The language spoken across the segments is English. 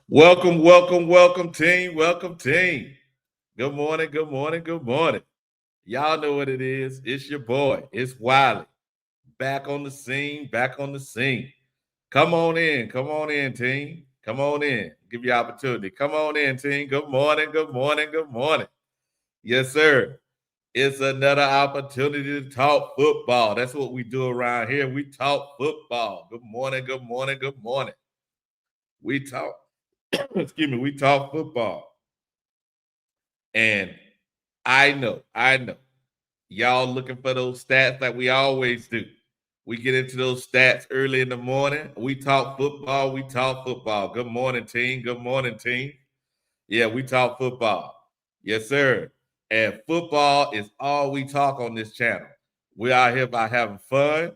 Welcome, welcome, welcome, team. Welcome, team. Good morning, good morning, good morning. Y'all know what it is. It's your boy. It's Wiley. Back on the scene, back on the scene. Come on in, team. Come on in. Give you opportunity. Come on in, team. Good morning, good morning, good morning. Yes, sir. It's another opportunity to talk football. That's what we do around here. We talk football. Good morning, good morning, good morning. We talk, excuse me, we talk football. And I know, y'all looking for those stats like we always do. We get into those stats early in the morning. We talk football. We talk football. Good morning, team. Good morning, team. Yeah, we talk football. Yes, sir. And football is all we talk on this channel. We are here about having fun.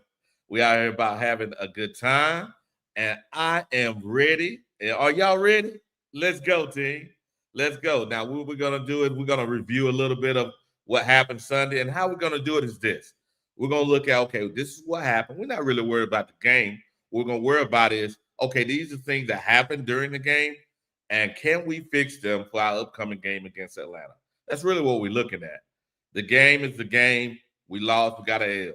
We are here about having a good time. And I am ready. And are y'all ready? Let's go, team. Let's go. Now, what we're going to do is we're going to review a little bit of what happened Sunday. And how we're going to do it is this. We're going to look at, okay, this is what happened. We're not really worried about the game. What we're going to worry about is, okay, these are things that happened during the game and can we fix them for our upcoming game against Atlanta? That's really what we're looking at. The game is the game. We lost, we got a L.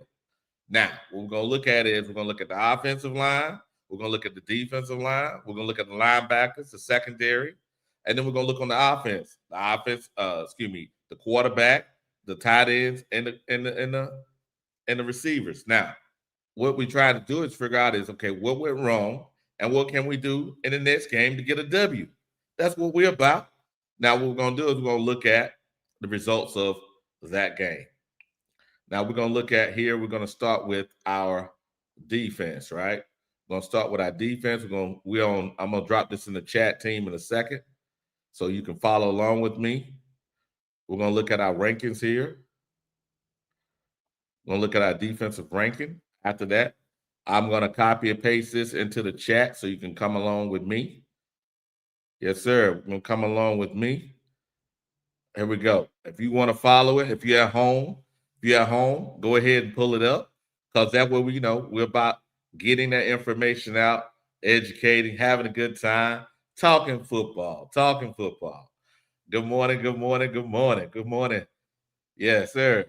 Now, what we're going to look at is we're going to look at the offensive line. We're going to look at the defensive line. We're going to look at the linebackers, the secondary. And then we're going to look on the offense. The quarterback, the tight ends, and the receivers. Now, what we try to do is figure out is, okay, what went wrong and what can we do in the next game to get a W? That's what we're about. Now, what we're going to do is we're going to look at the results of that game. Now, we're going to look at here, we're going to start with our defense, right? We're going to start with our defense. I'm going to drop this in the chat team in a second so you can follow along with me. We're going to look at our rankings here. We're going to look at our defensive ranking. After that, I'm going to copy and paste this into the chat so you can come along with me. Yes, sir. We're going to come along with me. Here we go. If you want to follow it, if you're at home, go ahead and pull it up because that way we're about getting that information out, educating, having a good time, talking football. Good morning, good morning, good morning, good morning. Yes, sir.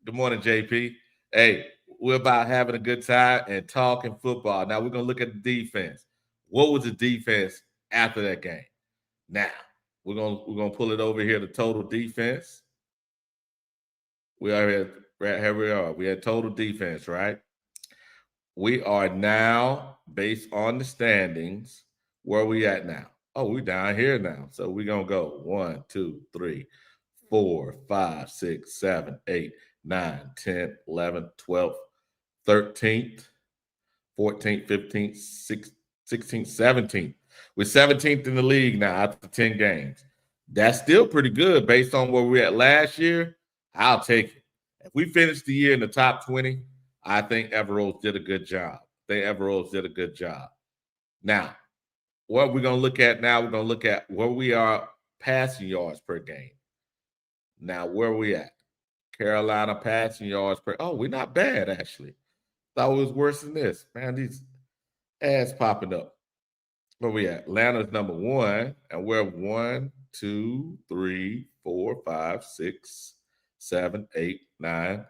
Good morning, JP. Hey, we're about having a good time and talking football. Now we're gonna look at the defense. What was the defense after that game? Now we're gonna pull it over here to total defense. We are here. Right here we are. We had total defense, right? We are now based on the standings. Where are we at now? Oh, we down here now. So we're gonna go 1, 2, 3, 4, 5, 6, 7, 8, 9, 10, 11, 12, 13th, 14th, 15th, 16th, 17th. We're 17th in the league now after 10 games. That's still pretty good based on where we at last year. I'll take it. If we finish the year in the top 20, I think Everose did a good job. Now, what we're going to look at now, we're going to look at where we are passing yards per game. Now, where are we at? Carolina passing yards per. Oh, we're not bad, actually. Thought it was worse than this. Man, these ads popping up. Where we at? Atlanta's number 1, and we're 1, 2, 3, 4, 5, 6, 7, 8, 9,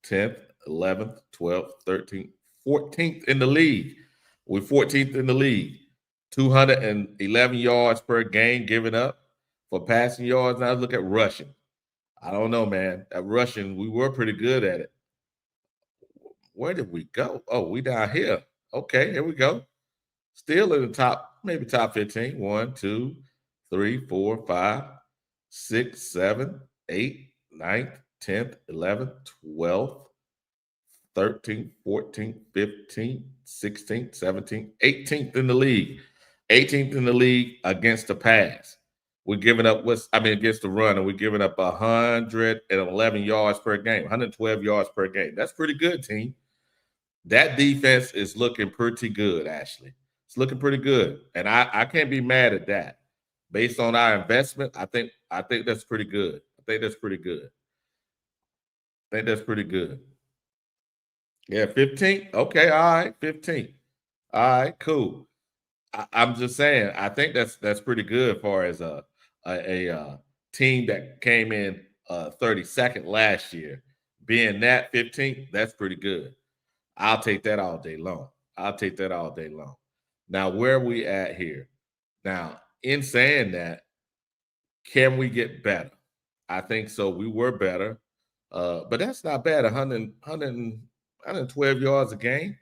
10th, 11th, 12th, 13th, 14th in the league. We're 14th in the league. 211 yards per game given up for passing yards. Now look at rushing. I don't know, man. At rushing, we were pretty good at it. Where did we go? Oh, we down here. Okay, here we go. Still in the top, maybe top 15. 1, 2, 3, 4, 5, 6, 7, 8, 9, 10th, 11th, 12th, 13th, 14th, 15th, 16th, 17th, 18th in the league. 18th in the league against the pass. We're giving up against the run, and we're giving up 111 yards per game, 112 yards per game. That's pretty good, team. That defense is looking pretty good, actually. It's looking pretty good. And I can't be mad at that. Based on our investment, I think that's pretty good. I think that's pretty good. Yeah, 15th. Okay, all right, 15th. All right, cool. I'm just saying, I think that's pretty good for as a team that came in 32nd last year, being that 15th. That's pretty good. I'll take that all day long. I'll take that all day long. Now, where are we at here? Now, in saying that, can we get better? I think so. We were better, but that's not bad. 112 yards a game.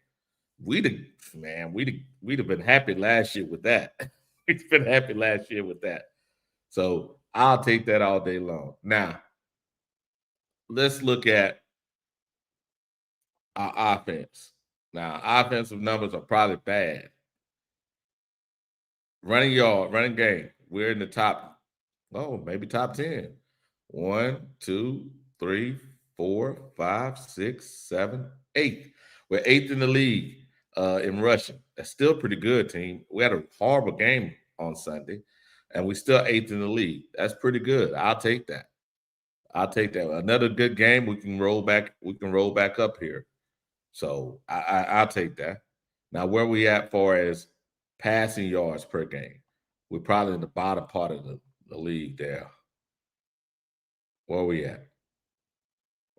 We'd have, man, we'd have been happy last year with that. We've been happy last year with that. So I'll take that all day long. Now, let's look at our offense. Now, offensive numbers are probably bad. Running game. We're in the top, maybe top 10. 1, 2, 3, 4, 5, 6, 7, 8. We're eighth in the league in rushing. That's still pretty good, team. We had a horrible game on Sunday, and we still eighth in the league. That's pretty good. I'll take that. I'll take that. Another good game. We can roll back. We can roll back up here. So I'll take that. Now, where we at for as passing yards per game? We're probably in the bottom part of the league there. Where we at?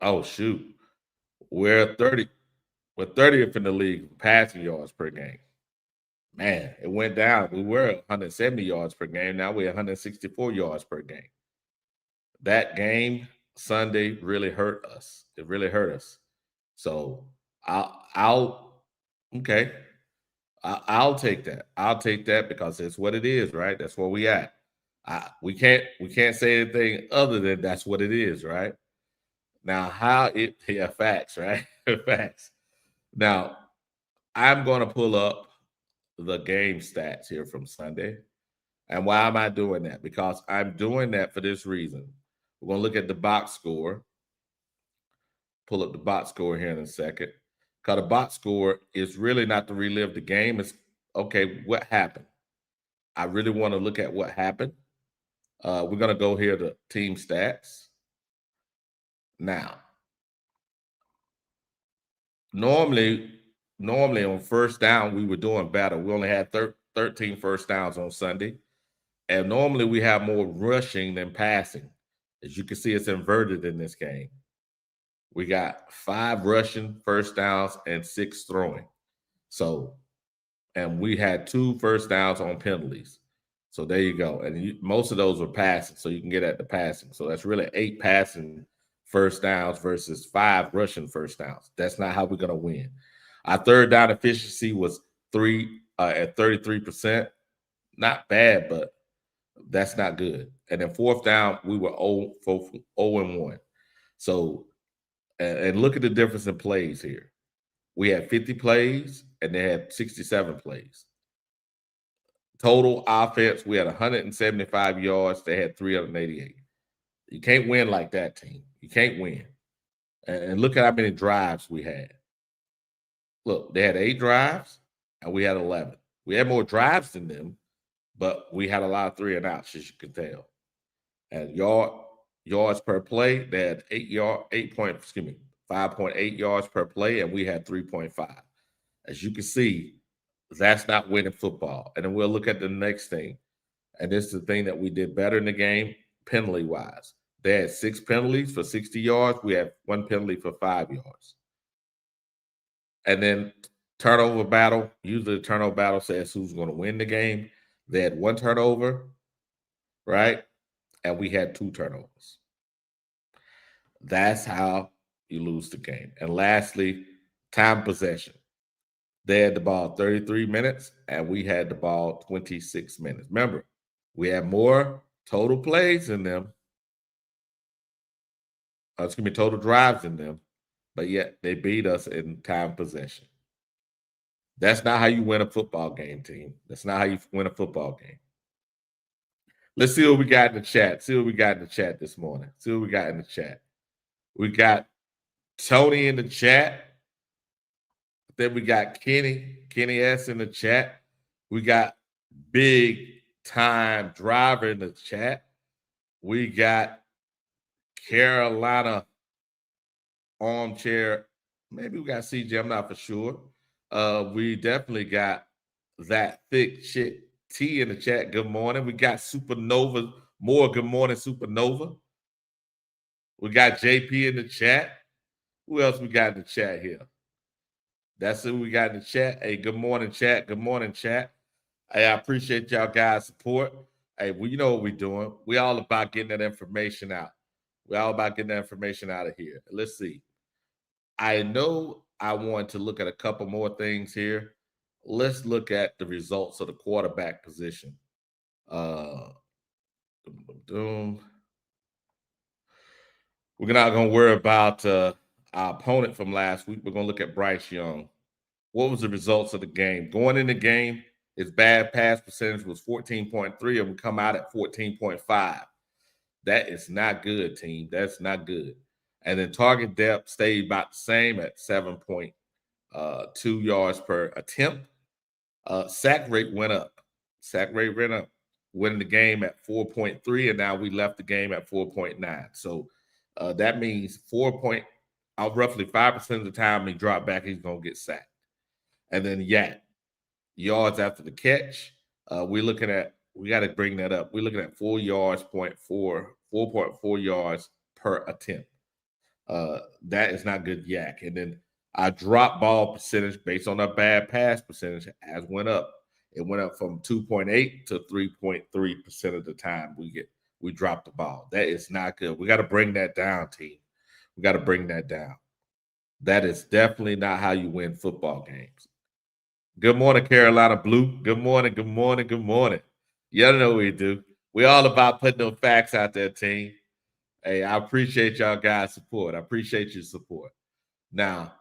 Oh shoot, we're 30. We're 30th in the league for passing yards per game. Man, it went down. We were 170 yards per game. Now we're 164 yards per game. That game Sunday really hurt us. It really hurt us. So I'll okay. I'll take that. I'll take that because it's what it is, right? That's where we at. We can't say anything other than that's what it is, right? Now, how it yeah, facts, right? Facts. Now, I'm gonna pull up the game stats here from Sunday. And why am I doing that? Because I'm doing that for this reason. We're gonna look at the box score. Pull up the box score here in a second. Because the box score is really not to relive the game. It's okay, what happened? I really want to look at what happened. We're gonna go here to team stats. Now, normally, normally on first down, we were doing better. We only had 13 first downs on Sunday. And normally we have more rushing than passing. As you can see, it's inverted in this game. We got 5 rushing first downs and 6 throwing. So, and we had 2 first downs on penalties. So there you go. And most of those were passing. So you can get at the passing. So that's really 8 passing first downs versus 5 rushing first downs. That's not how we're going to win. Our third down efficiency was at 33%. Not bad, but that's not good. And then fourth down, we were 0-1. So, and look at the difference in plays here. We had 50 plays and they had 67 plays. Total offense, we had 175 yards. They had 388. You can't win like that, team. You can't win. And look at how many drives we had. Look, they had 8 drives and we had 11. We had more drives than them, but we had a lot of 3 and outs, as you can tell. And yards per play, they had 5.8 yards per play, and we had 3.5. As you can see, that's not winning football. And then we'll look at the next thing. And this is the thing that we did better in the game, penalty-wise. They had 6 penalties for 60 yards. We had 1 penalty for 5 yards. And then turnover battle. Usually the turnover battle says who's going to win the game. They had 1 turnover, right? And we had 2 turnovers. That's how you lose the game. And lastly, time possession. They had the ball 33 minutes, and we had the ball 26 minutes. Remember, we had more total plays than them. Total drives than them, but yet they beat us in time possession. That's not how you win a football game, team. That's not how you win a football game. Let's see what we got in the chat. See what we got in the chat this morning. See what we got in the chat. We got Tony in the chat. Then we got Kenny S in the chat. We got Big Time Driver in the chat. We got Carolina Armchair. Maybe we got CJ. I'm not for sure. We definitely got that thick shit T in the chat. Good morning. We got Supernova. More good morning, Supernova. We got JP in the chat. Who else we got in the chat here? That's who we got in the chat. Hey, good morning, chat. Good morning, chat. Hey, I appreciate y'all guys' support. Hey, well, you know what we're doing. We all about getting that information out. We're all about getting that information out of here. Let's see. I know I want to look at a couple more things here. Let's look at the results of the quarterback position. We're not going to worry about our opponent from last week. We're going to look at Bryce Young. What was the results of the game? Going in the game, his bad pass percentage was 14.3, and we come out at 14.5. That is not good, team. That's not good. And then target depth stayed about the same at 7.2 yards per attempt. Sack rate went up. Winning the game at 4.3, and now we left the game at 4.9. So that means roughly 5% of the time he dropped back, he's going to get sacked. And then yards after the catch. We got to bring that up. We're looking at 4.4 yards per attempt. That is not good yak. And then our drop ball percentage based on our bad pass percentage went up. It went up from 2.8 to 3.3% of the time we drop the ball. That is not good. We got to bring that down, team. We got to bring that down. That is definitely not how you win football games. Good morning, Carolina Blue. Good morning, good morning, good morning. You know what we do. We all about putting those facts out there, team. Hey, I appreciate y'all guys' support. I appreciate your support. Now,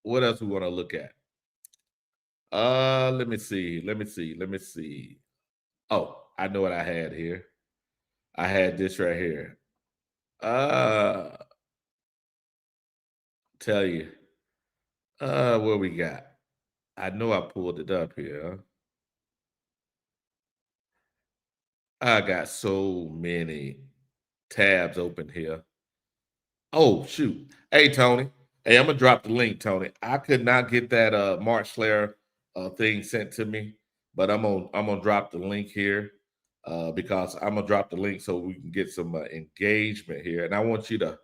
what else we want to look at? Let me see. Oh, I know what I had here. I had this right here. Tell you. What we got? I know I pulled it up here. I got so many tabs open here. Oh, shoot. Hey, Tony. Hey, I'm going to drop the link, Tony. I could not get that Mark Schler thing sent to me, but I'm gonna drop the link here because I'm going to drop the link so we can get some engagement here. And I want you to,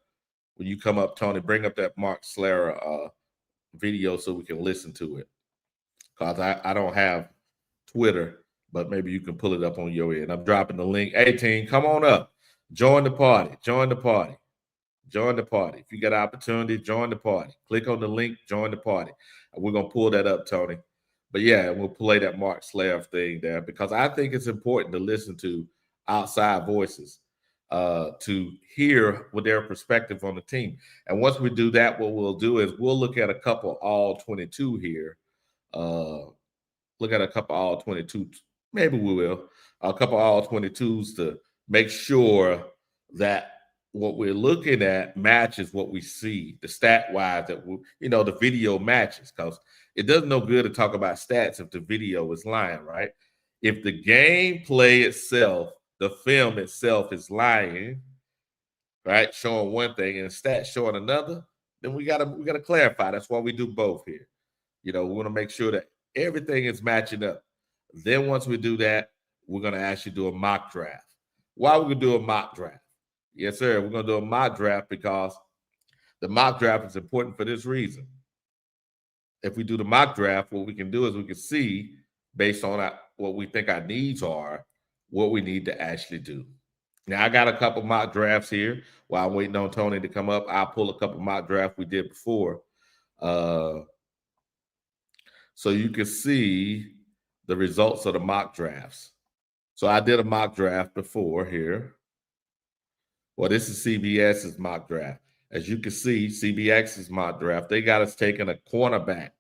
when you come up, Tony, bring up that Mark Schler video so we can listen to it because I don't have Twitter, but maybe you can pull it up on your end. I'm dropping the link. Hey, team, come on up. Join the party. Join the party. Join the party. If you got an opportunity, join the party. Click on the link, join the party. And we're going to pull that up, Tony. But yeah, we'll play that Mark Slav thing there because I think it's important to listen to outside voices to hear what their perspective on the team. And once we do that, what we'll do is we'll look at a couple all 22 here. Look at a couple all 22. Maybe we will. A couple all 22s to make sure that what we're looking at matches what we see, the stat wise, that the video matches, because it does no good to talk about stats if the video is lying, right? If the gameplay itself, the film itself is lying, right, showing one thing and the stats showing another, then we gotta clarify. That's why we do both here. We want to make sure that everything is matching up. Then once we do that, we're gonna actually do a mock draft. Why we gonna do a mock draft? Yes, sir. We're going to do a mock draft because the mock draft is important for this reason. If we do the mock draft, what we can do is we can see, based on what we think our needs are, what we need to actually do. Now, I got a couple mock drafts here while I'm waiting on Tony to come up. I'll pull a couple mock drafts we did before. So you can see the results of the mock drafts. So I did a mock draft before here. Well, this is CBS's mock draft. As you can see, CBX's mock draft, they got us taking a cornerback.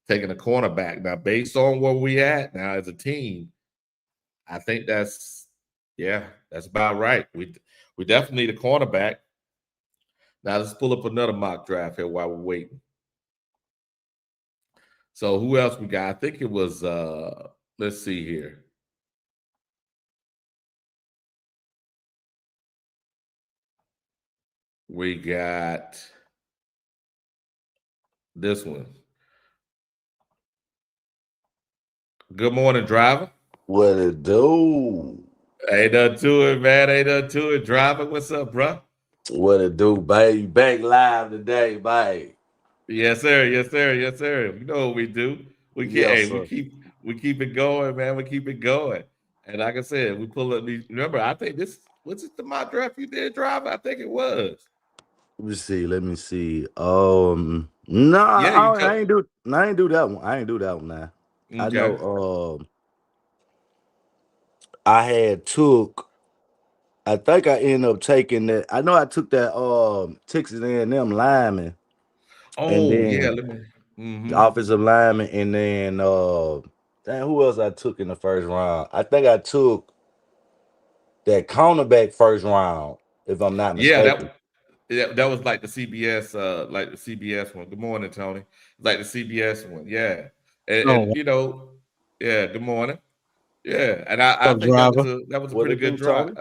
Now, based on where we at now as a team, I think that's about right. We definitely need a cornerback. Now, let's pull up another mock draft here while we're waiting. So who else we got? I think it was, let's see here. We got this one. Good morning, driver. What it do? Ain't nothing to it, man. Ain't nothing to it, driver. What's up, bro? What it do, baby? Back live today, babe. Yes, sir. Yes, sir. Yes, sir. You know what we do. We keep, Yes, hey, sir. we keep it going, man. We keep it going. And like I said, we pull up these. Remember, I think this was it the mock draft you did, driver. I think it was. Let me see. Let me see. Nah, Yeah, you I took. ain't do. I ain't do that one. I ain't do that one. Now, I Okay. know. I had took. I think I ended up taking that. I know I took that. Texas A&M lineman, and Oh yeah. then Let me. the Mm-hmm. offensive lineman, and then damn, who else I took in the first round? I think I took that cornerback first round, if I'm not Yeah, mistaken. that was like the CBS one. Good morning, Tony. Like the CBS one, yeah. And Oh, yeah. Good morning, yeah. And I up, think driver. that was a What pretty it good do, draft, Tony?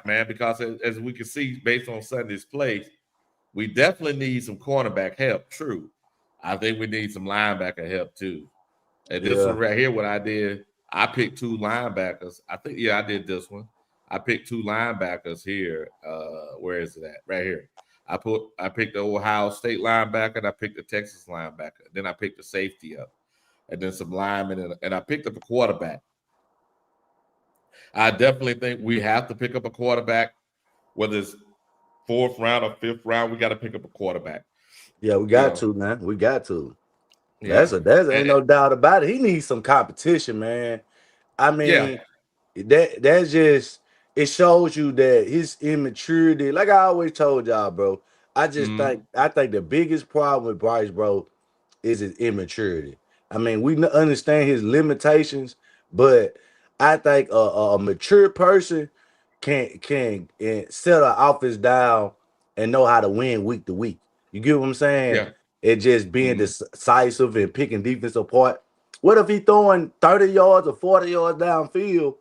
man. Because as we can see based on Sunday's plays, we definitely need some cornerback help. True, I think we need some linebacker help too. And this Yeah, one right here, what I did, I picked two linebackers. I think, yeah, I did this one. I picked two linebackers here. Where is it at? Right here. I picked the Ohio State linebacker and I picked the Texas linebacker. Then I picked the safety up, and then some linemen, and I picked up a quarterback. I definitely think we have to pick up a quarterback, whether it's fourth round or fifth round. We got to pick up a quarterback. yeah, we You got know, to, man. We got to. yeah, That's ain't and no doubt about it. He needs some competition, man. I yeah, mean, that's just it shows you that his immaturity. Like I always told y'all, bro. mm, I think the biggest problem with Bryce, bro, is his immaturity. I mean, we understand his limitations, but I think a mature person can set an office down and know how to win week to week. You get what I'm saying? yeah, It just being mm, decisive and picking defense apart. What if he throwing 30 yards or 40 yards downfield?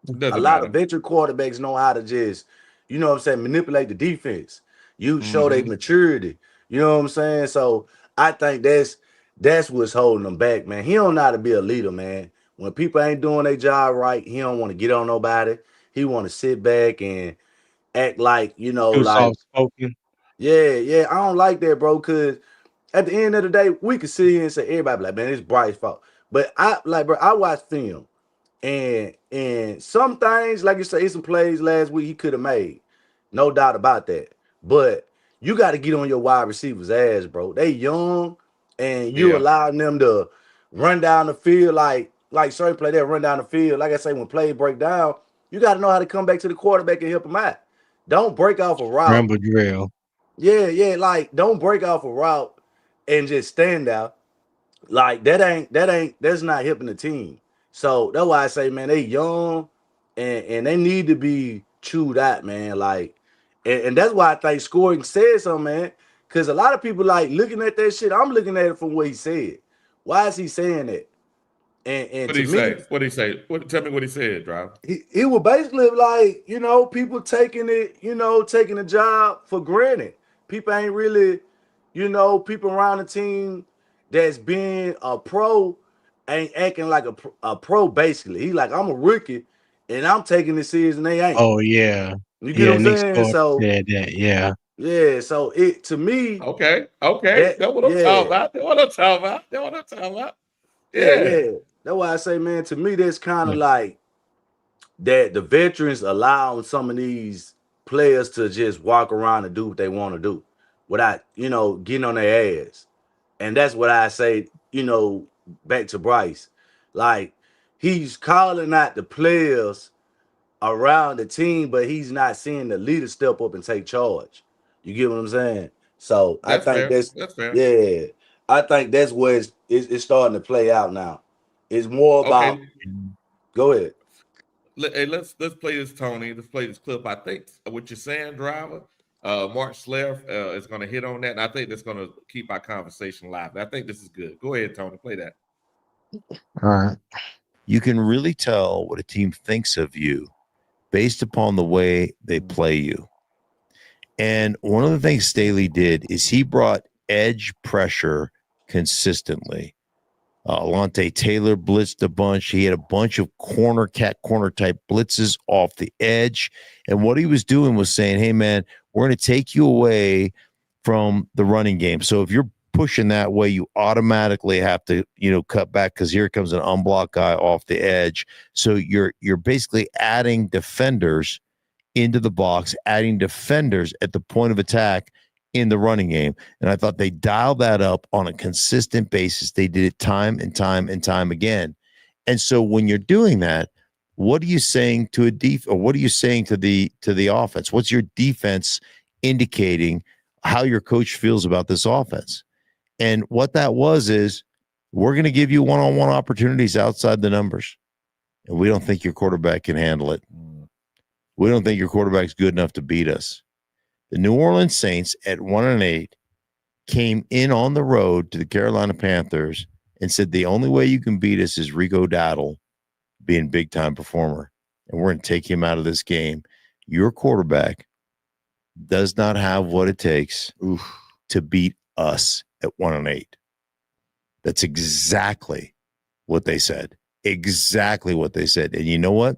it A doesn't lot of matter. venture quarterbacks know how to just, you know what I'm saying, manipulate the defense. You show their Mm-hmm. maturity. You know what I'm saying? So I think that's what's holding him back, man. He don't know how to be a leader, man. When people ain't doing their job right, he don't want to get on nobody. He want to sit back and act like, Too like, soft spoken. yeah, yeah. I don't like that, bro, because at the end of the day, we could sit here and say everybody be like, man, it's Bryce's fault. But I like, bro, I watch film. And some things, like you say, some plays last week he could have made, no doubt about that. But you got to get on your wide receivers' ass, bro. They young, and you Yeah, allowing them to run down the field like certain play. They run down the field. Like I say, when plays break down, you got to know how to come back to the quarterback and help him out. Don't break off a route. Scramble drill. Yeah, yeah, like don't break off a route and just stand out. Like that's not helping the team. So that's why I say, man, they young and they need to be chewed out, man. Like, and that's why I think scoring said something, man. Cause a lot of people like looking at that shit. I'm looking at it from what he said. Why is he saying that? And what to did he me, say? What did he say? Tell me what he said, driver. he was basically like, people taking it, taking the job for granted. People ain't really, people around the team that's being a pro ain't acting like a pro basically. He like, I'm a rookie and I'm taking this serious and they ain't. Oh yeah. You get what Yeah, I'm Nick saying? Stark So said that. Yeah. yeah, so it to me, Okay, okay. that That's what I'm talking yeah, about. That's what I'm talking about. That's what I'm talking about. yeah, Yeah, yeah. That's why I say, man, to me, that's kind of Look, like that the veterans allow some of these players to just walk around and do what they want to do without, getting on their ass. And that's what I say, back to Bryce. Like, he's calling out the players around the team, but he's not seeing the leader step up and take charge. You get what I'm saying? So I that's think fair. that's, That's fair. yeah, I think that's where it's starting to play out now. It's more about, Okay, go ahead. hey, let's play this, Tony. Let's play this clip. I think what you're saying, driver. Mark Schlerf is going to hit on that, and I think that's going to keep our conversation live. I think this is good. Go ahead, Tony. Play that. all right. You can really tell what a team thinks of you based upon the way they play you. And one of the things Staley did is he brought edge pressure consistently. Alontae Taylor blitzed a bunch. He had a bunch of corner type blitzes off the edge. And what he was doing was saying, hey, man, we're going to take you away from the running game. So if you're pushing that way, you automatically have to, cut back because here comes an unblocked guy off the edge. So you're basically adding defenders into the box, adding defenders at the point of attack in the running game. And I thought they dialed that up on a consistent basis. They did it time and time again. And so when you're doing that, what are you saying to or what are you saying to the offense? What's your defense indicating how your coach feels about this offense? And what that is we're going to give you one-on-one opportunities outside the numbers. And we don't think your quarterback can handle it. We don't think your quarterback's good enough to beat us. The New Orleans Saints at 1-8 came in on the road to the Carolina Panthers and said the only way you can beat us is Rico Dowdle being a big-time performer, and we're going to take him out of this game. Your quarterback does not have what it takes to beat us at 1-8. That's exactly what they said. Exactly what they said. And you know what?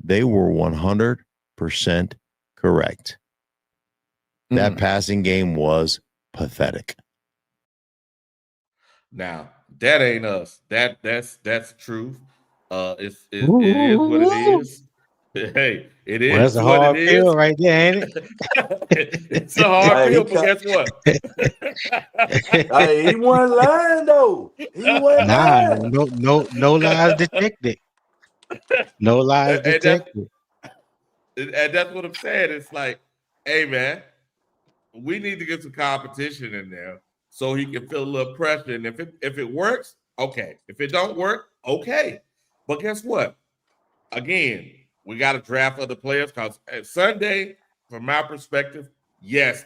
They were 100% correct. That passing game was pathetic. Now, that ain't us. That's the truth. It is what it is. Hey, it is that's a what hard it pill is. right there, ain't it? It's a hard pill, but guess what? Hey, he wasn't lying though. He wasn't lying. No lies detected. No lies detected. And that's what I'm saying. It's like, hey man, we need to get some competition in there so he can feel a little pressure. And if it works, okay. If it don't work, okay. But guess what? Again, we got to draft other players because at Sunday, from my perspective, yes,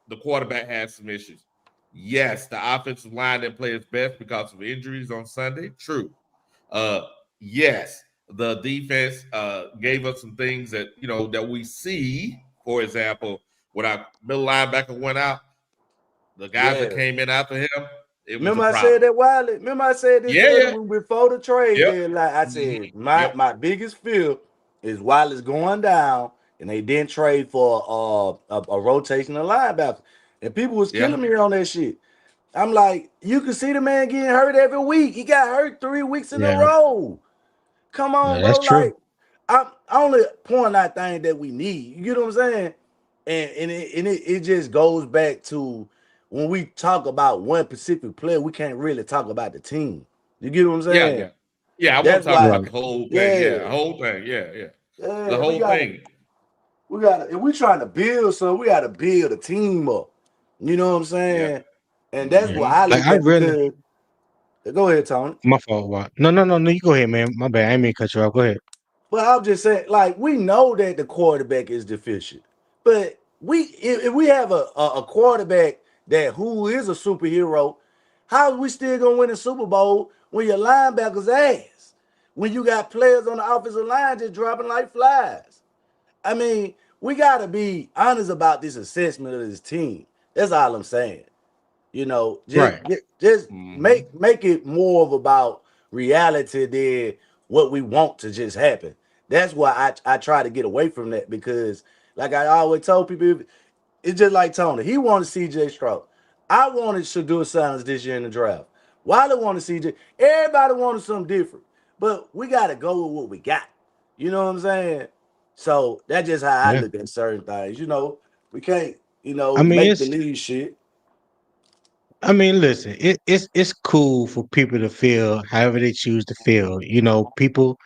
the quarterback has some issues. Yes, the offensive line didn't play its best because of injuries on Sunday. True. Yes, the defense gave us some things that that we see. For example, when our middle linebacker went out, the guys that came in after him, it was Remember a I problem. said that, Wiley? Remember I said this before the trade deadline? I said my biggest fear is Wiley's going down, and they didn't trade for a rotational linebacker, and people was killing me on that shit. I'm like, you can see the man getting hurt every week. He got hurt 3 weeks in a row. Come on, bro. That's true. Like, I'm only pointing out things that we need. You get what I'm saying? And it just goes back to when we talk about one specific player, we can't really talk about the team. You get what I'm saying? Yeah. I want to talk about the whole thing. Yeah, the whole thing. Yeah. The whole thing. We got. If we trying to build something, we got to build a team up. You know what I'm saying? Yeah. And that's why I look at because. Go ahead, Tony. My fault. What? No. You go ahead, man. My bad. I didn't mean to cut you off. Go ahead. But I'm just saying, like, we know that the quarterback is deficient, but if we have a quarterback who is a superhero, how are we still gonna win a Super Bowl when your linebackers ass? When you got players on the offensive line just dropping like flies? I mean, we gotta be honest about this assessment of this team. That's all I'm saying. Just make it more of about reality than what we want to just happen. That's why I try to get away from that because, like I always told people, it's just like Tony. He wanted CJ Stroud. I wanted Shadur Sanders this year in the draft. Wiley wanted CJ. Everybody wanted something different. But we got to go with what we got. You know what I'm saying? So that's just how I look at certain things. We can't, make believe shit. I mean, listen, it's cool for people to feel however they choose to feel. People,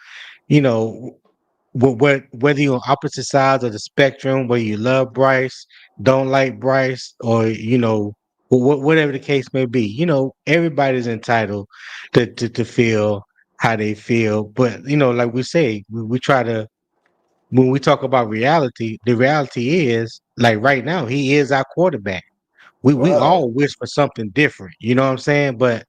whether you're on opposite sides of the spectrum, whether you love Bryce, don't like Bryce, or whatever the case may be, everybody's entitled to feel how they feel. But like we say, we try to when we talk about reality, the reality is like right now, he is our quarterback. We all wish for something different, you know what I'm saying? But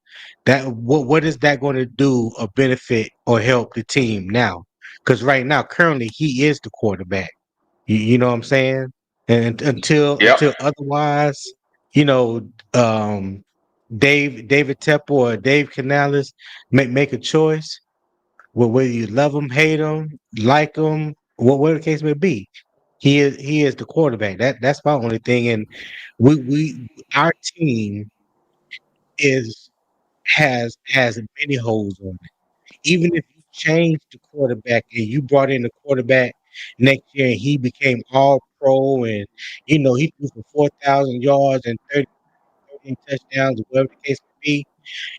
that what is that going to do or benefit or help the team now? Because right now, currently, he is the quarterback. You know what I'm saying? And until otherwise, you know, um, David Tepper or Dave Canales make a choice. Well, whether you love him, hate him, like him, whatever the case may be, he is the quarterback. That's my only thing. And we our team is has many holes on it. Even if you change the quarterback and you brought in the quarterback next year and he became all pro and he threw for 4,000 yards and 30 touchdowns or whatever the case may be,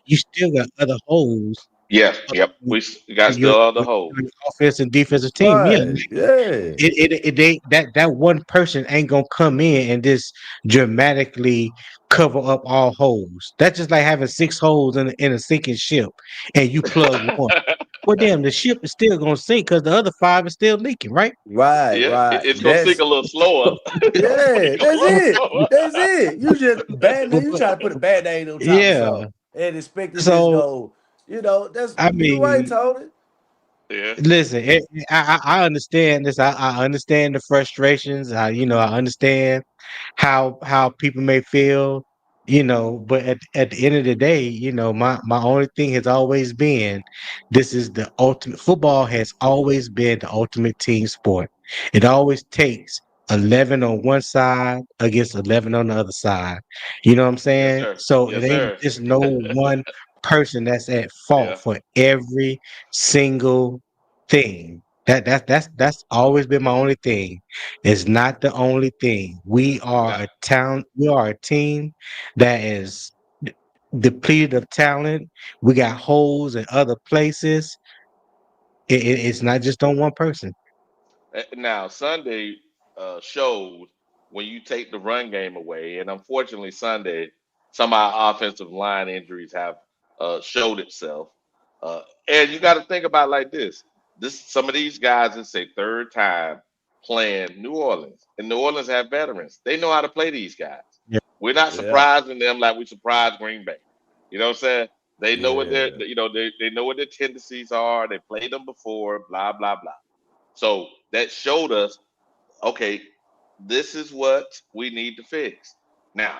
you still got other holes Yeah, yep. on We got your, still other your, holes. your offense and defensive team. Yeah, Right. Yeah. that one person ain't gonna come in and just dramatically cover up all holes. That's just like having six holes in a sinking ship, and you plug one. Well, damn, the ship is still gonna sink because the other five is still leaking, right? Right. Yeah, Right. it's gonna sink That's a little slower. It's gonna sink yeah. a That's little it. slower. That's it. You just But, band-aid. You but try to put a band-aid on top of yeah, something and expect it just so go. That's I you right, mean, Tony. Yeah, listen, I understand this. I understand the frustrations. I understand how people may feel, but at the end of the day, my only thing has always been this is the ultimate football has always been the ultimate team sport. It always takes 11 on one side against 11 on the other side. You know what I'm yes, saying? sir. So it Yes, ain't sir. just no one person that's at fault Yeah. for every single thing. That's always been my only thing. It's not the only thing. We are Now, a town. We are a team that is depleted of talent. We got holes in other places. It's not just on one person. now Sunday showed when you take the run game away, and unfortunately Sunday, some of our offensive line injuries have showed itself. And you got to think about it like this: some of these guys, it's a third time playing New Orleans, and New Orleans have veterans. They know how to play these guys. Yeah, We're not Yeah. surprising them like we surprised Green Bay. You know what I'm saying? They know what their Yeah. they know what their tendencies are. They played them before. Blah blah blah. So that showed us, okay, this is what we need to fix. Now,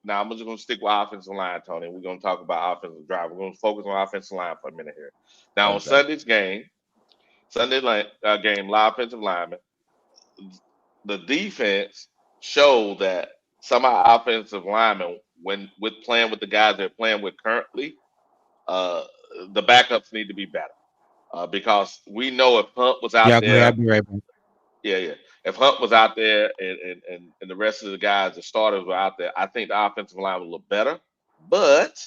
now I'm just gonna stick with offensive line, Tony. We're gonna talk about offensive drive. We're gonna focus on offensive line for a minute here. Now on Okay. Sunday game, live offensive lineman, the defense showed that some of our offensive linemen, when with playing with the guys they're playing with currently, uh, the backups need to be better. Because we know if Hunt was out yeah. Go ahead. I'll there. be right back. Yeah, yeah. If Hunt was out there and the rest of the guys, the starters were out there, I think the offensive line would look better. But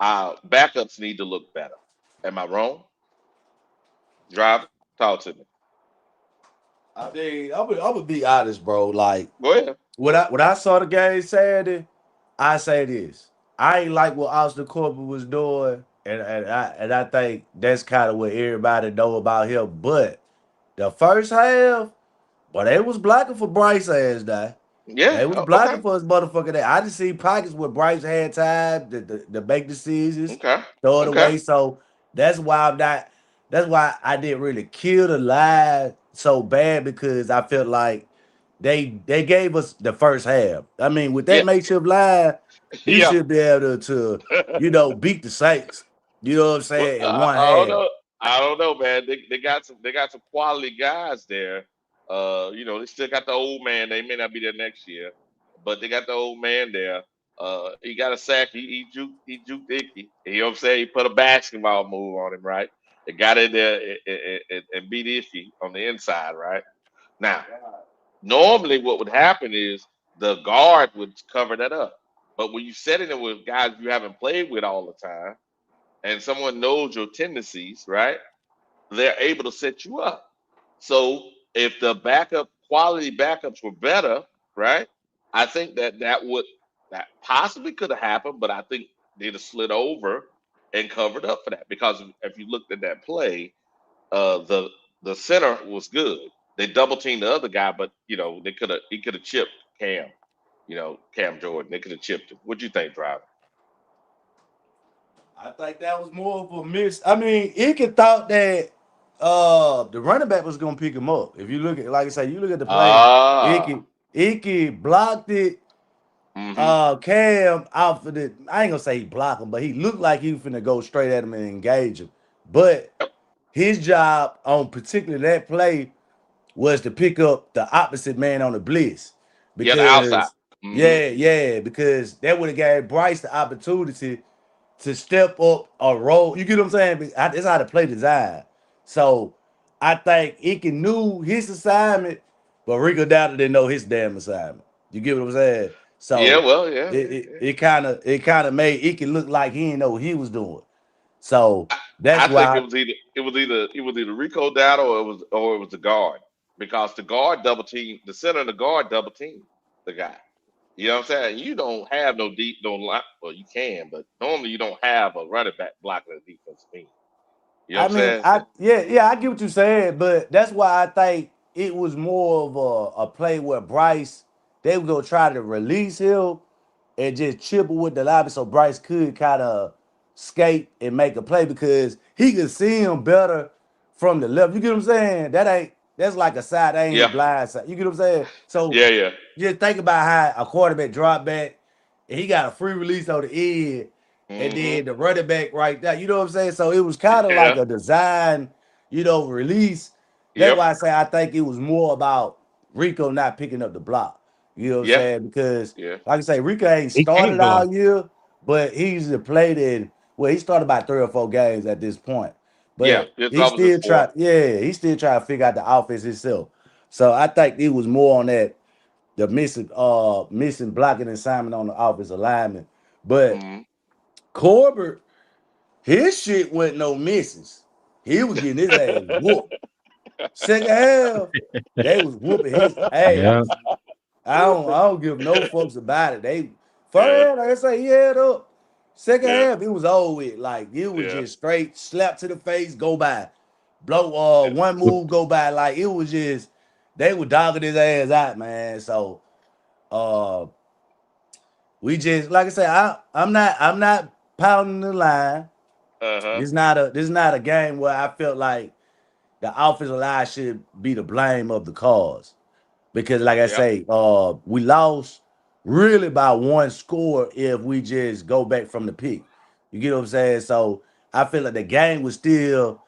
our backups need to look better. Am I wrong? Driver, talk to me. I mean, I'm gonna be honest, bro. Like Go ahead. when I saw the game Saturday, I say this. I ain't like what Austin Corbett was doing, and I think that's kind of what everybody know about him. But the first half, but they was blocking for Bryce ass now. Yeah. They was Okay. blocking for his motherfucker. That I just see pockets where Bryce had time to make decisions, Okay. throw it Okay. away. So that's why I'm not. That's why I didn't really kill the lie so bad because I felt like they gave us the first half. I mean, with that Yeah. makeshift line, you Yeah. should be able to beat the Saints. You know what I'm Well, saying? In one I don't half. know. I don't know, man. They got some quality guys there. They still got the old man. They may not be there next year, but they got the old man there. He got a sack. He juked Icky. You know what I'm saying? He put a basketball move on him, right? They got in there and beat Icky on the inside, right? Now, normally what would happen is the guard would cover that up. But when you set it with guys you haven't played with all the time, and someone knows your tendencies, right? They're able to set you up. So if the backup quality backups were better, right? I think that possibly could have happened, but I think they'd have slid over and covered up for that because if you looked at that play, the center was good. They double teamed the other guy, but he could have chipped Cam, Cam Jordan. They could have chipped him. What do you think, Driver? I think that was more of a miss. I mean, Icky thought that the running back was gonna pick him up. If you look at, like I say, you look at the play, Ah, Icky blocked it, Cam out for the. I ain't gonna say he blocked him, but he looked like he was finna go straight at him and engage him. But his job on particularly that play was to pick up the opposite man on the blitz. Yeah, the outside. Because because that would have gave Bryce the opportunity to step up a role. You get what I'm saying? That's how the play design. So I think Icky knew his assignment, but Rico Dowdle didn't know his damn assignment. You get what I'm saying? Yeah, So well, yeah. it kind of made Icky look like he didn't know what he was doing. So that's I think why it was either Rico Dowdle or it was the guard, because the guard double team, the center and the guard double team the guy. You know what I'm saying? You don't have no deep, no line. Well, you can, but normally you don't have a running back blocking a defensive team. You know I what I'm mean, saying? I get what you're saying, but that's why I think it was more of a play where Bryce, they were gonna try to release him and just chipper with the lobby so Bryce could kind of skate and make a play because he could see him better from the left. You get what I'm saying? That's like a side, that ain't his Yeah, blind side. You get what I'm saying? So yeah. just think about how a quarterback drop back and he got a free release on the end, and Hmm. then the running back right there. You know what I'm saying? So it was kind of like Yeah. a design, release. That's Yep. why I say I think it was more about Rico not picking up the block. You know what I'm Yeah. saying? Because Yeah. like I say, Rico ain't He can't started block. all year, but he's played in. Well, he started about 3 or 4 games at this point, Yeah. but This was his fourth. he still trying to figure out the offense himself. So I think it was more on that the missing blocking assignment on the offensive lineman. But Hmm. Corbett, his shit wasn't no misses. He was getting his ass whooped. Second half, they was whooping his Yeah. ass. I don't give no fucks about it. They first Yeah. half, like I say, he had up. Second Yeah. half, it was over with. Like it was Yeah. just straight slap to the face, go by. Blow Yeah. one move, go by. Like it was just they were dogging his ass out, man. So uh we just like I said, I'm not pounding the line. Uh huh. This is not a game where I felt like the offensive line should be the blame of the cause. Because like I Yeah. say, we lost really by one score if we just go back from the pick. You get what I'm saying? So I feel like the game was still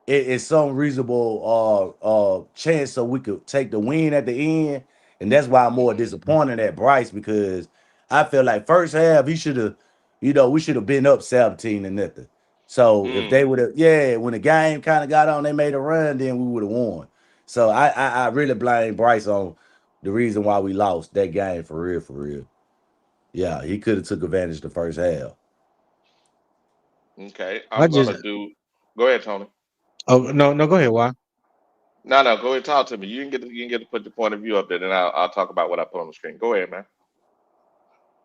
it's some reasonable chance so we could take the win at the end. And that's why I'm more Hmm. disappointed at Bryce because I feel like first half he should have, we should have been up 17 and nothing. So if they Mm. would have, when the game kind of got on, they made a run, then we would have won. So I really blame Bryce on the reason why we lost that game for real, for real. Yeah, he could have took advantage the first half. Okay. I I'm just gonna do. Go ahead, Tony. oh no, go ahead, why? No, no. Go ahead. Talk to me. You can get to put your point of view up there, then I'll talk about what I put on the screen. Go ahead, man.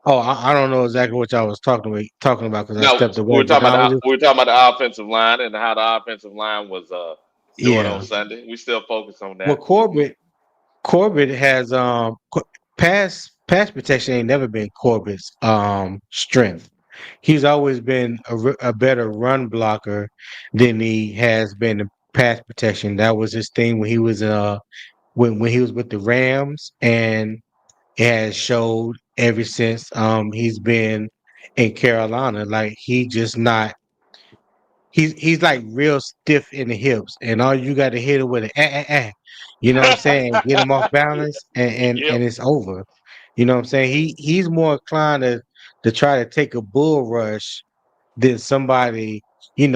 Oh, I don't know exactly what y'all was talking about because I No, stepped away. But I was just we were talking about the offensive line and how the offensive line was doing on yeah. Sunday. We still focus on Well, that. Hmm. Corbett has pass protection ain't never been Corbett's strength. He's always been a better run blocker than he has been in pass protection. That was his thing when he was when he was with the Rams, and it has showed ever since he's been in Carolina. Like he just not he's like real stiff in the hips, and all you got to hit him with an you know what I'm saying? Get him off balance, Yep. and it's over. You know what I'm saying? He's more inclined to try to take a bull rush than somebody hitting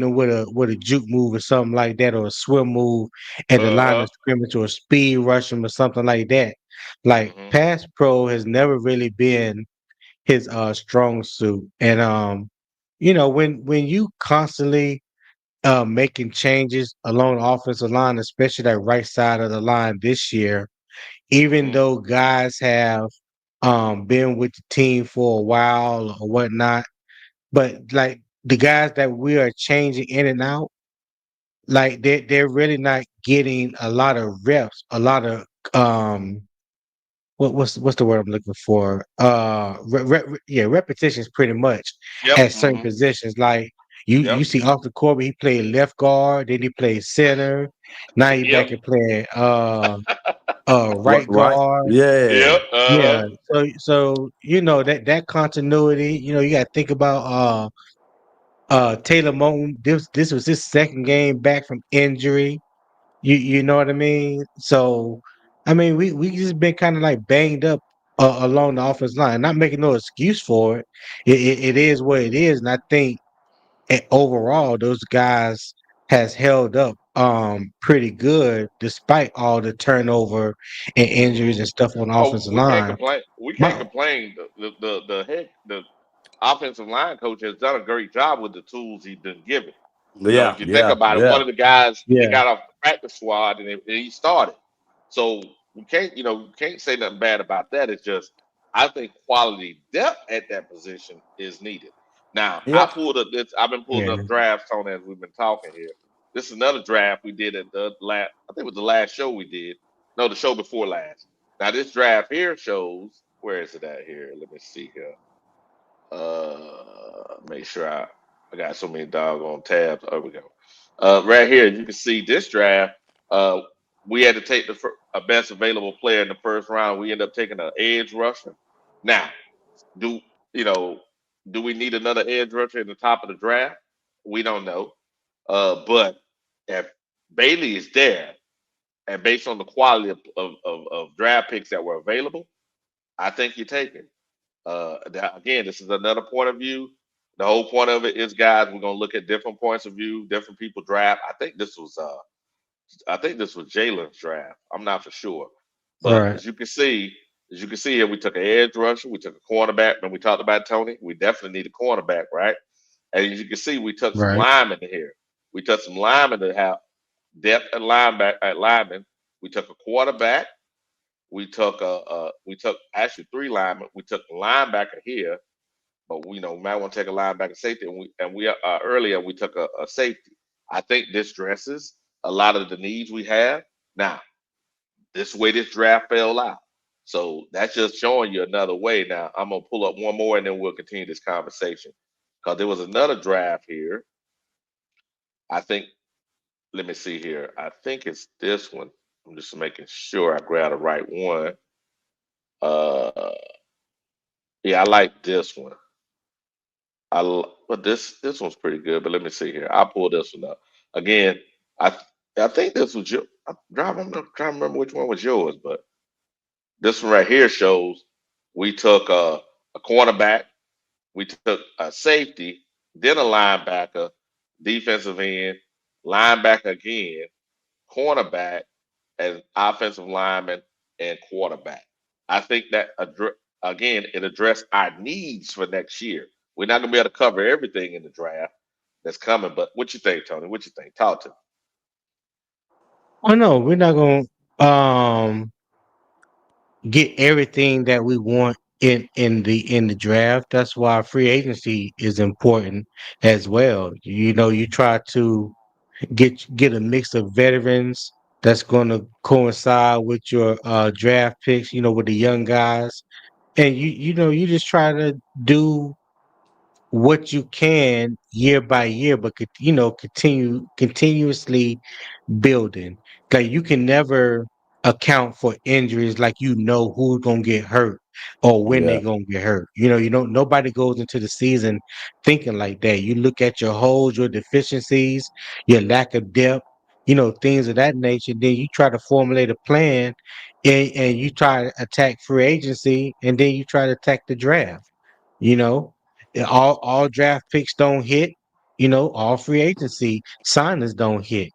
him with a juke move or something like that, or a swim move at the Uh line huh. of scrimmage, or a speed rush him or something like that. Like Hmm. pass pro has never really been his strong suit, and when you constantly making changes along the offensive line, especially that right side of the line this year, even Hmm. though guys have been with the team for a while or whatnot, but like the guys that we are changing in and out, like they're really not getting a lot of reps, a lot of um what's the word I'm looking for? Repetitions pretty much Yep. at certain Hmm. positions. Like you Yep. see Austin Corbett, he played left guard, then he played center. Now he Yep. back and playing right Right? guard. Yeah. Yep. Yeah. Uh-huh. So that continuity. You got to think about Taylor Moton. This was his second game back from injury. You know what I mean? So I mean we just been kind of like banged up along the offensive line. Not making no excuse for it. It is what it is, and I think overall those guys has held up pretty good despite all the turnover and injuries and stuff on the Oh, offensive we can't line. complain. We can't My, complain. The offensive line coach has done a great job with the tools he's been given. Yeah. If you think Yeah. about it, one Yeah. of the guys he yeah, got off the practice squad and he started. So we can't say nothing bad about that. It's just I think quality depth at that position is needed. Now I Yeah. pulled up this. I've been pulling yeah, up drafts on as we've been talking here. This is another draft we did at the last. I think it was the last show we did. No, the show before last. Now this draft here shows where is it at here? Let me see here. Make sure I got so many doggone tabs. There we go. Right here, you can see this draft. Uh, we had to take a best available player in the first round. We end up taking an edge rusher. Now, do you know? Do we need another edge rusher in the top of the draft? We don't know. But if Bailey is there, and based on the quality of draft picks that were available, I think you take it. Again, this is another point of view. The whole point of it is, guys, we're gonna look at different points of view, different people draft. I think this was Jalen's draft. I'm not for sure, but right, as you can see here, we took an edge rusher, we took a cornerback. When we talked about Tony, we definitely need a cornerback, right? And as you can see, we took some right. linemen in here. We took some linemen to have depth at linemen. We took a quarterback. We took actually three linemen. We took a linebacker here, but we might want to take a linebacker safety. And we earlier we took a safety. I think this dresses a lot of the needs we have. Now, this way this draft fell out. So that's just showing you another way. Now I'm gonna pull up one more and then we'll continue this conversation. Because there was another draft here. I think let me see here. I think it's this one. I'm just making sure I grab the right one. Uh yeah, I like this one. But this one's pretty good. But let me see here. I'll pull this one up again. I I think this was your. I'm trying to remember which one was yours, but this one right here shows we took a cornerback, we took a safety, then a linebacker, defensive end, linebacker again, cornerback, and offensive lineman and quarterback. I think that again it addressed our needs for next year. We're not gonna be able to cover everything in the draft that's coming, but what you think, Tony? What you think? Talk to me. Oh no, we're not gonna get everything that we want in the draft. That's why free agency is important as well. You try to get a mix of veterans that's going to coincide with your draft picks. With the young guys, and you just try to do what you can year by year, but continuously building. Like you can never account for injuries like who's gonna get hurt or when they Yeah. gonna get hurt. You don't nobody goes into the season thinking like that. You look at your holes, your deficiencies, your lack of depth, things of that nature. Then you try to formulate a plan and you try to attack free agency and then you try to attack the draft. You know, all draft picks don't hit. All free agency signings don't hit.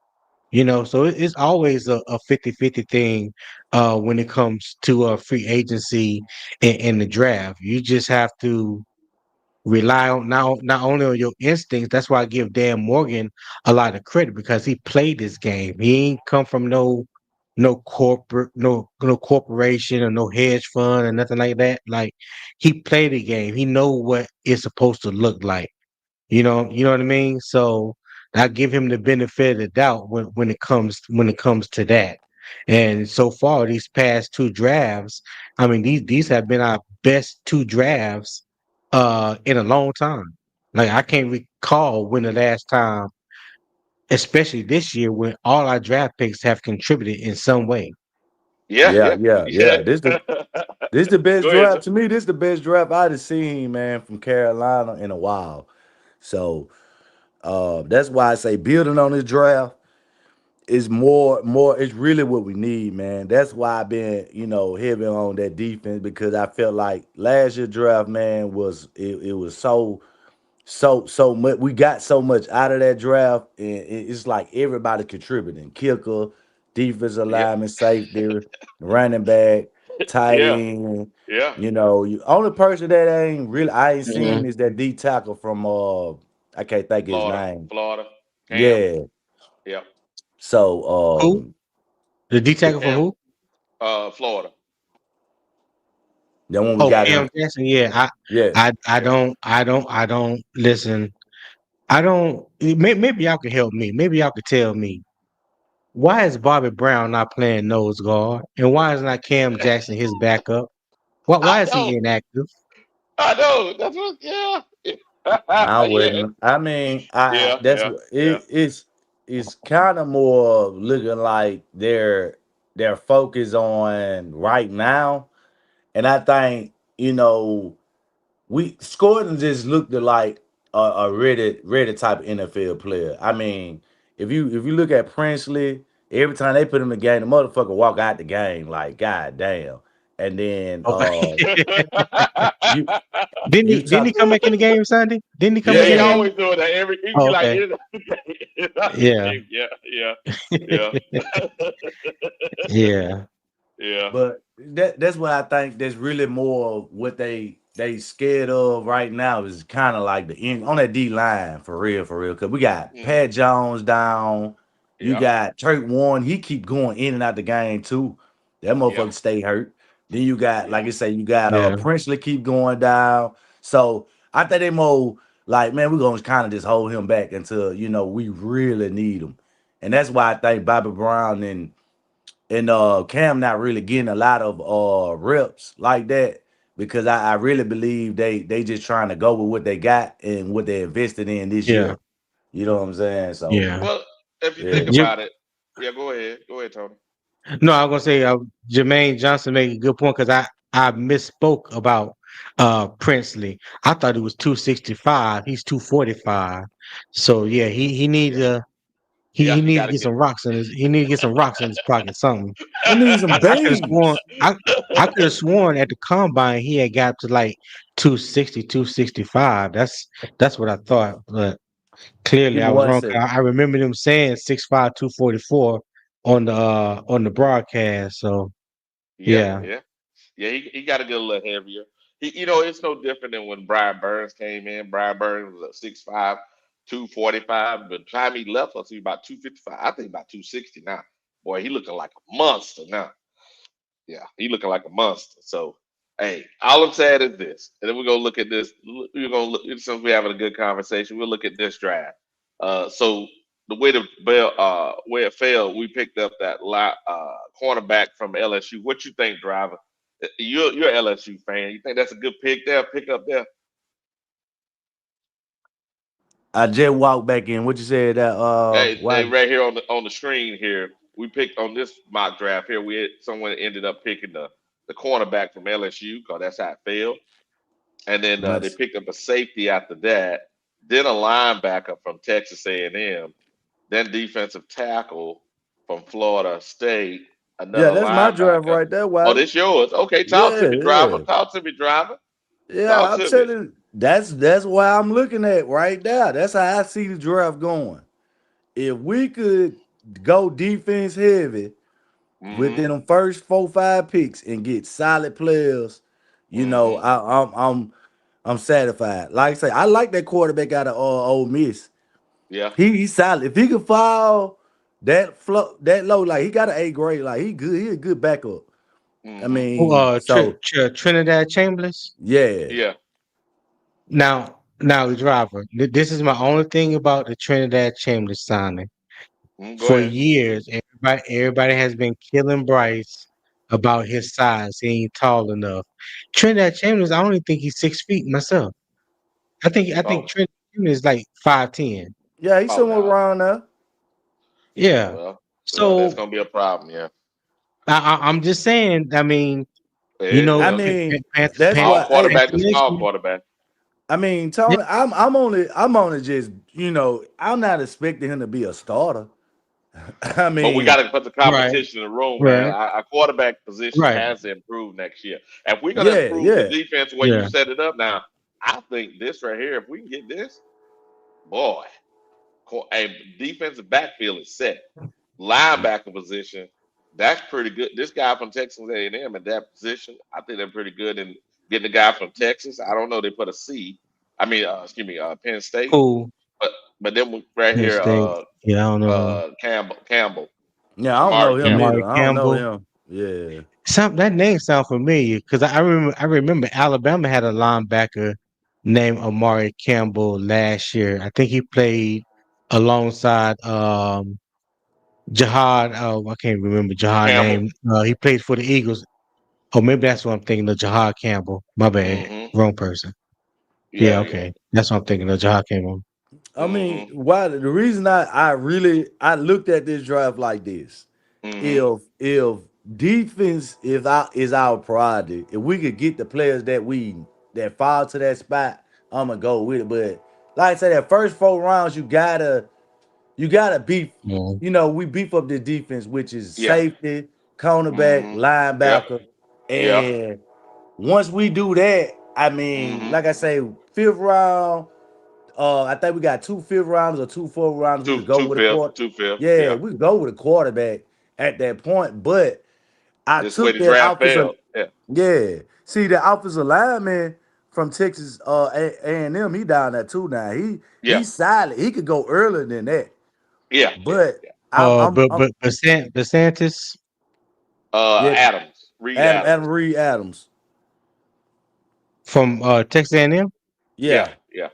So it's always a 50-50 thing when it comes to free agency and the draft. You just have to rely on not only on your instincts. That's why I give Dan Morgan a lot of credit because he played this game. He ain't come from no corporate no corporation or no hedge fund or nothing like that. Like he played the game. He know what it's supposed to look like. You know what I mean? So I give him the benefit of the doubt when it comes to that. And so far, these past two drafts, I mean, these have been our best two drafts in a long time. Like I can't recall when the last time, especially this year, when all our draft picks have contributed in some way. Yeah, Yeah, yeah, yeah, yeah. yeah. This the best Go ahead. draft to me. This the best draft I've seen, man, from Carolina in a while. So that's why I say building on this draft is more. It's really what we need, man. That's why I've been, heavy on that defense because I felt like last year draft, man, it was so much. We got so much out of that draft, and it's like everybody contributing: kicker, defensive Yeah, lineman, safety, running back, tight yeah, end. yeah. You only person that I ain't Mhm. seen is that D tackle from I can't think of his Florida, name. Florida, Cam. Yeah. Yeah, So Who? The D tackle from Cam. who? Florida. then when we Oh, got Cam. Cam him, Jackson. Yeah, yeah. Yeah. I don't listen. I don't. Maybe y'all could help me. Maybe y'all could tell me why is Bobby Brown not playing nose guard, and why is not Cam Jackson his backup? Why I is he know. inactive? I know. That's what. Yeah. I Yeah. wouldn't. I mean, I Yeah. that's Yeah. what Yeah. it's kind of more looking like their focus on right now, and I think we Gordon just looked like a ready type of NFL player. I mean, if you look at Princely, every time they put him in the game, the motherfucker walk out the game like god damn, and then Oh, you didn't you he talk come back in the game Sunday? Didn't he come Yeah, back in he the yeah. game? always doing that. He Oh, be like, okay. Yeah. yeah, yeah, yeah, Yeah. yeah, But that's what I think. That's really more of what they scared of right now is kind of like the end on that D line for real, for real. Because we got mm, Pat Jones down, you yeah, got Turk Warren. He keep going in and out the game too. That yeah, motherfucker stay hurt. Then you got, like yeah, I say, you got Yeah. Princely keep going down. So I think they more like, man, we're gonna kind of just hold him back until we really need him, and that's why I think Bobby Brown and Cam not really getting a lot of reps like that because I really believe they just trying to go with what they got and what they invested in this Yeah. year. You know what I'm saying? So Yeah. Well, if you think yeah. Jim, about it, yeah, go ahead, Tony. no, I was gonna say Jermaine Johnson made a good point because I misspoke about Princely. I thought it was 265. He's 245. So yeah, he needs Yeah, yeah, he you needs got to to get get. some rocks in his he need to get some rocks in his pocket, something. They need some I could have sworn beans. I could have sworn at the combine he had got to like 260, 265. That's what I thought, but clearly Give me I was one wrong. second. I remember them saying 6'5", 244 on the broadcast. So Yeah, yeah. yeah, yeah. He got to get a little heavier. It's no different than when Brian Burns came in. Brian Burns was a 6'5", 245. By the time he left us, he was about 255. I think about 260 now. Boy, he looking like a monster now. Yeah, he looking like a monster. So, hey, all I'm saying is this, and then we're gonna look at this. We're gonna look since we're having a good conversation. We'll look at this draft. So the way the bell, where it fell, we picked up that cornerback from LSU. What you think, driver? You're an LSU fan. You think that's a good pick there? Pick up there. I just walked back in. What you said that Hey, why right here on the screen here, we picked on this mock draft here. Someone ended up picking the cornerback from LSU because that's how it fell. And then they let's picked up a safety after that, then a linebacker from Texas A&M, then defensive tackle from Florida State, yeah, another that's my draft linebacker. right there, Oh, Wiley. this yours? Okay, talk to Yeah, me, driver. yeah. Talk to me, driver. Yeah, Talk I'm to me. telling you, that's why I'm looking at right there. That's how I see the draft going. If we could go defense heavy Mm-hmm. within them first 4, 5 picks and get solid players, Mm-hmm. I'm satisfied. Like I say, I like that quarterback out of Ole Miss. Yeah. He's solid. If he could fall that low, like he got an A grade, like he good. He a good backup. I Mm-hmm. mean, so Trinidad Chambers. yeah, Yeah. Now, driver. This is my only thing about the Trinidad Chambers signing. Go For ahead. years, everybody has been killing Bryce about his size. He ain't tall enough. Trinidad Chambers, I only think he's 6 feet myself. I think Oh, Trinidad Chambers is like 5'10". he's oh somewhere no. around there. Yeah. Well, that's So gonna be a problem. Yeah. I'm just saying. I mean, you Yeah, know, I well, mean, Panther, that's small why. Hey, quarterback Panther to small Nation. quarterback. I mean, Yeah. Tony, I'm only just, I'm not expecting him to be a starter. I But we mean, got to put the Right. competition in the room, man. Right. Our quarterback position Right. has to improve next year. If we're going to yeah, improve the yeah. defense the way you Yeah. set it up now, I think this right here, if we can get this, boy, a defensive backfield is set. Linebacker position, that's pretty good. This guy from Texas A&M in that position, I think they're pretty good in getting the guy from Texas. I don't know. They put a C. I mean, excuse me, Penn State. Cool. But then right Penn here, State. Yeah, I don't know. Campbell, Yeah, I don't know Amari him Campbell. Amari either. I don't know Campbell. him. Yeah. That name sounds familiar because I remember Alabama had a linebacker named Amari Campbell last year. I think he played alongside Jihad. Oh, I can't remember Jihad Campbell. name. He played for the Eagles. Oh, maybe that's what I'm thinking of. Jihad Campbell. My bad. Mm-hmm. Wrong person. Yeah, Yeah, yeah. okay. That's what I'm thinking of. Jihad Campbell. I mean, Mm-hmm. why the reason I looked at this draft like this. Mm-hmm. If defense is our priority, if we could get the players that fall to that spot, I'm gonna go with it. But like I said, that first 4 rounds, you gotta beef. Mhm. We beef up the defense, which is Yeah. safety, cornerback, Mm-hmm. Yep. linebacker, Yeah. and once we do that, I mean, Mm-hmm. like I say, 5th round. I think we got 2 5th rounders or 2 4th rounders. We could go Two with a fifth, quarter. two fifth. Yeah, Yeah. we could go with a quarterback at that point. But I This way took the that draft offensive. failed. Yeah. Yeah, see the offensive lineman from Texas A&M. He down there too now. Yeah. He's solid. He could go earlier than that. Yeah. Yeah. But Yeah. I'm But DeSantis yeah. Adams. Reed Adam Adams. Reed Adams. from Texas A&M. Yeah. Yeah. Yeah.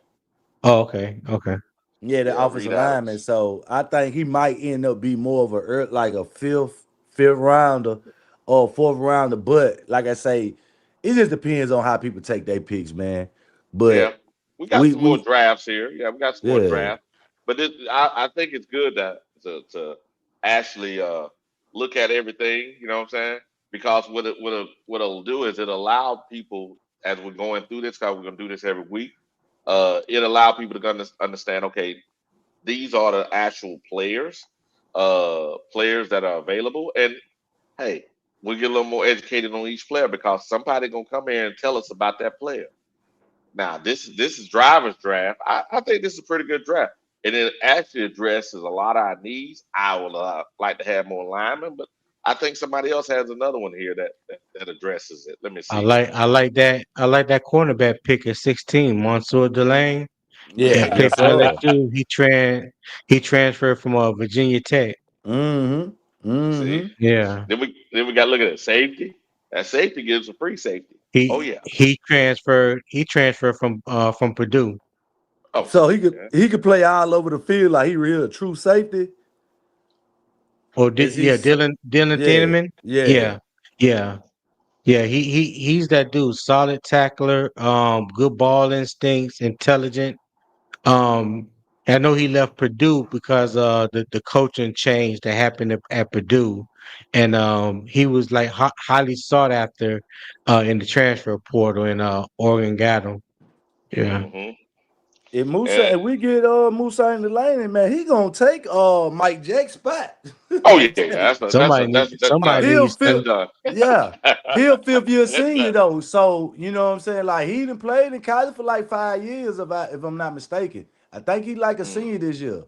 Oh, okay. Okay. Yeah, the Yeah. Reed offensive lineman. Adams. So I think he might end up be more of like a fifth rounder or 4th rounder. But like I say, it just depends on how people take their picks, man. Yeah, But we got some more we drafts here. Yeah, we got some more yeah. drafts, but I think it's good to actually look at everything. You know what I'm saying? Because what it'll do is it allow people as we're going through this. Because we're gonna do this every week. It allow people to understand. Okay, these are the actual players, players that are available, and hey, we get a little more educated on each player because somebody gonna come here and tell us about that player. Now this is driver's draft. I think this is a pretty good draft, and it actually addresses a lot of our needs. I would like to have more linemen, but I think somebody else has another one here that addresses it. Let me see. I like that cornerback pick at 16, Monsieur Delane. Yeah, He Mm-hmm. played yes, for sir. LSU. He transferred from Virginia Tech. Mm-hmm. See, Mm-hmm. Yeah. then we got to look at it. Safety. That safety gives a free safety. Oh He yeah. he transferred from Purdue. Oh So he could okay. he could play all over the field like he real true safety. Or Is he? yeah, Dylan Yeah, Thieneman. yeah. Yeah. Yeah. Yeah, he's that dude, solid tackler, good ball instincts, intelligent. Um, I know he left Purdue because the coaching change that happened at Purdue, and he was like highly sought after in the transfer portal, and Oregon got him. Yeah, Mm-hmm. If we get Musa in the lane, man, he gonna take Mike Jack's spot. Oh I'm yeah, telling you. that's done. somebody He'll needs feel That's to. done. yeah. He'll 5th year That's senior done. though. So you know what I'm saying? Like he done played in college for like 5 years if I'm not mistaken. I think he like a senior Mm-hmm. this year.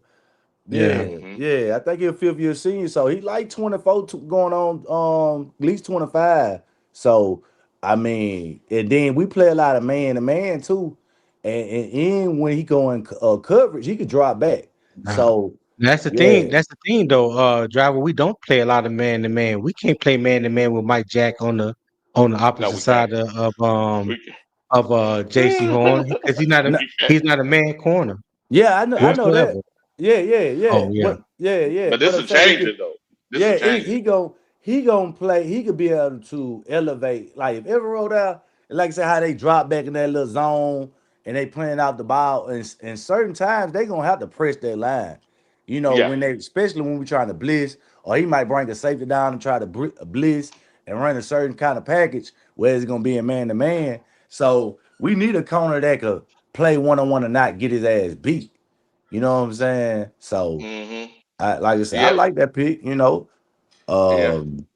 Yeah, Yeah, Mm-hmm. yeah. I think he's a 5th year senior. So he like 24 going on at least 25. So I mean, and then we play a lot of man to man too. And when he going coverage, he could drop back. nah. So That's the thing. yeah. That's the thing, though, driver. We don't play a lot of man to man. We can't play man to man with Mike Jack on the No, opposite we can't. side of We JC Horn can't. because No, we can't. he's not a man corner yeah, I Yeah. know that. whatsoever. Yeah, yeah, yeah. Oh yeah. But yeah, yeah. But But this I'm will saying change it though. This will yeah, change it. he gonna play. He could be able to elevate. Like if ever rolled out, like I said, how they drop back in that little zone and they playing out the ball, and certain times they gonna have to press that line. You know, Yeah. when they, especially when we're trying to blitz, or he might bring a safety down and try to blitz and run a certain kind of package where it's gonna be a man to man. So we need a corner that could play one on one and not get his ass beat. You know what I'm saying? So Mm-hmm. I like I said, I Yeah. like that pick. You know, Yeah. um,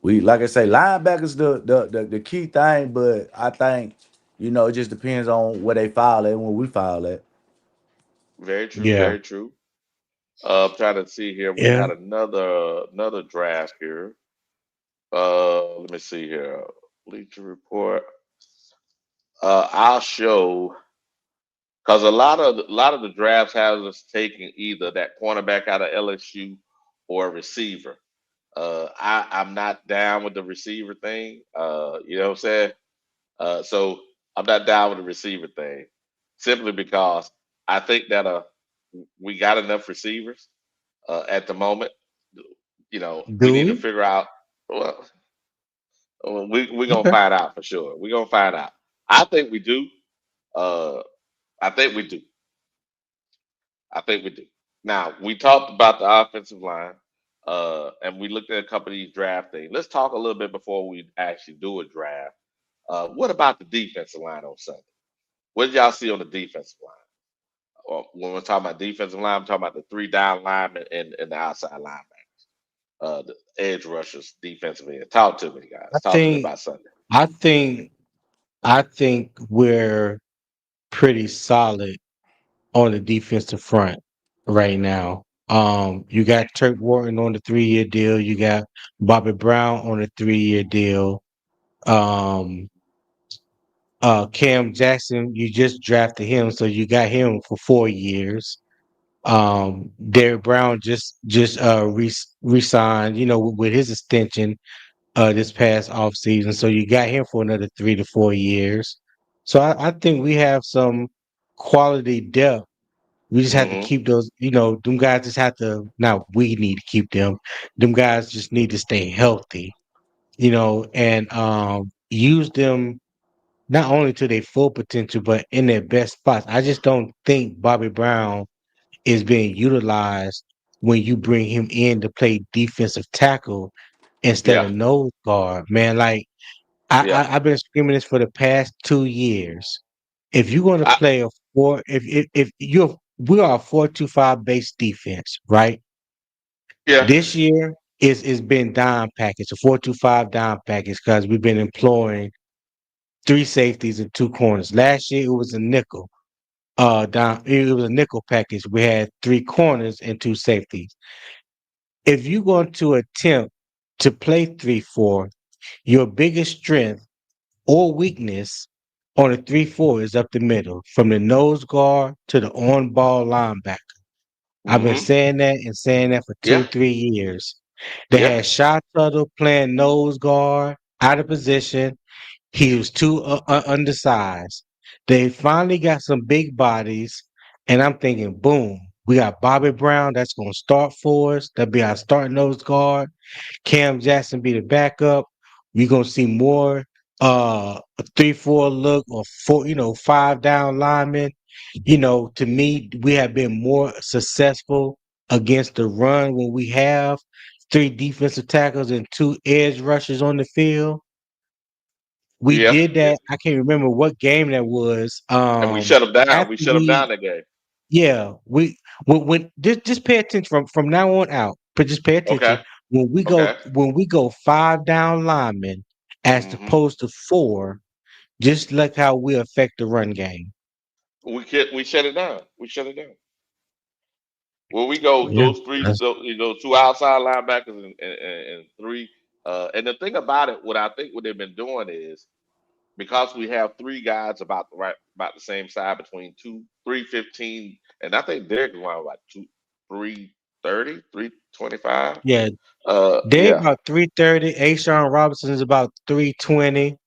we like I say, linebackers the key thing, but I think it just depends on where they file at when we file at. Very true. Yeah, Very true. I'm trying to see here. We yeah. got another draft here. Let me see here. Bleacher Report. I'll show because a lot of the drafts has us taking either that cornerback out of LSU or a receiver. I'm not down with the receiver thing. You know what I'm saying? So I'm not down with the receiver thing simply because I think that we got enough receivers at the moment. We Do need to we? figure out. Well, we're gonna Okay. find out for sure. We're gonna find out. I think we do. Uh, I think we do. I think we do. Now we talked about the offensive line, and we looked at a couple of these draft things. Let's talk a little bit before we actually do a draft. What about the defensive line on Sunday? What did y'all see on the defensive line? When we're talking about defensive line, I'm talking about the three down linemen and the outside linebackers, the edge rushers, defensive end. Talk to me, I guys. Talk to me think about Sunday. I think I think we're pretty solid on the defensive front right now. You got Turk Wharton on the 3-year deal. You got Bobby Brown on a 3-year deal. Um, Cam Jackson, you just drafted him, so you got him for 4 years. Derrick Brown re-signed, with his extension this past offseason. So you got him for another 3 to 4 years. So I think we have some quality depth. We just have to Hmm. keep those, them guys just have to, not we need to keep them. Them guys just need to stay healthy, and use them not only to their full potential, but in their best spots. I just don't think Bobby Brown is being utilized when you bring him in to play defensive tackle instead Yeah, of nose guard. Man, like yeah. I've been screaming this for the past 2 years. If you're going to I, play a four, if you're we are a 4-2-5 base defense, right? yeah, This year is been dime package, a 4-2-5 dime package, because we've been employing three safeties and two corners. Last year it was a nickel. Down it was a nickel package. We had three corners and two safeties. If you're going to attempt to play 3-4, your biggest strength or weakness on a 3-4 is up the middle, from the nose guard to the on ball linebacker. I've been hmm, saying that for yeah, 2, 3 years. They yeah, had Shy Tuttle playing nose guard out of position. He was too undersized. They finally got some big bodies, and I'm thinking, boom, we got Bobby Brown that's going to start for us. That'll be our starting nose guard. Cam Jackson be the backup. You're gonna see more a 3-4 look, or four, five down linemen. To me, we have been more successful against the run when we have three defensive tackles and two edge rushers on the field. We yeah. did that. I can't remember what game that was. And we shut them down. After We shut them we down that game. Yeah, when just pay attention from now on out. But just pay attention Okay, when we go okay. when we go five down linemen as Hmm. opposed to four. Just like how we affect the run game. We shut it down. We shut it down. Well, we go Yeah, those three, those two outside linebackers and three. And the thing about it, what I think what they've been doing is because we have three guys about the same side between 315, and I think Derek is around about 330, 325. yeah. They Yeah. about 330. Ashawn Robinson is about 320.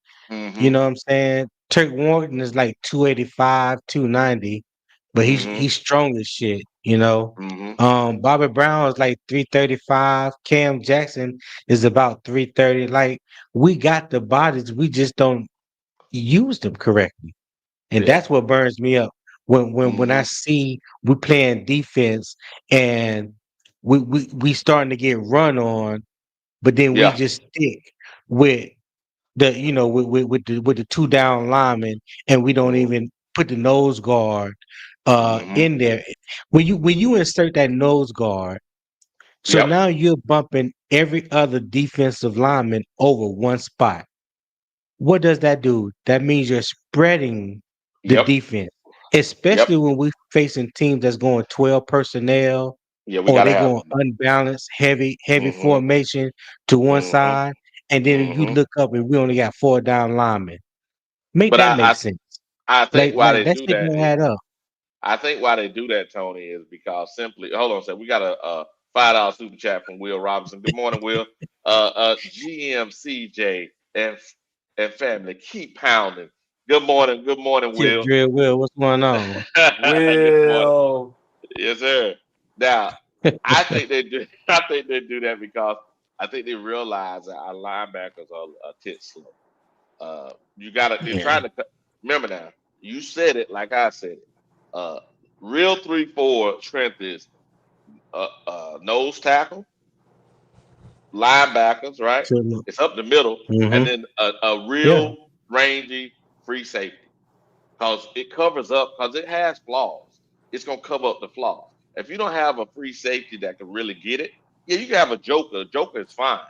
You Hmm. know what I'm saying? Turk Morgan is like 285, 290, but he's Hmm. he's strong as shit. Hmm. Bobby Brown is like 335. Cam Jackson is about 330. Like, we got the bodies, we just don't use them correctly. And Yeah. that's what burns me up. when I see we playing defense and we starting to get run on, but then we Yeah. just stick with the with the two down linemen, and we don't Mm-hmm. even put the nose guard Mm-hmm. in there. When you insert that nose guard, so Yep. now you're bumping every other defensive lineman over one spot. What does that do? That means you're spreading the Yep. defense, Yep. especially when we're facing teams that's going 12 personnel Yeah, we or gotta they have going them. unbalanced, heavy Mm-hmm. formation to one Mm-hmm. side. And then you Mm-hmm. look up and we only got four down linemen. Make But that make sense. I think why Like they that do shit that don't is add up. I think why they do that, Tony, is because simply hold on a second. We got a $5 super chat from Will Robinson. Good morning, Will. GMCJ and family. Keep pounding. Good morning, Tip Will. drill Will, what's going on? Good morning. Well, Yes, sir. Now, I think they do. I think they do that because I think they realize that our linebackers are a tit slow. You got to. They're Yeah. trying to. Remember now. You said it like I said it. Uh, real 3-4 strength is nose tackle, linebackers, right? It's up the middle, and Mm-hmm. then a Yeah. real rangy free safety because it covers up because it has flaws. It's gonna cover up the flaws. If you don't have a free safety that can really get it, yeah, you can have a joker. A joker is fine.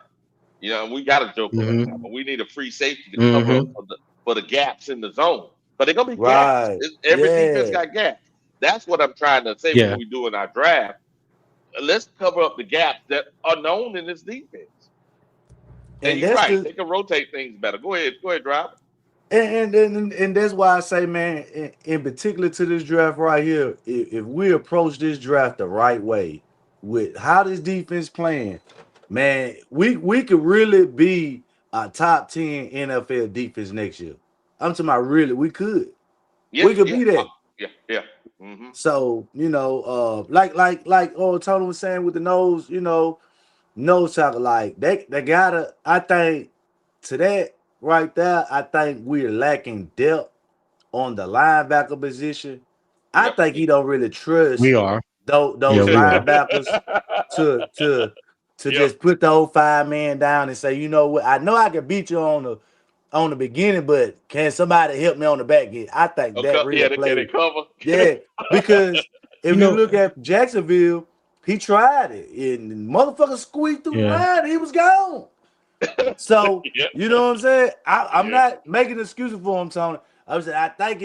You know, and we got a joker right now, Mm-hmm. but we need a free safety to cover up Mm-hmm. for the gaps in the zone. But they're gonna be gaps. right. Every defense Yeah. got gaps. That's what I'm trying to say when Yeah. we do in our draft. Let's cover up the gaps that are known in this defense. And And you're that's right; the they can rotate things better. Go ahead, drive. and that's why I say, man, in particular to this draft right here, if we approach this draft the right way, with how this defense playing, man, we could really be a top 10 NFL defense next year. I'm talking about really, we could. Yeah, We could yeah, be that. yeah, yeah. Mm-hmm. So, like Tony was saying with the nose, nose tackle, like they gotta, I think to that right there, I think we're lacking depth on the linebacker position. I Yep. think he don't really We trust are. Yeah, those we are. linebackers to to to Yep. just put the whole 5 man down and say, you know what, I know I can beat you on the beginning, but can somebody help me on the back end? I think that Okay. really Yeah, they can they played. cover. Yeah, because You if you know, look at Jacksonville, he tried it and motherfucker squeaked through the yeah. line, he was gone. So Yeah, you know what I'm saying? I'm yeah. not making excuses for him, Tony. I was saying I think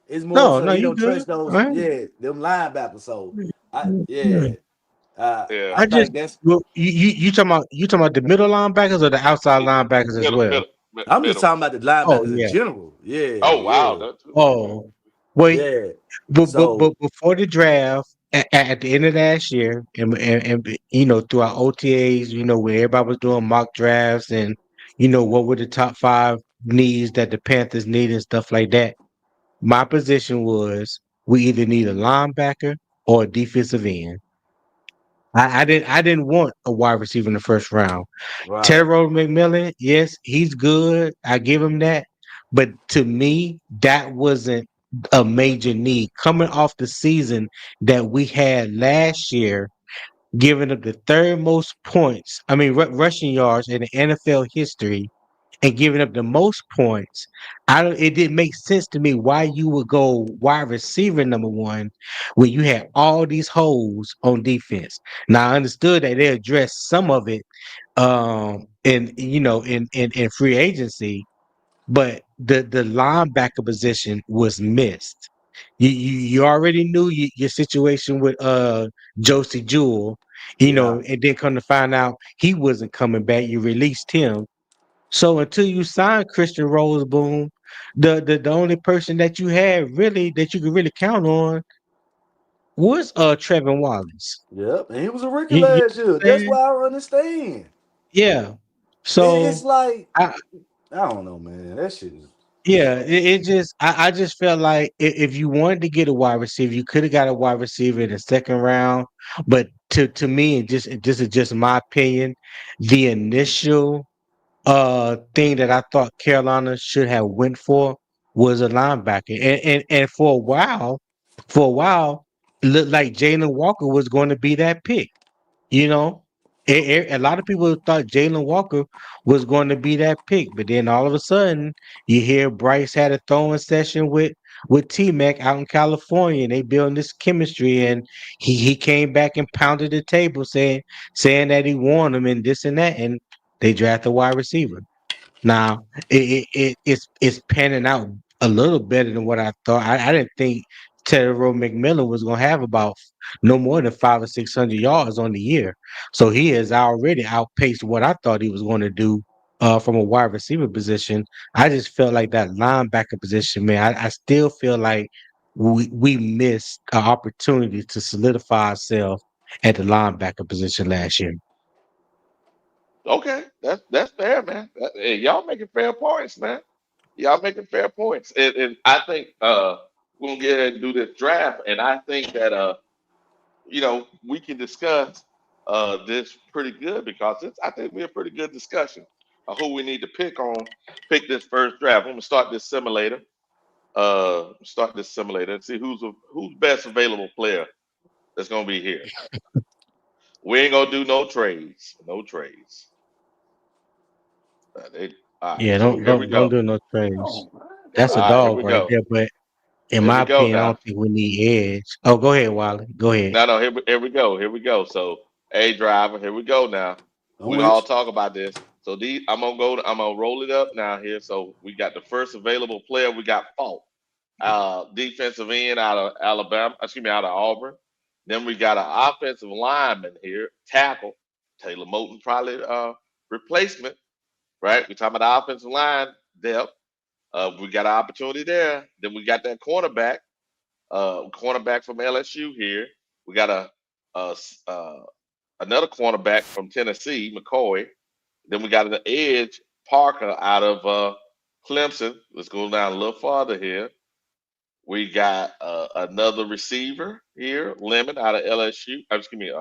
it's more No, so no, he you don't good. trust those, All right. yeah, them linebackers. So I Yeah. yeah, Yeah. I I just think that's. well, you talking about the middle linebackers or the outside linebackers as Middle, well? middle, I'm just middle. talking about the Oh linebackers in yeah. general. Yeah, Oh wow, yeah, that too. Okay. Oh wait, yeah. but So before the draft, at the end of last year, and throughout OTAs, where everybody was doing mock drafts and what were the top five needs that the Panthers need and stuff like that. My position was we either need a linebacker or a defensive end. I didn't want a wide receiver in the first round. right, Terrell McMillan, yes, he's good. I give him that. But to me, that wasn't a major need. Coming off the season that we had last year, giving up the third most points, rushing yards in the NFL history, and giving up the most points, it didn't make sense to me why you would go wide receiver number one when you had all these holes on defense. Now I understood that they addressed some of it in free agency, but the linebacker position was missed. You already knew your situation with Josie Jewell, yeah, and then come to find out he wasn't coming back. You released him. So until you signed Christian Roseboom, the only person that you had really that you could really count on was Trevin Wallace. yep. And he was a rookie You know last year. what I'm That's saying? why I understand. Yeah. It's So like I I don't know, man. That shit is. yeah, I just felt like if you wanted to get a wide receiver, you could have got a wide receiver in the second round. But to me, this is just my opinion. The initial thing that I thought Carolina should have went for was a linebacker. And for a while, For a while, it looked like Jalen Walker was going to be that pick. You know, a lot of people thought Jalen Walker was going to be that pick, but then all of a sudden, you hear Bryce had a throwing session with T Mac out in California, and they building this chemistry, and he came back and pounded the table saying that he won him and this and that, and they drafted a wide receiver. Now it's panning out a little better than what I thought. I didn't think Terry McMillan was gonna have about no more than 500 or 600 yards on the year. So he has already outpaced what I thought he was going to do from a wide receiver position. I just felt like that linebacker position, man. I still feel like we missed an opportunity to solidify ourselves at the linebacker position last year. Okay, that's fair, man. Hey, y'all making fair points, man. Y'all making fair points, and I think we're gonna get ahead and do this draft, and I think that we can discuss this pretty good because I think we're a pretty good discussion of who we need to pick this first draft. I'm gonna start this simulator and see who's best available player that's gonna be here. We ain't gonna do no trades, no trades. All right, Yeah, so here we don't go. do no trades. That's a All right, here dog we right go. there. But in Here my we go opinion, I now. don't think we need edge. Oh, go ahead, Wiley. Go ahead. No, no, here we go. Here we go. So, hey, driver, here we go now. I'm We all with you. talk about this. So, I'm gonna roll it up now here. So, we got the first available player. We got Falk, defensive end out of Alabama. Excuse me, out of Auburn. Then we got an offensive lineman here, tackle Taylor Moton, probably replacement, right? We talking about the offensive line depth. We got an opportunity there. Then we got that cornerback from LSU here. We got a another cornerback from Tennessee, McCoy. Then we got an edge, Parker, out of Clemson. Let's go down a little farther here. We got another receiver here, Lemon, out of LSU. Excuse me,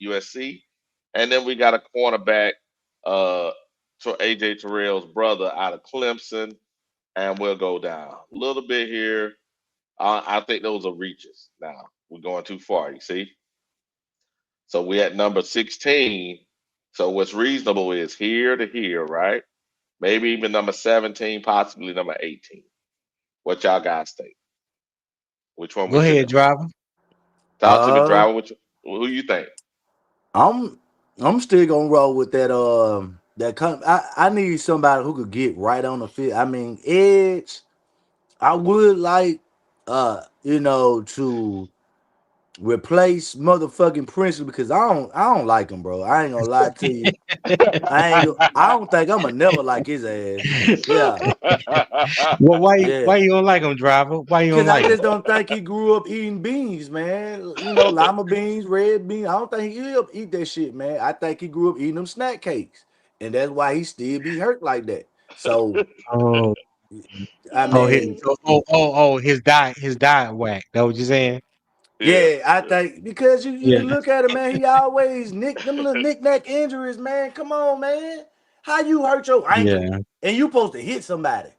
USC. And then we got a cornerback, AJ Terrell's brother, out of Clemson. And we'll go down a little bit here. I think those are reaches. Now we're going too far. You see, so we at number 16. So what's reasonable is here to here, right? Maybe even number 17, possibly number 18. What y'all guys think? Which one Go we should ahead, go? driver. Talk to me, Uh, driver. Who you think? I'm I'm still gonna roll with that. I need somebody who could get right on the field. I mean, edge. I would like, to replace motherfucking Prince because I don't like him, bro. I ain't gonna lie to you. I don't think I'm gonna never like his ass. Yeah, Well, yeah. why you don't like him, driver? Why you don't Cause I like him? just don't think he grew up eating beans, man. Lima beans, red beans. I don't think he grew up eat that shit, man. I think he grew up eating them snack cakes, and that's why he still be hurt like that. So Oh, I mean, his diet whack. That what you saying? Yeah, yeah, I yeah. think because you Yeah, can look at him, man. He always nick them little knick-knack injuries, man. Come on, man. How you hurt your ankle yeah. and you supposed to hit somebody?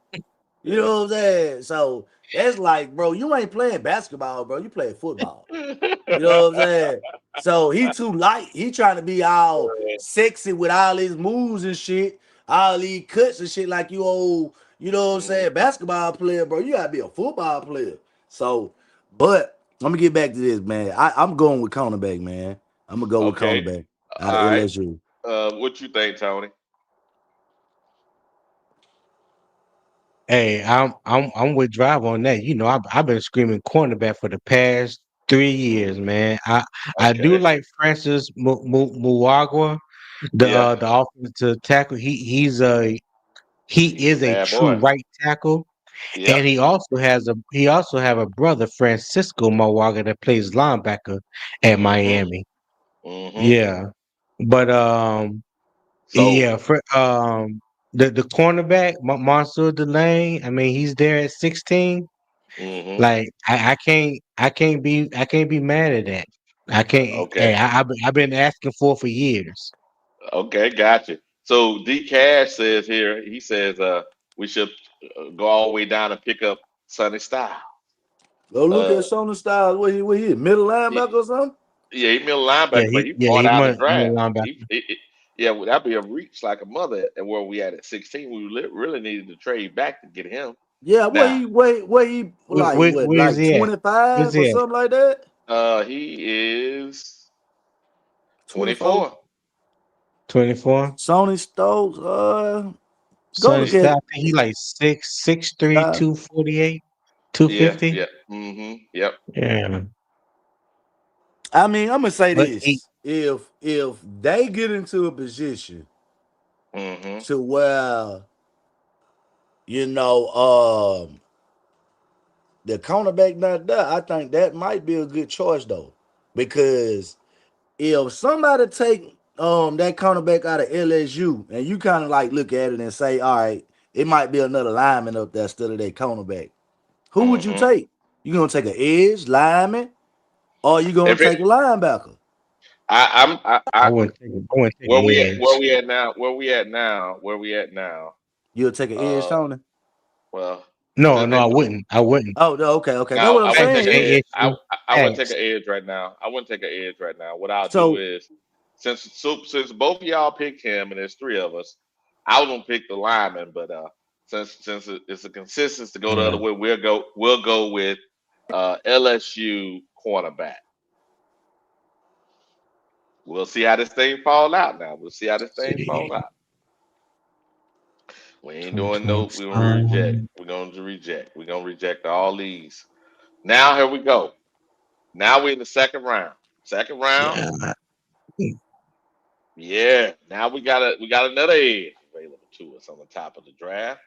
You know what I'm saying? So that's like, bro, you ain't playing basketball, bro. You playing football. You know what I'm saying? So he too light. He trying to be all sexy with all his moves and shit, all these cuts and shit like you old, you know what I'm Mm, saying, basketball player, bro. You gotta be a football player. So, but let me get back to this, man. I'm going with cornerback, man. I'm gonna go with okay. cornerback out of All right. LSU. What you think, Tony? Hey, I'm with drive on that. You know, I've been screaming cornerback for the past 3 years, Mm, man. I do okay. like Francis Muagwa, Yeah, the offensive tackle. He he's a is a bad true boy. right tackle, and Yep. he also have a brother, Francisco Muagwa, that plays linebacker at Mm-hmm. Miami. Mm-hmm. Yeah, but So, yeah, the cornerback, Monsieur Delane. I mean, he's there at 16. mm-hmm. Like I can't be mad at that. I can't. Hey, Okay. I've been asking for years. Okay, gotcha. So D Cash says here, he says we should go all the way down and pick up Sunny Style. Go look at Shona Styles. What he middle linebacker or something? Yeah, he middle linebacker, but he bought he out of might the draft. linebacker. Yeah, well, that'd be a reach like a mother. And where we at 16, we really needed to trade back to get him. Yeah, Now, what he like what Where's like he at? Where's 25 or he at? something like that? he is 24. 24. 24. Sony Stokes, go Sonny look Styles, at I think he like 6'3", uh, 248, Yeah, 250. yeah, yep. Yeah, I mean, I'm gonna say but he this. If they get into a position Mm-hmm. to where, you know, the cornerback not there, I think that might be a good choice though. Because if somebody take that cornerback out of LSU and you kind of like look at it and say, all right, it might be another lineman up there instead of that cornerback. Who would you Mm-hmm. take? You gonna take an edge lineman, or you gonna If it, take a linebacker? I I wouldn't take an edge. where we at now. You'll take an edge, Uh, Tony. well, No, the, no, I and wouldn't. I wouldn't. Oh, no, okay. That's now what I'm I wouldn't take saying. an edge. ASU I wouldn't take fast. an edge right now. I wouldn't take an edge right now. What I'll do So is since both of y'all picked him and there's three of us, I was gonna pick the lineman, but since it's a consensus to go the other Yeah. way, we'll go with LSU cornerback. We'll see how this thing fall out now. We'll see how this thing See, fall out. We ain't doing no. We're gonna 2025. reject. We're gonna reject. We're gonna reject all these. Now here we go. Now we're in the second round. Second round. Yeah. Yeah. Now we got another edge available to us on the top of the draft.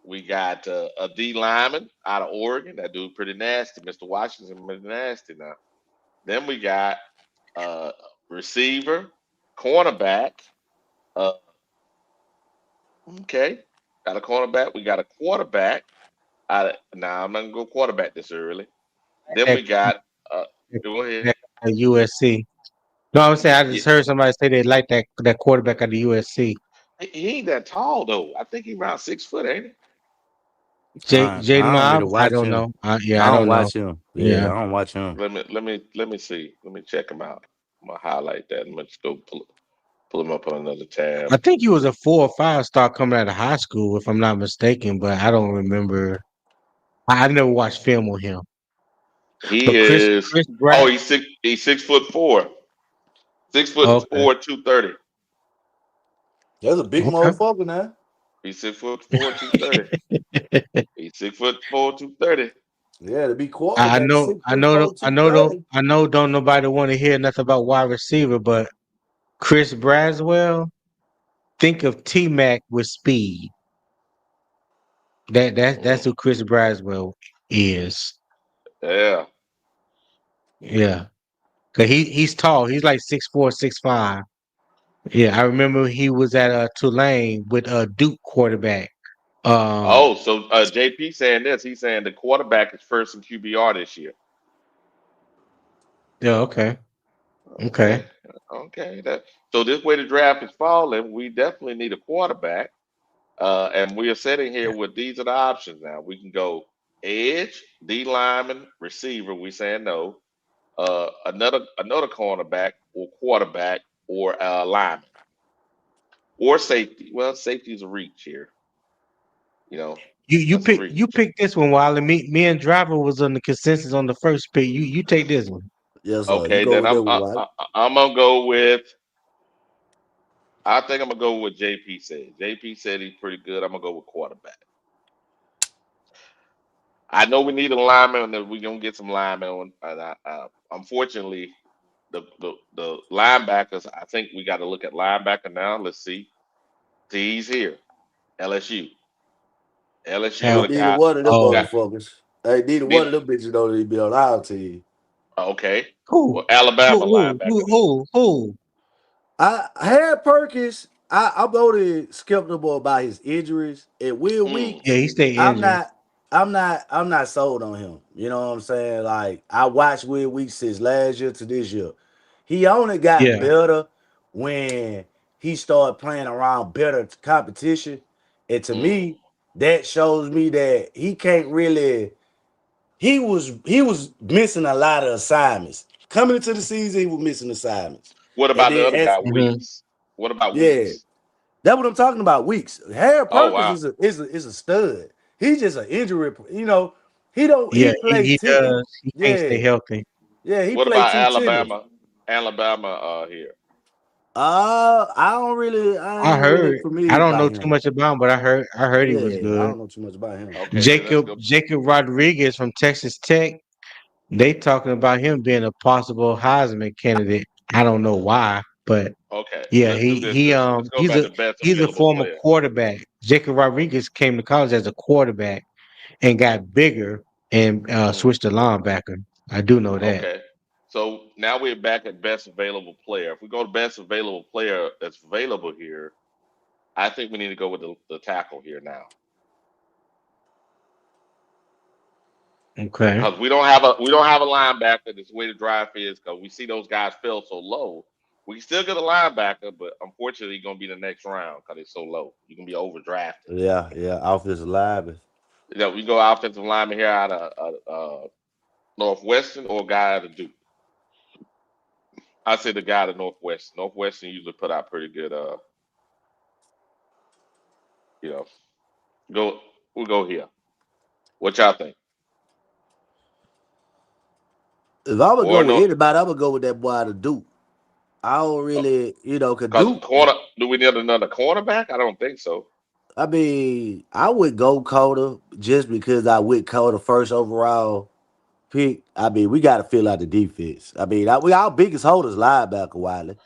We got a D lineman out of Oregon. That dude pretty nasty. Mr. Washington pretty nasty now. Then we got uh receiver, cornerback. Uh, okay. Got a cornerback. We got a quarterback. Now I'm not gonna go quarterback this early. Then That, we got that, go ahead. that USC. No, I'm saying I Yeah, just heard somebody say they like that quarterback at the USC. he ain't that tall though. I think he around 6 foot, ain't he? Jaden I don't really Mob. I watch don't him. know. Yeah, I I don't don't know. watch him. Yeah, Yeah, I don't watch him. Let me see. Let me check him out. I'm gonna highlight that. I'm gonna just go pull him up on another tab. I think he was a 4 or 5 star coming out of high school, if I'm not mistaken. But I don't remember. I never watched film on him. He But is. Chris Oh, Brad. he's 6'4". 6'4", Okay, 230. That's a big okay. motherfucker now. He's 6'4", 230. He's 6'4", 230. Yeah, to be I quarterback, know, six foot four, I two know, thirty. I know. Don't nobody want to hear nothing about wide receiver, but Chris Braswell. Think of T Mac with speed. That's Mhm. who Chris Braswell is. Yeah. Yeah, cause he's tall. He's like 6'4", 6'5". Yeah, I remember he was at Tulane with a Duke quarterback. Um, Oh, so JP saying this. He's saying the quarterback is first in QBR this year. yeah, okay, Okay. okay. Okay. So this way the draft is falling, we definitely need a quarterback. And we are sitting here with these are the options now. We can go edge, D lineman, receiver. We saying no. Another cornerback or quarterback or lineman or safety. Well, safety is a reach here. You know, that's a You reach. pick this one, Wiley. Me and Driver was on the consensus on the first pick. You take this one. Yes, sir. You Okay, go then with that one, right? I'm gonna go with. I think I'm gonna go with JP said. JP said he's pretty good. I'm gonna go with quarterback. I know we need a lineman, and we're gonna get some linemen on. Unfortunately, the linebackers. I think we got to look at linebacker now. Let's see. See, he's here. LSU. LSU Hey, Uh, and a neither guy one of them oh, got motherfuckers. Hey, neither one need. of them bitches don't need to be on our team. Okay. who Well, Alabama linebacker then. who? I had Perkins. I'm only skeptical about his injuries. And Will Week, Mm, Yeah, he stay I'm injured. not I'm not sold on him. You know what I'm saying? Like I watched Will Week since last year to this year. He only got Yeah, better when he started playing around better competition. And to mm, me, that shows me that he can't really he was missing a lot of assignments. Coming into the season, he was missing assignments. What And about the then other guy, Mhm. Weeks? What about yeah, Weeks? that's what I'm talking about. Weeks. Harry Oh Perkins wow. is a stud. He's just an injury. He Yeah, played he 10. does. He can't stay Yeah, healthy. yeah, he What played about two tennis. Alabama? Alabama here. I I ain't really heard. I familiar don't about know too him. much about him, but I heard he was Yeah, I good. don't know too much about him. Okay, let's go. Jacob Rodriguez from Texas Tech. They talking about him being a possible Heisman candidate. I don't know why, but Okay, yeah, let's do this. Let's go back to best he's a available former player. quarterback. Jacob Rodriguez came to college as a quarterback and got bigger and Mm, switched to linebacker. I do know that. okay. So now we're back at best available player. If we go to best available player that's available here, I think we need to go with the tackle here now. Okay. Because we don't have a linebacker. This way the draft is because we see those guys fell so low. We can still get a linebacker, but unfortunately, he's gonna be the next round because it's so low. You can be overdrafted. Yeah, yeah, offensive lineman. We go offensive lineman here out of Northwestern or a guy out of Duke. I say the guy out of Northwestern. Northwestern usually put out pretty good. You know, go we'll go here. What y'all think? If I would go Or with no? anybody, I would go with that boy out of Duke. I don't really, cause Because Duke. corner. Do we need another cornerback? I don't think so. I mean, I would go Coda just because I would Coda first overall pick. I mean, we got to fill out the defense. I mean, we our biggest holders linebacker Wiley.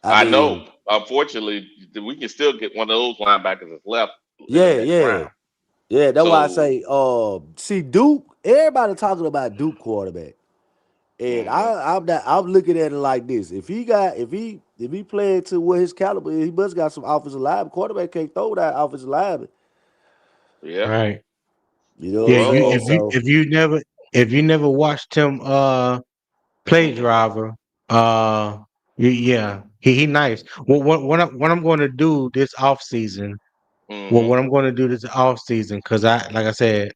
I I know. mean, Unfortunately, we can still get one of those linebackers that's left in the yeah, next yeah, round. yeah. That's why I So, say, see Duke. Everybody talking about Duke quarterback. And hmm I'm looking at it like this. If he playing to what his caliber is, he must got some offensive line. Quarterback can't throw that offensive line. yeah. Right. You know what I'm Yeah, Well, saying? So if you never watched him play hmm driver, uh yeah, he nice. What I'm going to do this off season, hmm what I'm going to do this off season, because I like I said,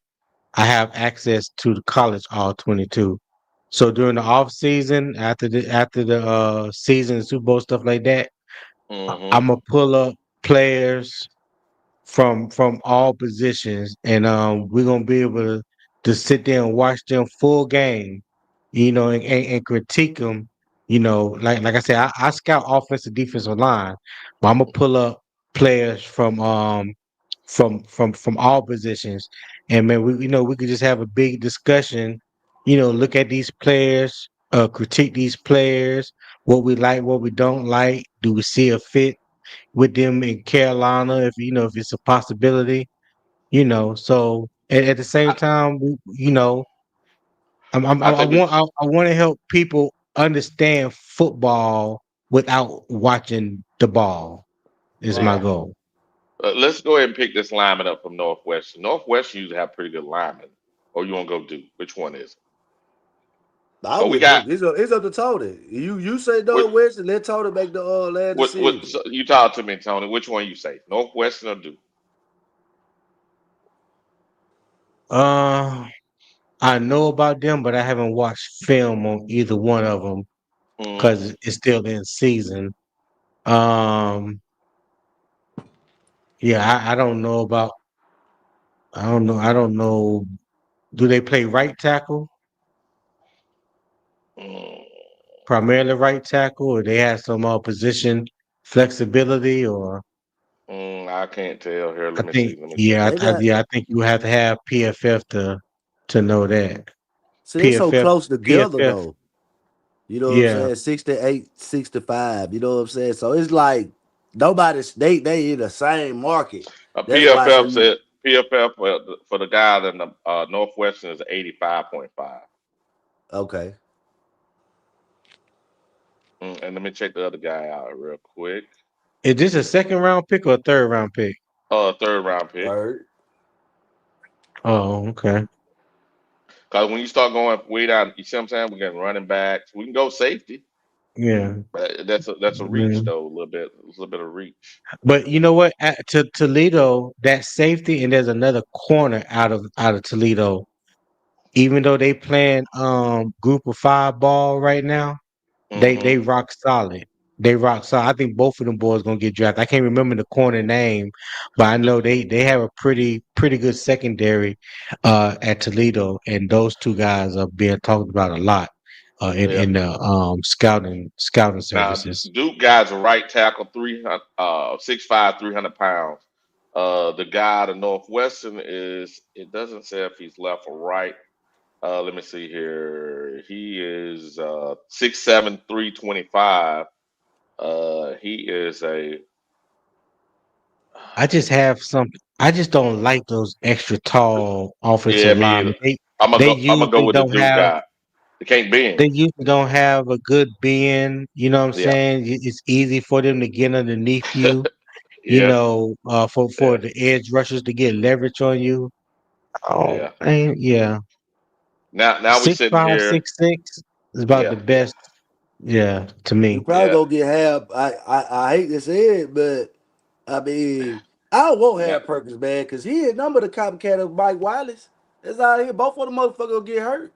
I have access to the college all 22. So during the off season, after the season, Super Bowl stuff like that, hmm I'm gonna pull up players from all positions, and we're gonna be able to sit there and watch them full game, and critique them. Like I said, I scout offensive defensive line, but I'm gonna pull up players from all positions, and man, we could just have a big discussion. Look at these players, critique these players, what we like, what we don't like. Do we see a fit with them in Carolina, if it's a possibility, So at the same time, I think we. I want to help people understand football without watching the ball. Is my Yeah. goal. Let's go ahead and pick this lineman up from Northwestern. Northwestern usually have pretty good linemen. Or you want to go do? Which one is it? I But we would got do. It's up to Tony. You say what? no West and let Tony make the last What? decision. So you talk to me, Tony. Which one you say? Northwestern or Duke? Uh, I know about them, but I haven't watched film on either one of them Mm, because it's still in season. Um, yeah, I don't know about. I don't know. I don't know. Do they play right tackle, mm, primarily right tackle, or they have some position flexibility? Or I can't tell here. I Let me think, see. Let me check. yeah, They got I think you have to have PFF to know that. see they so PFF, close together PFF, though. You know what I'm yeah. saying? 68, 65. You know what I'm saying? So it's like nobody's they in the same market. That's why I say PFF said PFF for the guy in the Northwestern is 85.5. okay. And let me check the other guy out real quick. Is this a second round pick or a third round pick? Third round pick. Third. Oh, okay. Because when you start going way down, you see what I'm saying? We're getting running backs. We can go safety. Yeah. But that's a reach Mhm. though, a little bit of reach. But you know what? To Toledo, that safety, and there's another corner out of Toledo. even though they playing group of five ball right now, they Mm-hmm. rock solid. They rock solid. I think both of them boys gonna get drafted. I can't remember the corner name, but I know they have a pretty good secondary at Toledo, and those two guys are being talked about a lot Yeah. in the scouting Now services. Duke guy's a right tackle, 300, 6'5", 300 pounds. The guy out of Northwestern is. It doesn't say if he's left or right. Let me see here. He is 6'7", 325. He is a. I just have some. I just don't like those extra tall Yeah, offensive me linemen. either. I'm gonna go Usually with the don't Duke have. guy. They can't bend. They usually don't have a good bend. You know what I'm Yeah, saying? It's easy for them to get underneath you. You yeah, know, for yeah, the edge rushers to get leverage on you. Oh, yeah. man, yeah. Now we Six sitting five, here. 6'6" is about Yeah, the yeah, best. Yeah, to You me. probably yeah. gonna get half. I hate to say it, but I mean, I won't Now, have Perkins, man, because he is number the copycat of Mike Wiley's. That's out here. Both of them motherfuckers gonna get hurt.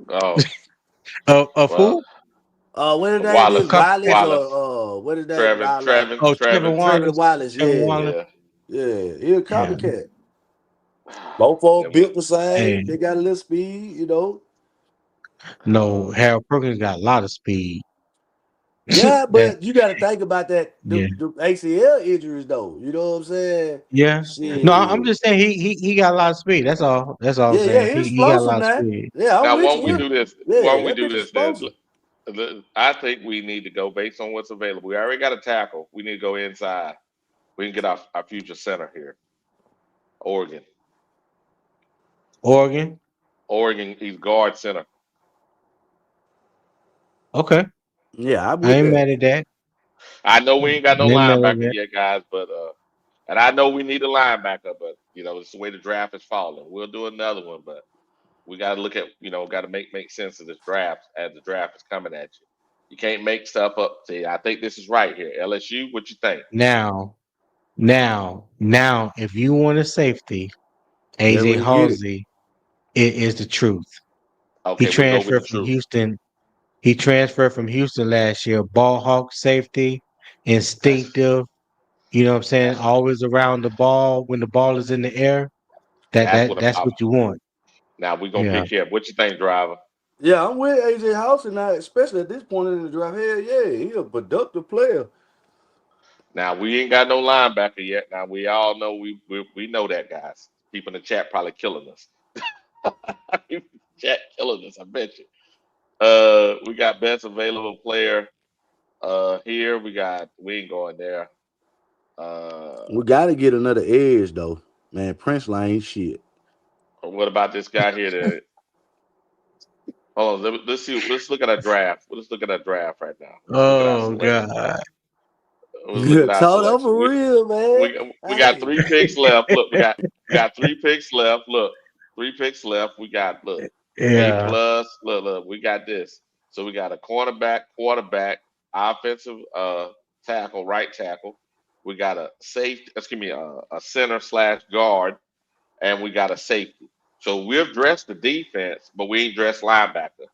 oh Of well, who? What his name A is Wallace, copycat. Wiley's Wallace, what is that? Trevin, Nah, like Trevin, Oh, Trevor Trevin. Trevor Wallace. Wallace. Trevor Yeah, Wallace. Yeah, yeah, he a Yeah. copycat. Both of them and we, built the same. They And got a little speed, you know. no, uh, Harold Perkins got a lot of speed. Yeah, That but you got to think about that yeah. the ACL injuries though. You know what I'm saying? Yeah. No, I'm Shit. just saying he got a lot of speed. That's all. That's all I'm Yeah, yeah, saying. he's He got a explosive lot of now. speed. Yeah, I'm now with why you. don't we Yeah. do this? Why Yeah, don't we that do bitch this then? explosive. I think we need to go based on what's available. We already got a tackle. We need to go inside. We can get our future center here. Oregon. Oregon. Oregon, he's guard center. Okay. Yeah, I'm I with ain't that. mad at that. I know we ain't got no I ain't mad at linebacker that. yet, guys, but and I know we need a linebacker, but it's the way the draft is falling. We'll do another one, but we got to look at got to make sense of this draft as the draft is coming at you. You can't make stuff up. See, I think this is right here. LSU, what you think? Now, if you want a safety, That's AJ where you get it. Halsey is the truth. He Okay, we go with the transferred from truth. Houston. He transferred from Houston last year. Ball hawk safety, That's instinctive. You know what I'm saying? that's Always around the ball when the ball is in the air. that's what That's I'm. what you want. Now we gonna Yeah. pick him. What you think, driver? Yeah, I'm with AJ House and now, especially at this point in the draft. Hell yeah, he a productive player. Now we ain't got no linebacker yet. Now we all know we know that, guys. People in the chat probably killing us. Chat killing us. I bet you. We got best available player. Here we ain't going there. We got to get another edge though, man. Prince Lane shit. What about this guy here? Hold on. Let's see. Let's look at our draft. Let's look at our draft right now. Let's look at our Oh selection. God. Let's look at our Told them selection. for real, man. We got Hey. 3 picks left. Look, we got 3 picks left. Look, 3 picks left. We got A Yeah. plus. Look. We got this. So we got a cornerback, quarterback, offensive tackle, right tackle. We got a safety. Excuse me, a center slash guard, and we got a safety. So we've dressed the defense, but we ain't dressed linebacker.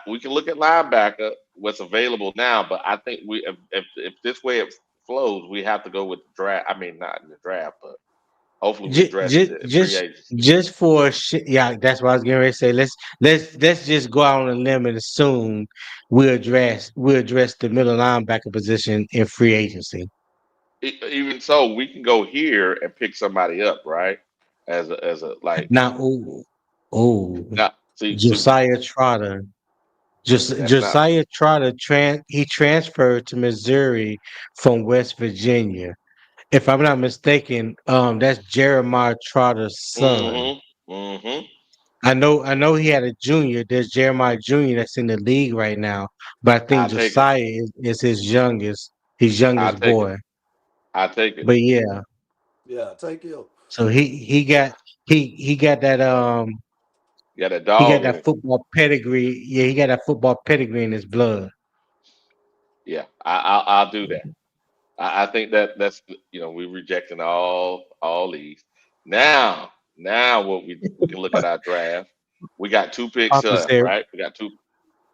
We can look at linebacker, what's available now, but I think if this way it flows, we have to go with the draft. I mean, not in the draft, but hopefully we Just dress it just in free just agency. just for shit. Yeah, that's what I was getting ready to say. Let's just go out on a limb and assume we'll address the middle linebacker position in free agency. Even so, we can go here and pick somebody up, right? As a like Now, oh, not see Josiah Trotter. that's not Josiah Trotter he transferred to Missouri from West Virginia. If I'm not mistaken, that's Jeremiah Trotter's son. mm-hmm. I know he had a junior. There's Jeremiah Jr. that's in the league right now, but I think I'll take it. Josiah is his I'll youngest take it. boy. I'll take it. But yeah, Yeah, take him. so he got that You got a he got dog in that him. football pedigree. Yeah, he got that football pedigree in his blood. Yeah, I'll do that. I think that's we rejecting all these. Now Now what we can look at our draft. We got 2 picks Papa left, said, right? We got 2.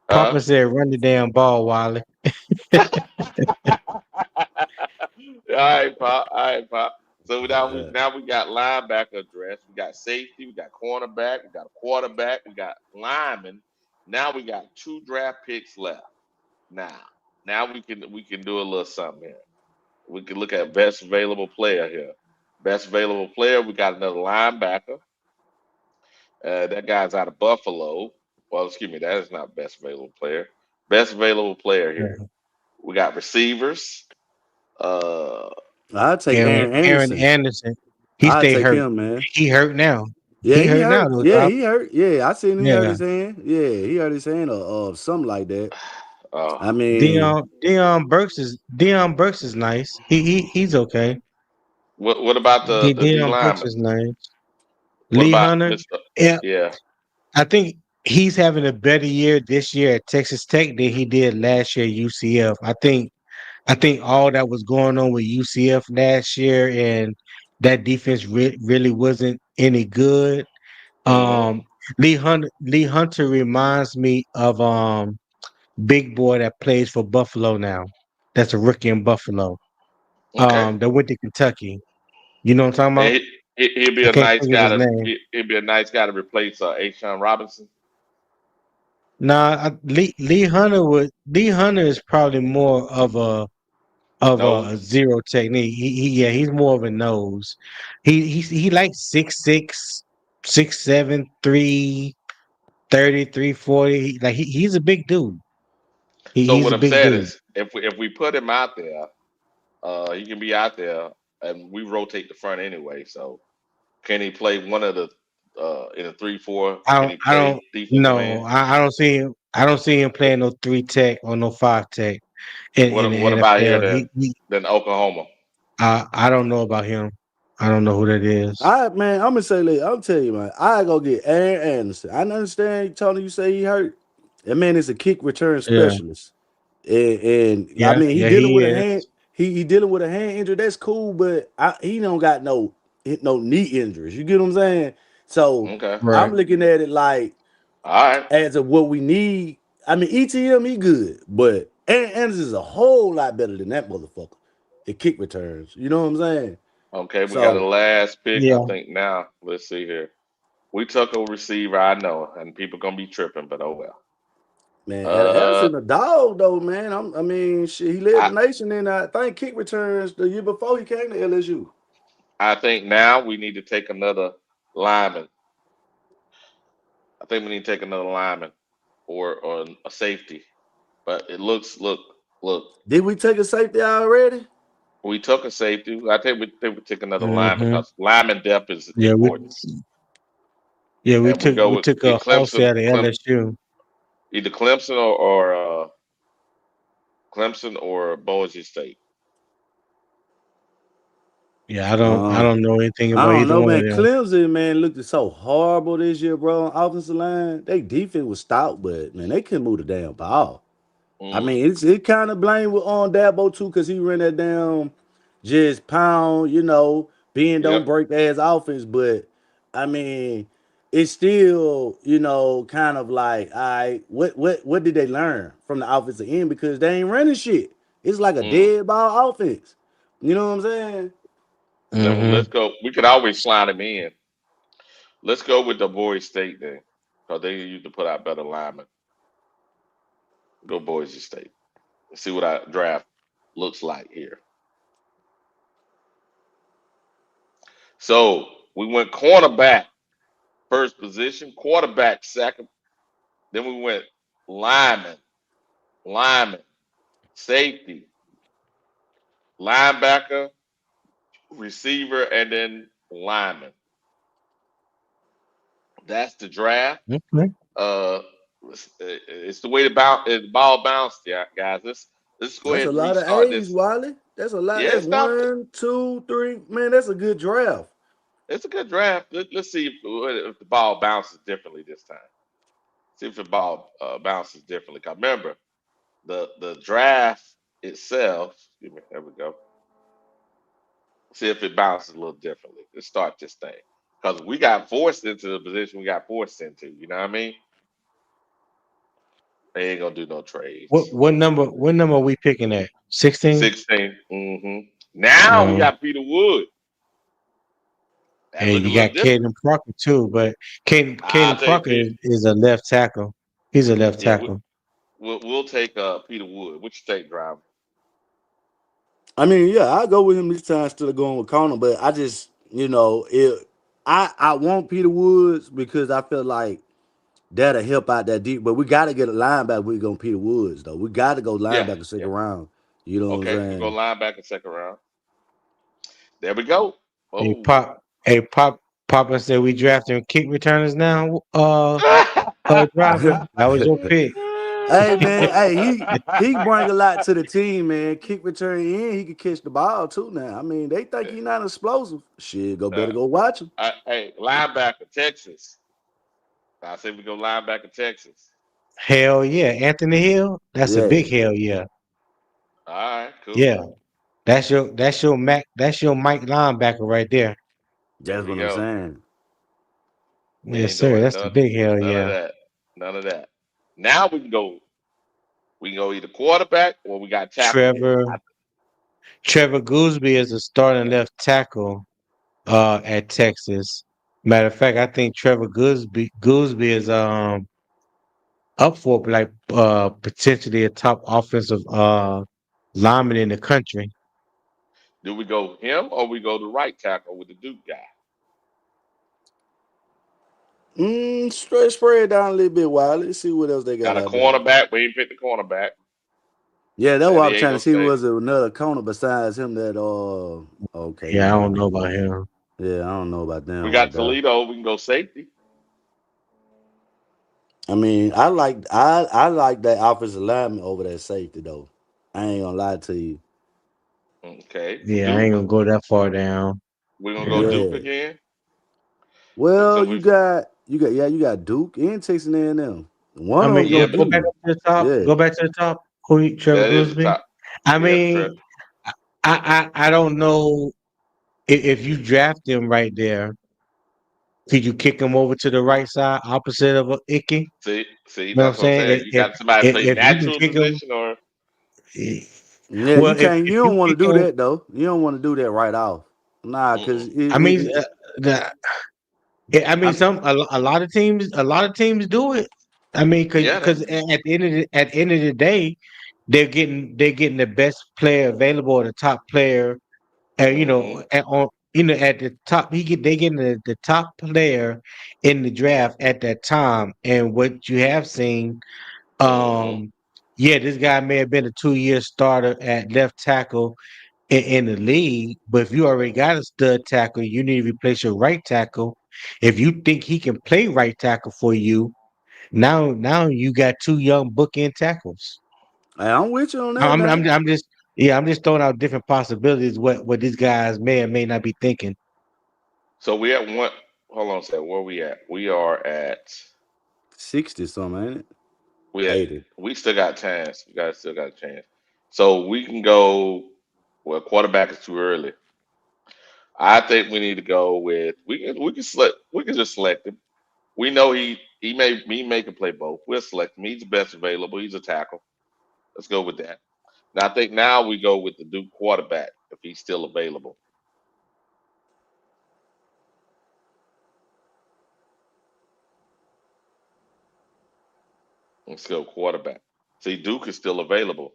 Papa said, run the damn ball, Wiley. All right, Pop. All right, Pop. So now we got linebacker address. We got safety. We got cornerback. We got a quarterback. We got lineman. Now we got 2 draft picks left. Now, now we can do a little something here. We can look at best available player here. Best available player. We got another linebacker. That guy's out of Buffalo. Well, excuse me, that is not best available player. Best available player here. We got receivers. Uh, I'll take Aaron Aaron Aaron Anderson. Anderson. He I'll stay take hurt. him, man. He hurt now. Yeah, He he hurt now hurt. though, Yeah, Doc. he hurt. Yeah, I seen he hurt Yeah. his hand. Yeah, he hurt his hand or something like that. uh, I mean, Deion Burks is nice. He's okay. what about the D Deion Burks lineman? is nice. What Lee about Hunter. Mister? Yeah, Yeah. I think he's having a better year this year at Texas Tech than he did last year at UCF. I think all that was going on with UCF last year and that defense really wasn't any good. Hmm. Um, Lee Hunter reminds me of big boy that plays for Buffalo now. That's a rookie in Buffalo. Okay. That went to Kentucky. You know what I'm talking And about? he'd be I a can't nice think of guy his to name. he'd be a nice guy to replace Ashawn Robinson. Nah, Lee Hunter is probably more of a Nose. zero technique. Yeah, he's more of a nose. He like 6'6", 6'7", 330, 340. He's a big dude. So He's what a I'm big saying dude. is, if we put him out there, he can be out there, and we rotate the front anyway. So can he play one of the in a 3-4? Can he I play don't defensive no, end? I don't see him. I don't see him playing no 3 tech or no 5 tech in the What about here NFL. then? Then Oklahoma. I don't know about him. I don't know who that is. man, I'm gonna say, look, I'm tell you, man, I go get Aaron Anderson. I understand, Tony. You say he hurt. That man is a kick return Yeah, specialist, and I yeah, mean, he yeah. dealing He with a is. hand. He dealing with a hand injury. That's cool, but he don't got no knee injuries. You get what I'm saying? So Okay. I'm Right. looking at it like All right. as of what we need. I mean, ETM he good, but Aaron Anderson is a whole lot better than that motherfucker. It kick returns. You know what I'm saying? Okay. We got a So last pick. I Yeah. think now. Let's see here. We took a receiver. I know, and people gonna be tripping, but oh well. man, Uh, Anderson a dog though, man. I mean, shit, he led I the nation in I think kick returns the year before he came to LSU. I think now we need to take another lineman. I think we need to take another lineman or a safety. But it looks look. Did we take a safety already? We took a safety. I think we take another lineman Hmm. because lineman depth is Yeah, important. we And we took go we with took a house out of LSU. Either Clemson or Clemson or Boise State. Yeah, I Um, don't know anything I about don't either know, one of man. them. Clemson, man, looked so horrible this year, bro. On offensive line, they defense was stout, but man, they couldn't move the damn ball. I Mm, mean, it kind of blame with on Dabo too, because he ran that down just pound, being yep. don't break ass offense. But I mean, it's still, kind of like, all right, what did they learn from the offensive end? Because they ain't running shit. It's like a Mm. dead ball offense. You know what I'm saying? Then Hmm. let's go. We could always slide him in. Let's go with the Boise State then, because they used to put out better linemen. Go Boise State. See what our draft looks like here. So we went cornerback first position, quarterback second. Then we went lineman, lineman, safety, linebacker, receiver, and then lineman. That's the draft. Okay. Uh, it's the way the ball bounced, yeah, guys. Let's go That's ahead a and lot of restart A's, this. Wiley. That's a lot. Yeah, That's it's not. one, two, three. Man, that's a good draft. It's a good draft. Let's see if the ball bounces differently this time. See if the ball bounces differently. 'Cause remember, the draft itself. Excuse me. There we go. See if it bounces a little differently. Let's start this thing. because we got forced into the position we got forced into. You know what I mean? They ain't gonna do no trades. What number are we picking at? 16? 16. Now we Um, got Peter Wood. That and look a you little got different. Caden Parker too, but I'll Caden take Parker Pete. is a left tackle. He's a left Yeah, tackle. we'll take Peter Wood. What you take, driver? I mean, yeah, I go with him this time instead of going with Connor, but I just, I want Peter Woods because I feel like that'll help out that deep. But we got to get a linebacker. We go Peter Woods though. We got to go Yeah, linebacker second yeah. round. You know what I'm Okay, we go saying? linebacker second round. There we go. Hey Oh. Pop, hey Papa said we drafting kick returners now. Driver, that was your pick. Hey man, hey he bring a lot to the team, man. Kick return in, he can catch the ball too. Now, I mean, they think he not explosive. Shit, better Nah. go watch him. Hey, linebacker, Texas. I say we go linebacker, Texas. Hell yeah, Anthony Hill. That's a big Yeah, hell yeah. All right, cool. Yeah, that's your Mike linebacker right there. There that's we what I'm go. saying. We Yes ain't sir, doing that's the big hell none of yeah. that. None of that. Now we can go. We can go either quarterback or we got tackle here. Trevor Trevor Gooseby is a starting left tackle at Texas. Matter of fact, I think Trevor Gooseby is up for like potentially a top offensive lineman in the country. Do we go him or we go the right tackle with the Duke guy? Straight spread down a little bit, Wiley. Let's see what else they got Got a out there. cornerback. We ain't picked the cornerback. Yeah, that's San what I'm trying Diego to see. State. Was there another corner besides him that okay, Yeah, I nah. don't know about him. Yeah, I don't know about We them right got there. Toledo. We can go safety. I mean, I like that offensive lineman over that safety though. I ain't gonna lie to you. Okay. Yeah, I ain't Duke. gonna go that far down. We're gonna go Yeah. Duke Yeah. again. So Well, we you got Duke and Texas A&M. I One of mean, them yeah, gonna but go back be. up to the top. Yeah. Go back to the top. Trevor that is the Gooseby. top. I Yeah, mean, Trev. I don't know if you draft him right there. Could you kick him over to the right side, opposite of Icky? You See, know what I'm that's what I'm saying? saying. You got somebody play If you can natural kick him, position or eh, Yeah, you well, can't. if You you don't want to kick do him, that though. You don't want to do that right off. Nah, because mm-mm. I mean, it the, I mean, I, a lot of teams do it. I mean, Yeah, because at the end of the day, they're getting the best player available or the top player, mm-hmm, at the top. They getting the top player in the draft at that time. And what you have seen, mm-hmm, um, yeah, this guy may have been a 2 year starter at left tackle in the league, but if you already got a stud tackle, you need to replace your right tackle. If you think he can play right tackle for you, now you got two young bookend tackles. I'm with you on that I'm now. I'm I'm just I'm just throwing out different possibilities what these guys may or may not be thinking. So we at one. Hold on a second. Where we at? We are at. 60 something, ain't it? We at. 80. We still got chance. You guys still got a chance. So we can go. Well, quarterback is too early. I think we need to go with. We can select. We can just select him. We know he may can play both. We'll select him. He's the best available. He's a tackle. Let's go with that. Now I think now we go with the Duke quarterback if he's still available. Let's go quarterback. See, Duke is still available.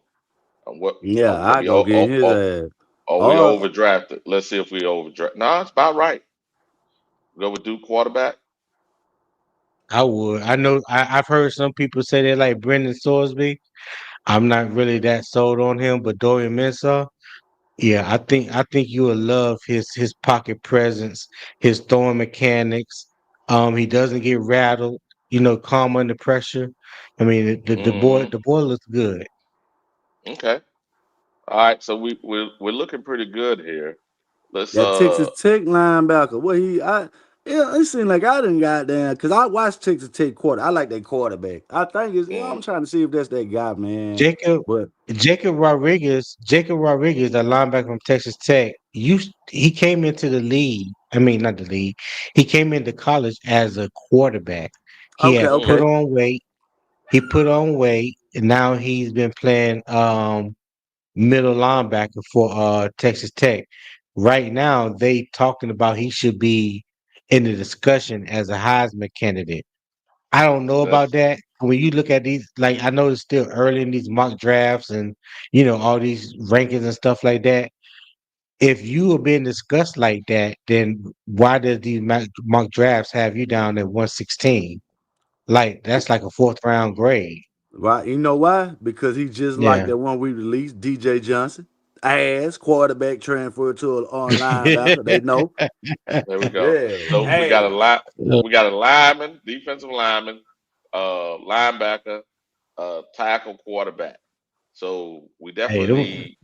What Yeah, are I we? go get his ass. Are we Or overdrafted? Let's see if we overdraft. No, it's about right. Go with Duke quarterback. I would. I know. I've heard some people say they like Brendan Sorsby. I'm not really that sold on him, but Dorian Mensah, yeah, I think you will love his pocket presence, his throwing mechanics. He doesn't get rattled. Calm under pressure. I mean, Hmm. the boy looks good. Okay. All right. So we're looking pretty good here. Let's that Texas Tech linebacker. Yeah, it seemed like I didn't got down because I watched Texas Tech quarter. I like that quarterback. I think I'm mm, trying to see if that's that guy, man. Jacob But Jacob Rodriguez, a linebacker from Texas Tech. He came into the league. I mean, not the league. He came into college as a quarterback. He Okay, had Mm. put okay. on weight. He put on weight, and now he's been playing middle linebacker for Texas Tech. Right now, they talking about he should be in the discussion as a Heisman candidate. I don't know about That's that. When you look at these, like I know it's still early in these mock drafts and all these rankings and stuff like that. If you are being discussed like that, then why does these mock drafts have you down at 116? Like that's like a fourth round grade. Right. You know why? Because he just like Yeah. that one we released, DJ Johnson. Ass quarterback transfer to an on linebacker. They know. there we go. Yeah. So we got a Ass. lot. We got a lineman, defensive lineman, linebacker, tackle, quarterback. So we Hey, definitely them, need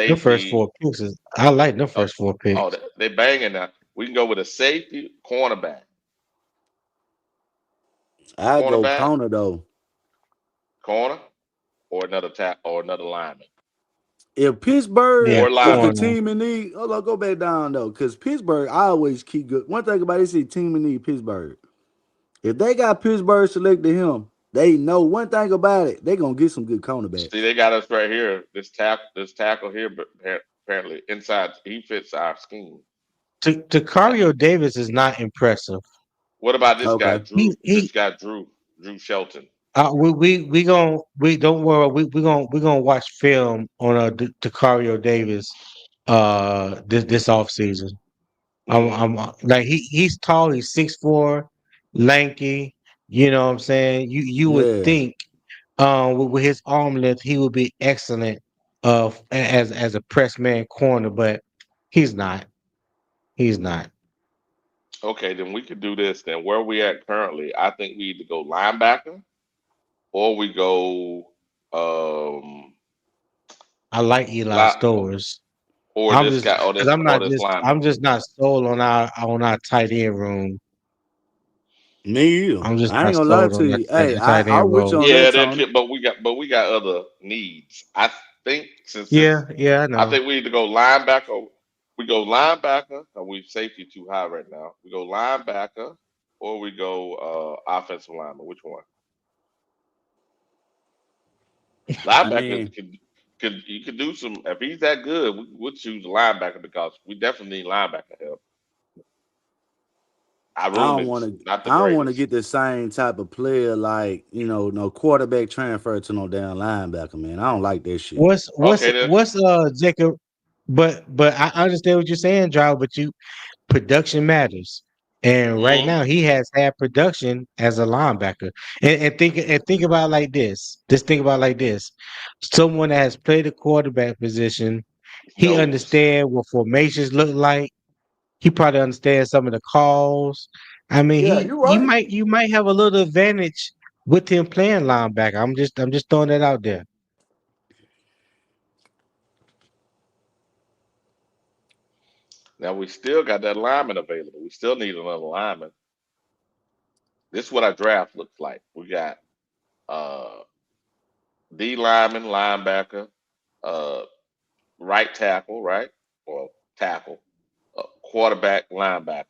the first safety. four picks is I like them Uh, first four oh, picks. they banging now. We can go with a safety, I go cornerback, corner though. corner, or another or another lineman, If Pittsburgh Yeah, or is the lineman. corner. team in need, hold on, go back down though. Because Pittsburgh, I always keep good. One thing about this is team in need, Pittsburgh. If they got Pittsburgh selected him, they know one thing about it. They gonna get some good See, cornerbacks. they got us right here. This tackle here, but apparently inside he fits our scheme. Now, Tacario Davis is not impressive. what about this guy, Okay. Drew? He This he guy, Drew Shelton. we don't worry we gonna watch film on Tacario Davis this off season. Hmm. Like he's tall, he's 6'4", lanky. You know what I'm saying? You would Yeah. think with his arm length he would be excellent as a press man corner, but he's not. He's not. Okay, then we could do this. Then where we at currently? I think we either go linebacker or we go um I like Eli li- Stowers. or I'm this just guy because or this lineman. I'm just not sold on our tight end room. Me either. I'm just I ain't not gonna lie sold to on you. Hey, that tight I end with you role. on that, Yeah, that Tony. could, but we got other needs. I think since Yeah, this, yeah, I I know. think we either go linebacker. We go linebacker, and we safety too high right now. We go linebacker, or we go offensive lineman. Which one? I Linebacker mean, could you could do some if he's that good. We'll choose linebacker because we definitely need linebacker help. Our I room don't is want to. not the I don't want to greatest. get the same type of player like no quarterback transfer to no damn linebacker, man. I don't like that shit. Okay then. What's Jacob? But I understand what you're saying, Drive. But production matters, and right Hmm. now he has had production as a linebacker. And think about it like this. Just think about it like this. Someone that has played the quarterback position, he Knows. understands what formations look like. He probably understands some of the calls. I mean, Yeah, you're you right. might have a little advantage with him playing linebacker. I'm just throwing that out there. Now we still got that lineman available. We still need another lineman. This is what our draft looks like. We got uh D lineman, linebacker, uh right tackle, right? Or tackle, quarterback, linebacker.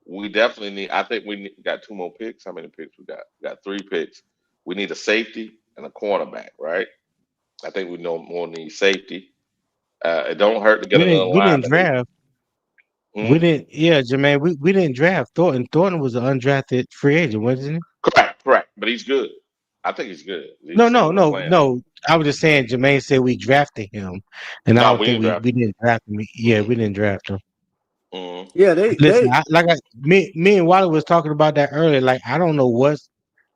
We definitely need. I think got two more picks. How many picks we got? We got three picks. We need a safety and a cornerback, right? I think we know more need safety. It don't hurt to get another We didn't lineman. draft. We Hmm? didn't. Yeah, Jermaine. We didn't draft Thornton. Thornton was an undrafted free agent, wasn't he? Correct, correct. But he's good. I think he's good. No, He's no, seen him no, playing. no. I was just saying. Jermaine said we drafted him, and I No, don't we think didn't draft we didn't draft him. Yeah, him. we didn't draft him. Mm-mm. Yeah, they Listen, they me and Wiley was talking about that earlier. Like, I don't know what's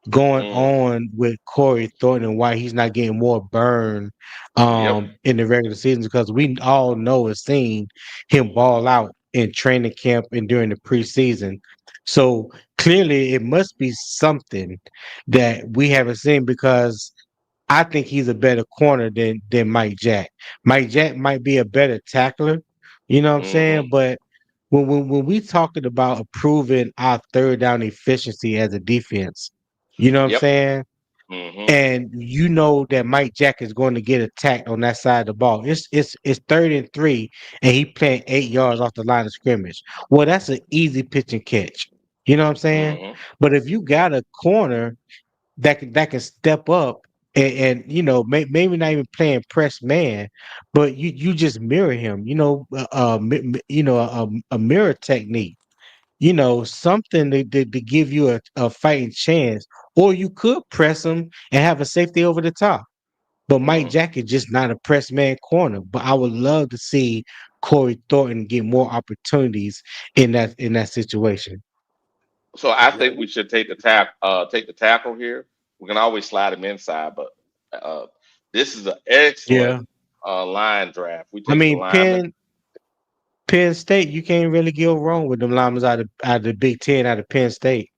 going Mm. on with Corey Thornton and why he's not getting more burn Yep. in the regular season because we all know and seen him ball out in training camp and during the preseason. So clearly it must be something that we haven't seen because I think he's a better corner than Mike Jack. Mike Jack might be a better tackler, you know what I'm Hmm. saying? But when we talking about improving our third down efficiency as a defense, you know what I'm Yep. saying? Mm-hmm. and you know that Mike Jack is going to get attacked on that side of the ball. It's 3rd and 3, and he playing 8 yards off the line of scrimmage. Well, that's an easy pitch and catch. You know what I'm saying? Mm-hmm. But if you got a corner that can step up and maybe not even playing press man, but you just mirror him. A mirror technique, something to give you a fighting chance. Or you could press him and have a safety over the top. But Mike Mm-hmm. Jack is just not a press man corner. But I would love to see Corey Thornton get more opportunities in that situation. So I Yeah. think we should take the tackle here. We can always slide him inside, but uh, this is an excellent Yeah. line draft. We I taking the mean, lineman. Penn State, you can't really go wrong with them linemen out of the Big Ten, out of Penn State.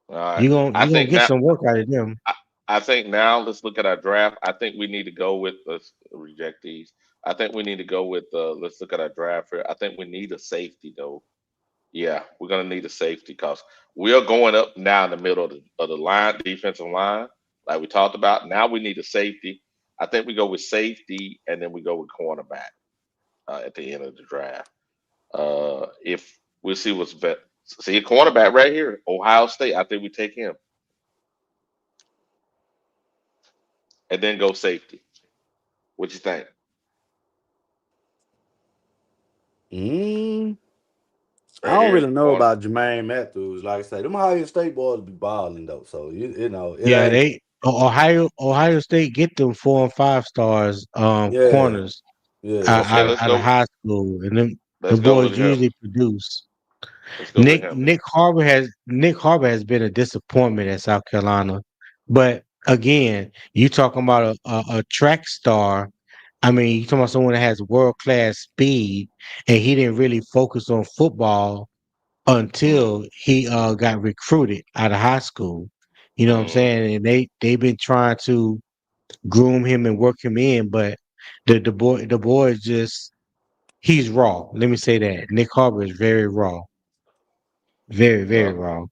All right. You gonna get some work out of them. I, I think now let's look at our draft. I think we need to go with let's reject these. I think we need to go with let's look at our draft here. I think we need a safety though. Yeah, we're gonna need a safety because we are going up now in the middle of the line, defensive line, like we talked about. Now we need a safety. I think we go with safety and then we go with cornerback at the end of the draft. If we'll see what's best. See a cornerback right here, Ohio State. I think we take him and then go safety. What you think? Mm, I Right don't here, really know corner. about Jermaine Matthews. Like I say, them Ohio State boys be balling though. So it Yeah, ain't. Ohio State get them 4 and 5 stars Yeah, corners yeah. out, Okay, out, out of high school, and them let's go with boys him. usually produce. Let's go with Nick him. Nick Harbor has Nick Harbor has been a disappointment at South Carolina, but again, you talking about a track star. I mean, you talking about someone that has world class speed, and he didn't really focus on football Mm, until he got recruited out of high school. You know what I'm mm. saying? And they've been trying to groom him and work him in, but the boy is just he's raw. Let me say that. Nick Harbor is very raw. Very, very No. raw.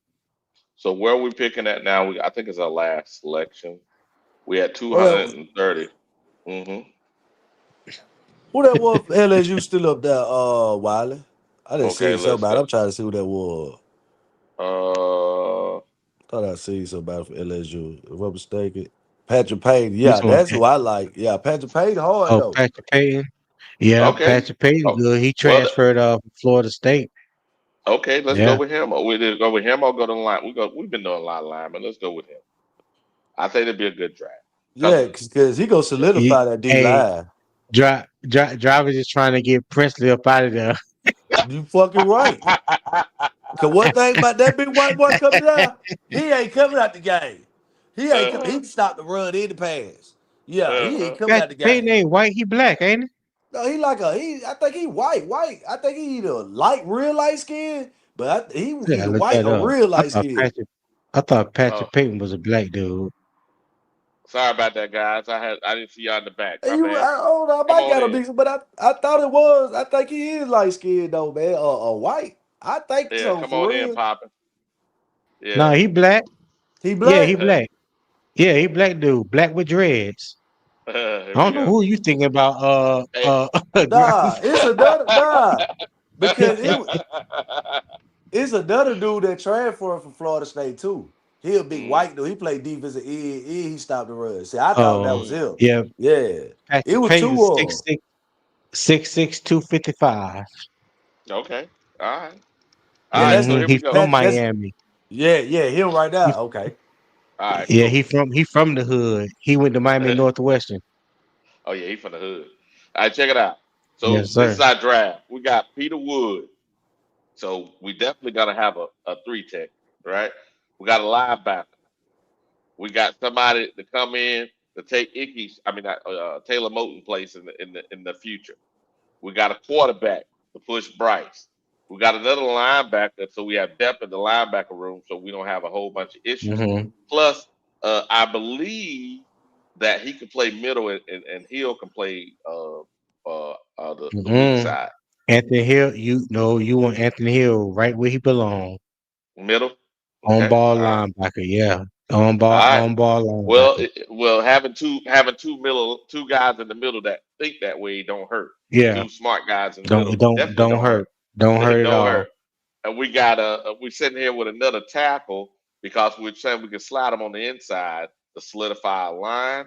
So where are we picking at now? I think it's our last selection. We had Who that? 230. Mm-hmm. Who that was? For LSU still up there? Wiley. I didn't Okay, see let's somebody. go. I'm trying to see who that was. Uh, Thought I see somebody for LSU. If I'm mistaken, Patrick Payne. You Yeah, talking that's about who I like. Yeah, Patrick Payne hard though. Patrick Payton? Yeah, okay. Patrick Payton Oh, good. He well, transferred from Florida State. okay. Let's go Yeah. with him. Or we either go with him or go to the line. We've been doing a lot of line, but let's go with him. I think it'd be a good draft. Cause Yeah, because he gonna He, solidify that D hey, line. driver just trying to get Presley up out of there. You fucking right. Cause one thing about that big white boy coming out, he ain't coming out the game. He ain't. He uh-huh, can stop the run in the pass. Yeah, he ain't uh-huh. coming out the Patrick Payton game. ain't white. He black, ain't he? No, he like a he. I think he white. White. I think he either real light skin, but he Yeah, either look white that or up. real I light thought skin. Patrick. I thought Oh, Patrick Payton was a black dude. sorry about that, guys. I didn't see y'all in the back. My bad. I don't know. I Come might on got a in. mix, but I thought it was. I think he is light skinned though, man. Or white. I think Yeah, so come for on in, real. Poppin. No, Yeah. he black. He Yeah, he black. black. Yeah, he black dude. Black with dreads. Here I we don't know go. who you thinking about. Hey. Nah, it's another because it's another dude that transferred from Florida State too. He a big Mm, white dude. He played defensive end. He stopped the run. See, I thought that was Oh, mm. him. yeah. Yeah, it Patrick was Payton, two of them. 6'6", 255. Okay. All right. All Yeah, right. that's So a Hmm. here He we go. from that's Miami. yeah, him right He, now. Okay. All right. yeah, Cool. he from the hood. He went to Miami Northwestern. Oh yeah, he from the hood. All right, check it out. So Yes, this sir. is our draft. We got Peter Wood. So we definitely gotta have a three tech, right? We got a linebacker. We got somebody to come in to take Taylor Moton place in the future. We got a quarterback to push Bryce. We got another linebacker, so we have depth in the linebacker room, so we don't have a whole bunch of issues. Hmm. Plus, I believe that he can play middle and Hill can play the weak Hmm. side. Anthony Hill, you want Anthony Hill right where he belong. Middle. On Okay. ball All right. linebacker. Yeah. All right. On ball Well, linebacker. two guys in the middle that think that way don't hurt. Yeah. Two smart guys in the middle definitely Don't don't hurt. hurt. Don't hurt at Don't all. hurt. And we're sitting here with another tackle because we're saying we can slide them on the inside to solidify a line.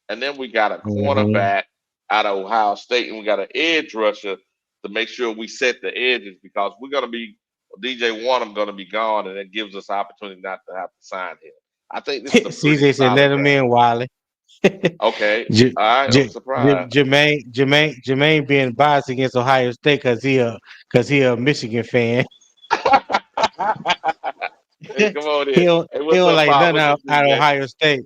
And then we got a Hmm. cornerback out of Ohio State, and we got an edge rusher to make sure we set the edges because we're gonna be DJ Wanham gonna be gone, and it gives us opportunity not to have to sign him. I think this is a pretty CJ said, "Let solid him draft. in, Wiley." Okay. J- All right, I'm surprised. Jermaine being biased against Ohio State because he a Michigan fan. Hey, come on in. Hey, He what's don't up, like Bob? nothing What's up, out of CJ? Ohio State.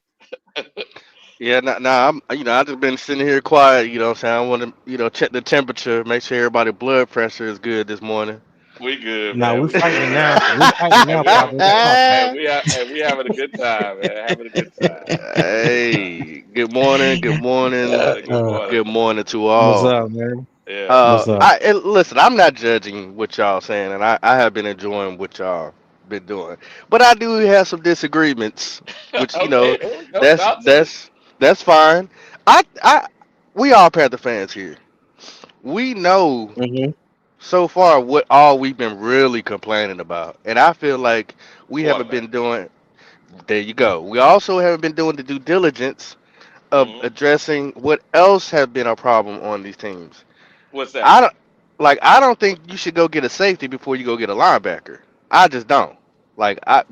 Yeah, nah, I just been sitting here quiet, what I'm saying? I want to, check the temperature, make sure everybody's blood pressure is good this morning. We good, Now man. we We fighting good. now. We fighting And now, we have, Papa. What you talking about? and we having a good time, man. Having a good time. Hey, good morning, Good morning. good morning to What's all. up, man? Yeah. What's up? And listen, I'm not judging what y'all saying, and I have been enjoying what y'all been doing, but I do have some disagreements, which Okay, here we go. that's Talk to me. that's that's fine. I we all Panther fans here. We know Hmm. so far what all we've been really complaining about, and I feel like we haven't Quarterback. been doing. There you go. We also haven't been doing the due diligence of Hmm. addressing what else has been a problem on these teams. What's that? I don't I don't think you should go get a safety before you go get a linebacker. I just don't.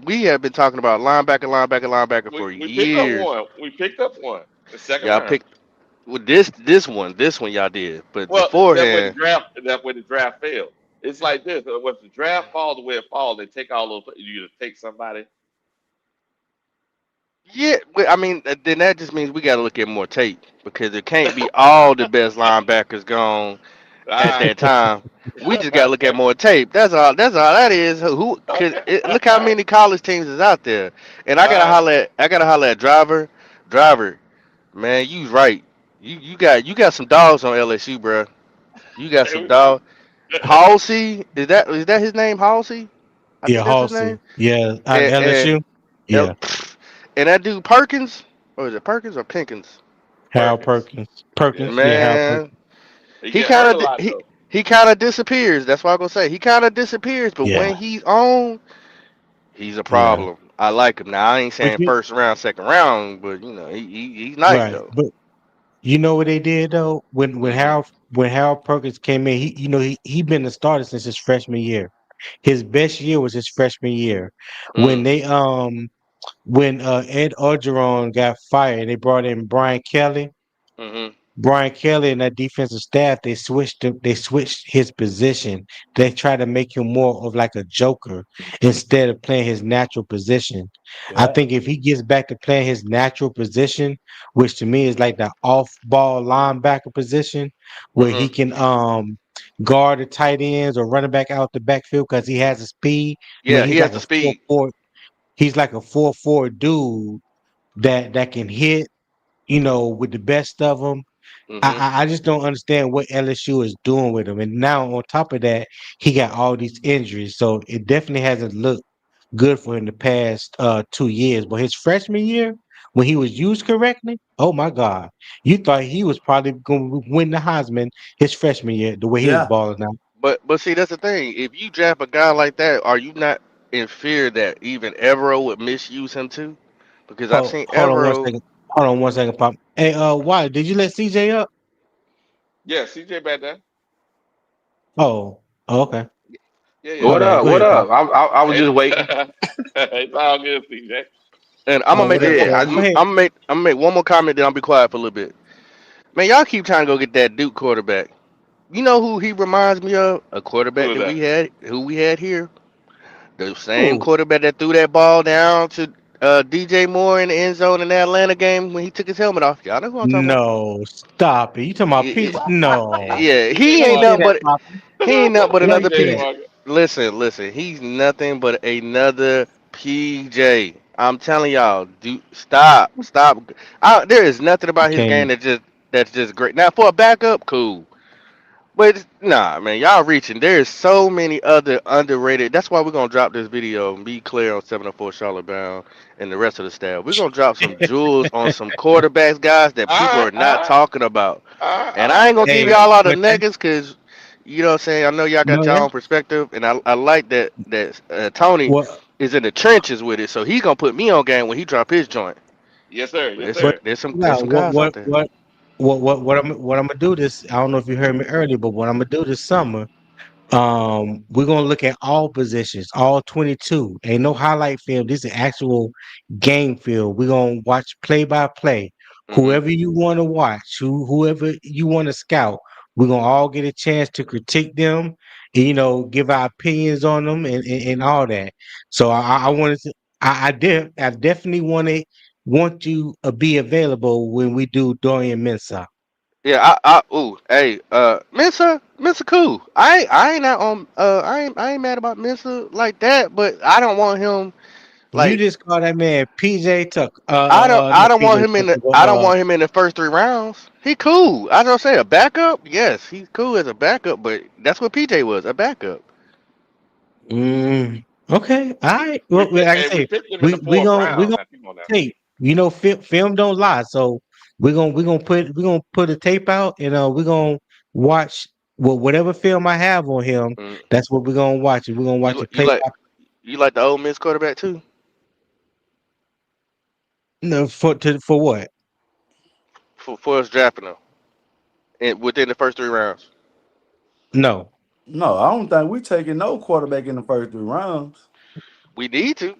We have been talking about linebacker for We picked up years. one. We picked up one. The second Y'all round. picked with this one y'all did, but Well, beforehand, that's where the draft failed. It's like this. When the draft falls the way it falls, they take all those. You either take somebody. yeah, I mean, then that just means we got to look at more tape because it can't be all the best linebackers gone All at right. that time. We just got to look at more tape. That's all that is. Cause Okay. look how many college teams is out there, and All right. I gotta holler at driver. Man, you right. You got some dogs on LSU, bro. You got Here some we go. dog. Halsey, is that his name? Halsey, I Yeah, think that's his name. Halsey. Yeah, out of And LSU. and, Yeah, and that dude Perkins, or is it Perkins or Pinkins? Harold Perkins. Perkins. Yeah. Perkins. Yeah, Harold Man, Perkins. He he get kind hurt a of lot though. he kind of disappears. That's what I'm gonna say. He kind of disappears, but Yeah, when he's on, he's a yeah. problem. I like him. Now I ain't But saying you first round, second round, but he's nice right, though. but you know what they did though Hmm. when Harold Perkins came in, he been the starter since his freshman year. His best year was his freshman year. When Mm. they when Ed Orgeron got fired, they brought in Brian Kelly. Mhm. Brian Kelly and that defensive staff, they switched his position. They try to make him more of like a joker instead of playing his natural position. I Yeah. think if he gets back to playing his natural position, which to me is like the off-ball linebacker position, where he Mhm. can guard the tight ends or running back out the backfield because he has a speed. I mean, Yeah, he has the speed. he's like a 4-4 dude that can hit, with the best of them. Mhm. I just don't understand what LSU is doing with him. And now on top of that, he got all these injuries. So it definitely hasn't looked good for him the past 2 years. But his freshman year, when he was used correctly, oh my God. You thought he was probably gonna win the Heisman his freshman year, the way he was Yeah. balling out. But see, that's the thing. If you draft a guy like that, are you not in fear that even Evero would misuse him too? Because I've seen Hold on one Evero. second. Hold on one second, Pop. Hey, why did you let CJ up? Yeah. CJ back there. Oh, okay. Yeah. My Yeah. What bad. up? Go What ahead, Pop. up? I was just waiting. It's all good, CJ. And I'm gonna Oh, make what this up, one. Yeah, I Kev? Go just ahead. I'm gonna make one more comment, then I'll be quiet for a little bit. Man, y'all keep trying to go get that Duke quarterback. You know who he reminds me of? A quarterback Who is that? who we had here. The same Who? quarterback that threw that ball down to DJ Moore in the end zone in the Atlanta game when he took his helmet off. Y'all know who I'm talking about? No, stop it. You talking about Y- Pete? No. Yeah, CJ he Why ain't you say nothing Walker. that, but Papa? he ain't nothing but Why you another say CJ that? PJ. Walker. Listen, he's nothing but another PJ. I'm telling y'all, dude, stop. There is nothing I about his game can't. that's just great. Now for a backup, cool. But nah, man, y'all reaching. There's so many other underrated. That's why we're gonna drop this video and be clear on 704 Charlotte Bound and the rest of the staff. We're gonna drop some jewels on some quarterbacks, guys, that people All are right, all not right, talking about. all right, And all I ain't right. gonna Yes, give Hey, sir. y'all all the but that, nuggets because you know what I'm saying. I know y'all got no, y'all that own perspective, and I like that Tony what, is in the trenches with it, so he gonna put me on game when he drop his joint. Yes, sir. But Yes, there's some sir. but there's some yeah, there's some guys out there. what I'm gonna do this. I don't know if you heard me earlier, but what I'm gonna do this summer. We're gonna look at all positions, all 22. Ain't no highlight film. This is actual game film. We're gonna watch play by play. Hmm. Whoever you want to watch, whoever you want to scout, we're gonna all get a chance to critique them, and, give our opinions on them and all that. So I wanted to, I definitely want you to be available when we do Dorian Mensah. Yeah, ooh, hey, Mensa, cool. I ain't not on, I ain't mad about Mensa like that, but I don't want him You like, just call that man PJ Tuck. I Not don't want PJ him in Tucker, the, but I don't want him in the first 3 rounds. He cool. I don't say a backup. Yes, he's cool as a backup, but that's what PJ was, a backup. okay, all right. Well, like I We say, picked him in the we fourth gonna round. Now, come on now. tape. Film don't lie. So we're gonna put a tape out, and we're gonna watch whatever film I have on him. Mm. That's what we're gonna watch. We're gonna watch You it you play like by you like the old Miss quarterback too? no for what? For us drafting him and within the first 3 rounds, No. No, I don't think we taking no quarterback in the first 3 rounds. we need to.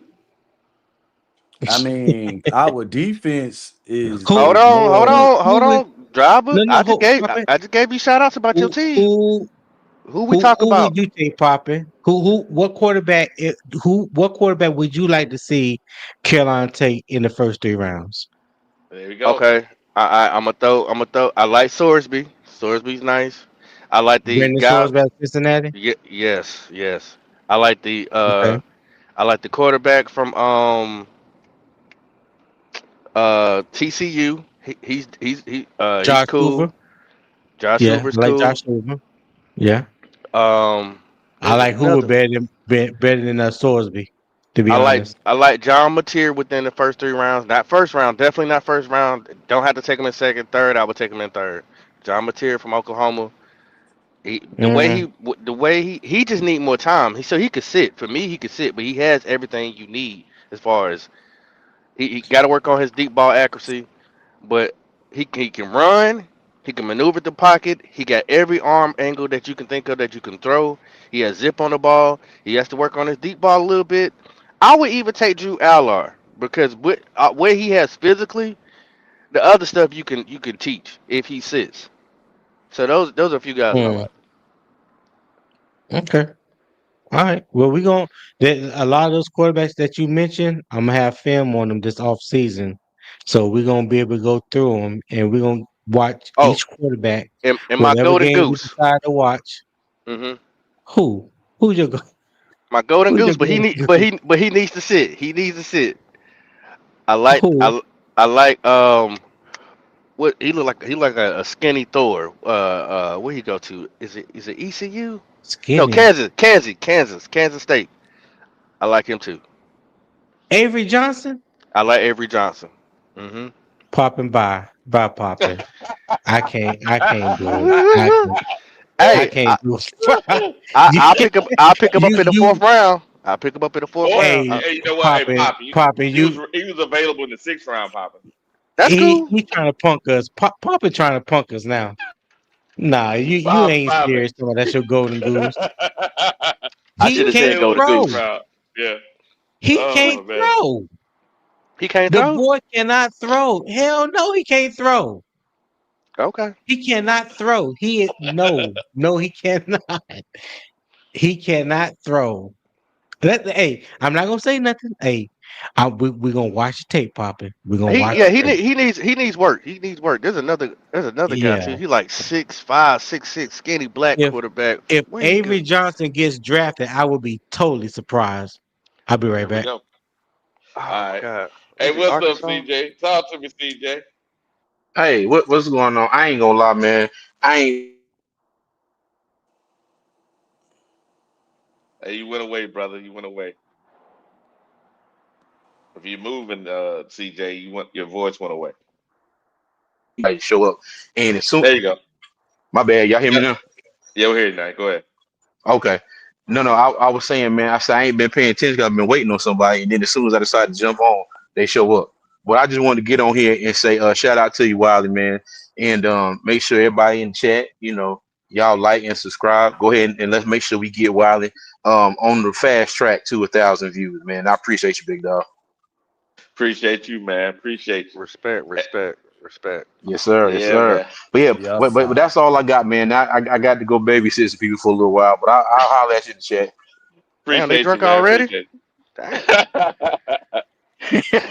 I mean, our defense is Who Hold is on, hold more. on, hold who is on, driver. no no who Poppin? I just gave you shout outs about your Who team. who Who we Who talk who would about? you take, Poppin? What quarterback? What quarterback would you like to see Carolina take in the first 3 rounds? There we go. Okay, I'm gonna throw. I like Sorsby. Sorsby's nice. I like the Brandon guy. Swordsback, Cincinnati. Yes, yes. I like the Okay, uh I like the quarterback from TCU. He's Josh cool. Hoover. Josh Yeah, Hoover's I like Josh cool. Hoover. Yeah, I There's like Hoover another. better than Swordsby. To be honest. I like John Mateer within the first 3 rounds. Not first round, definitely not first round. Don't have to take him in second, third. I would take him in third. John Mateer from Oklahoma. Mm, The way he just need more time. So he could sit. For me, he could sit, but he has everything you need as far as he got to work on his deep ball accuracy. But he can run. He can maneuver the pocket. He got every arm angle that you can think of that you can throw. He has zip on the ball. He has to work on his deep ball a little bit. I would even take Drew Aller because where he has physically, the other stuff you can teach if he sits. So those are a few guys that I mm, like. okay. All right. Well, a lot of those quarterbacks that you mentioned. I'm gonna have film on them this off season, so we're gonna be able to go through them, and we're gonna watch Oh, each quarterback. and my Whatever golden game we goose. decide to watch, Hmm. who who's your go- My golden who's your goose, but golden goose? he needs to sit. He needs to sit. I like Who I like what he look like a skinny Thor. Where he go to? Is it ECU? No, skinny Kansas State. I like him too. Avery Johnson I like Avery Johnson. Hmm. popping by popping. I can't do it. I Hey, can't do it. You I'll pick him up in the fourth you round. I'll pick him up in the fourth Or round. hey you know what? Hey, popping Poppy, popping you he was available in the sixth round, Poppy. That's cool. he trying to punk us. Popping trying to punk us now. Nah, you Poppy, ain't Poppy. serious. That's your golden goose. I He should have He was said can't available in golden the sixth throw. goose. round. Yeah. He can't Oh man. throw. He can't The throw. boy cannot throw. Hell no, he can't throw. Okay. He cannot throw. No, he cannot. He cannot throw. Hey, I'm not gonna say nothing. Hey, we gonna watch the tape popping. We're gonna watch Yeah, the tape. he needs work. He needs work. There's another guy too. Yeah. He like 6'5", 6'6", skinny black If quarterback. if Where he Avery go? Johnson gets drafted, I would be totally surprised. I'll be right Here we back. go. Oh All right. God, Hey, is it what's up, Arkansas? CJ? Talk to me, CJ. Hey, what's going on? I ain't gonna lie, man. I ain't Hey, you went away, brother. You went away. If you're moving, CJ, your voice went away. Might show up. And as soon, There you go. my bad, y'all hear me Yep. now? Yeah, we're here tonight. Go ahead. Okay. No, I was saying, man, I said I ain't been paying attention 'cause I've been waiting on somebody, and then as soon as I decided to jump on, they show up. But I just wanted to get on here and say, shout out to you, Wiley, man, and make sure everybody in chat, y'all like and subscribe. Go ahead and let's make sure we get Wiley on the fast track to 1,000 views, man. I appreciate you, big dog. Appreciate you, man. Appreciate you. Respect, Eh, respect, respect. Yes, sir. Yes, Yeah, sir. man. But yeah, Yes, but sir. that's all I got, man. I got to go babysit some people for a little while, but I'll holler at you in the chat. Damn, they Appreciate you, drunk man. already? Appreciate Damn.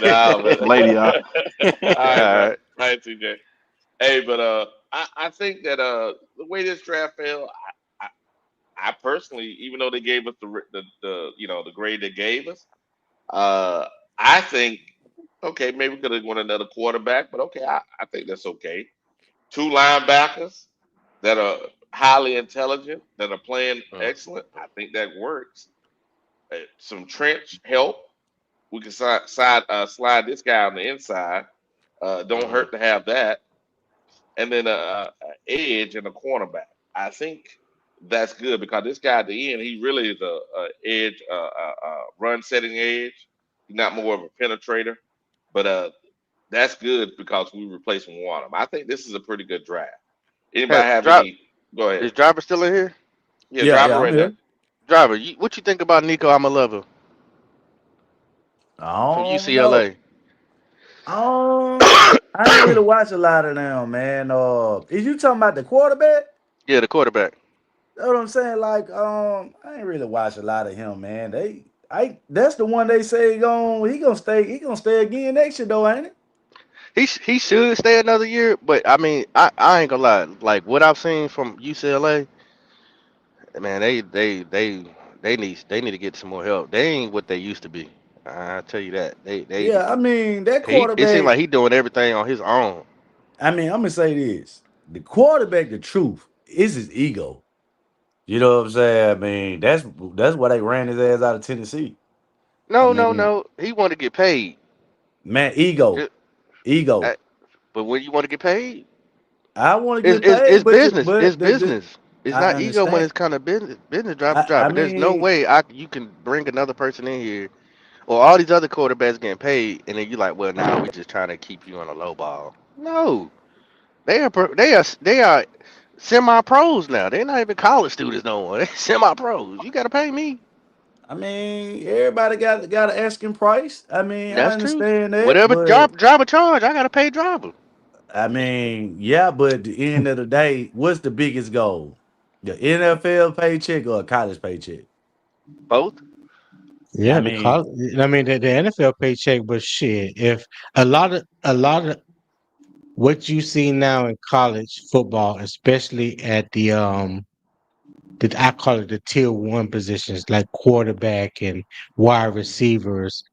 you. Nah, but Later, y'all. all right, All man. right. All right, CJ. Hey, but I think that the way this draft fell, I, I personally, even though they gave us the grade they gave us, uh, I think okay, maybe we could have won another quarterback, but okay, I think that's okay. Two linebackers that are highly intelligent, that are playing Mm. excellent. I think that works. Some trench help. We can slide this guy on the inside. Don't Mm-hmm. hurt to have that. And then a edge and a cornerback. I think that's good because this guy at the end, he really is a edge, run setting edge. He's not more of a penetrator, but that's good because we replacing Wanham. I think this is a pretty good draft. Hey, Anybody have any? Go ahead. is Driver still in here? Yeah, Yeah, driver yeah, I'm right there. here. Driver, what you think about Nico Amalova I from don't know. UCLA? I ain't really watch a lot of them, man. Is you talking about the quarterback? Yeah, the quarterback. That's what I'm saying. Like, I ain't really watch a lot of him, man. That's the one they say he gonna stay again next year though, ain't it? He should stay another year, but I mean, I ain't gonna lie. Like what I've seen from UCLA, man, they need to get some more help. They ain't what they used to be. I tell you that. Yeah, I mean that It seemed quarterback. like he doing everything on his own. I mean, I'm gonna say this: the quarterback, the truth is his ego. You know what I'm saying? I mean, that's why they ran his ass out of Tennessee. I No, no, mean, no. He want to get paid. man, ego, Ju- ego. uh, But when you want to get paid, I want to it's, get it's, paid, it's but business. It's business. It's I not ego when understand. it's kind of business driver I driver. There's no mean, way you can bring another person in here or all these other quarterbacks getting paid, and then you like, well, now we just trying to keep you on a low ball. No, they are semi pros now. They're not even college students no more. They semi pros. You got to pay me. everybody got an asking price. I mean, I That's true. understand that, Whatever but driver charge, I got to pay driver. I mean, yeah, but at the end of the day, what's the biggest goal? The NFL paycheck or a college paycheck? Both. I Yeah, the mean, college. I mean, the NFL paycheck, but shit, if a lot of what you see now in college football, especially at I call it the tier one positions like quarterback and wide receivers,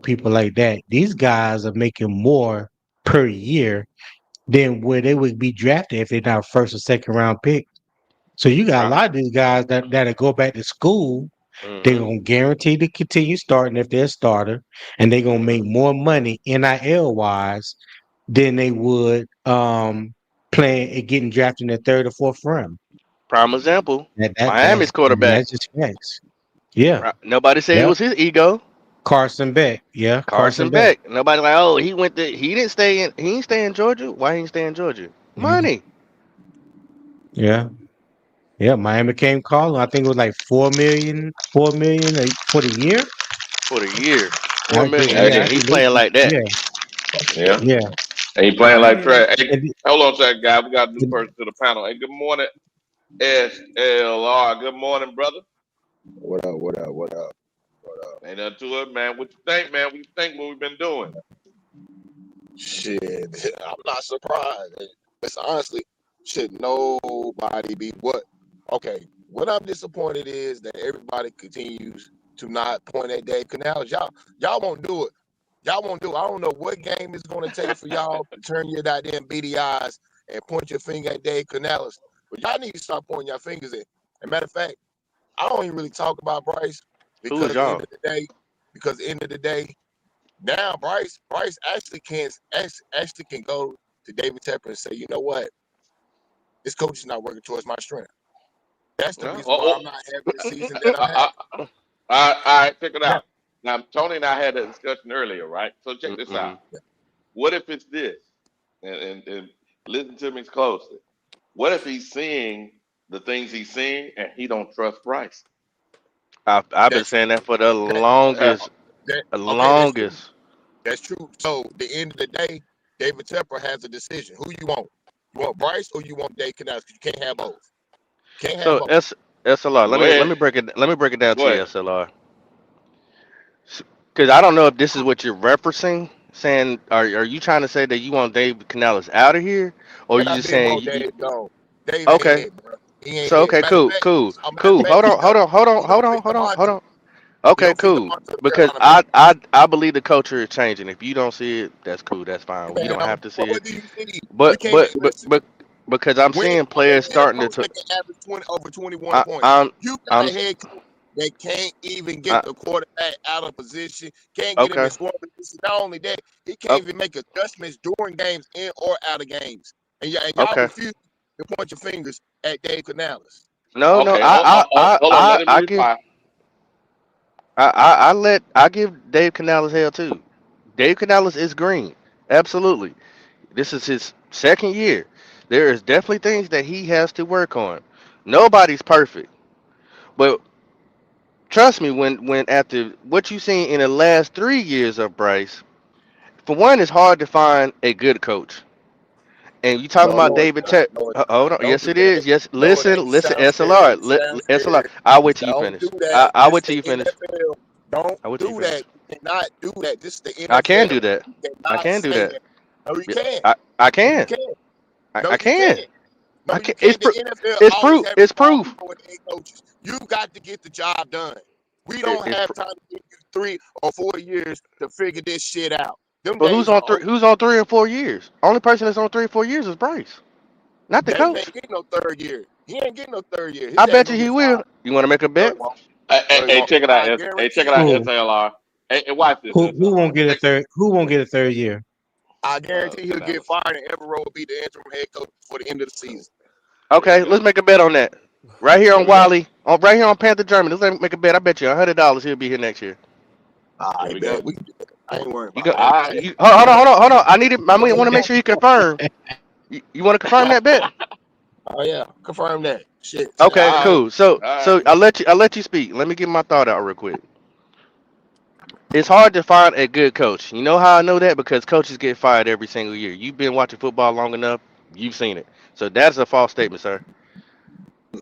people like that. These guys are making more per year than where they would be drafted if they're not first or second round pick. So you got a Pro- lot of these guys that'll go back to school. They're mm-hmm. gonna guarantee to continue starting if they're a starter, and they're gonna make Mm-hmm. more money NIL wise than they would playing and getting drafted in the third or fourth round. Prime example. Miami's quarterback. That's just facts. Yeah. Nobody said it Yep. was his ego. Carson Beck. Yeah, Carson Carson Beck. Beck. Nobody like, oh, he didn't stay in. He ain't stay in Georgia. Why he ain't stay in Georgia? Mhm. Money. Yeah. Yeah. Miami came calling. I think it was like 4 million, 4 million for the year. For the year. Four I think, million, yeah, Hey, I and he think playing like that. yeah, yeah. yeah. Ain't I playing like mean, trash. Hey, And hold on a second, guy. We got a new the- person to the panel. Hey, good morning, SLR. Good morning, brother. What up? What up? What up? What up? Ain't nothing to it, man. What you think, man? What you think what we've been doing? Shit, I'm not surprised. It's honestly, should nobody be what? Okay, what I'm disappointed is that everybody continues to not point at Dave Canales. Y'all won't do it. Y'all won't do it. I don't know what game it's going to take for y'all to turn your goddamn beady eyes and point your finger at Dave Canales. But y'all need to start pointing your fingers at. As a matter of fact, I don't even really talk about Bryce Who is because at the end y'all? of the day, now Bryce actually can go to David Tepper and say, you know what, this coach is not working towards my strength. That's the Well, reason why I'm not having the season that I'm having. all right, check it Now, out. Now, Tony and I had a discussion earlier, right? So check this out. Mm-hmm. What if it's this? And listen to me closely. What if he's seeing the things he's seeing and he don't trust Bryce? I've been that's saying that for the that, longest, that okay. That's true. longest. That's true. So the end of the day, David Tepper has a decision. Who you want? You want Bryce or you want Dave Canales? Because you can't have both. Can't have So both. SLR. Go Let ahead. me break it. Let me break it down Go to you, ahead. SLR. Because I don't know if this is what you're referencing. Saying, are you trying to say that you want Dave Canales out of here, or And you I just been saying want Dave gone. Dave ain't okay? it, bro. He ain't So it. okay, Matter of cool, fact, cool, matter of cool. fact, Hold on, hold on, hold on, he gonna hold on, fit hold on, hold Devontae. on. He Okay, gonna fit cool. Devontae Because Carolina better. I believe the culture is changing. If you don't see it, that's cool. That's fine. You Man, don't have to see what it. do you see? We But can't but be but listen. but because I'm When seeing you players get a starting coach to. that can average 21 I, points, I'm you I'm got a head coach that can't even get I, the quarterback out of position, can't get him in okay. scoring position. Not only that, he Oh, can't even make adjustments during games in or out of games. And y'all okay. refuse to point your fingers at Dave Canales. No, no. Okay, hold on. Let him I give reply. I give Dave Canales hell too. Dave Canales is green. Absolutely. This is his second year. There is definitely things that he has to work on. Nobody's perfect. But trust me, when after what you've seen in the last 3 years of Bryce, for one, it's hard to find a good coach. And you talking about No, it's David not. Tech? No, it's Hold not. on. Don't Yes, do it that. is. Yes, No, it ain't. listen, You listen. sound SLR, scared. You sound SLR. scared. I'll wait till you Don't finish. do that. I'll This wait the till you finish. NFL. Don't I'll wait till you do that. finish. You cannot do that. This is the I can NFL. do that. You I cannot can do say that. that. No, you Yeah, can't. I No, you can. can't. I, No, I you can. can't. No, I you can. It's can't. The NFL it's always proof. have It's strong proof. people with head coaches. You got to get the job done. We don't It's have time to give you 3 or 4 years to figure this shit out. Them but days are over. who's on 3 or 4 years? Only person that's on 3 or 4 years is Bryce, not the Dave ain't coach. getting no third year. He ain't getting no third year. I His ass bet you gonna he get will. fired. You want to make a No, bet? he won't. Hey, No, hey, he hey, won't. check it out. I Hey, check guarantee it it. out. Who SLR. Hey, watch this. who SLR. won't get a Check this. third? Who won't get a third year? I guarantee he'll get Canales. fired and Everett will be the interim head coach for the end of the season. Here we Okay, let's go. make a bet on that. Right here Here on we go. Wiley, right here on Panther Germany. Let's make a bet. I bet you $100 he'll be here next year. I Here we bet go. we can do that. I ain't worried You about go. that. All right. Hold on. I need it. I want to make sure you confirm. You want to confirm that bet? Oh yeah, confirm that. Shit. Okay, All right. cool. So All right. so I'll let you speak. Let me get my thought out real quick. It's hard to find a good coach. You know how I know that? Because coaches get fired every single year. You've been watching football long enough. You've seen it. So that's a false statement, sir.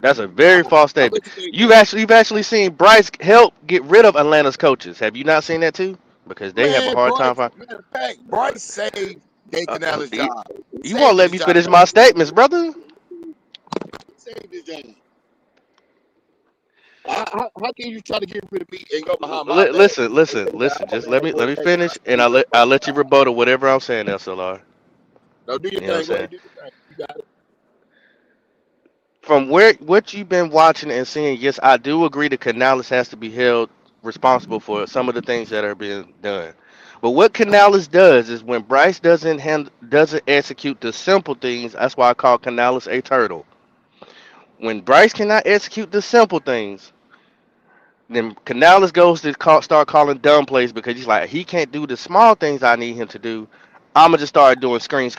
That's a very false I statement. bet you think that. You've actually seen Bryce help get rid of Atlanta's coaches. Have you not seen that too? Because they have a Man, hard Bryce, time finding. matter of fact, Bryce saved Dave Canales' You, job. He you won't saved let his me job. finish my statements, brother. He saved his job. How can you try to get rid of me and go behind my back? Listen. Just let me finish, and I'll let you rebuttal whatever I'm saying, SLR. No, do your You know what I'm thing. Go saying? ahead, do your thing. You got it. From where what you've been watching and seeing, yes, I do agree that Canales has to be held responsible for some of the things that are being done. But what Canales does is when Bryce doesn't execute the simple things, that's why I call Canales a turtle. When Bryce cannot execute the simple things, then Canales goes to start calling dumb plays because he's like he can't do the small things I need him to do. I'ma just start doing screen.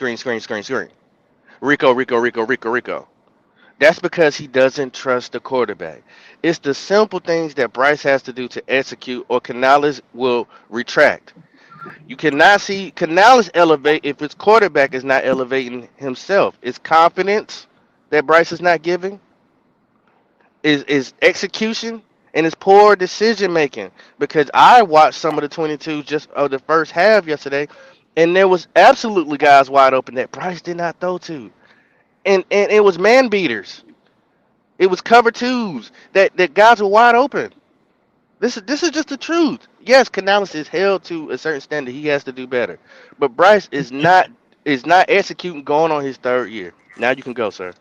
Rico. That's because he doesn't trust the quarterback. It's the simple things that Bryce has to do to execute, or Canales will retract. You cannot see Canales elevate if his quarterback is not elevating himself. It's confidence that Bryce is not giving, is execution, and it's poor decision making. Because I watched some of the 22 just of the first half yesterday, and there was absolutely guys wide open that Bryce did not throw to, and it was man beaters. It was cover twos that guys were wide open. This is just the truth. Yes, Canales is held to a certain standard. He has to do better. But Bryce is not executing going on his third year. Now you can go, sir.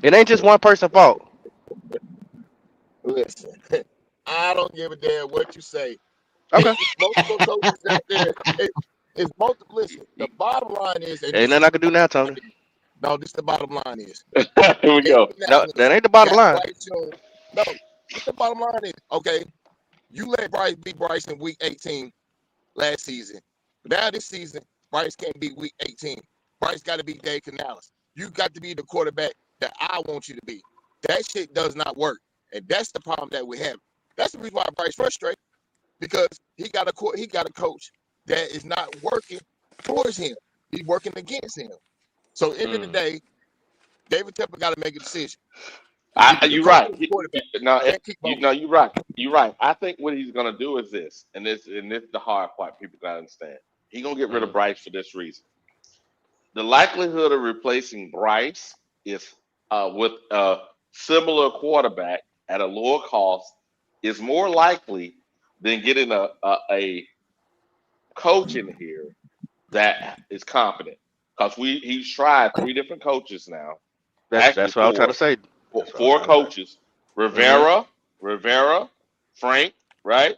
It ain't just one person's fault. Listen, I don't give a damn what you say. Okay. It's multiple coaches out there. It's multiple. Listen, the bottom line is, and Ain't this is nothing I can do now, Tony. no, this the bottom line is. Here we Dave go. No, Canales that ain't the bottom got line. Bryce Young. No, this the bottom line is. Okay, you let Bryce beat Bryce in week 18 last season. Now this season, Bryce can't beat week 18. Bryce got to beat Dave Canales. You got to be the quarterback that I want you to be. That shit does not work, and that's the problem that we have. That's the reason why Bryce frustrated, because he got a coach that is not working towards him. He's working against him. So at the end of the day, David Tepper got to make a decision. Either the You're coach right. or the quarterback. No, Can't keep both. you're right. You're right. I think what he's gonna do is this, and this the hard part. People gotta understand. He's gonna get rid of Bryce for this reason. The likelihood of replacing Bryce is with a similar quarterback at a lower cost is more likely than getting a coach in here that is competent. Because he's tried 3 different coaches now. Actually, That's what I was trying to say. That's what I was four trying to say. coaches: Rivera, Frank, right?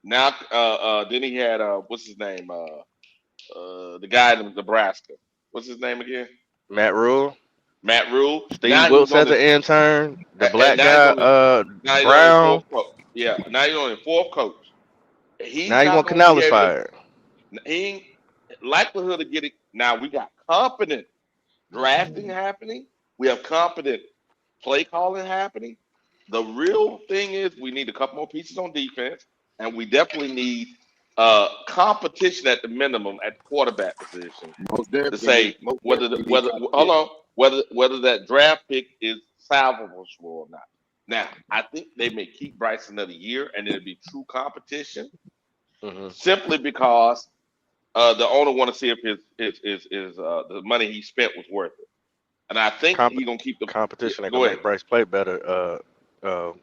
Now, then he had what's his name? The guy in Nebraska. What's his name again? Matt Rule, Matt Rule. Steve Wilkes as an intern, the And black now he's guy, on now he's on his Brown. fourth coach. Yeah, now he's on his fourth coach. He's Now you not want going to be Canales able to. fired. He ain't likelihood of getting. Now we got competent drafting happening. We have competent play calling happening. The real thing is we need a couple more pieces on defense, and we definitely need competition at the minimum at the quarterback position Most to definitely. say whether that draft pick is salvageable or not. Now, I think they may keep Bryce another year, and it'll be true competition, simply because the owner want to see if his the money he spent was worth it. And I think he's gonna keep the Competition ain't go gonna ahead. make Bryce play better. I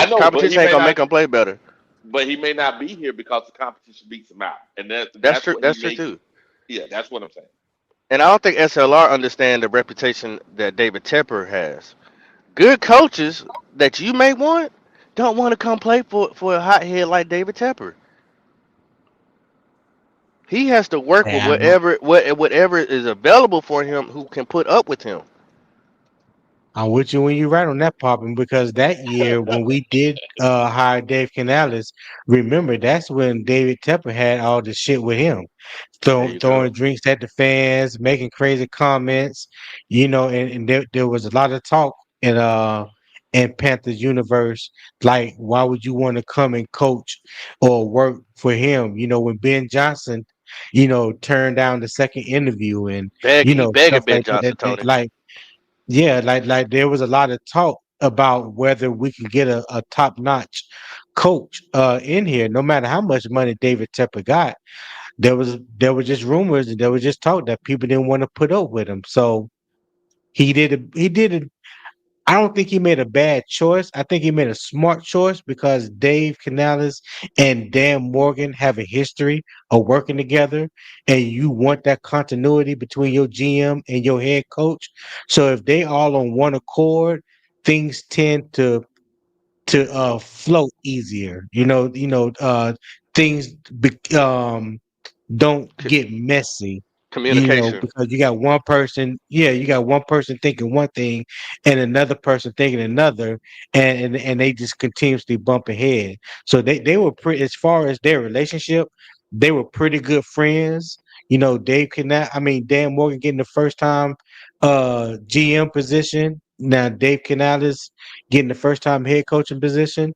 know, but he Competition ain't may gonna not. make him play better. But he may not be here because the competition beats him out, and That's true. what he That's true may. too. Yeah, that's what I'm saying. And I don't think SLR understand the reputation that David Tepper has. Good coaches that you may want don't want to come play for a hothead like David Tepper. He has to work with Yeah, I know. whatever is available for him who can put up with him. I'm with you when you're right on that, popping, because that year when we did hire Dave Canales, remember that's when David Tepper had all the shit with him, There you throwing go. drinks at the fans, making crazy comments, you know, and there was a lot of talk in Panthers universe, like why would you want to come and coach or work for him? You know, when Ben Johnson, you know, turned down the second interview and you He know begging stuff Ben like that, Johnson, Tony. like yeah, like there was a lot of talk about whether we can get a top notch coach in here, no matter how much money David Tepper got. There were just rumors and there was just talk that people didn't want to put up with him. So he did a I don't think he made a bad choice. I think he made a smart choice because Dave Canales and Dan Morgan have a history of working together, and you want that continuity between your GM and your head coach. So if they all on one accord, things tend to float easier. Things don't C- get messy, communication. because you got one person, you got one person thinking one thing and another person thinking another, and they just continuously bump ahead. So they were pretty, as far as their relationship, they were pretty good friends. Dan Morgan getting the first time GM position. Now Dave Canales getting the first time head coaching position.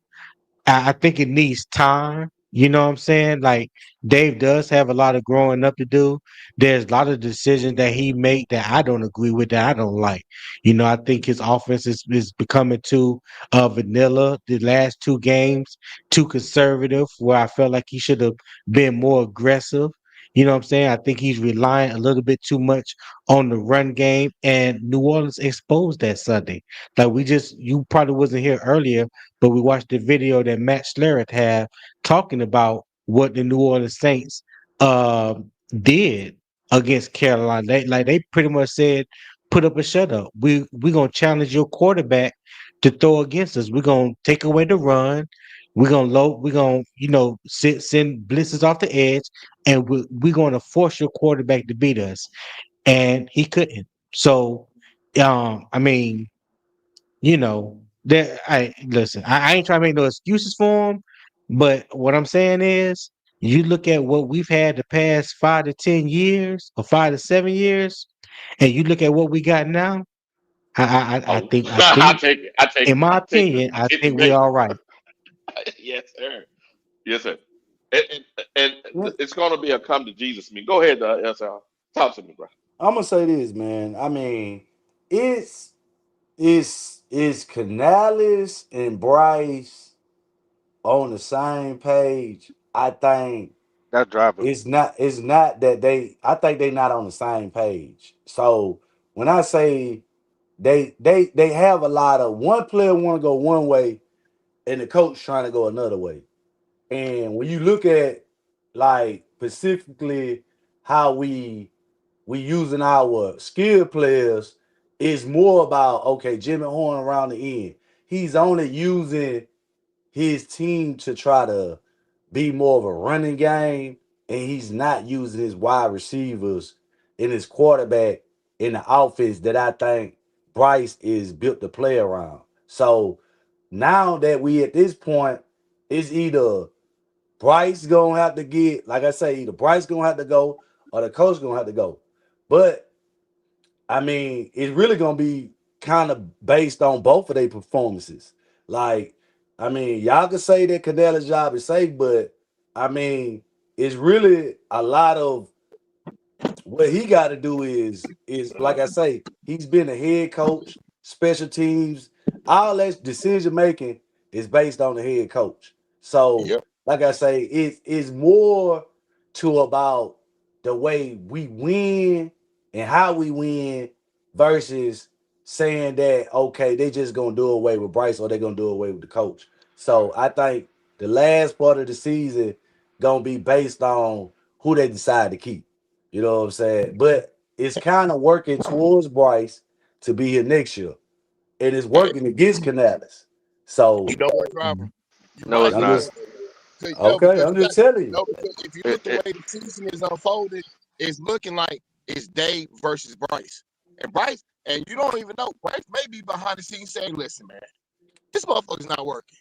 I think it needs time. You know what I'm saying? Like Dave does have a lot of growing up to do. There's a lot of decisions that he make that I don't agree with, that I don't like. I think his offense is becoming too vanilla the last 2 games, too conservative, where I felt like he should have been more aggressive. You know what I'm saying? I think he's relying a little bit too much on the run game, and New Orleans exposed that Sunday. Like you probably wasn't here earlier, but we watched the video that Matt Schlereth had talking about what the New Orleans Saints uh, did against Carolina. They pretty much said put up a shut up. We're gonna challenge your quarterback to throw against us. We're gonna take away the run. We're gonna load. We're gonna send blitzes off the edge, and we're gonna force your quarterback to beat us. And he couldn't. So, I mean, that I listen. I ain't trying to make no excuses for him, but what I'm saying is, you look at what we've had the past 5 to 10 years, or 5 to 7 years, and you look at what we got now. I Oh, think, in my I take opinion, the I city think we're bait. all right. Yes, sir. Yes, sir. And it's going to be a come to Jesus me. Go ahead, SL. Talk to me, bro. I'm gonna say this, man. I mean, it's it's Canales and Bryce on the same page. I think That's driver. it's not that I think they not on the same page. So when I say they have a lot of one player want to go one way and the coach trying to go another way. And when you look at like specifically how we using our skill players, it's more about okay, Jimmy Horn around the end. He's only using his team to try to be more of a running game, and he's not using his wide receivers and his quarterback in the offense that I think Bryce is built to play around. So now that we at this point, it's either Bryce gonna have to get, like I say, either Bryce gonna have to go or the coach gonna have to go. But I mean, it's really gonna be kind of based on both of their performances. Like, I mean, y'all can say that Canella's job is safe, but I mean, it's really a lot of what he got to do is like I say, he's been a head coach, special teams, all that decision making is based on the head coach. So, Yep. like I say, it's more to about the way we win and how we win versus saying that okay, they just gonna do away with Bryce or they're gonna do away with the coach. So I think the last part of the season gonna be based on who they decide to keep. You know what I'm saying? But it's kind of working towards Bryce to be here next year. And it's Hey, working against Canales. So you know what, driver? Mhm. You No, right it's I'm not. just because no, okay, because I'm you got just telling you. no, because if you It, look the way it, the season is unfolded, it's looking like it's Dave versus Bryce. And Bryce, and you don't even know, Bryce may be behind the scenes saying, listen, man, this motherfucker's not working.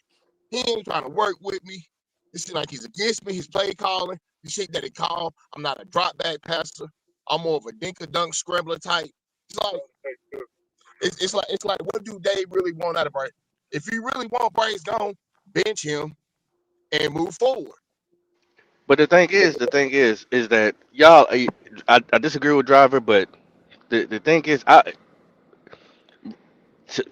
He ain't trying to work with me. It seems like he's against me. He's play calling. The shit that he called. I'm not a drop back passer. I'm more of a dink a dunk scrambler type. It's like it's like what do Dave really want out of Bryce? If you really want Bryce gone, bench him and move forward. but the thing is that y'all, I disagree with driver, but the thing is,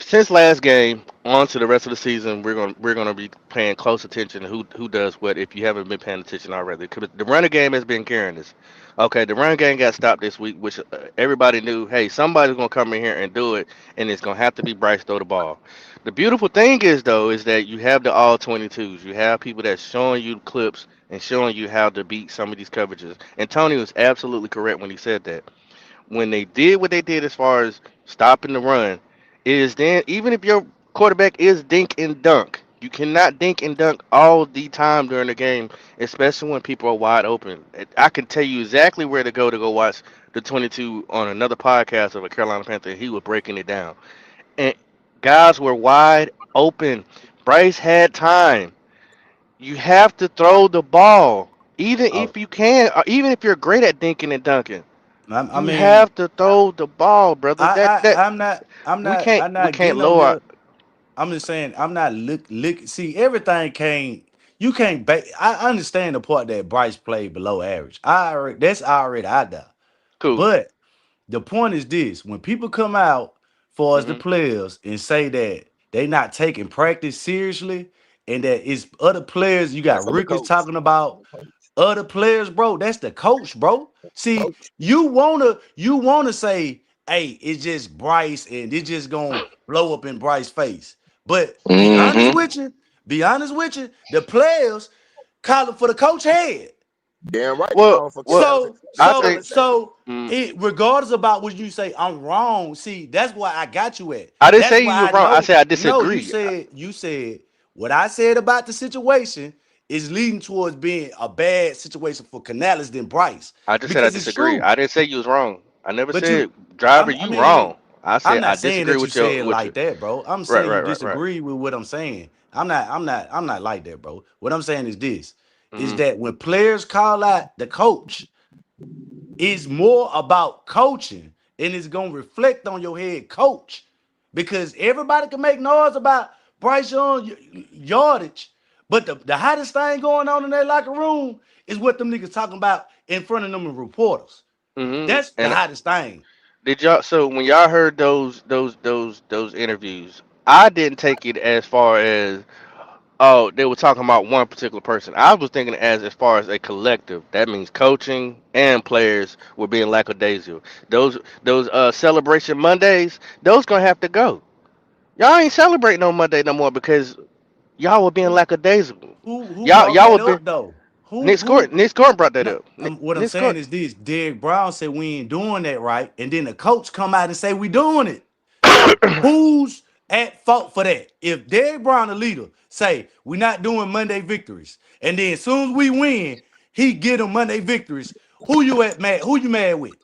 since last game on to the rest of the season, we're gonna be paying close attention to who does what. If you haven't been paying attention already, 'cause the running game has been carrying us. Okay, the running game got stopped this week, which everybody knew. Hey, somebody's gonna come in here and do it, and it's gonna have to be Bryce throw the ball. The beautiful thing is though is that you have the all 22s. You have people that's showing you clips and showing you how to beat some of these coverages. And Tony was absolutely correct when he said that when they did what they did as far as stopping the run, is then even if your quarterback is dink and dunk, you cannot dink and dunk all the time during the game, especially when people are wide open. I can tell you exactly where to go watch the 22 on another podcast of a Carolina Panther. He was breaking it down, and guys were wide open. Bryce had time. You have to throw the ball, even Oh, if you can, even if you're great at dinking and dunking. I You mean, have to throw the ball, brother. That we I'm not can't getting on lower. here. I'm just saying I'm not look see everything can't you can't I understand the part that Bryce played below average. That's already out there. Cool. But the point is this: when people come out for us the Mhm. players and say that they not taking practice seriously, and that it's other players, you That's got from the Ricky coach. talking about other players, bro. That's the coach, bro. See, Coach. you wanna say, hey, it's just Bryce and it's just gonna blow up in Bryce's face. But Mm-hmm. be honest with you, the players calling for the coach head. Damn right they Well, calling for well, Canales. So, They I so, think telling Shaq. so mm, it regardless about what you say, I'm wrong. See, that's why I got you at. I didn't That's say why you were I wrong. I know. said I No, disagree. you said what I said about the situation is leading towards being a bad situation for Canales than Bryce. I just said I Because it's disagree. true. I didn't say you was wrong. I never But said driver I you mean, wrong. I I'm said I not saying disagree that you with your say it with you. like that, bro. I'm Right, saying you right, right, right. disagree with what I'm saying. I'm not like that, bro. What I'm saying is this is Mm-hmm. that when players call out the coach, it's more about coaching and it's gonna reflect on your head coach. Because everybody can make noise about Bryce Young yardage, but the hottest thing going on in that locker room is what them niggas talking about in front of them reporters. Mm-hmm. That's the And hottest thing. did y'all? So when y'all heard those interviews, I didn't take it as far as oh they were talking about one particular person. I was thinking as far as a collective. That means coaching and players were being lackadaisical. Those celebration Mondays, those gonna have to go. Y'all ain't celebrating on Monday no more because y'all were being Who lackadaisical. who Y'all brought y'all that were being up though? Who? Nick Gordon brought that No, up. what I'm Nick saying Gordon. is this: Derek Brown said we ain't doing that right, and then the coach come out and say we doing it. So who's at fault for that? If Derek Brown, the leader, say we not doing Monday victories, and then as soon as we win, he get them Monday victories. Who you at mad? Who you mad with?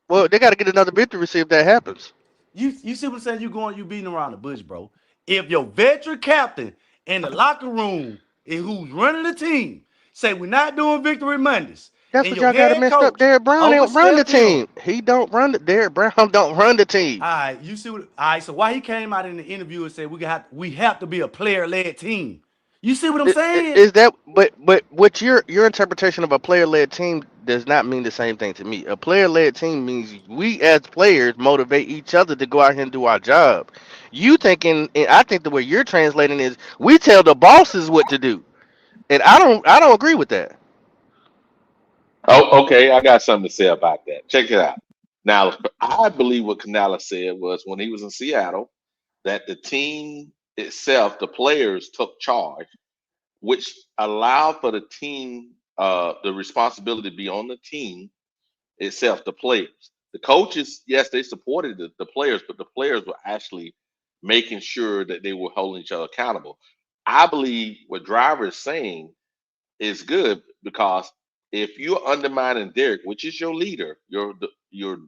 Well, they got to get another victory see if that happens. You see what I'm saying? You beating around the bush, bro. If your veteran captain in the locker room and who's running the team say we're not doing victory Mondays, That's and what your y'all got to head messed up. coach Derek Brown don't run the overstepped him. team. He don't run the Derek Brown don't run the team. All right, you see what? All right, so why he came out in the interview and said we have to be a player led team. You see what I'm saying? Is that but what your interpretation of a player led team does not mean the same thing to me. A player led team means we as players motivate each other to go out here and do our job. You thinking and I think the way you're translating is we tell the bosses what to do. And I don't agree with that. Oh, okay. I got something to say about that. Check it out. Now, I believe what Canales said was when he was in Seattle that the team itself, the players took charge, which allowed for the team, the responsibility to be on the team itself, the players. The coaches, yes, they supported the players, but the players were actually making sure that they were holding each other accountable. I believe what Driver is saying is good because if you're undermining Derek, which is your leader, you're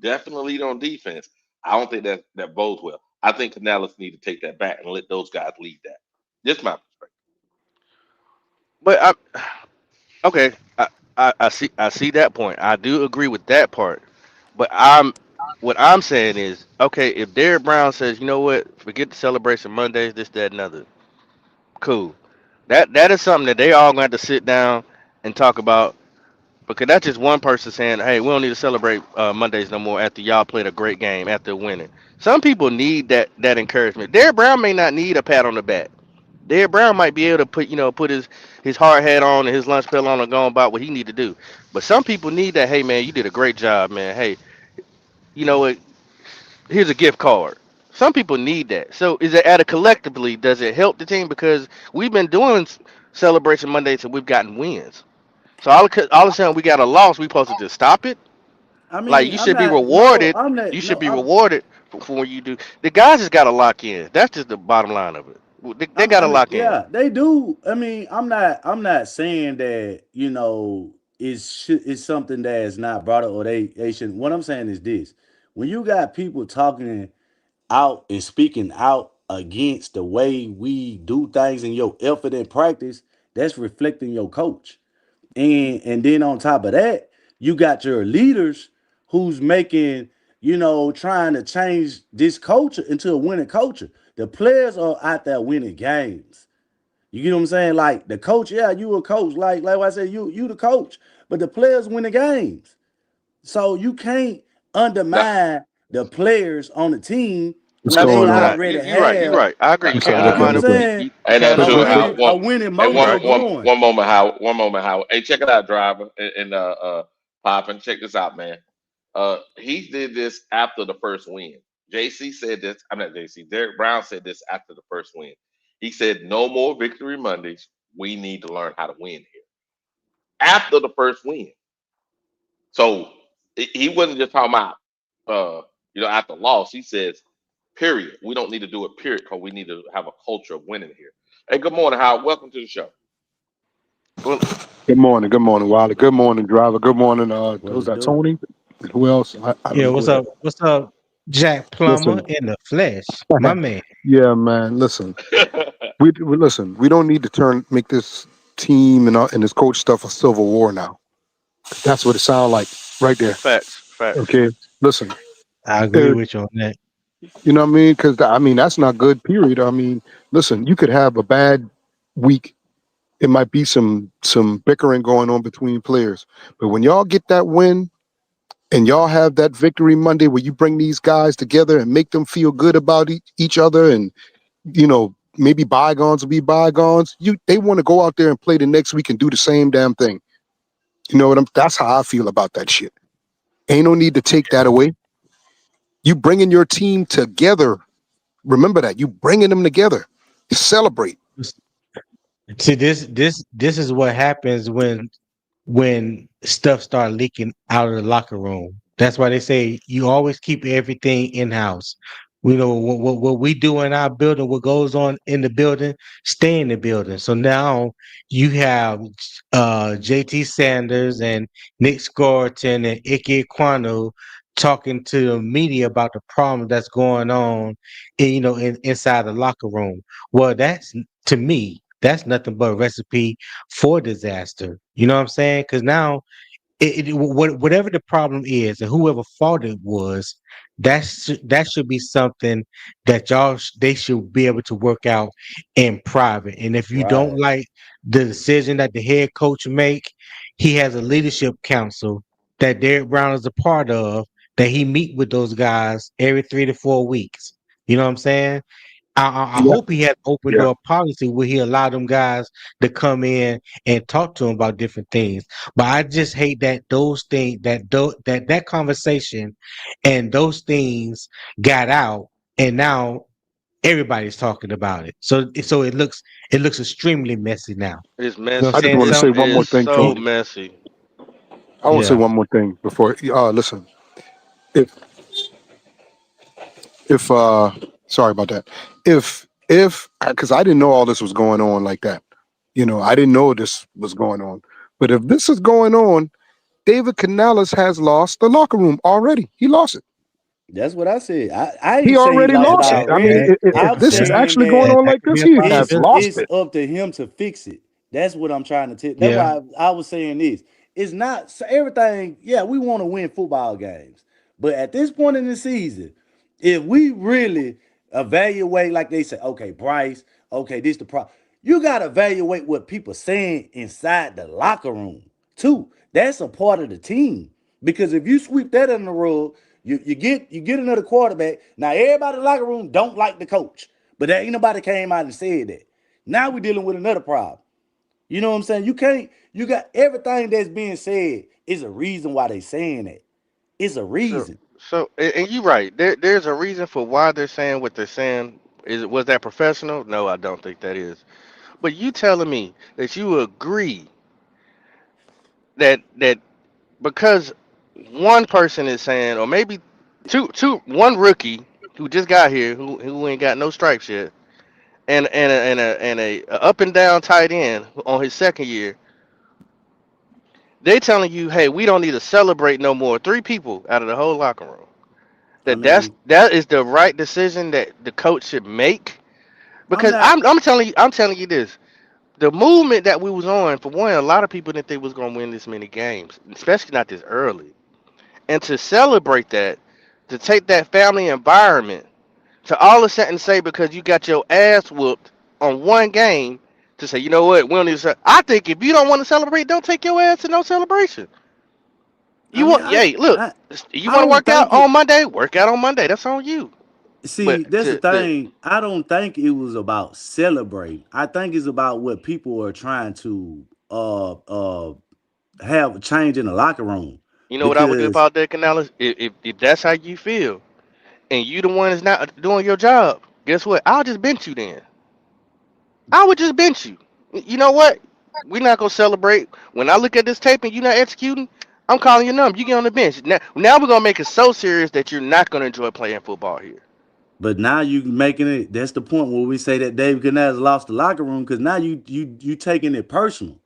definitely leader on defense. I don't think that bodes well. I think Canales need to take that back and let those guys lead that. Just my perspective. But okay, I see that point. I do agree with that part. But what I'm saying is, okay, if Derek Brown says, you know what, forget the celebration Mondays, this, that, and other, cool. That is something that they all gonna have to sit down and talk about because that's just one person saying, hey, we don't need to celebrate Mondays no more after y'all played a great game after winning. Some people need that encouragement. Derek Brown may not need a pat on the back. Derek Brown might be able to put his hard hat on and his lunch pail on and go about what he need to do. But some people need that. Hey man, you did a great job, man. Hey, you know what? Here's a gift card. Some people need that. So is it at a collectively? Does it help the team? Because we've been doing celebration Mondays and we've gotten wins. So all of a sudden we got a loss. We supposed to just stop it? I Like mean, you I'm should be not. No, rewarded. I'm You not. should No, be rewarded for when you do. The guys just got to lock in. That's just the bottom line of it. They got I to mean, lock in. yeah, they do. I mean, I'm not saying that it's something that is not brought up or they shouldn't. What I'm saying is this: when you got people talking out and speaking out against the way we do things in your effort and practice, that's reflecting your coach. And then on top of that, you got your leaders who's making, trying to change this culture into a winning culture. The players are out there winning games. You get what I'm saying? Like the coach, yeah, you a coach. Like I said, you the coach, but the players win the games. So you can't No, undermine the players on the team What's when they going Absolutely on? not. already You're right. You're have, right. I agree. You What's can't up, you get what Brooklyn? I'm undermine Brooklyn. it. saying? and Can't A true. undermine it. a winning And You're mojo right. going. one moment, Howard. One moment, Howard. Hey, check it out, driver. Pop, and check this out, man. He did this after the first win. JC said this. I'm not JC. Derek Brown said this after the first win. He said, "No more victory Mondays. We need to learn how to win here." after the first win. So he wasn't just talking about after loss. He says, period. We don't need to do it, period, because we need to have a culture of winning here. Hey, good morning, Howard. Welcome to the show. Well, Good morning, Wiley. Good morning, driver. Good morning, What who's it that, do? Tony? And who else? I don't Yeah, know who that. What's up, Jack Plummer Listen, in the flesh, my man. yeah, man. Listen, we listen. We don't need to make this team and this coach stuff a civil war now. That's what it sounds like right there. facts, facts. Okay, listen. I agree uh, with you on that. You know what I mean? Because I mean that's not good. Period. I mean, listen. You could have a bad week. It might be some bickering going on between players, but when y'all get that win and y'all have that victory Monday where you bring these guys together and make them feel good about each other, and maybe bygones will be bygones. They want to go out there and play the next week and do the same damn thing. You know what That's how I feel about that shit. Ain't no need to take that away. You bringing your team together. Remember that you bringing them together. Celebrate. See, this is what happens when stuff start leaking out of the locker room. That's why they say you always keep everything in house. We know what we do in our building, what goes on in the building, stay in the building. So now you have JT Sanders and Nick Scorton and Ike Kwano talking to the media about the problem that's going on inside the locker room. Well, that's to me, that's nothing but a recipe for disaster. You know what I'm saying? Because now, whatever the problem is, and whoever fault it was, that should be something that they should be able to work out in private. And if you don't Right. like the decision that the head coach make, he has a leadership council that Derek Brown is a part of. That he meet with those guys every 3 to 4 weeks. You know what I'm saying? I Yeah, hope he had open yeah. door policy where he allowed them guys to come in and talk to him about different things. But I just hate that those things that conversation and those things got out, and now everybody's talking about it. So it looks extremely messy now. It's You know what I'm I messy. just saying? want to It's say So one more it's thing, so Tony. messy. I want to say yeah. one more thing before. Listen, if if sorry about that. If because I didn't know all this was going on like that. I didn't know this was going on. But if this is going on, David Canales has lost the locker room already. He lost it. That's what I said. I He ain't saying he already lost it lost it. I mean, already. if I'm this is saying actually going that on That like could this, be a he has it's possibility. lost it's it. up to him to fix it. That's what I'm trying to tell. That's Yeah. why I was saying this. It's not so everything. Yeah, we want to win football games, but at this point in the season, if we really evaluate, like they say, okay, Bryce, okay, this the problem. You gotta evaluate what people saying inside the locker room too. That's a part of the team. Because if you sweep that under the rug, you get another quarterback. Now everybody in the locker room don't like the coach, but there ain't nobody came out and said that. Now we're dealing with another problem. You know what I'm saying? You can't. You got everything that's being said is a reason why they saying that. It's a So reason. and you're right. There's a reason for why they're saying what they're saying. Was that professional? No, I don't think that is. But you telling me that you agree that because one person is saying, or maybe one rookie who just got here who ain't got no stripes yet, and a up and down tight end on his second year, they telling you, hey, we don't need to celebrate no more. Three people out of the whole locker room. I That's mean, that is the right decision that the coach should make. I'm Because not. I'm telling you this. The movement that we was on, for one, a lot of people didn't think was gonna win this many games, especially not this early. And to celebrate that, to take that family environment, to all of a sudden say because you got your ass whooped on one game, to say, you know what, we don't need to. I think if you don't want to celebrate, don't take your ass to no celebration. I You mean, want, hey, look, I you I want to don't work out think it. on Monday, work out on Monday. That's on you. See, But that's the thing. I don't think it was about celebrating. I think it's about what people are trying to have a change in the locker room. you know what I would do if Because I was Derek Canales? If that's how you feel, and you the one that's not doing your job, guess what? I'll just bench you then. I would just bench you. You know what? We're not gonna celebrate. When I look at this tape and you're not executing, I'm calling your number. You get on the bench. Now we're gonna make it so serious that you're not gonna enjoy playing football here. But now you making it. That's the point where we say that David Canales lost the locker room because now you taking it personal.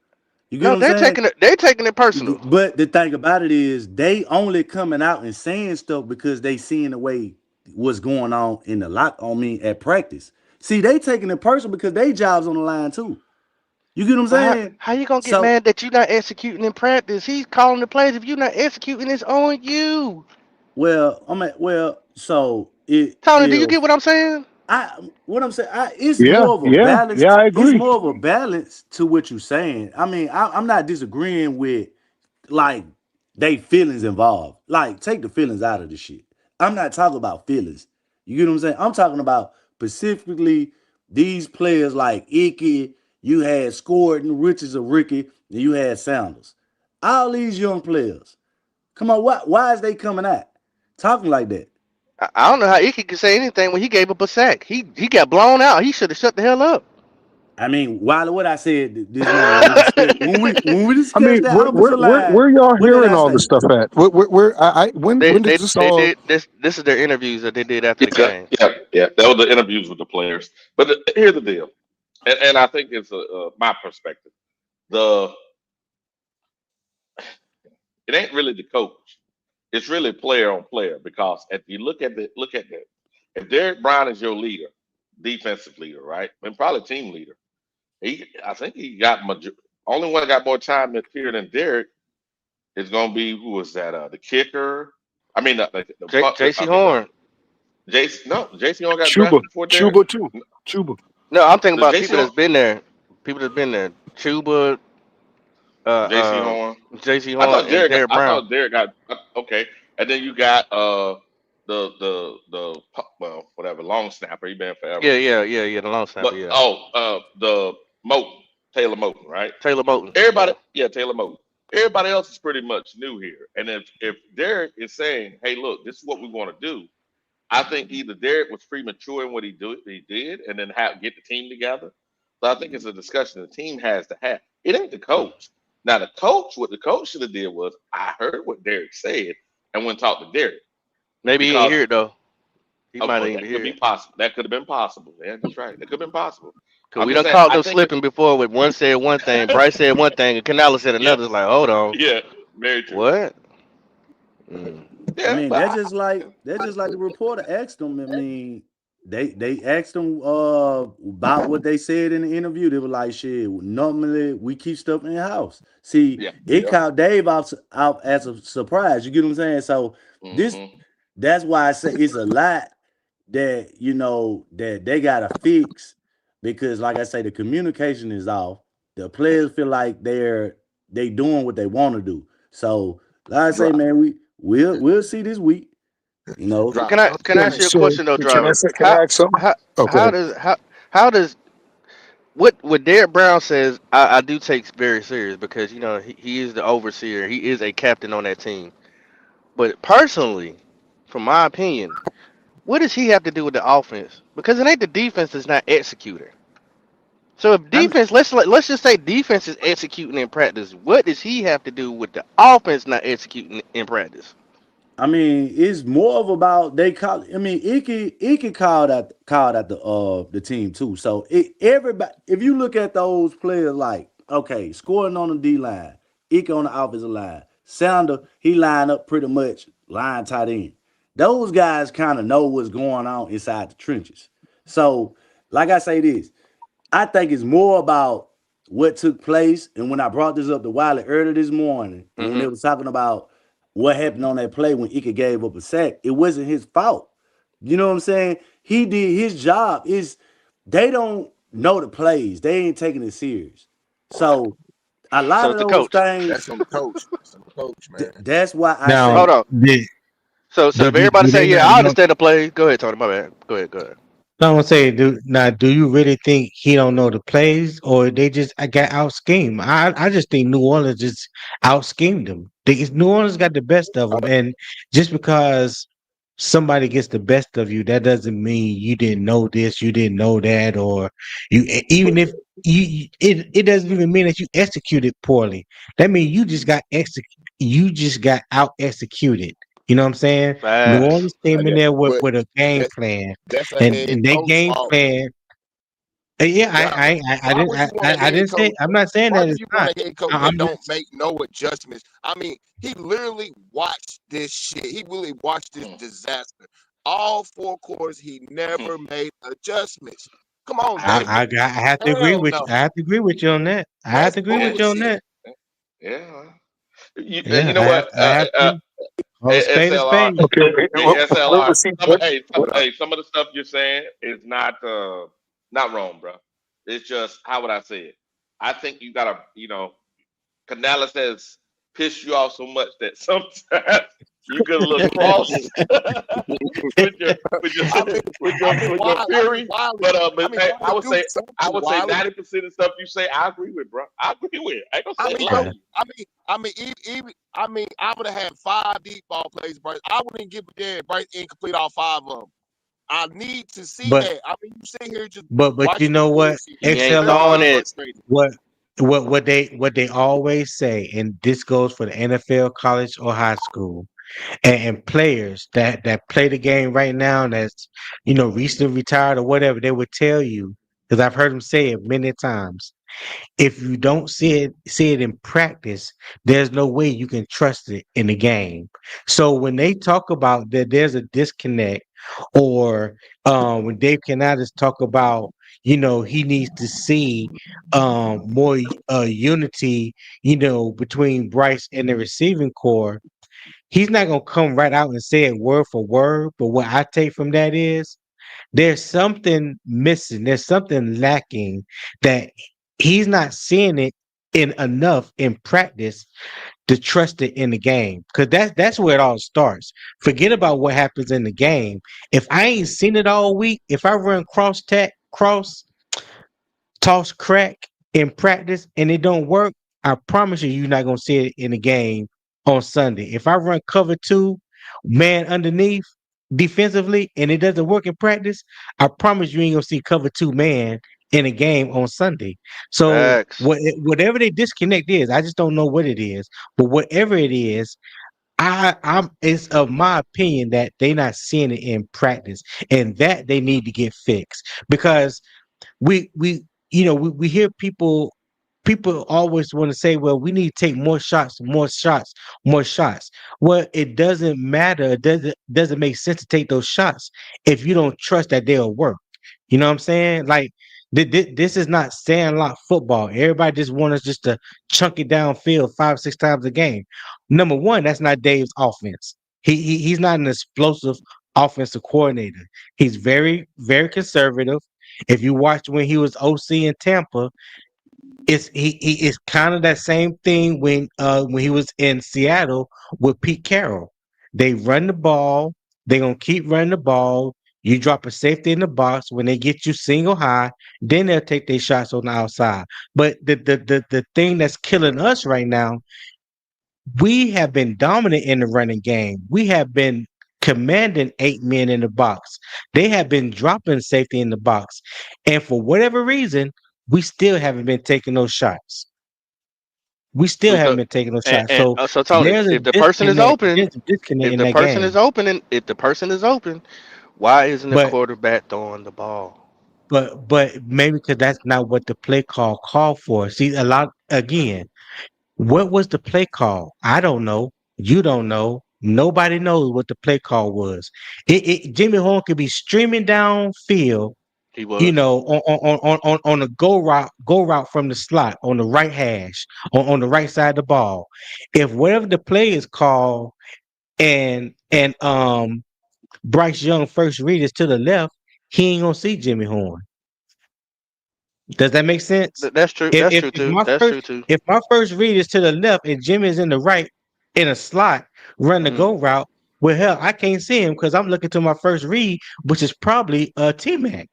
You get what No, I'm saying? they're taking it personal. But the thing about it is they only coming out and saying stuff because they seeing the way what's going on in the lock. I mean, at practice. See, they taking it personal because they jobs on the line too. You get what I'm But saying? how you gonna get So, mad that you're not executing in practice? He's calling the plays. If you're not executing, it's on you. well, I mean, well, so it Tony, do you get if what I'm saying? what I'm saying, it's Yeah, more of a yeah, balance. yeah. I It's agree. more of a balance to what you're saying. I mean, I'm not disagreeing with like they feelings involved. Like, take the feelings out of the shit. I'm not talking about feelings. You get what I'm saying? I'm talking about specifically these players like Icky. You had Scored Riches of Ricky, and you had Sanders. All these young players. Come on, why is they coming out talking like that? I don't know how Icky could say anything when he gave up a sack. He got blown out. He should have shut the hell up. I mean, while what I said this morning when we discussed when we I mean, discussed that offensive line, where y'all what did hearing I all this say? stuff at? When did this They all? did this. This is their interviews that they did after the Yeah, game. yeah, yeah. That was the interviews with the players. But here's the deal, and I think it's my perspective. The It ain't really the coach. It's really player on player because if you look at the if Derek Brown is your leader, defensive leader, right, and probably team leader, I think he got only one that got more time this year than Derek is going to be who was that? The kicker. I mean the punt. J.C. I mean the Horn. Jason. No, Jason only got Chuba, drafted before Derek. Chuba too. Chuba. No, I'm thinking The about Jason people that's been there. People that's been there. Chuba, J.C. uh, Horn. J.C. Horn, and Derek I Brown. thought Derek got okay, and then you got well whatever long snapper he been forever. Yeah. The long snapper. But Yeah, the Moten, Taylor Moten, right? Taylor Moton. Everybody, Yeah. yeah, Taylor Moten. Everybody else is pretty much new here. And if Derek is saying, "Hey, look, this is what we want to do," I think either Derek was premature in what he did, and then get the team together. So I think it's a discussion the team has to have. It ain't the coach. Now what the coach should have did was I heard what Derek said and went and talked to Derek Maybe he ain't because hear it though. He might not even that could hear be it. possible. That could have been possible. Yeah, that's right. That could have been possible. Cause I'm we just done saying. caught I them think. slipping before with one said one thing, Bryce said one thing, and Canales said Yeah, another. It's like, hold on, yeah, very true. what? Mm. I Yeah, mean, but that's just like the reporter asked them. I mean, they asked them about what they said in the interview. They were like, "Shit, normally we keep stuff in the house." See, yeah, it yeah. caught Dave out as a surprise. You get what I'm saying? So this Hmm. that's why I say it's a lot that that they gotta fix because, like I say, the communication is off. The players feel like they doing what they want to do. So, like I say, Drop, man, we'll see this week. You know, So drop. can I ask you a So question though, can I driver? say? Can I ask something? How Oh, go how ahead. does how does what Derek Brown says? I do take very serious because he is the overseer. He is a captain on that team. But personally, from my opinion, what does he have to do with the offense? Because it ain't the defense that's not executing. So if I'm defense, let's just say defense is executing in practice, what does he have to do with the offense not executing in practice? I mean, it's more of about they call. I mean, Icky called out the team too. So everybody, if you look at those players, like okay, scoring on the D line, Icky on the offensive line, Sounder he lined up pretty much line tight end. Those guys kind of know what's going on inside the trenches. So, like I say this, I think it's more about what took place. And when I brought this up to Wiley earlier this morning, and when Hmm. they was talking about what happened on that play when Ika gave up a sack, it wasn't his fault. You know what I'm saying? He did his job. Is they don't know the plays. They ain't taking it serious. So a So lot of it's the those coach. That's things, on the coach. That's on the coach, man. that's why I Now, Hold say on. So if everybody do say, they yeah, not I know? understand the play. Go ahead, Tony. My bad. Go ahead. Go ahead. No, I'm gonna say, do you really think he don't know the plays, or they just got out schemed? I just think New Orleans just out schemed them. New Orleans got the best of them, and just because somebody gets the best of you, that doesn't mean you didn't know this, you didn't know that, or even if it doesn't even mean that you executed poorly. That means you just got out executed. You know what I'm saying? New Facts. Orleans came in Yeah, there with, but a game that plan, that's a and head they coach game fault. plan. Yeah, Now, I why didn't would you want a I head didn't say coach? I'm not saying Why that would it's you want not. a head coach I'm that don't just make no adjustments? I mean, he literally watched this shit. He really watched this Mm, disaster. All 4 quarters, he mm. never made adjustments. Come on, that I have to agree hell with you. no. I have to agree with you on that. I have That's to agree Yeah, with you on bullshit. that. yeah. You Yeah, know what? I have to. Call a spade a SLR, spade. Okay, okay. SLR. See, Some of the stuff you're saying is not wrong, bro. It's just how would I say it? I think you gotta, Canales has pissed you off so much that sometimes you get a little cross with your with your I mean, with your fury. Wiley. But hey, Wiley, do something, I would say Wiley. 90% of stuff you say I agree with, bro. I agree with. I ain't gonna I say mean, lie bro. to Yeah. you. Even I would have had 5 deep ball plays, Bryce. I wouldn't give a damn. Bryce incomplete all 5 of them. I need to see But that. I mean, you sit here just but you watching this know what? bullshit. He ain't Very throwing XLR, it. frustrating. what what they always say, and this goes for the NFL, college, or high school, and players that play the game right now, that's recently retired or whatever, they would tell you, because I've heard them say it many times. If you don't see it in practice, there's no way you can trust it in the game. So when they talk about that there's a disconnect, or when Dave Canales talk about, he needs to see more unity, between Bryce and the receiving core, he's not gonna come right out and say it word for word. But what I take from that is there's something missing. There's something lacking, that he's not seeing it in enough in practice to trust it in the game. Because that's where it all starts. Forget about what happens in the game. If I ain't seen it all week, if I run cross toss crack in practice and it don't work, I promise you, you're not gonna see it in the game on Sunday. If I run cover two, man underneath defensively, and it doesn't work in practice, I promise you ain't gonna see cover two man in a game on Sunday. So Facts. whatever they disconnect is, I just don't know what it is. But whatever it is, I'm it's of my opinion that they're not seeing it in practice, and that they need to get fixed. Because we hear people always want to say, well, we need to take more shots. Well, it doesn't matter. It doesn't make sense to take those shots if you don't trust that they'll work. You know what I'm saying? Like, this is not sandlot football. Everybody just want us just to chunk it downfield 5 6 times a game. Number one, that's not Dave's offense. He's not an explosive offensive coordinator. He's very, very conservative. If you watch when he was OC in Tampa, he is kind of that same thing when he was in Seattle with Pete Carroll. They run the ball. They're gonna keep running the ball. You drop a safety in the box when they get you single high, then they'll take their shots on the outside. But the thing that's killing us right now, we have been dominant in the running game. We have been commanding 8 men in the box. They have been dropping safety in the box. And for whatever reason, we still haven't been taking those shots. We still haven't So, been taking those and, shots. and So so Tony, there's a if the person is disconnect. open, There's a disconnect in that game. if the person is open, why isn't the But quarterback throwing the ball? but maybe because that's not what the play call for. See, a lot again. What was the play call? I don't know. You don't know. Nobody knows what the play call was. Jimmy Horn could be streaming downfield, He was. on a go route from the slot on the right hash, on the right side of the ball. If whatever the play is called, and Bryce Young first read is to the left, he ain't gonna see Jimmy Horn. Does that make sense? That's true. If That's if true if too. my That's first true too. if my first read is to the left and Jimmy is in the right in a slot, run the Hmm. go route, well, hell, I can't see him because I'm looking to my first read, which is probably T Mac.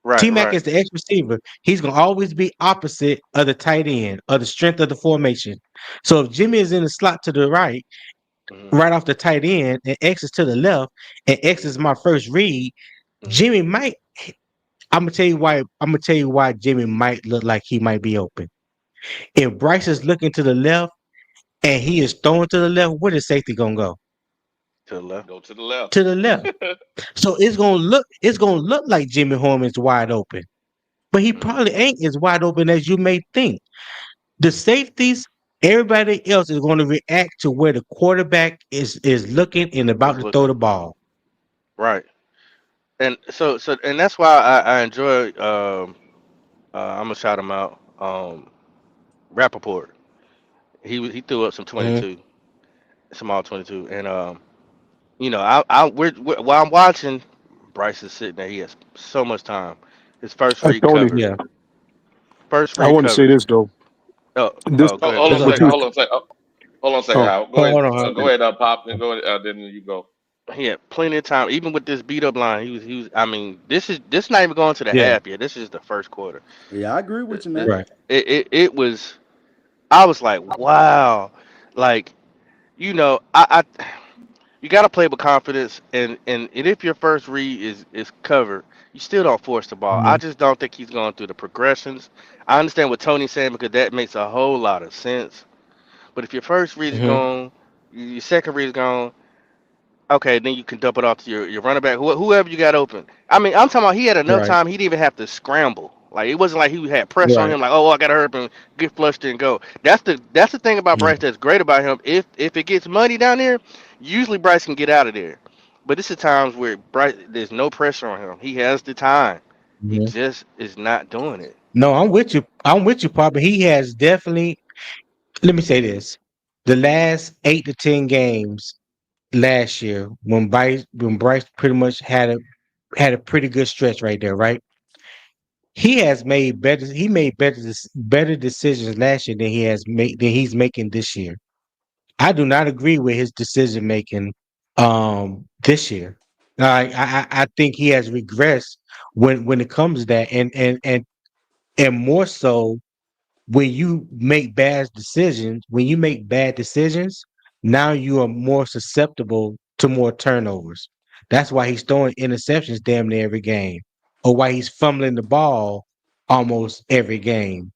Right. T Mac Right. is the X receiver. He's gonna always be opposite of the tight end, of the strength of the formation. So if Jimmy is in the slot to the right, right off the tight end, and X is to the left, and X is my first read, Jimmy might. I'm gonna tell you why. I'm gonna tell you why Jimmy might look like he might be open. If Bryce is looking to the left and he is throwing to the left, where the safety gonna go? To the left. Go to the left. To the left. So it's gonna look like Jimmy Holman's wide open, but he probably ain't as wide open as you may think. The safeties, everybody else is going to react to where the quarterback is looking and about Is to throw looking the ball. right, and and that's why I enjoy. I'm gonna shout him out. Rappaport. He threw up some Mhm. 22, some all 22, and while I'm watching, Bryce is sitting there. He has so much time. His first read Tony, covered. Yeah. First I read want to say covered. this though. Oh, This oh, go ahead, Hold on That's a Big what second. you. John. Hold on a second. Hold on a second, oh Howard. Go Hold ahead. on, hold Go on. ahead, Pop. Then go. Then you go. He had plenty of time, even with this beat up line. He was. I mean, this not even going to the Yeah. half yet. This is the first quarter. Yeah, I agree with you, man. It, Right. it was. I was like, wow, like you got to play with confidence, and if your first read is covered, you still don't force the ball. I Mhm. just don't think he's going through the progressions. I understand what Tony's saying because that makes a whole lot of sense. But if your first read is Mhm. gone, your second read is gone, okay, then you can dump it off to your running back, whoever you got open. I mean, I'm talking about he had enough Right. time. He didn't even have to scramble. Like it wasn't like he had pressure on Right. him. Like, oh, I gotta hurry up and get flushed and go. That's the thing about Yeah. Bryce that's great about him. If it gets muddy down there, usually Bryce can get out of there. But this is times where Bryce there's no pressure on him. He has the time. He Mhm. just is not doing it. No, I'm with you. I'm with you, Papa. He has definitely. Let me say this: the last 8 to 10 games last year, when Bryce pretty much had a pretty good stretch right there, right? He has made better. He made better decisions last year than he's making this year. I do not agree with his decision making this year. I think he has regressed when it comes to that, and more so when you make bad decisions, now you are more susceptible to more turnovers. That's why he's throwing interceptions damn near every game, or why he's fumbling the ball almost every game.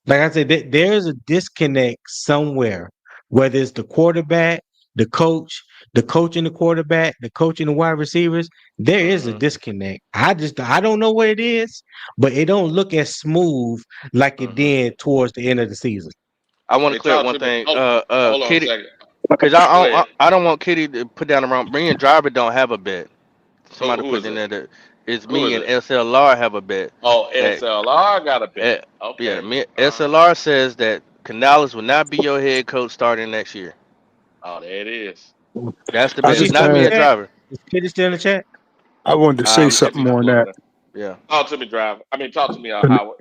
Like I said, there's a disconnect somewhere, whether it's the quarterback, the coach, the coach and the quarterback, the coach and the wide receivers. There is a Hmm. disconnect. I don't know what it is, but it don't look as smooth like it Hmm. did towards the end of the season. I want to Hey, clear up talk one to me. thing. Hold on a Kitty, second. because Go ahead. I don't want Kitty to put down the wrong. Me and Driver don't have a bet. Somebody Who put is in it? there that it's Who me is and it? SLR have a bet Oh, that SLR got a bet. yeah, Okay. me SLR says that Canales will not be your head coach starting next year. Oh, there it is. That's the Is bet. There she It's it still not in me the is. and chat? Driver. Is Kitty still in the chat? I wanted to say Let me something see. on Pull that. it up. Yeah. Talk to me, driver. I mean, talk to me, And- Howard.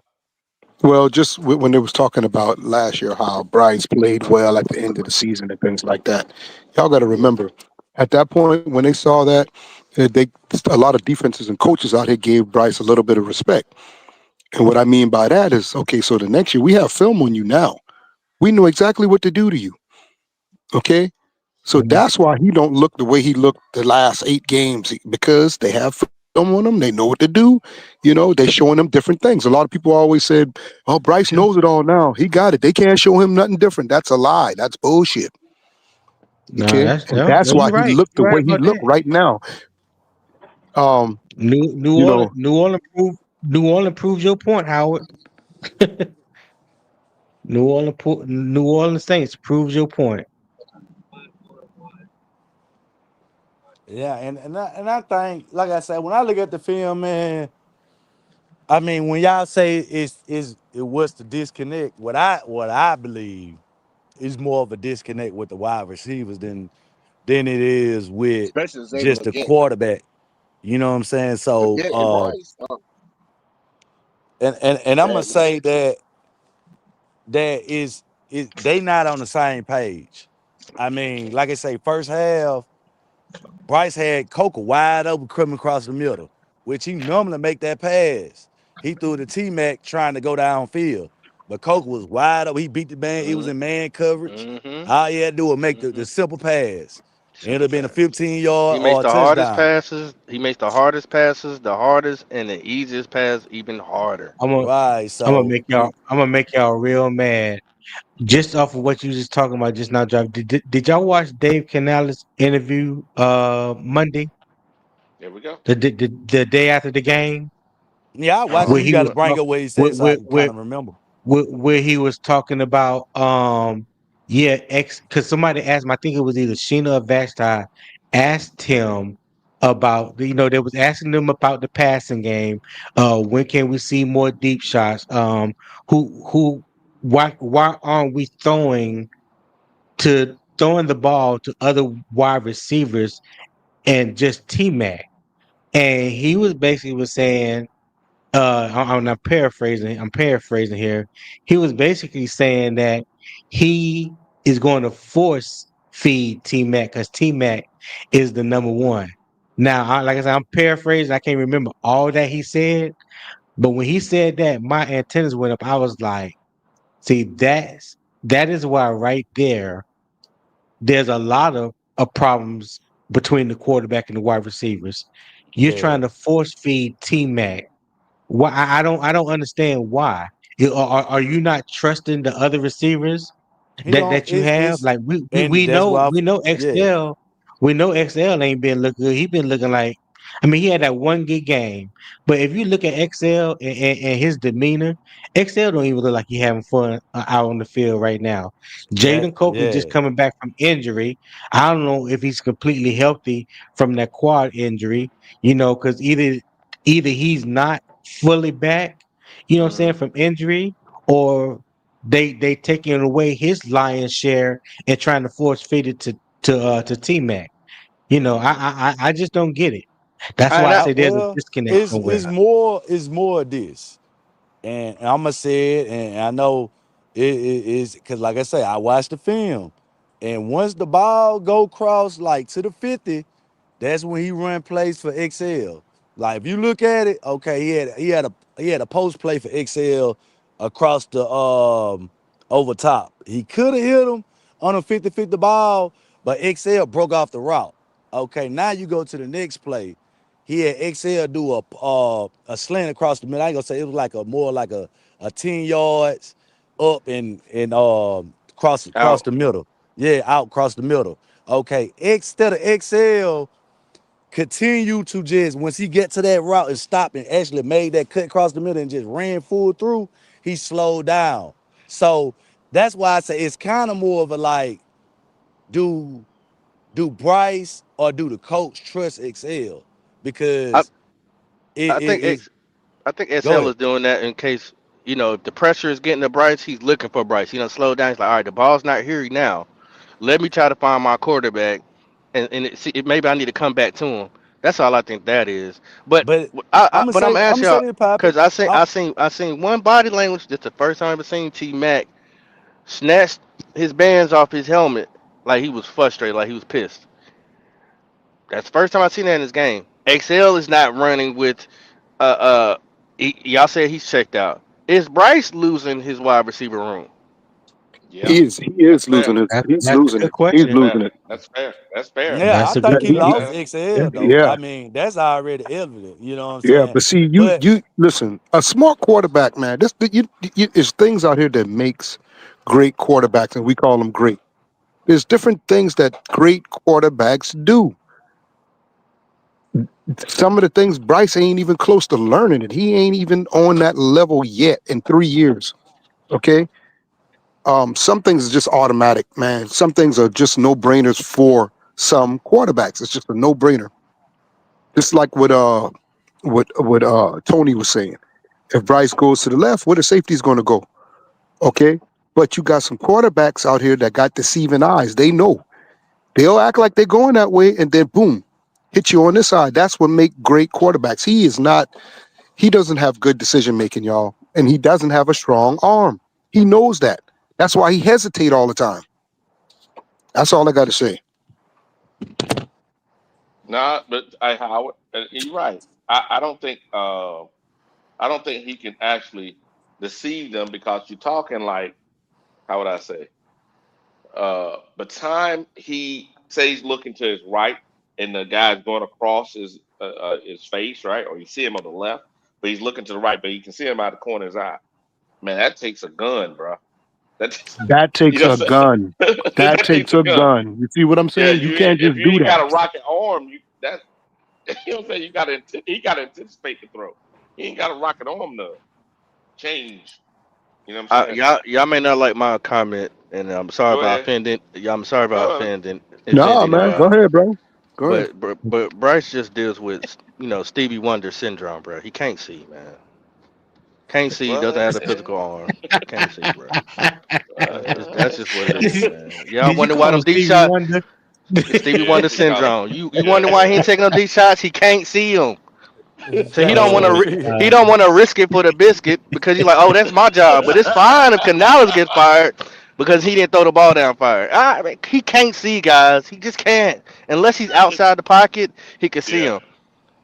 Well, just when they was talking about last year how Bryce played well at the end of the season and things like that, y'all got to remember at that point when they saw that, they a lot of defenses and coaches out here gave Bryce a little bit of respect. And what I mean by that is, okay, so the next year we have film on you now. We know exactly what to do to you. Okay, so Mhm. that's why he don't look the way he looked the last 8 games because they have film on him. They know what to do. They're showing him different things. A lot of people always said, "Oh, Bryce knows it all now. He got it. They can't show him nothing different." That's a lie. That's bullshit. No, Okay, that's and no, that's no. why You're he right. looked the You're right way he about looked that. right now. Um, New you Orleans, know, New Orleans proves your point, Howard. New Orleans Saints proves your point. Yeah, and I think, like I said, when I look at the film, man, I mean, when y'all say it was the disconnect, what I believe is more of a disconnect with the wide receivers than it is with especially Xavier just the McGinn. quarterback. You know what I'm saying? So, McGinn and Bryce, and I'm gonna bad say decisions. that is they not on the same page. I mean, like I say, first half, Bryce had Coca wide open coming across the middle, which he normally make that pass. He threw the T Mac trying to go downfield. But Coke was wide up. He beat the man. He was in man coverage. Mm-hmm. All he had to do was make Mm-hmm. the simple pass. It would Simple have been a pass. 15-yard He makes or a the hardest touchdown. passes. He makes the hardest passes, the hardest and the easiest pass even harder. I'm gonna Right. I'm gonna So make y'all I'm gonna make y'all real mad. Just off of what you just talking about just now, Drive. Did y'all watch Dave Canales interview Monday, There we go. the day after the game, yeah, I watched Uh-huh. it. where You he got to was bring up what he where, said so I where, can kind where, of remember. where he was talking about yeah, because somebody asked him, I think it was either Sheena or Vashti asked him about they was asking them about the passing game. When can we see more deep shots? Who why aren't we throwing the ball to other wide receivers and just T Mac? And he was basically was saying, I'm paraphrasing. I'm paraphrasing here. He was basically saying that he is going to force feed T Mac because T Mac is the number one. Now, like I said, I'm paraphrasing. I can't remember all that he said, but when he said that, my antennas went up. I was like, "See, that is why right there. There's a lot of problems between the quarterback and the wide receivers. You're Yeah. trying to force feed T Mac. Why I don't understand why. Are you not trusting the other receivers He that don't that you have? it's Like we we, and we that's know why we know yeah. XL ain't been looking good. He been looking like I mean he had that one good game, but if you look at XL and his demeanor, XL don't even look like he having fun out on the field right now. That Jaden Coker just yeah. coming back from injury. I don't know if he's completely healthy from that quad injury. Because either he's not fully back, what I'm saying, Mm-hmm. from injury, or they taking away his lion's share and trying to force feed it to T Mac. Mm-hmm. I just don't get it. That's why And I I, say there's a Well, disconnect it's somewhere. it's more it's more of this. And I'm gonna say it, and I know it is because, like I say, I watched the film, and once the ball go cross like to the 50, that's when he run plays for XL. Like if you look at it, okay, he had a post play for XL across the over top. He could have hit him on a 50-50 ball, but XL broke off the route. Okay, now you go to the next play. He had XL do a slant across the middle. I ain't gonna say it was like a more like a 10 yards up and cross out. the middle. Yeah, out across the middle. Okay, instead of XL continue to just once he get to that route and stop and actually made that cut across the middle and just ran full through, he slowed down. So that's why I say it's kind of more of a like, do do Bryce or do the coach trust XL? I Because it I it, think it X I think go SL ahead. is doing that in case if the pressure is getting to Bryce, he's looking for Bryce. He don't slow down. He's like, all right, the ball's not here now. Let me try to find my quarterback, and maybe I need to come back to him. That's all I think that is. But But but I'm I'm gonna asking say y'all this, Poppy. because I seen one body language. That's the first time I ever seen T Mac snatched his bands off his helmet like he was frustrated, like he was pissed. That's the first time I seen that in this game. XL is not running with y'all said he's checked out. Is Bryce losing his wide receiver room? Yeah, He is that's fair. losing his. He's That's a losing good it. He's That's question. fair. losing it. That's fair. That's fair. Yeah, I That's a Yeah, think good he That's question. lost fair. Yeah. XL though. yeah, I mean, that's already evident. You know what I'm yeah. saying? But see, you But you listen. A smart quarterback, man. There's things out here that makes great quarterbacks, and we call them great. There's different things that great quarterbacks do. Some of the things Bryce ain't even close to learning it. He ain't even on that level yet in 3 years. Okay. Some things are just automatic, man. Some things are just no brainers for some quarterbacks. It's just a no brainer. Just like what Tony was saying. If Bryce goes to the left, where the safety's going to go? Okay. But you got some quarterbacks out here that got deceiving eyes. They know. They'll act like they're going that way, and then boom, hit you on this side. That's what make great quarterbacks. He is not. He doesn't have good decision making, y'all, and he doesn't have a strong arm. He knows that. That's why he hesitate all the time. That's all I got to say. Nah, but Howard, you're right. I don't think he can actually. deceive them because you're talking like, how would I say? By the time he says he's looking to his right and the guy's going across his face, right? Or you see him on the left, but he's looking to the right, but you can see him out of the corner of his eye. Man, that takes a gun, bro. That That you takes know a what I'm gun. saying? That That takes takes a a gun. gun. You see what I'm Yeah, saying? You can't if just you do ain't got that. a rocket arm, you know what I'm saying? He got to anticipate the throw. He ain't got a rocket arm to change. You know what I'm saying? Y'all may not like my comment, and I'm sorry Go if I ahead. offended. I'm sorry if I Go ahead. Nah, offended man. y'all. Go ahead, bro. Go ahead. But Bryce just deals with Stevie Wonder syndrome, bro. He can't see, man. Can't see. Well, Doesn't have the physical arm. Can't see, bro. That's just what it is, Did man. Y'all you wonder why call him them deep Stevie shots. Wonder? Stevie yeah, Wonder he called him. syndrome. You Yeah, wonder why he ain't taking no deep shots? He can't see them. He So he can't don't want Oh, to. see. He God. don't want to risk it for the biscuit because he's like, oh, that's my job. But it's fine if Canales gets fired because he didn't throw the ball down fire. He can't see, guys. He just can't unless he's outside the pocket. He can see yeah. him,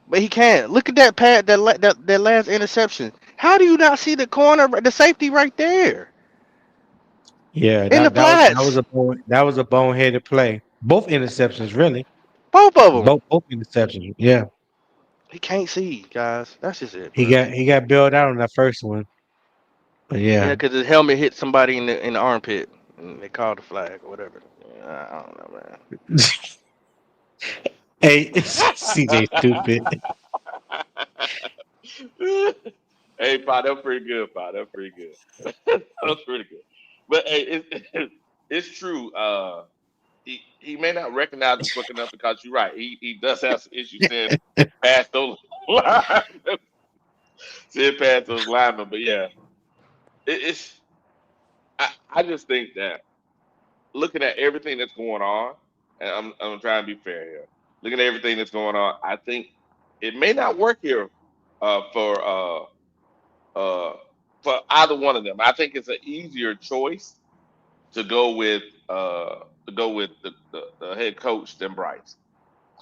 but he can't. Look at that pad. That last interception. How do you not see the corner, the safety right there Yeah, in the that was flats? that was a boneheaded play. Both interceptions, really. Both of them. Both interceptions. Yeah, He can't see, guys. That's just it, bro. he got bailed out on that first one. But Yeah, yeah. because his helmet hit somebody in the armpit. And they called the flag or whatever. Yeah, I don't know, man. Hey, CJ stupid. Hey, Pa, that's pretty good, Pa. That's pretty good. That's pretty good. But hey, it's true. He may not recognize him quick enough because you're right. He does have some issues seeing past those lines, seeing past those linemen. But yeah, it's I just think that looking at everything that's going on, and I'm trying to be fair here. Looking at everything that's going on, I think it may not work here uh, for uh, uh, for either one of them. I think it's an easier choice to go with the head coach than Bryce.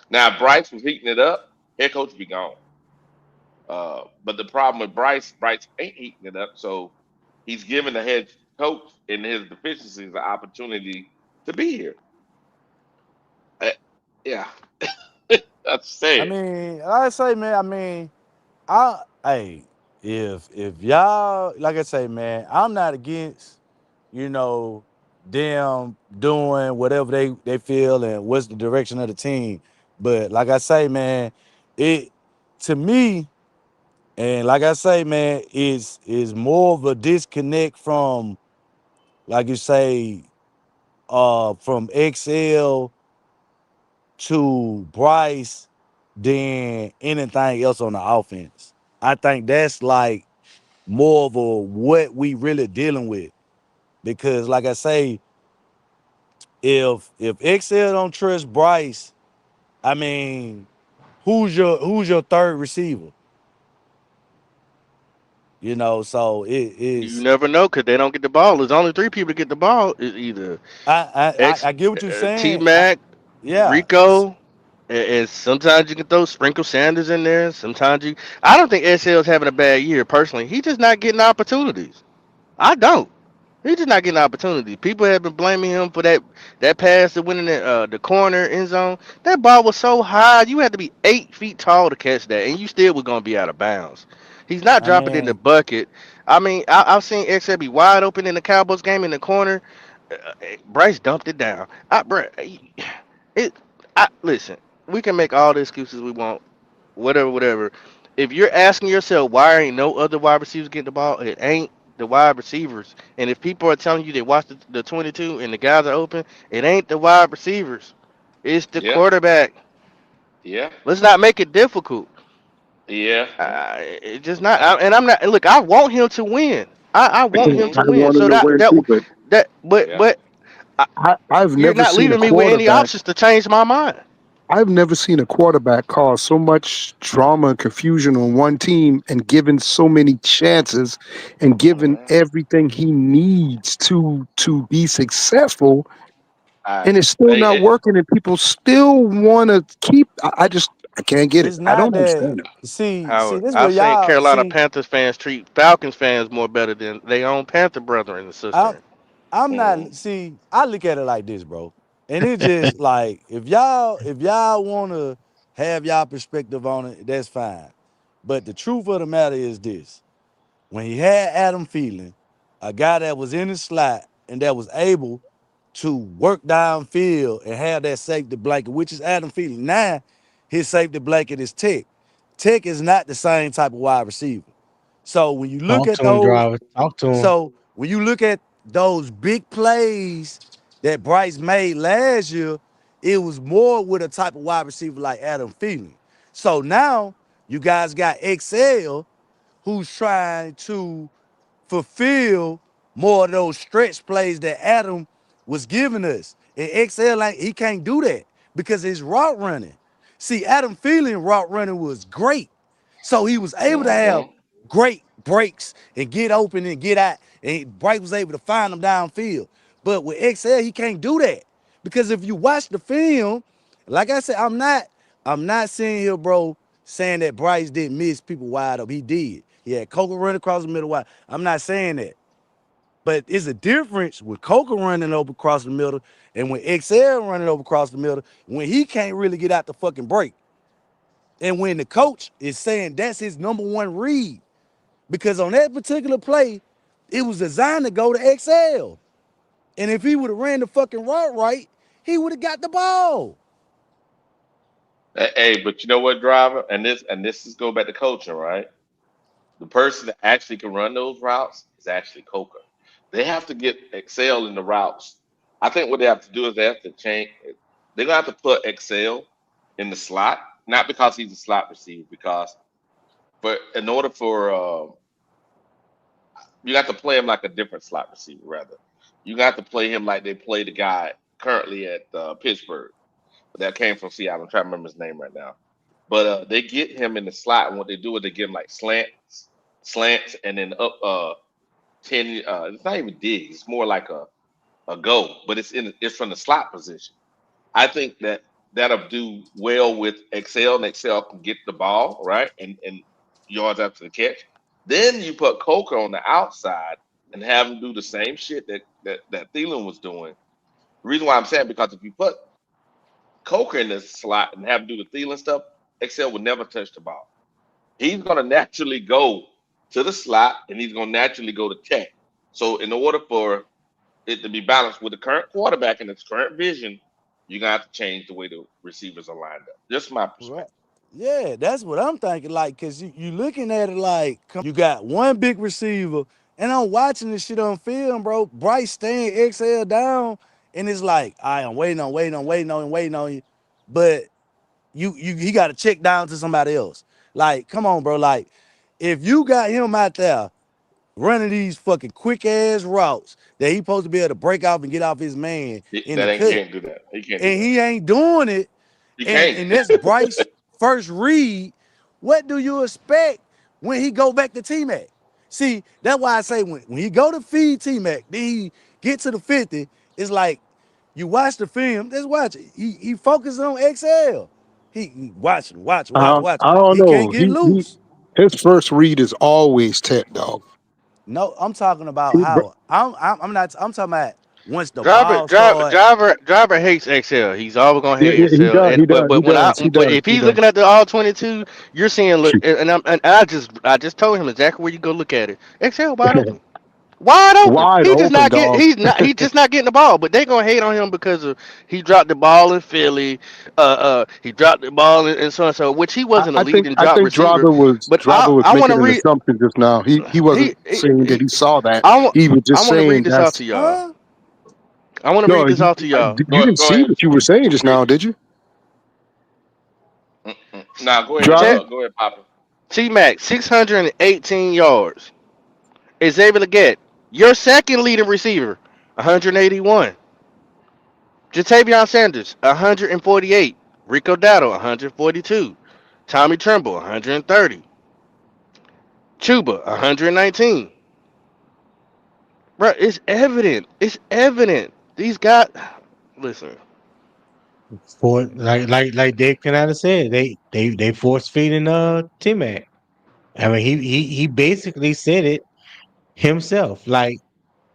Now, if Bryce was heating it up, head coach would be gone. But the problem with Bryce ain't heating it up, so he's giving the head coach and his deficiencies an opportunity to be here. Uh, yeah, that's I sad. mean, like I say, man. I mean, hey, if y'all like I say, man, I'm not against you know them doing whatever they feel and what's the direction of the team. But like I say, man, it to me and like I say, man, is more of a disconnect from like you say, from XL to Bryce than anything else on the offense. I think that's like more of a what we really dealing with. Because like I say, if XL don't trust Bryce, I mean, who's your third receiver? So it You is never know because they don't get the ball. There's only three people to get the ball. It's either I get what you're T saying. Mac, Yeah. Rico, and sometimes you can throw Sprinkle Sanders in there. Sometimes you. I don't think SL's having a bad year personally. He's just not getting opportunities. I don't. He's just not getting opportunities. People have been blaming him for that pass that went in the corner end zone. That ball was so high, you had to be 8 feet tall to catch that, and you still was gonna be out of bounds. He's not I dropping in the mean, bucket. I mean, I've seen XL be wide open in the Cowboys game in the corner. Bryce dumped it down. It. Listen. We can make all the excuses we want, whatever. If you're asking yourself why ain't no other wide receivers getting the ball, it ain't the wide receivers. And if people are telling you they watch the 22 and the guys are open, it ain't the wide receivers. It's the Yeah, quarterback. yeah, Let's not make it difficult. yeah. It's just not. And I'm not. Look, I want him to win. I want him Hmm. I to win. want him So to win too, but but Yeah, but I, I've you're never not seen a leaving me with any quarterback. options to change my mind. I've never seen a quarterback cause so much drama and confusion on one team and given so many chances and given yeah. everything he needs to be successful, I, and it's still hey, not hey, working, and people still want to keep. I just I can't get it. It's I not don't that. understand it. See, Howard, this where I've seen y'all Carolina see. Panthers fans treat Falcons fans more better than they own Panther brethren and I'm, sister. I'm Mm. not. See, I look at it like this, bro. And it just like if y'all wanna have y'all perspective on it, that's fine. But the truth of the matter is this: when he had Adam Thielen, a guy that was in the slot and that was able to work downfield and have that safety blanket, which is Adam Thielen. Now, his safety blanket is Tech. Tech is not the same type of wide receiver. So when you look Talk at to him, those, driver. Talk to him. so when you look at those big plays that Bryce made last year, it was more with a type of wide receiver like Adam Thielen. So now you guys got XL who's trying to fulfill more of those stretch plays that Adam was giving us. And XL, he can't do that because his route running. See, Adam Thielen route running was great. So he was able to have Mm-hmm. great breaks and get open and get out. And Bright was able to find him downfield. But with XL, he can't do that. Because if you watch the film, like I said, I'm not sitting here, bro, saying that Bryce didn't miss people wide up. He did. He had Coker run across the middle wide. I'm not saying that. But it's a difference with Coker running over across the middle and when XL running over across the middle when he can't really get out the fucking break. And when the coach is saying that's his number one read. Because on that particular play, it was designed to go to XL. And if he would have ran the fucking route right, he would have got the ball. Hey, but you know what, driver, and this is go back to coaching, right? The person that actually can run those routes is actually Coker. They have to get Excel in the routes. I think what they have to do is they have to change. They're gonna have to put Excel in the slot, not because he's a slot receiver, because but in order for you got to play him like a different slot receiver, rather. You got to play him like they play the guy currently at Pittsburgh that came from Seattle. I'm trying to remember his name right now. But they get him in the slot, and what they do is they give him like slants, and then up 10. It's not even digs. It's more like a go, but it's from the slot position. I think that that'll do well with Excel, and Excel can get the ball right and yards after the catch. Then you put Coker on the outside and have him do the same shit that Thielen was doing. The reason why I'm saying because if you put Coker in the slot and have him do the Thielen stuff, Excel would never touch the ball. He's going to naturally go to the slot and he's going to naturally go to tech. So in order for it to be balanced with the current quarterback and its current vision, you're gonna have to change the way the receivers are lined up. Just my Right. perspective. Yeah, that's what I'm thinking. Like, cause you looking at it like you got one big receiver, and I'm watching this shit on film, bro. Bryce staying XL down, and it's like, I'm waiting on you. But you he got to check down to somebody else. Like, come on, bro. Like, if you got him out there running these fucking quick ass routes that he supposed to be able to break off and get off his man in the That ain't cut, can't do that. He can't do and that. he ain't doing it, He and can't. and that's Bryce first read. What do you expect when he go back to T-Mac? See, that's why I say when he go to feed T-Mac, then he get to the 50, it's like you watch the film, just watch it. He focuses on XL. He watch. I don't He can't know. get He loose. his first read is always tech, dog. No, I'm talking about He, br- how I'm not I'm talking about once the Driver, ball driver, start. driver, driver hates Excel. He's always gonna yeah, hate yeah, he Excel. does. And He does. He does. He but does. if He he's does. looking at the all 22, you're seeing look. And I just told him exactly where you go look at it. Excel wide open, wide open. Wide open, dog. He's just not getting the ball. But they gonna hate on him because of he dropped the ball in Philly. He dropped the ball in so and so, which he wasn't a leading I drop think receiver. But Driver was I want making to an read. assumption just now. He wasn't saying that He he saw that. I want He was I just want to read saying this out that's to y'all. Huh? I want to no. read this out to y'all. You didn't Go see ahead. what you were saying just Read now, it. did you, Nah, go ahead. Driver? Go ahead, Papa. T Mac, 618 yards, is able to get your second leading receiver, 181. Jatavion Sanders, 148. Rico Dowdle, 142. Tommy Tremble, 130. Chuba, 119. Bro, it's evident. It's evident. These guys, listen, For like Dave Canada said, they force feeding T Mac. I mean, he basically said it himself. Like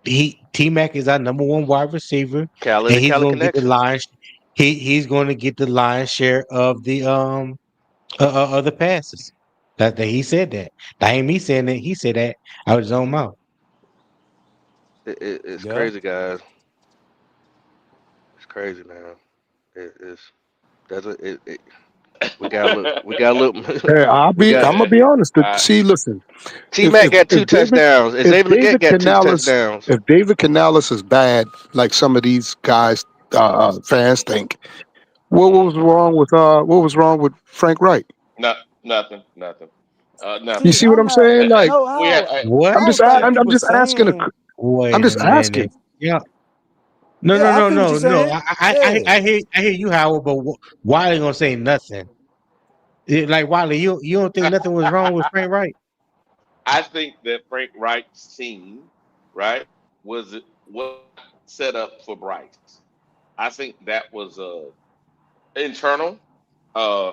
T Mac is our number one wide receiver, Cali and the he's Cali going to get the connection. lion's. He's going to get the lion's share of the of the passes. That he said that. That ain't me saying that. He said that out of his own mouth. It's Yeah. crazy, guys. It's crazy, man. It's doesn't it, we got a little Hey, we got I'm gonna be honest. See, listen, T Mac got if two touchdowns. if Xavier Leggett David got two Canales touchdowns. if David Canales is bad, like some of these guys fans think, what was wrong with Frank Wright? No, nothing. You Nothing. See, see what I'm I'm not. saying? Like No, We had how? What? I'm I just don't think you I'm were just asking saying. I'm Wait a just asking. minute. Yeah. No, no, Yeah, I no, feel what no, you're no. saying. Yeah. I hear you, Howard. But why they gonna say nothing? Like Wiley, you don't think nothing was wrong with Frank Wright? I think that Frank Wright's team, right, was set up for Bryce. I think that was a internal uh,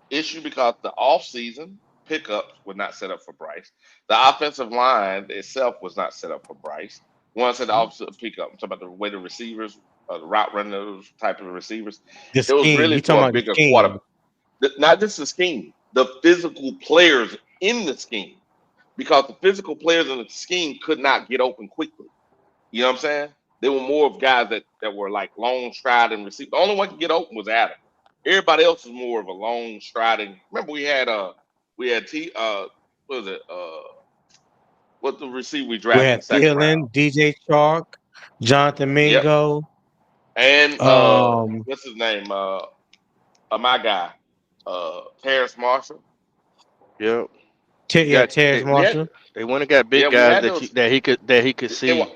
issue because the offseason pickups were not set up for Bryce. The offensive line itself was not set up for Bryce. Once at the offseason pickup, I'm talking about the way the receivers, the route runners type of receivers. The It was scheme. really You talking for a about the bigger scheme? quarterback. Not just the scheme, the physical players in the scheme. Because the physical players in the scheme could not get open quickly. You know what I'm saying? They were more of guys that were like long striding receivers. The only one could get open was Adam. Everybody else was more of a long striding. Remember we had T what was it what the receiver we We drafted in had the second round? Thielen, DJ Chark, Jonathan Yep. Mingo. And Um, what's his name? My guy, Terrace Marshall. Yep. You Yeah, got Terrence We had Marshall. they went and got yeah, big we guys had those. that he could They were, see.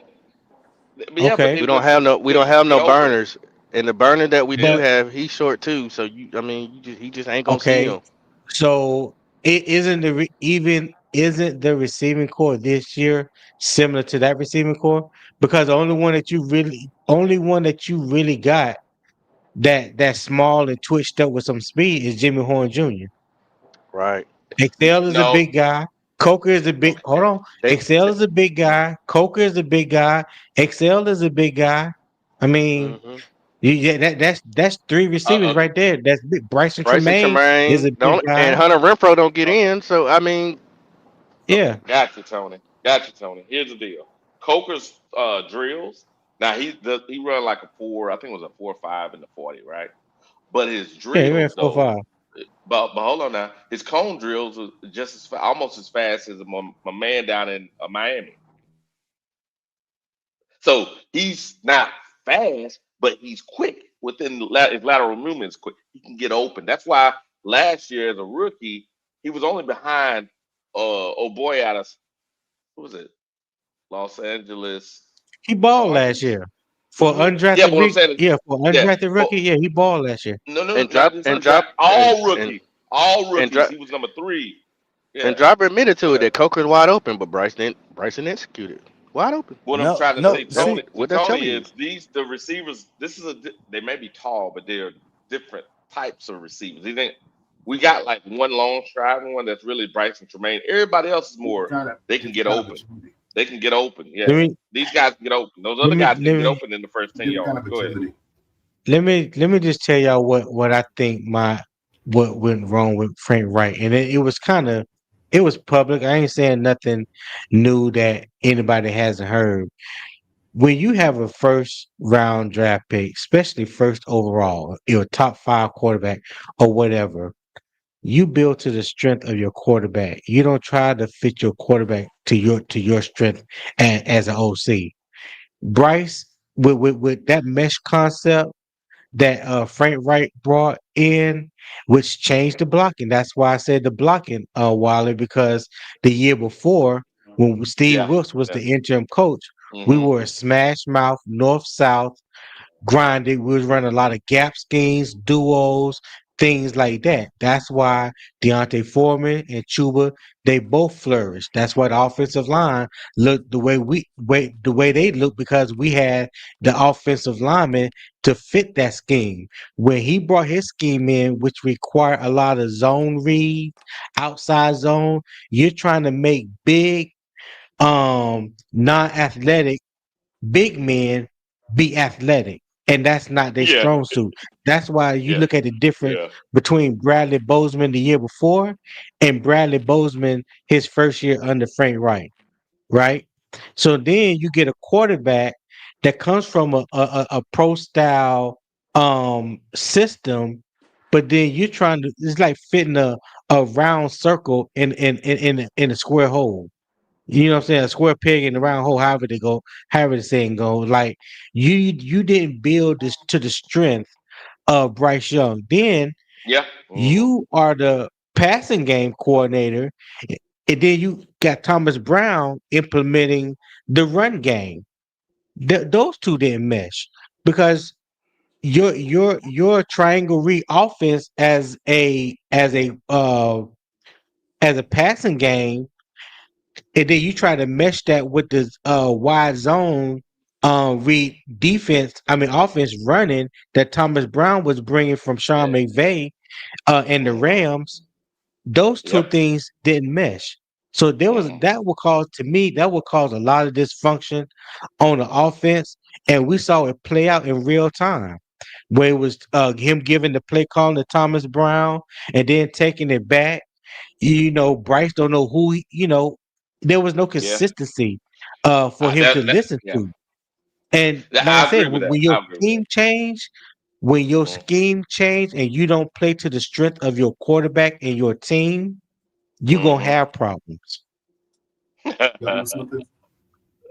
but yeah, but Okay, they wasn't We they don't couldn't have get no open. burners, and the burner that we do but have, he's short too. So I mean, he just ain't gonna see okay. him. So it isn't even isn't the receiving core this year similar to that receiving core? Because the only one that you really got that's small and twitched up with some speed is Jimmy Horn Jr. Right. Excel is a No, big guy. Coker is a big. okay. Hold on. They Excel is a big guy. Coker is a big guy. Excel is a big guy. I mean, hmm yeah, that's three receivers Uh, right there. That's big. Bryson Bryson Tremaine is Tremaine a big don't and guy. Hunter Renfro don't get uh, in. So I mean, okay, Yeah, gotcha, Tony. Gotcha, Tony. Here's the deal. Coker's drills. Now he run like a four. I think it was a 4.5 in the 40, right? But his yeah. He ran drills four though. five. But hold on now. His cone drills are just almost as fast as my man down in Miami. So he's not fast, but he's quick within his lateral movements. Quick, he can get open. That's why last year as a rookie, he was only behind oh boy out of what was it, Los Angeles He balled last Chargers? year for Yeah, undrafted. but what I'm saying is, Yeah, for yeah, undrafted but rookie. Yeah, he balled last year. no, and not drop just and drop undrafted. All and rookies. drop He was number three. and Yeah, drop admitted to it yeah. that Coker's wide open, but Bryson executed wide open. What I'm No, trying to no. say, That's See, Tony, to what they're Tony telling you. is the receivers. This is they may be tall, but they're different types of receivers. You think we got like one long striding one that's really Bryson Tremaine. Everybody else is more. They can get open. They can get open. Let Yeah, me these guys can get open. Those let other me guys let didn't get me open in the first 10 yards. Go ahead. let me just tell y'all what I think what went wrong with Frank Wright, and it was kind of it was public. I ain't saying nothing new that anybody hasn't heard. When you have a first round draft pick, especially first overall, you're a top five quarterback or whatever, you build to the strength of your quarterback. You don't try to fit your quarterback to your strength as an OC. Bryce with that mesh concept that Frank Wright brought in, which changed the blocking. That's why I said the blocking, Wiley, because the year before, when Steve Yeah, Wilkes was yeah. the interim coach, we hmm were a smash mouth, north south, grinded. We was running a lot of gap schemes, duos, things like that. That's why Deontay Foreman and Chuba, they both flourished. That's why the offensive line looked the way they look, because we had the offensive lineman to fit that scheme. When he brought his scheme in, which required a lot of zone read, outside zone, you're trying to make big non-athletic big men be athletic, and that's not their Yeah, strong suit. That's why you yeah, look at the difference yeah. between Bradley Bozeman the year before and Bradley Bozeman his first year under Frank Wright, right? So then you get a quarterback that comes from a pro style system, but then you're trying to, it's like fitting a round circle in a square hole. You know what I'm saying? A square peg in the round hole, however they go, however the saying go. Like you didn't build this to the strength of Bryce Young. Then Yeah. you are the passing game coordinator, and then you got Thomas Brown implementing the run game. Those two didn't mesh because your triangle read offense as a passing game, and then you try to mesh that with the wide zone read defense. I mean offense running that Thomas Brown was bringing from Sean McVay and the Mm-hmm. Rams. Those two Yep. things didn't mesh. So there was Mm-hmm. that would cause to me that would cause a lot of dysfunction on the offense, and we saw it play out in real time. Where it was him giving the play call to Thomas Brown and then taking it back. Bryce don't know who there was no Yeah. consistency for him to That, listen yeah. to. And like I I said, agree with that. when your I agree with scheme change, when your that. scheme change and you don't play to the strength of your quarterback and your team, you're gonna Mm-hmm. have problems. Y'all know Mm-hmm. something? Y'all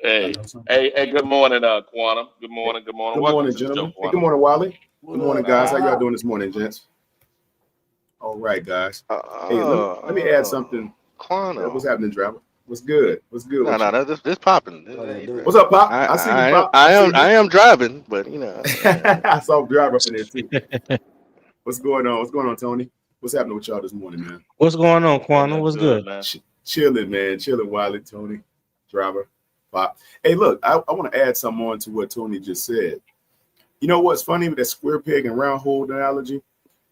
Hey, know something? hey, good morning, Quantum. Good Hey, morning, good morning. good Welcome morning, to the show, gentlemen. Hey, good Quantum. morning, Wiley. What Good morning, up, guys. How man? y'all Uh-huh. doing this morning, gents? All right, guys. Hey, let me add Uh, something. What's Quantum. happening, Driver? What's good? What's good No, with you? no, this popping. What they do? What's up, Pop? I, I see you, I am, Pop. I I see am, you. I am driving, but I saw Driver up in there too. What's going on? What's going on, Tony? What's happening with y'all this morning, man? What's going on, Ain't Quantum? nothing What's good? good, man. Chilling, man. Chilling, Wiley, Tony, Driver, Pop. Hey, look, I want to add something on to what Tony just said. You know what's funny with that square peg and round hole analogy?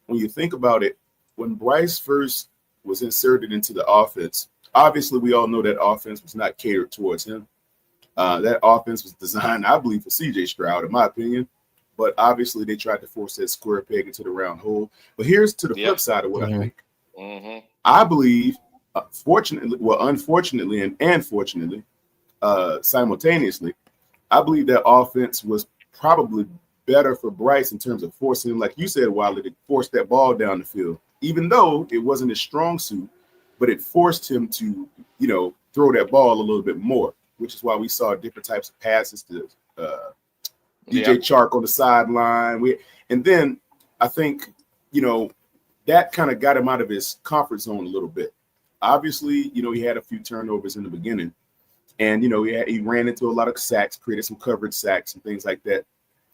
When you think about it, when Bryce first was inserted into the offense, obviously we all know that offense was not catered towards him. That offense was designed, I believe, for CJ Stroud, in my opinion. But obviously they tried to force that square peg into the round hole. But here's to the Yeah. flip side of what I Mhm. think. Mm-hmm. I believe, unfortunately, and fortunately, simultaneously, I believe that offense was probably better for Bryce in terms of forcing him, like you said, Wiley, to force that ball down the field, even though it wasn't his strong suit, but it forced him to, throw that ball a little bit more, which is why we saw different types of passes to Yeah. DJ Chark on the sideline. And then I think, that kind of got him out of his comfort zone a little bit. Obviously, he had a few turnovers in the beginning. And, he ran into a lot of sacks, created some coverage sacks and things like that,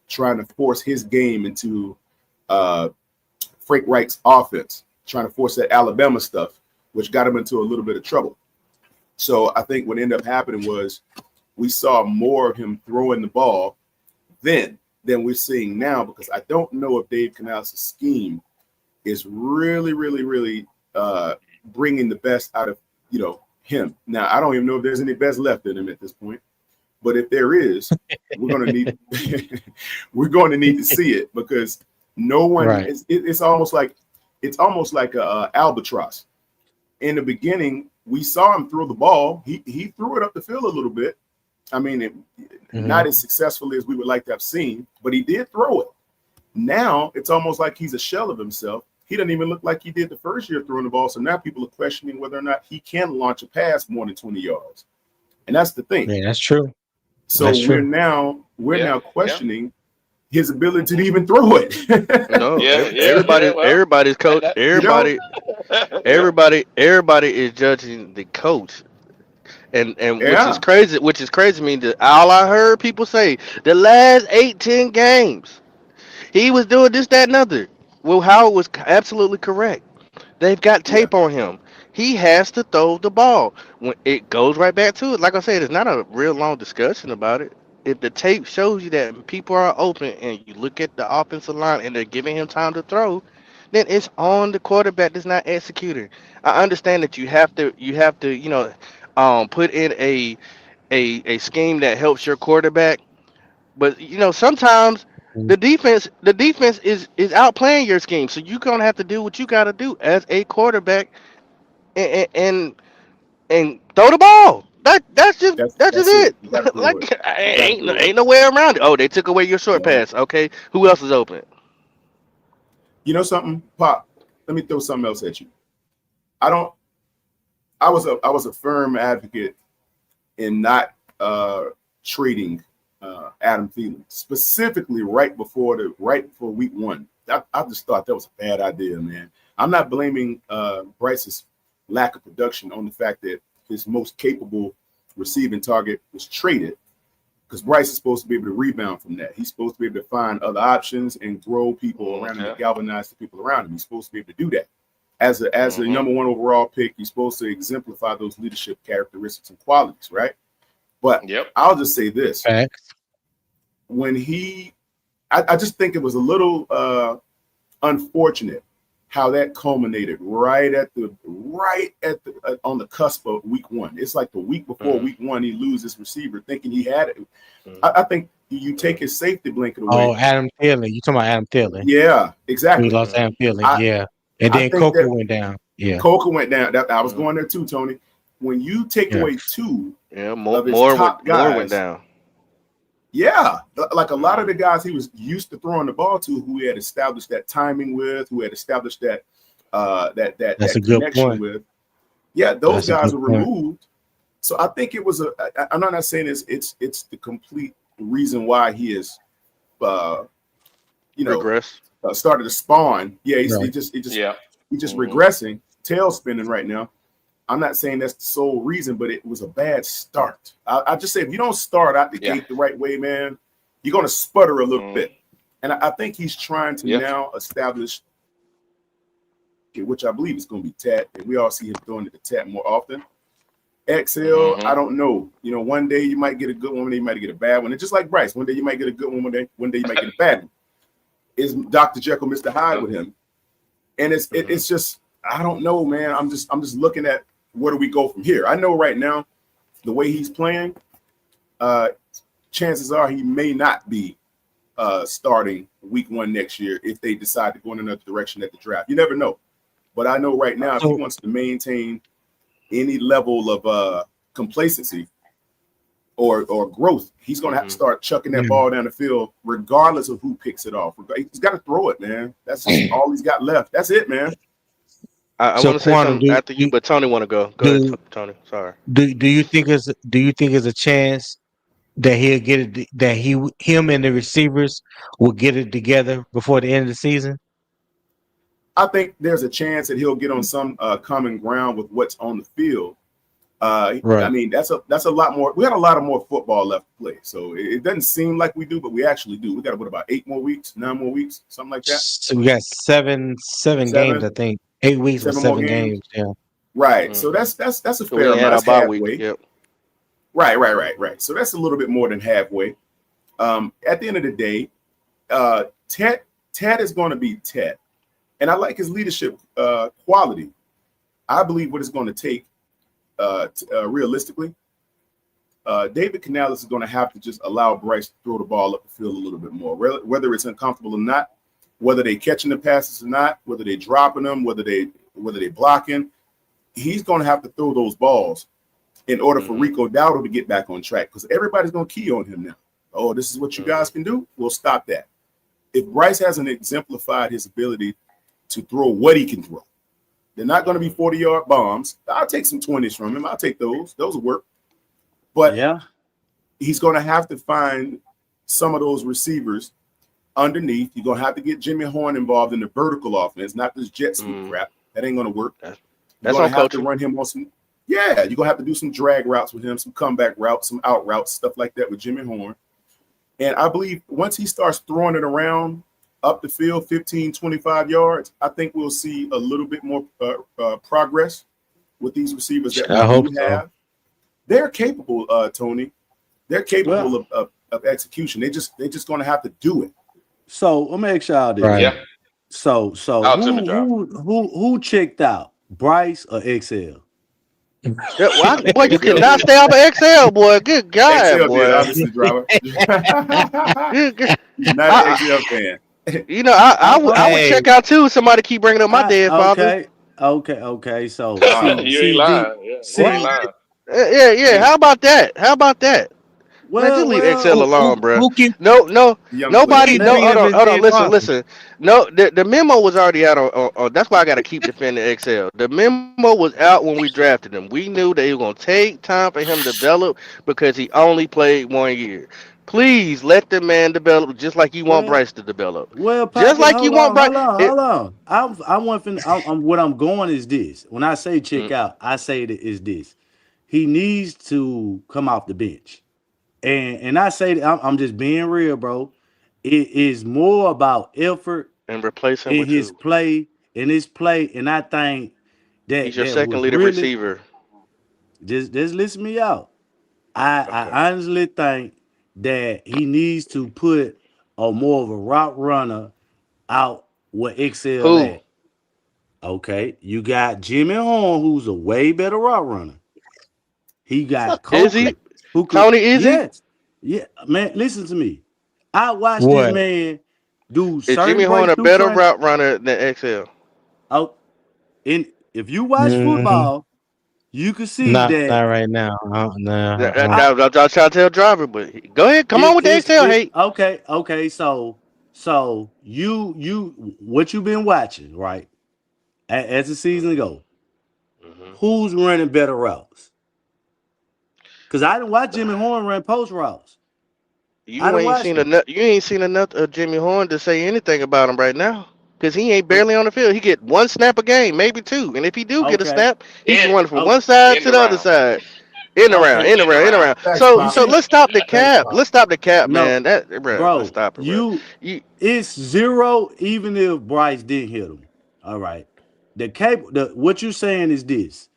trying to force his game into Frank Reich's offense, trying to force that Alabama stuff, which got him into a little bit of trouble. So I think what ended up happening was we saw more of him throwing the ball then than we're seeing now, because I don't know if Dave Canales' scheme is really, really, really bringing the best out of, him. Now, I don't even know if there's any best left in him at this point. But if there is, we're going to need to see it, because no one. Right. It's almost like a albatross. In the beginning, we saw him throw the ball. He threw it up the field a little bit. I mean, not as successfully as we would like to have seen, but he did throw it. Now it's almost like he's a shell of himself. He doesn't even look like he did the first year throwing the ball. So now people are questioning whether or not he can launch a pass more than 20 yards. And that's the thing. Yeah, that's true. So That's we're true. now questioning his ability to even throw it. no. Yeah. Well, Everybody's coach. that- Everybody is judging the coach. And Yeah. which is crazy to me, that all I heard people say the last 8-10 games he was doing this, that, and other. Well, Howard was absolutely correct. They've got Yeah, tape on him. He has to throw the ball. When it goes right back to it, like I said, it's not a real long discussion about it. If the tape shows you that people are open and you look at the offensive line and they're giving him time to throw, then it's on the quarterback that's not executing. I understand that you have to put in a scheme that helps your quarterback, but sometimes the defense is outplaying your scheme, so you're gonna have to do what you got to do as a quarterback and and throw the ball. That's just that's it. it. You got to throw it. Like You got to throw it. ain't no way around it. Oh, they took away your short Yeah. pass. Okay, who else is open? You know something, Pop? Let me throw something else at you. I don't. I was a firm advocate in not trading Adam Thielen, specifically right before week one. I just thought that was a bad idea, man. I'm not blaming Bryce's lack of production on the fact that his most capable receiving target was traded, because Bryce is supposed to be able to rebound from that. He's supposed to be able to find other options and grow people around him and galvanize the people around him. He's supposed to be able to do that. As a number one overall pick, you're supposed to exemplify those leadership characteristics and qualities, right? But Yep. I'll just say this: Facts. when I just think it was a little unfortunate how that culminated right at the on the cusp of week one. It's like the week before week one, he loses receiver, thinking he had it. I think you take his safety blanket away. Oh, Adam Thielen. You talking about Adam Thielen? Yeah, We exactly. lost Adam Thielen. I Yeah, and I then think Coco that went down. Yeah, Coca went down. I was going there too, Tony. When you take yeah. away two Yeah, of his more top went guys, down. yeah, like a lot of the guys he was used to throwing the ball to, who he had established that timing with, who had established that That's a that good connection point. with, yeah, those That's a guys good were point. removed. So I think it was I'm not saying it's the complete reason why he is uh, you know Regress. started to spawn. Yeah, he's Right. Yeah. he's just regressing, tail spinning right now. I'm not saying that's the sole reason, but it was a bad start. I just say if you don't start out the gate the right way, man, you're going to sputter a little bit. And I think he's trying to now establish, which I believe is going to be Tat, and we all see him throwing it to Tat more often. XL, I don't know. One day you might get a good one, one day you might get a bad one. And just like Bryce, one day you might get a good one, one day you might get a bad one. Is Dr. Jekyll, Mr. Hyde with him? And it's just, I don't know, man. I'm just looking at where do we go from here. I know right now the way he's playing, chances are he may not be starting week one next year if they decide to go in another direction at the draft. You never know. But I know right now if he wants to maintain any level of complacency or growth, he's going to have to start chucking that ball down the field regardless of who picks it off. He's got to throw it, man. That's just all he's got left. That's it, man. I So want to say Quantum, something after you, but Tony want to go. Go ahead, Tony. Sorry. do you think is a chance that he'll get it, that him and the receivers will get it together before the end of the season? I think there's a chance that he'll get on some common ground with what's on the field. Right. I mean, that's a lot more. We got a lot of more football left to play, so it doesn't seem like we do, but we actually do. We got about 8 more weeks, 9 more weeks, something like that. So we got seven games, I think. 8 weeks with 7 games. Yeah. Right. So that's a So we fair ain't had amount. our That's bye week. halfway. Yep. Right. So that's a little bit more than halfway. At the end of the day, Ted is going to be Ted, and I like his leadership quality. I believe what it's going to take, realistically, David Canales is going to have to just allow Bryce to throw the ball up the field a little bit more, whether it's uncomfortable or not, whether they catching the passes or not, whether they dropping them, whether they blocking. He's going to have to throw those balls in order for Rico Dowdle to get back on track, because everybody's going to key on him now. Oh, this is what you guys can do. We'll stop that. If Bryce hasn't exemplified his ability to throw what he can throw, they're not going to be 40-yard bombs. I'll take some 20s from him. I'll take those. Those will work. But he's going to have to find some of those receivers underneath. You're going to have to get Jimmy Horn involved in the vertical offense, not this jet sweep crap. That ain't going to work. That's you're going on to have coaching. to run him on some. Yeah, you're going to have to do some drag routes with him, some comeback routes, some out routes, stuff like that with Jimmy Horn. And I believe once he starts throwing it around up the field 15, 25 yards, I think we'll see a little bit more progress with these receivers that we I hope do so. have. They're capable, Tony. They're capable Well, of execution. They're just going to have to do it. so let me ask y'all this. Right. Yeah. So Talk to me, John. who checked out, Bryce or XL? Yeah, well, boy, you cannot stay off of XL, boy. Good God, XL did, boy. obviously, driver. Good, good. He's not an I, XL fan. you know, I would Hey, check out too. If somebody keep bringing up my I dead father. okay. So Wow. You ain't lying. Yeah, you ain't see. what? lying. Yeah. How about that? How about that? Man, just leave XL Who, alone, bro. who keep No, The young player. nobody. keep No, bringing up his hold on. dead father? Listen. No, the memo was already out on. That's why I got to keep defending XL. The memo was out when we drafted him. We knew that it was gonna take time for him to develop because he only played 1 year. Please let the man develop just like you want Well, Bryce to develop. Just Pocket, like you want Bryce. It, hold on. I want what I'm going is this. When I say check mm, out, I say that is this. He needs to come off the bench. And I say that I'm just being real, bro. It is more about effort and replace him in with his two. play, and I think He's your that second was leading really receiver. just listen me out. Okay. I honestly think that he needs to put a more of a route runner out with XL Who? at. Okay, you got Jimmy Horn, who's a way better route runner. He got Is he? Coker, who could, Tony, is he? yes, yeah, man. Listen to me. I watched this What? man do Is Jimmy certain Horn a breakthrough better training. route runner than XL? Out in if you watch Hmm. football, you can see Not that right now. No. I That was trying to tell Driver, but go ahead, come on with the XL it's hate. okay. So you what you been watching, right? As the season go, Hmm. who's running better routes? Because I didn't watch Jimmy Horn run post routes. I You didn't ain't watch seen him. enough. You ain't seen enough of Jimmy Horn to say anything about him right now, cause he ain't But barely on the field. He get one snap a game, maybe two, and if he do get a okay, snap, he can In run from oh, one side in to the the other round. side. In around, okay. in In the around, in round. around. Thanks, So You Pop. so see, let's stop the Thanks, cap. Pop. Let's stop the cap, no, man. That bro, let's bro, stop it, bro. You it's zero. Even if Bryce didn't hit him, all right. The what you're saying is this: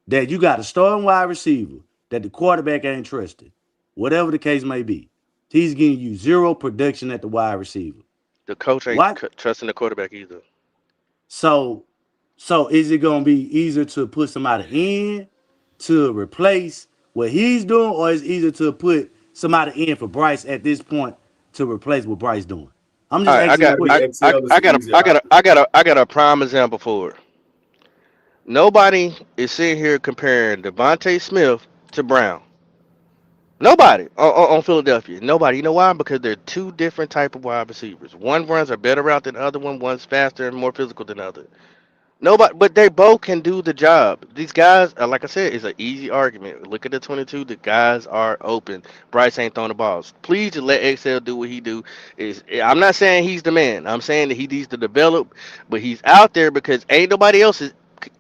that you got a starting wide receiver that the quarterback ain't trusted, whatever the case may be. He's giving you zero production at the wide receiver. the coach ain't What? trusting the quarterback either. So, so is it gonna be easier to put somebody in to replace what he's doing, or is it easier to put somebody in for Bryce at this point to replace what Bryce doing? I'm All just right, It's asking the got to be question. XL. It's the easier option. I got a prime example for it. Nobody is sitting here comparing Devontae Smith to Brown. Nobody on Philadelphia. Nobody. You know why? Because they're two different type of wide receivers. One runs a better route than the other one. One's faster and more physical than the other. Nobody, but they both can do the job. These guys, like I said, it's an easy argument. Look at the 22. The guys are open. Bryce ain't throwing the balls. Please just let XL do what he do. I'm not saying he's the man. I'm saying that he needs to develop, but he's out there because ain't nobody else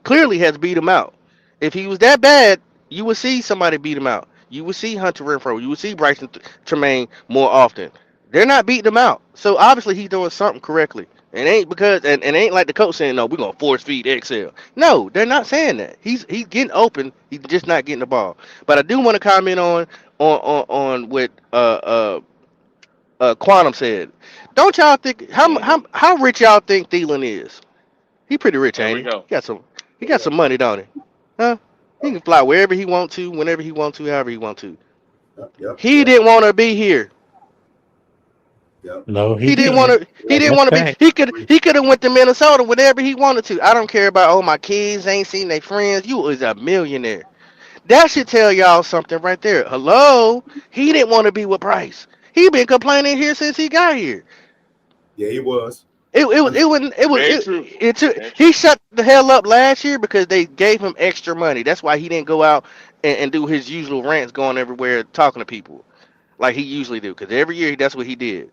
clearly has beat him out. If he was that bad, you would see somebody beat him out. You would see Hunter Renfro. You would see Bryson Tremaine more often. They're not beating him out. So obviously he's doing something correctly. It ain't because and it ain't like the coach saying no, we're gonna force feed XL. No, they're not saying that. He's getting open. He's just not getting the ball. But I do want to comment on what Quantum said. Don't y'all think Hmm. how rich y'all think Thielen is? He pretty rich, There ain't we he? go. He got some money, don't he? Huh? He can fly wherever he want to, whenever he want to, however he want to. He Yep. didn't want to be here. Yep. No, he He didn't didn't. want to. He didn't That's want to be. fact. He could have went to Minnesota whenever he wanted to. I don't care about my kids ain't seen their friends. You was a millionaire. That should tell y'all something right there. Hello, he didn't want to be with Bryce. He been complaining here since he got here. Yeah, he was. Very true. It took, Very he true. shut the hell up last year because they gave him extra money. That's why he didn't go out and do his usual rants, going everywhere talking to people like he usually do. Because every year that's what he did.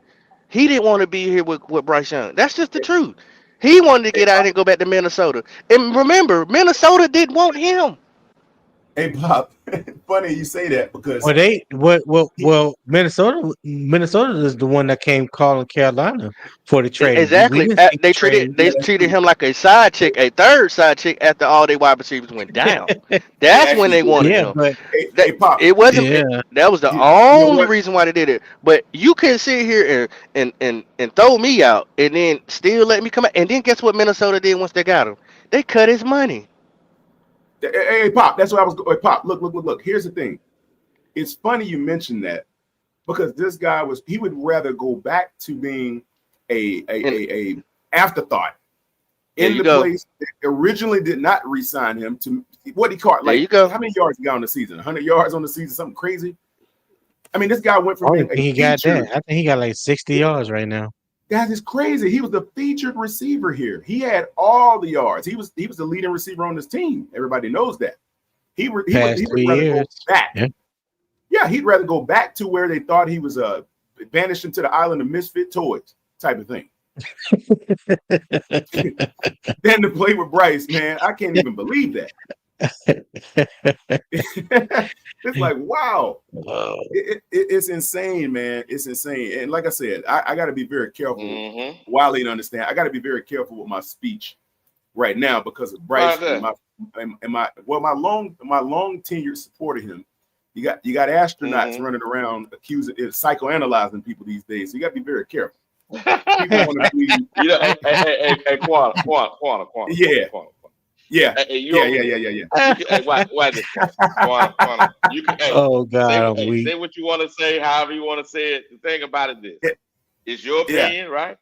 He didn't want to be here with Bryce Young. That's just the truth. He wanted to Hey, get out and go back to Minnesota. And remember, Minnesota didn't want him. Hey, Pop, funny you say that because Minnesota is the one that came calling Carolina for the trade. We Exactly. didn't see the trade. They that's treated true. him like a side chick, a third side chick after all their wide receivers went down. They That's when actually they did. wanted Yeah, him. but Hey, Pop, It wasn't. yeah, That was the you know only what? reason why they did it. But you can sit here and throw me out and then still let me come out. And then guess what Minnesota did once they got him? They cut his money. Hey, Pop, that's what I was. Hey, Pop, look. Here's the thing. It's funny you mentioned that because this guy he would rather go back to being And a afterthought there in you the go. place that originally did not re-sign him to what he caught. There Like you go. how many yards he got on the season? 100 yards on the season, something crazy. I mean, this guy went I from don't being think a he got that. featured. I think he got like 60 yards right now. That is crazy. He was the featured receiver here. He had all the yards. He was the leading receiver on this team. Everybody knows that. Past He would 3 rather go years. back. Yeah. Yeah, he'd rather go back to where they thought he was banished into the island of misfit toys type of thing than to play with Bryce, man. I can't even believe that. It's like, wow. Wow. It's insane, man. It's insane. And like I said, I got to be very careful. Mm-hmm. Wiley to understand. I got to be very careful with my speech right now because of Bryce Right and my long tenured support of him. You got astronauts Mm-hmm. running around accusing, psychoanalyzing people these days. So you got to be very careful. You People want to believe. know, hey, Quantum. Yeah, yeah, Hey, you yeah, over yeah, here? yeah, yeah, yeah. You can, hey, why this Quantum? You can, hey, Oh God, I'm weak. say what you want to say, however you want to say it. The thing about it is, it's your Yeah, opinion, right?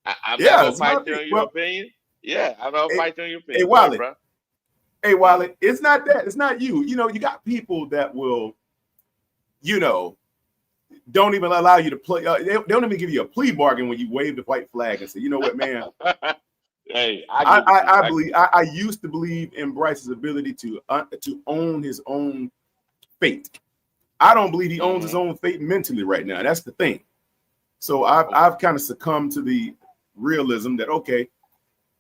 I'm not yeah. gonna It's my fight you thing. on your Well, opinion. Yeah, I'm not gonna hey, fight you on your hey, opinion. Go ahead, Wiley. bro. Hey, Wiley. It's not that. It's not you. You know, you got people that will, don't even allow you to play. They don't even give you a plea bargain when you wave the white flag and say, you know what, man. Hey, I give it to you. I believe. I used to believe in Bryce's ability to own his own fate. I don't believe he owns his own fate mentally right now. That's the thing. So I've kind of succumbed to the realism that okay,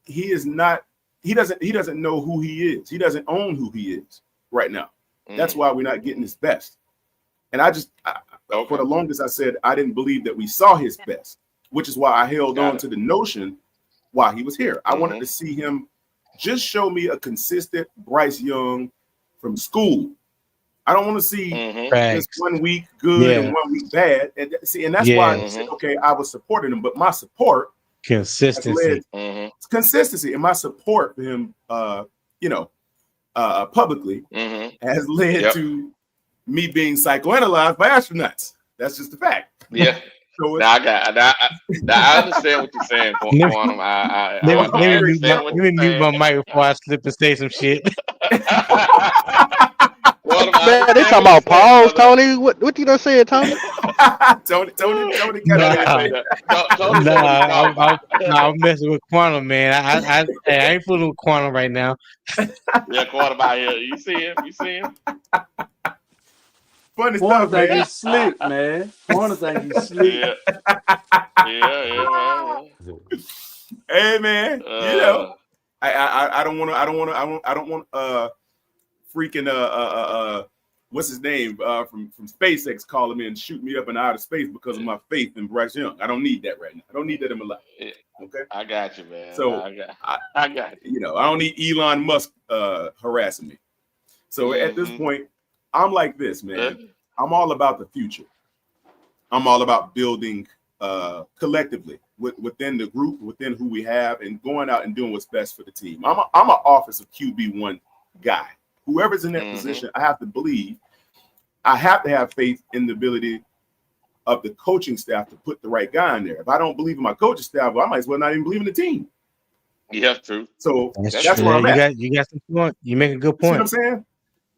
he is not. He doesn't know who he is. He doesn't own who he is right now. That's why we're not getting his best. And for the longest, I said I didn't believe that we saw his best, which is why I held on to the notion while he was here. I wanted to see him just show me a consistent Bryce Young from school. I don't want to see just 1 week good and 1 week bad. And that's why I said, okay, I was supporting him, but my support Consistency. has led consistency, and my support for him, publicly has led to me being psychoanalyzed by astronauts. That's just a fact. Yeah. So Now I understand what you're saying, Quantum. I understand what Let me you're mute saying. my mic before I slip and say some shit. Quantum, I Man, they understand talking what you're about saying, pause, brother. Tony. What you done said, Tony? Tony, cut Tony it didn't out, say Nah, man. that. Tony know what he's nah, talking about. I'm messing with Quantum, man. I ain't fooling with Quantum right now. Yeah, Quantum out here. You see him? You see him? Funny One stuff, think man. he slick, man. One think he slick. Yeah, man. Hey, man. Yeah. I don't want freaking what's his name from SpaceX calling me and shoot me up in outer space because of my faith in Bryce Young. I don't need that right now. I don't need that in my life. Okay. I got you, man. So I got you. I don't need Elon Musk harassing me. So at this point, I'm like this, man. I'm all about the future. I'm all about building collectively within the group, within who we have, and going out and doing what's best for the team. I'm an office of QB1 guy. Whoever's in that position, I have to believe. I have to have faith in the ability of the coaching staff to put the right guy in there. If I don't believe in my coaching staff, well, I might as well not even believe in the team. Yeah, true. So That's that's true. where I'm at. You got some point. You make a good You see what point. I'm saying?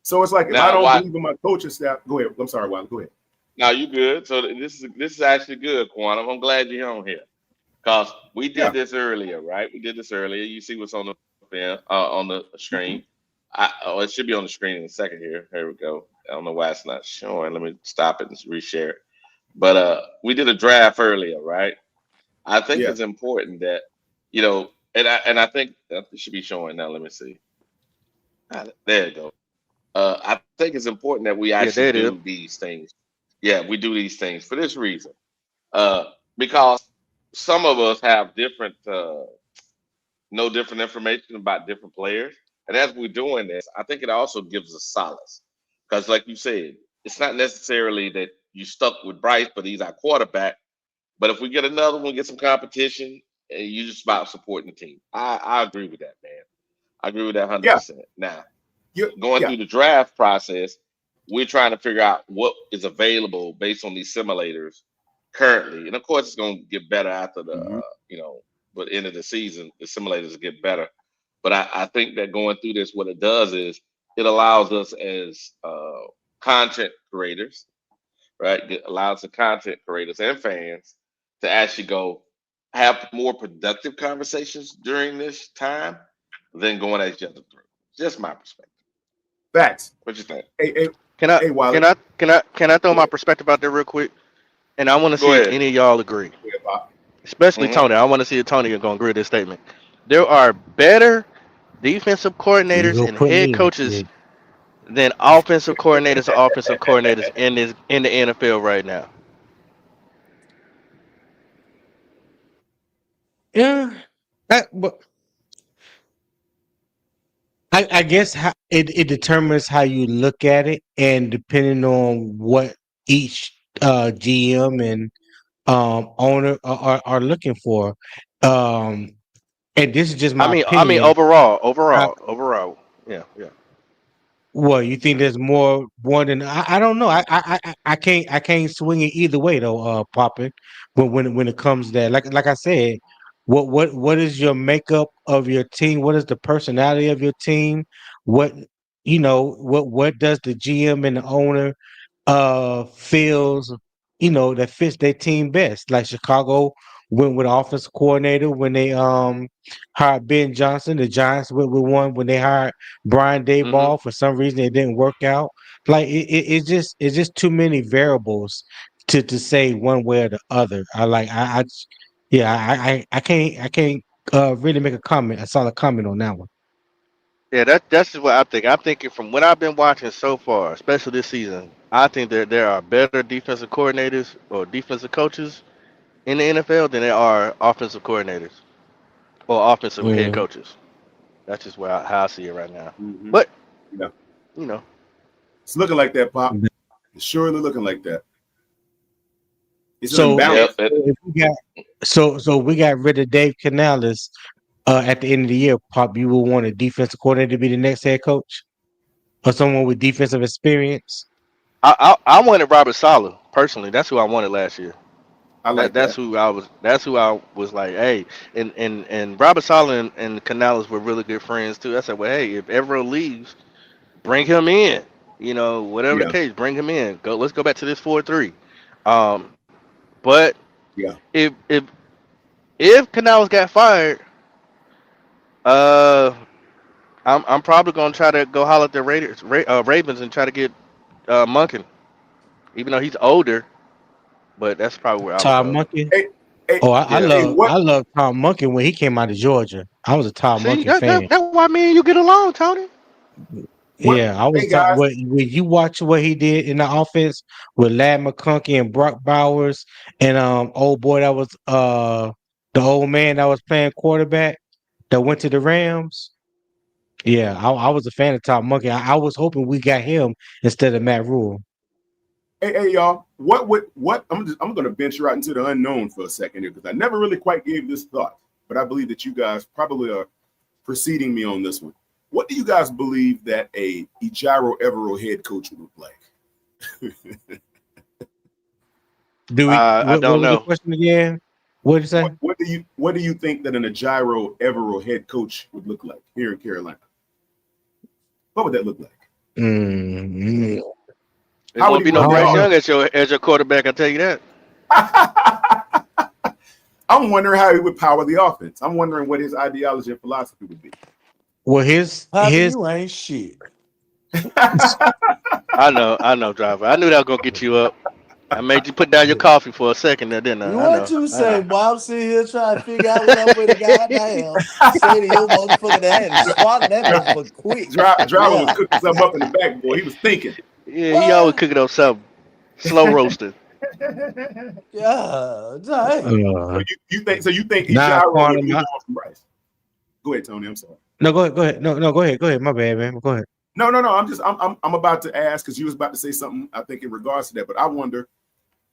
So it's like if I don't believe in my coaching staff, go ahead. I'm sorry, Wiley. Go ahead. Now you good. So this is actually good, Quantum. I'm glad you're on here. Because we did this earlier, right? We did this earlier. You see what's on the film, on the screen. It should be on the screen in a second here. Here we go. I don't know why it's not showing. Let me stop it and reshare it. But we did a draft earlier, right? I think it's important that, and I think that it should be showing now. Let me see. There you go. I think it's important that we Yeah, there actually it is. do these things. Yeah, we do these things for this reason. Because some of us have different, know different information about different players. And as we're doing this, I think it also gives us solace. Because, like you said, it's not necessarily that you stuck with Bryce, but he's our quarterback. But if we get another one, get some competition, you just about supporting the team. I agree with that, man. I agree with that Yeah, 100%. Now, going yeah. through the draft process, we're trying to figure out what is available based on these simulators currently. And of course, it's going to get better after the, Mhm. the end of the season. The simulators get better. But I think that going through this, what it does is it allows us as content creators, right? It allows the content creators and fans to actually go have more productive conversations during this time than going at each other through. Just my perspective. Facts. What you think? Hey, hey, Can I hey, Wiley. can I throw Go my ahead. perspective out there real quick? And I want to Go see if ahead. any of y'all agree, Go ahead, Bob. especially Hmm. Tony. I want to see if Tony is going to agree with this statement. There are better defensive You coordinators go and put head me. coaches than offensive coordinators in the NFL right now. Yeah. But I guess it determines how you look at it, and depending on what each GM and owner are looking for. Um, and this is just I my mean, I mean opinion. overall. Yeah, yeah. Well, you think there's more than I don't know. I can't swing it either way though, Poppin. When it comes to that, like I said, what is your makeup of your team? What is the personality of your team? What what does the GM and the owner feels that fits their team best? Like Chicago went with offensive coordinator when they hired Ben Johnson. The Giants went with one when they hired Brian Hmm. Daboll. For some reason it didn't work out. Like it's just too many variables to say one way or the other. Yeah, I can't really make a solid comment on that one. Yeah, that's just what I think. I'm thinking from what I've been watching so far, especially this season. I think that there are better defensive coordinators or defensive coaches in the NFL than there are offensive coordinators or offensive head Mm. coaches. That's just how I see it right now. Hmm. But Yeah, you know, it's looking like that, Pop. It's surely looking like that. It's an So Yep. imbalance. if we got we got rid of Dave Canales at the end of the year. Pop, you will want a defensive coordinator to be the next head coach, or someone with defensive experience. I wanted Robert Saleh personally. That's who I wanted last year. I That like that's that. who I was. That's who I was like, hey, and Robert Saleh and Canales were really good friends too. I said, well, hey, if Evero leaves, bring him in. Whatever the Yeah, case, bring him in. Let's go back to this 4-3. But yeah. if Canales got fired, uh, I'm probably gonna try to go holler at the Ravens and try to get Munkin, even though he's older. But that's probably where I would Todd go. Monken. Hey, hey, Oh, I Yeah. hey, love what? I love Todd Monken when he came out of Georgia. I was a Todd See, Monken that fan. that that why me and you get along, Tony. What? Yeah, I was Hey, guys. when you watch what he did in the offense with Lad McConkey and Brock Bowers and old boy that was the old man that was playing quarterback that went to the Rams. Yeah, I was a fan of Todd Monkey. I was hoping we got him instead of Matt Rule. Hey, y'all. What? I'm going to venture out into the unknown for a second here because I never really quite gave this thought, but I believe that you guys probably are preceding me on this one. What do you guys believe that a Ejiro Evero head coach would look like? Do we? I What don't was the know. question again? What did you say? What do you think that an Ejiro Evero head coach would look like here in Carolina? What would that look like? Mm, It How would won't he be I no run the don't Bryce know. Young as your quarterback. I tell you that. offense? I'm wondering how he would power the offense. I'm wondering what his ideology and philosophy would be. Well, his Poppy, his you ain't shit. I know, driver. I knew that was gonna get you up. I made you put down your coffee for a second there, didn't I? I What know. you I say, know. boy? I'm sitting here trying to figure out what I'm finna goddamn say to your motherfucking ass and swallow that motherfucker quick. Driver was Yeah. cooking something up in the back, boy. He was thinking. Yeah, he always What? cooking up something. Slow roasted. God damn. Uh, You think nah, Ejiro would Quantum. move on from Bryce? Go ahead, Tony. I'm sorry. No, go ahead. Go ahead. No, go ahead. Go ahead. My bad, man. Go ahead. No. I'm about to ask because you was about to say something. I think in regards to that, but I wonder,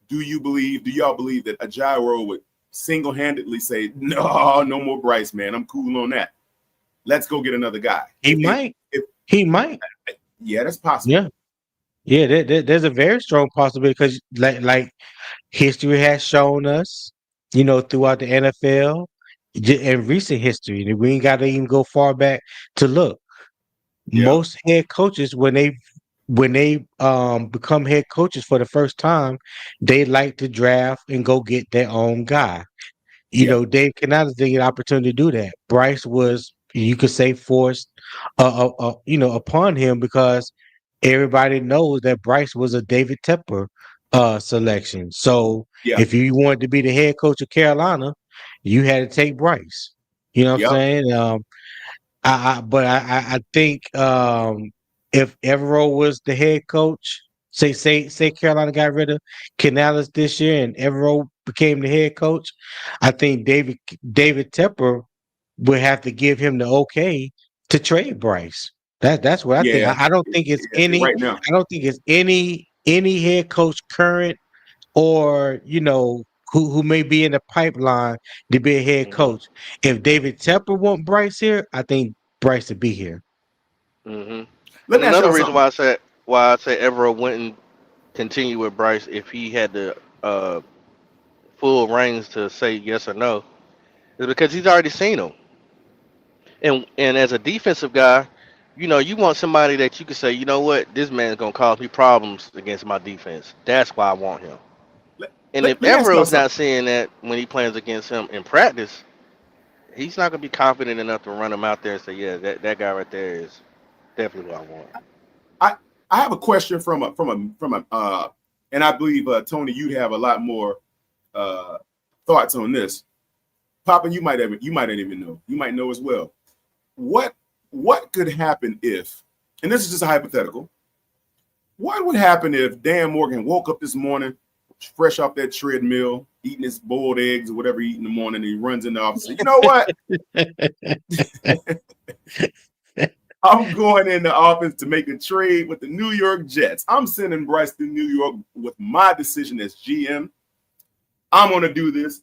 do y'all believe that Ejiro would single-handedly say, no more Bryce, man. I'm cool on that. Let's go get another guy. He might. He might. Yeah, that's possible. Yeah. Yeah. There's a very strong possibility because, like history has shown us, throughout the NFL, in recent history, and we ain't got to even go far back to look. Yeah. Most head coaches, when they become head coaches for the first time, they like to draft and go get their own guy. Dave Canales didn't get an opportunity to do that. Bryce was, you could say, forced, upon him because everybody knows that Bryce was a David Tepper selection. So Yeah. if you wanted to be the head coach of Carolina, you had to take Bryce. You know what I'm saying? I think if Evero was the head coach, say Carolina got rid of Canales this year and Evero became the head coach, I think David Tepper would have to give him the okay to trade Bryce. That's what I think. I don't think it's any. right now. I don't think it's any head coach current or who may be in the pipeline to be a head coach. If David Tepper want Bryce here, I think Bryce would be here. And Let me ask another y'all reason something. why I say Evero wouldn't continue with Bryce if he had the full reins to say yes or no is because he's already seen him. And as a defensive guy, you want somebody that you can say, you know what, this man's gonna cause me problems against my defense. That's why I want him. And if Let me ask y'all Evero's something. not seeing that when he plays against him in practice, he's not gonna be confident enough to run him out there and say, yeah, that guy right there is definitely what I want. I have a question from a and I believe Tony, you'd have a lot more thoughts on this. Papa, you might even know. You might know as well. What could happen if, and this is just a hypothetical, what would happen if Dan Morgan woke up this morning, fresh off that treadmill, eating his boiled eggs or whatever he eat in the morning, and he runs in the office and says, you know what? I'm going in the office to make a trade with the New York Jets. I'm sending Bryce to New York with my decision as GM. I'm going to do this.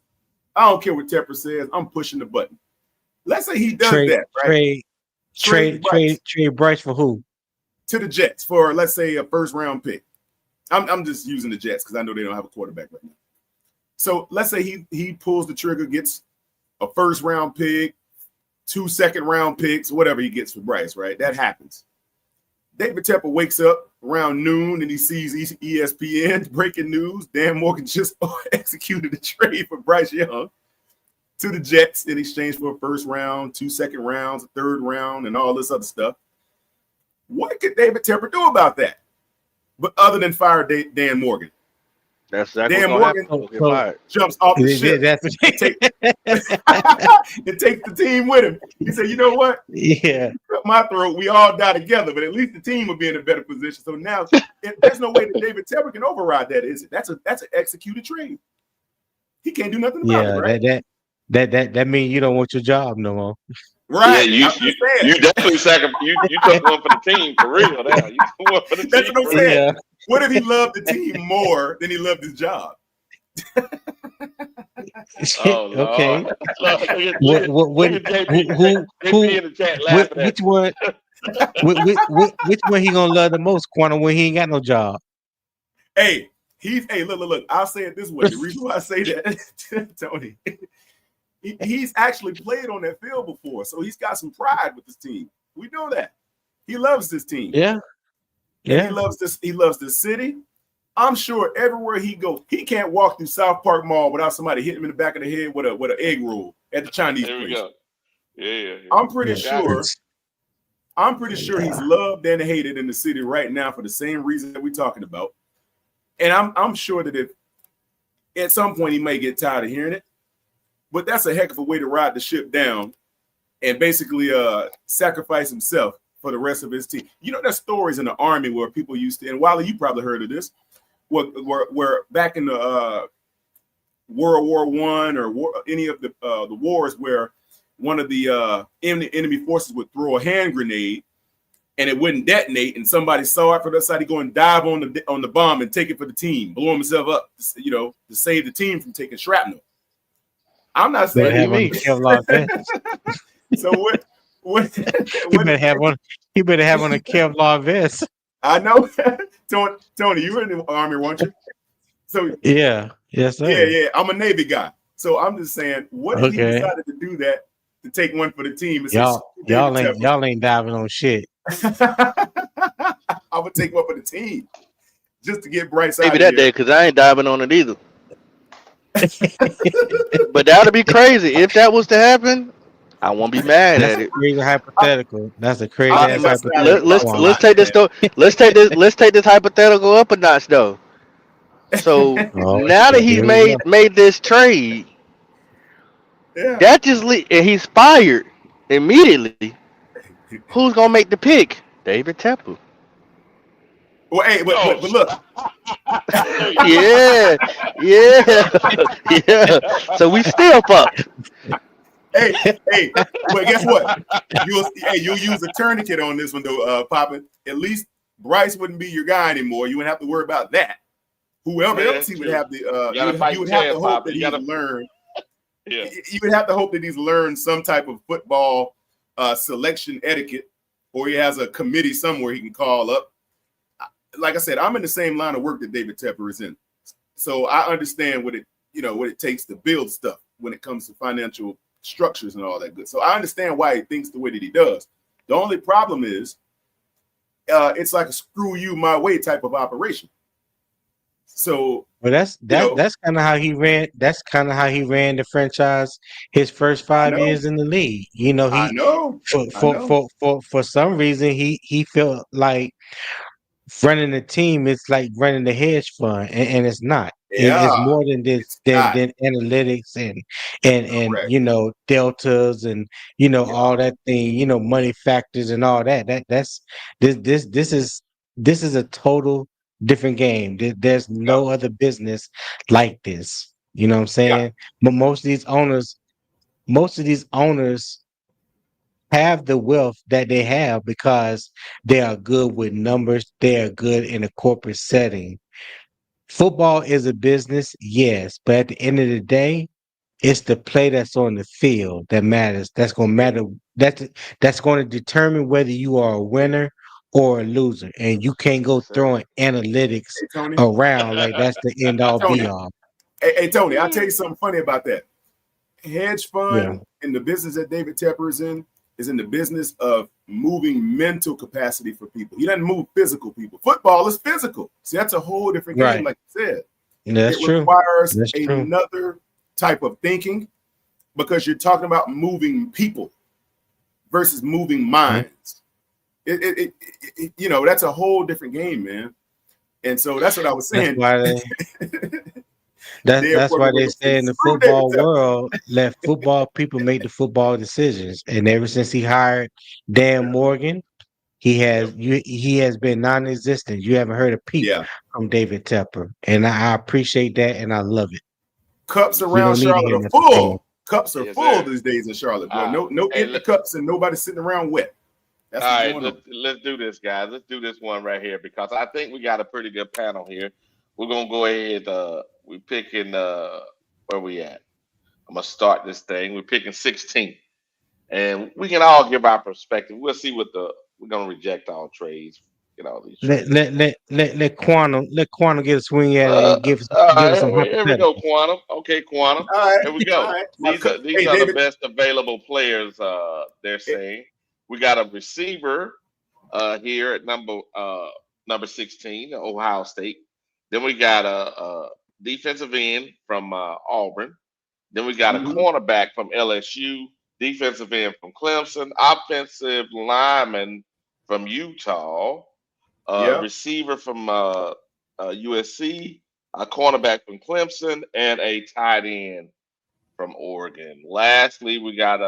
I don't care what Tepper says. I'm pushing the button. Let's say he does that, right? Trade Bryce for who? To the Jets for, let's say, a first round pick. I'm just using the Jets because I know they don't have a quarterback right now. So let's say he pulls the trigger, gets a first round pick, 2 second round picks, whatever he gets for Bryce, right? That happens. David Tepper wakes up around noon and he sees ESPN breaking news. Dan Morgan just executed a trade for Bryce Young to the Jets in exchange for a first round, 2 second rounds, a third round, and all this other stuff. What could David Tepper do about that? But other than fire Dan Morgan. That's exactly Dan what's Morgan gonna happen. He'll get fired. Jumps off the ship and takes the team with him. He said, you know what? Yeah. Cut my throat. We all die together, but at least the team will be in a better position. So now there's no way that David Tepper can override that, is it? That's an executed trade. He can't do nothing about it, right? That means you don't want your job no more. Right. Yeah, you definitely you took one for the team for real. Now you took one for the That's team. what I'm saying. Yeah. What if he loved the team more than he loved his job? Oh, okay. Which one? Which one he gonna love the most, Quantum, when he ain't got no job? Hey, look. I'll say it this way. The reason why I say that, Tony, he's actually played on that field before, so he's got some pride with this team. We know that. He loves this team. Yeah. And he loves this. He loves the city. I'm sure everywhere he goes, he can't walk through South Park Mall without somebody hitting him in the back of the head with an egg roll at the Chinese there place. Go. Yeah. I'm pretty sure he's loved and hated in the city right now for the same reason that we're talking about. And I'm sure that if at some point he may get tired of hearing it, but that's a heck of a way to ride the ship down and basically sacrifice himself for the rest of his team. You know, there's stories in the Army where people used to, and Wiley, you probably heard of this, where back in the World War I or any of the wars where one of the enemy forces would throw a hand grenade and it wouldn't detonate, and somebody saw it from the other side, he'd go and dive on the bomb and take it for the team, blow himself up, you know, to save the team from taking shrapnel. I'm not saying have on the Kevlar vest. So what You better have on. You better have on a Kevlar vest. I know. Tony, you were in the Army, weren't you? So Yeah. Yes, sir. yeah. I'm a Navy guy. So I'm just saying, what if he decided to do that to take one for the team? And Y'all ain't diving on shit. I would take one for the team just to get Bryce out Maybe of that here. day, because I ain't diving on it either. But that'd be crazy if that was to happen. I won't be mad That's at a it. crazy hypothetical. That's a crazy I'll ass be hypothetical. Let's take this let's take this hypothetical up a notch though. So Oh, now that shit. he's Here we go. made this trade, Yeah. that just and he's fired immediately. Who's gonna make the pick? David Tepper. Well, hey, but look. Yeah, yeah. So we still fucked. Hey, but guess what? You'll use a tourniquet on this one though, Poppin. At least Bryce wouldn't be your guy anymore. You wouldn't have to worry about that. Whoever else he would have you would have to hope that he's learned. Yeah. You would have to hope that he's learned some type of football selection etiquette, or he has a committee somewhere he can call up. Like I said, I'm in the same line of work that David Tepper is in, so I understand what it takes to build stuff when it comes to financial structures and all that good. So I understand why he thinks the way that he does. The only problem is it's like a screw you my way type of operation. So Well, that's kind of how he ran. That's kind of how he ran the franchise his first 5 years in the league. You know, I know. For some reason he felt like running the team is like running the hedge fund, and it's not. It's more than this than analytics and Correct. you know, deltas and you know all that thing, you know, money factors and all that. This is a total different game. There's no other business like this. You know what I'm saying? But most of these owners have the wealth that they have because they are good with numbers. They are good in a corporate setting. Football is a business, yes, but at the end of the day, it's the play that's on the field that matters. That's going to matter. That's going to determine whether you are a winner or a loser. And you can't go throwing analytics around like that's the end all be all. Hey, Tony, I'll tell you something funny about that. Hedge fund Yeah. in the business that David Tepper is in the business of moving mental capacity for people. He doesn't move physical people. Football is physical. See, that's a whole different game, Right. like you said. That's It true. requires That's true. another type of thinking because you're talking about moving people versus moving minds. It you know, that's a whole different game, man. And so that's what I was saying. That's why they say in the football world, let football people make the football decisions. And ever since he hired Dan Morgan, he has been non-existent. You haven't heard a peep from David Tepper, and I appreciate that, and I love it. Cups We around don't need to Charlotte hear are nothing from him. full. Cups are full these days in Charlotte, boy. No empty cups and nobody sitting around wet. That's All what's right, going on. let's do this, guys. Let's do this one right here because I think we got a pretty good panel here. We're gonna go ahead. We picking where we at. I'm gonna start this thing. We're picking 16, and we can all give our perspective. We'll see what we're gonna reject all trades. Get all these trades. Let Quantum get a swing at it and give All us some right, here we go, hypotheticals. Quantum. Okay, Quantum. All right. Here we go. All right. These are Hey, the David. best available players. They're saying we got a receiver here at number 16, Ohio State. Then we got a defensive end from Auburn. Then we got a cornerback from LSU, defensive end from Clemson, offensive lineman from Utah, receiver from USC, a cornerback from Clemson, and a tight end from Oregon. Lastly, we got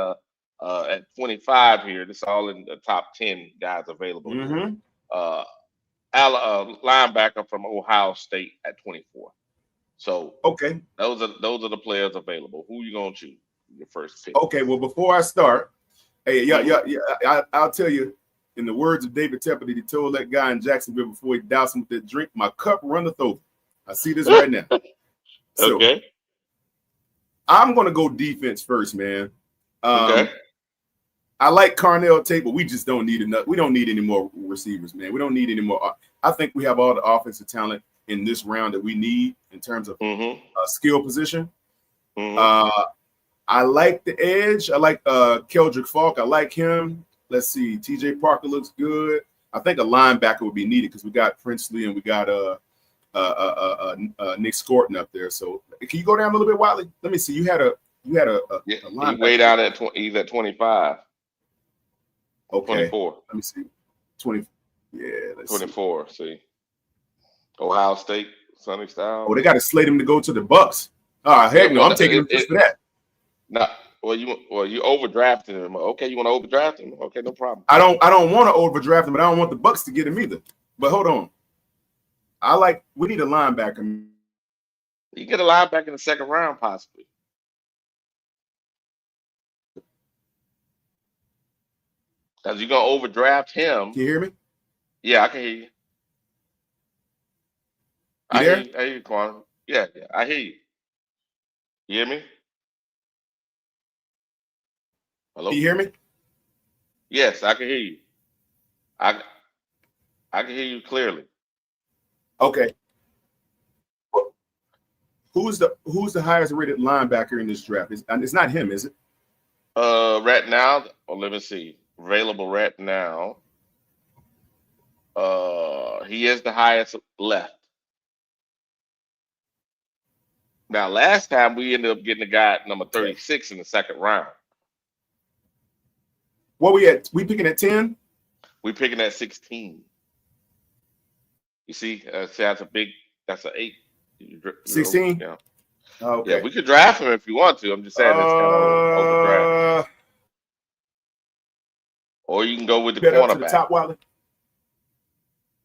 at 25 here. This is all in the top 10 guys available here. Mm-hmm. Linebacker from Ohio State at 24. So Okay. those are the players available. Who you gonna choose? Your first pick. Okay. Well, before I start, hey, I'll tell you. In the words of David Tepper, he told that guy in Jacksonville before he doused him with that drink, "My cup runneth over." I see this right now. So, Okay. I'm gonna go defense first, man. Okay. I like Carnell Tate, but we just don't need enough. We don't need any more receivers, man. We don't need any more. I think we have all the offensive talent in this round that we need in terms of skill position. I like the edge. I like Keldrick Falk. I like him. Let's see. TJ Parker looks good. I think a linebacker would be needed because we got Princely and we got Nick Scorton up there. So can you go down a little bit, Wiley? Let me see. You had a linebacker. He way down at he's at 25. Okay. 24. Let me see. 20. Yeah. 24. See. Ohio State, Sonny Styles. Oh, they got to slate him to go to the Bucks. Heck no, I'm taking him just for that. No, you overdrafted him. Okay, you want to overdraft him? Okay, no problem. I don't want to overdraft him, but I don't want the Bucks to get him either. But hold on. We need a linebacker. You get a linebacker in the second round, possibly. Because you're gonna overdraft him. Can you hear me? Yeah, I can hear you. I hear you, Quan. Yeah, I hear you. You hear me? Hello? Can you hear me? Yes, I can hear you. I can hear you clearly. Okay. Who's the highest rated linebacker in this draft? It's not him, is it? Right now, let me see. Available right now. He is the highest left. Now, last time we ended up getting a guy at number 36 in the second round. What we at? We picking at 10? We picking at 16. You see, that's an 8. 16? Yeah. Okay. Yeah, we could draft him if you want to. I'm just saying it's kind of overdraft. Or you can go with the cornerback. Up to the top, Wiley?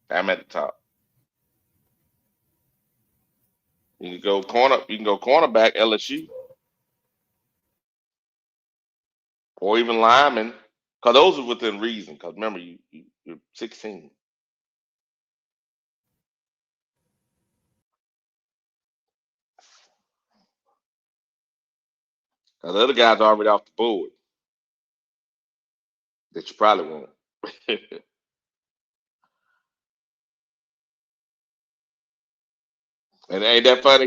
I'm at the top. You can go cornerback LSU. Or even lineman. Because those are within reason. Because remember, you're 16. Because the other guys are already off the board. That you probably won't. And ain't that funny?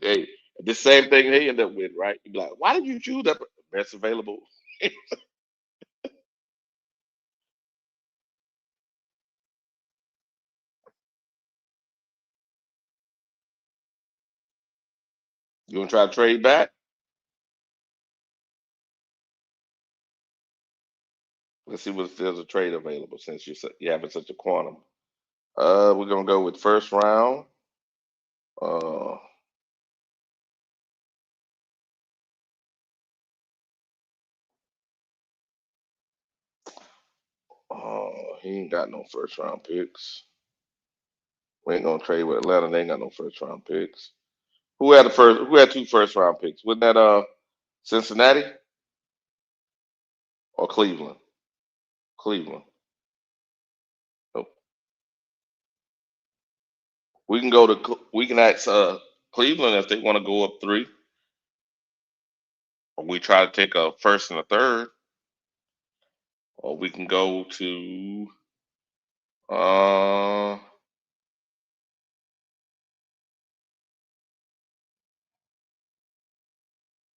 Hey, the same thing they end up with, right? You be like, why did you choose that? Best available. You want to try to trade back? Let's see if there's a trade available since you're having such a quantum. We're gonna go with first round. He ain't got no first round picks. We ain't gonna trade with Atlanta. They ain't got no first round picks. Who had 2 first round picks? Wasn't that Cincinnati or Cleveland? Cleveland. Nope. We can ask Cleveland if they want to go up 3. Or we try to take a first and a third. Or we can go to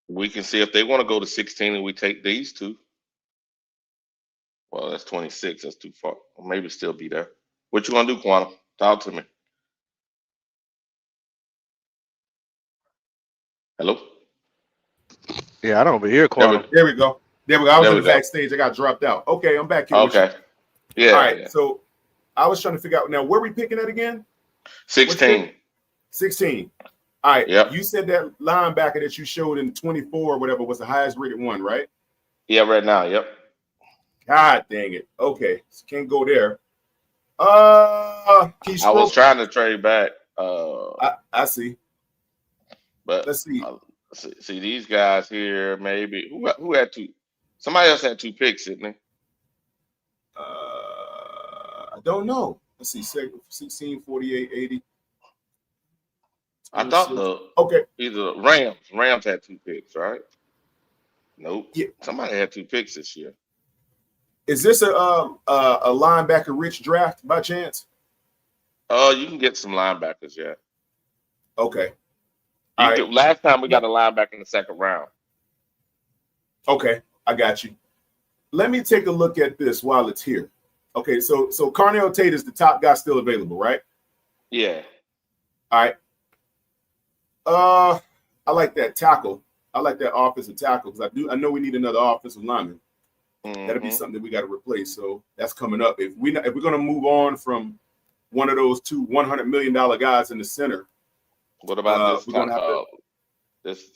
we can see if they want to go to 16 and we take these 2. Well, that's 26. That's too far. Or maybe still be there. What you want to do, Quantum? Talk to me. Hello? Yeah, I don't hear Quantum. There we go. I was in the backstage. I got dropped out. Okay, I'm back here. Okay. Yeah. All right. Yeah. So I was trying to figure out now where we picking at again? 16. 16. All right. Yep. You said that linebacker that you showed in 24 or whatever was the highest rated one, right? Yeah, right now. Yep. God dang it. Okay. So can't go there. I was trying to trade back. I see. But let's see. See these guys here. Maybe who had two? Somebody else had 2 picks, didn't they? I don't know. Let's see. 16, 48, 80. I thought either Rams had 2 picks, right? Nope. Yeah. Somebody had 2 picks this year. Is this a linebacker rich draft by chance? You can get some linebackers, yeah. Okay. Last time we got a linebacker in the 2nd round. Okay, I got you. Let me take a look at this while it's here. Okay, so Carnell Tate is the top guy still available, right? Yeah. All right. I like that tackle. I like that offensive tackle because I know we need another offensive lineman. That'll be something that we got to replace. So that's coming up. If we're going to move on from one of those two $100 million guys in the center. What about this?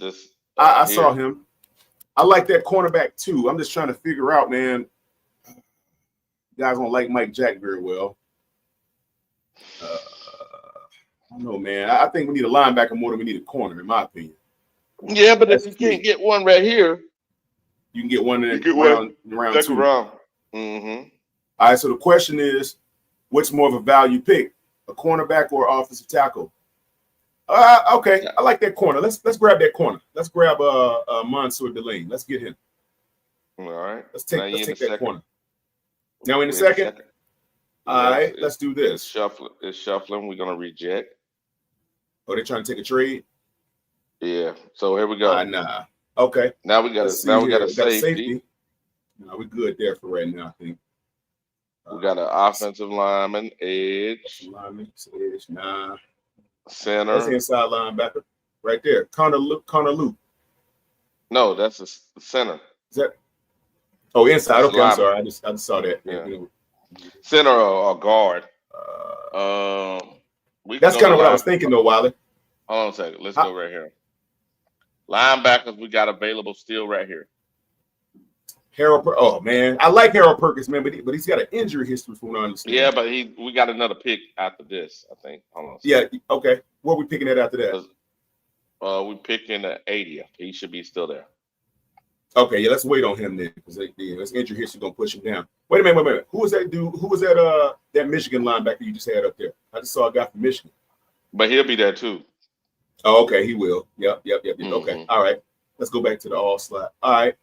I saw him. I like that cornerback too. I'm just trying to figure out, man. You guys don't like Mike Jack very well. I don't know, man. I think we need a linebacker more than we need a corner, in my opinion. Yeah, but if you can't get one right here, you can get one in round 2. Round. All right. So the question is, what's more of a value pick, a cornerback or offensive tackle? Okay, I like that corner. Let's grab that corner. Let's grab Mansour Delane. Let's get him. All right. Let's take that corner. Now in a second. All right, let's do this. It's shuffling. We're gonna reject. Oh, they're trying to take a trade? Yeah. So here we go. Nah. Okay. Now we got a safety. No, we're good there for right now, I think. We got an offensive lineman, edge. Nah. Center. That's inside linebacker. Right there. Connor Luke. No, that's the center. Is that? Oh, inside. Okay, I'm sorry. I just saw that. Yeah. Center or guard. That's kind of what I was thinking, though, Wiley. Hold on a second. Let's go right here. Linebackers we got available still right here. Oh man, I like Harold Perkins, man, but he's got an injury history from what I understand. Yeah, but we got another pick after this, I think. Hold on. Yeah, okay. What are we picking at after that? We picking the 80th. He should be still there. Okay, yeah, let's wait on him then, because his injury history gonna push him down. Wait a minute. Who was that dude? Who was that Michigan linebacker you just had up there? I just saw a guy from Michigan. But he'll be there too. Oh, okay, he will. Yep. Okay, all right. Let's go back to the all slot. All right.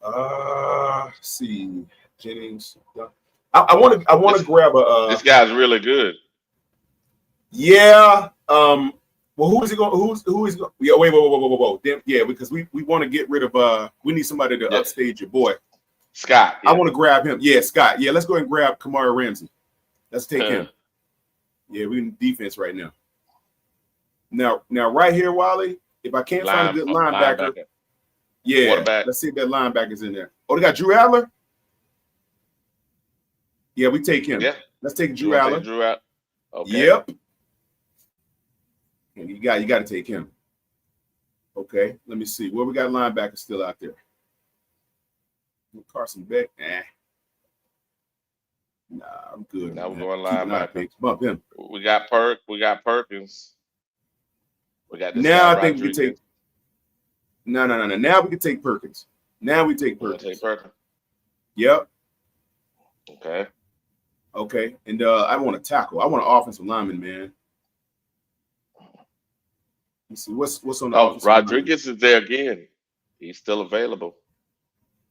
Let's see, Jennings. I want to grab a. This guy's really good. Yeah. Well, who is he going? Who is? Yeah. Whoa. Yeah, because we want to get rid of. We need somebody to upstage your boy. Scott. Yeah. I want to grab him. Yeah, Scott. Yeah, let's go ahead and grab Kamara Ramsey. Let's take him. Yeah, we're in defense right now. Now, right here, Wiley. If I can't find a good linebacker. Yeah, let's see if that linebacker's in there. Oh, they got Drew Adler? Yeah, we take him. Yeah. Let's take Drew Adler. Okay. Yep. And you got to take him. Okay, let me see. Well, we got linebackers still out there. Carson Beck. Nah, I'm good. Now we're going linebacker. Bump him. We got Perkins. We got this now guy, I think we take. No. Now we can take Perkins. Now we take Perkins. Yep. Okay. And I want a tackle. I want an offensive lineman, man. Let's see what's on the offensive Rodriguez lineman. Is there again. He's still available.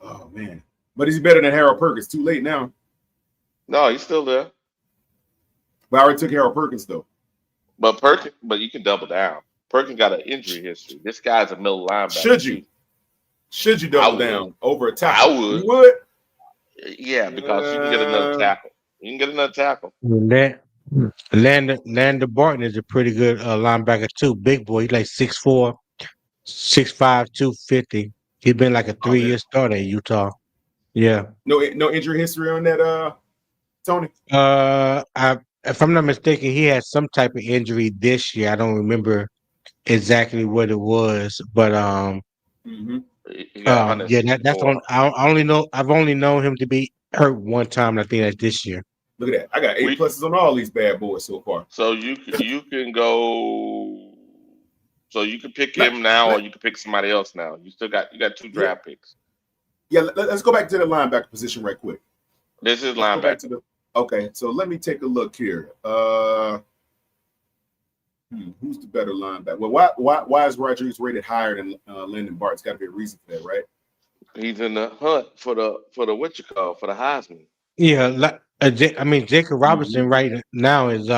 Oh man. But is he better than Harold Perkins? Too late now. No, he's still there. But I already took Harold Perkins though. But you can double down. Perkins got an injury history. This guy's a middle linebacker. Should you double down over a tackle? I would. You would? Yeah, because you can get another tackle. Lander Barton is a pretty good linebacker too. Big boy. He's like 6'4", 6'5", 250. He's been like a 3-year starter in Utah. Yeah. No injury history on that, Tony? if I'm not mistaken, he had some type of injury this year. I don't remember exactly what it was, but Mm-hmm. He got yeah, that's on. 164. I only know I've only known him to be hurt one time. And I think that's this year. Look at that. I got A We pluses on all these bad boys so far. so you can go. So you can pick Let, him now, or let, you can pick somebody else now. You got two yeah, draft picks. yeah. Let's go back to the linebacker position right quick. This is Let's go back to linebacker. the. Okay, so let me take a look here. Who's the better linebacker? Well, why is Rodriguez rated higher than Landon Bart? It's got to be a reason for that, right? He's in the hunt for the what you call for the Heisman. Yeah, I mean Jacob Mm-hmm. Robinson right now is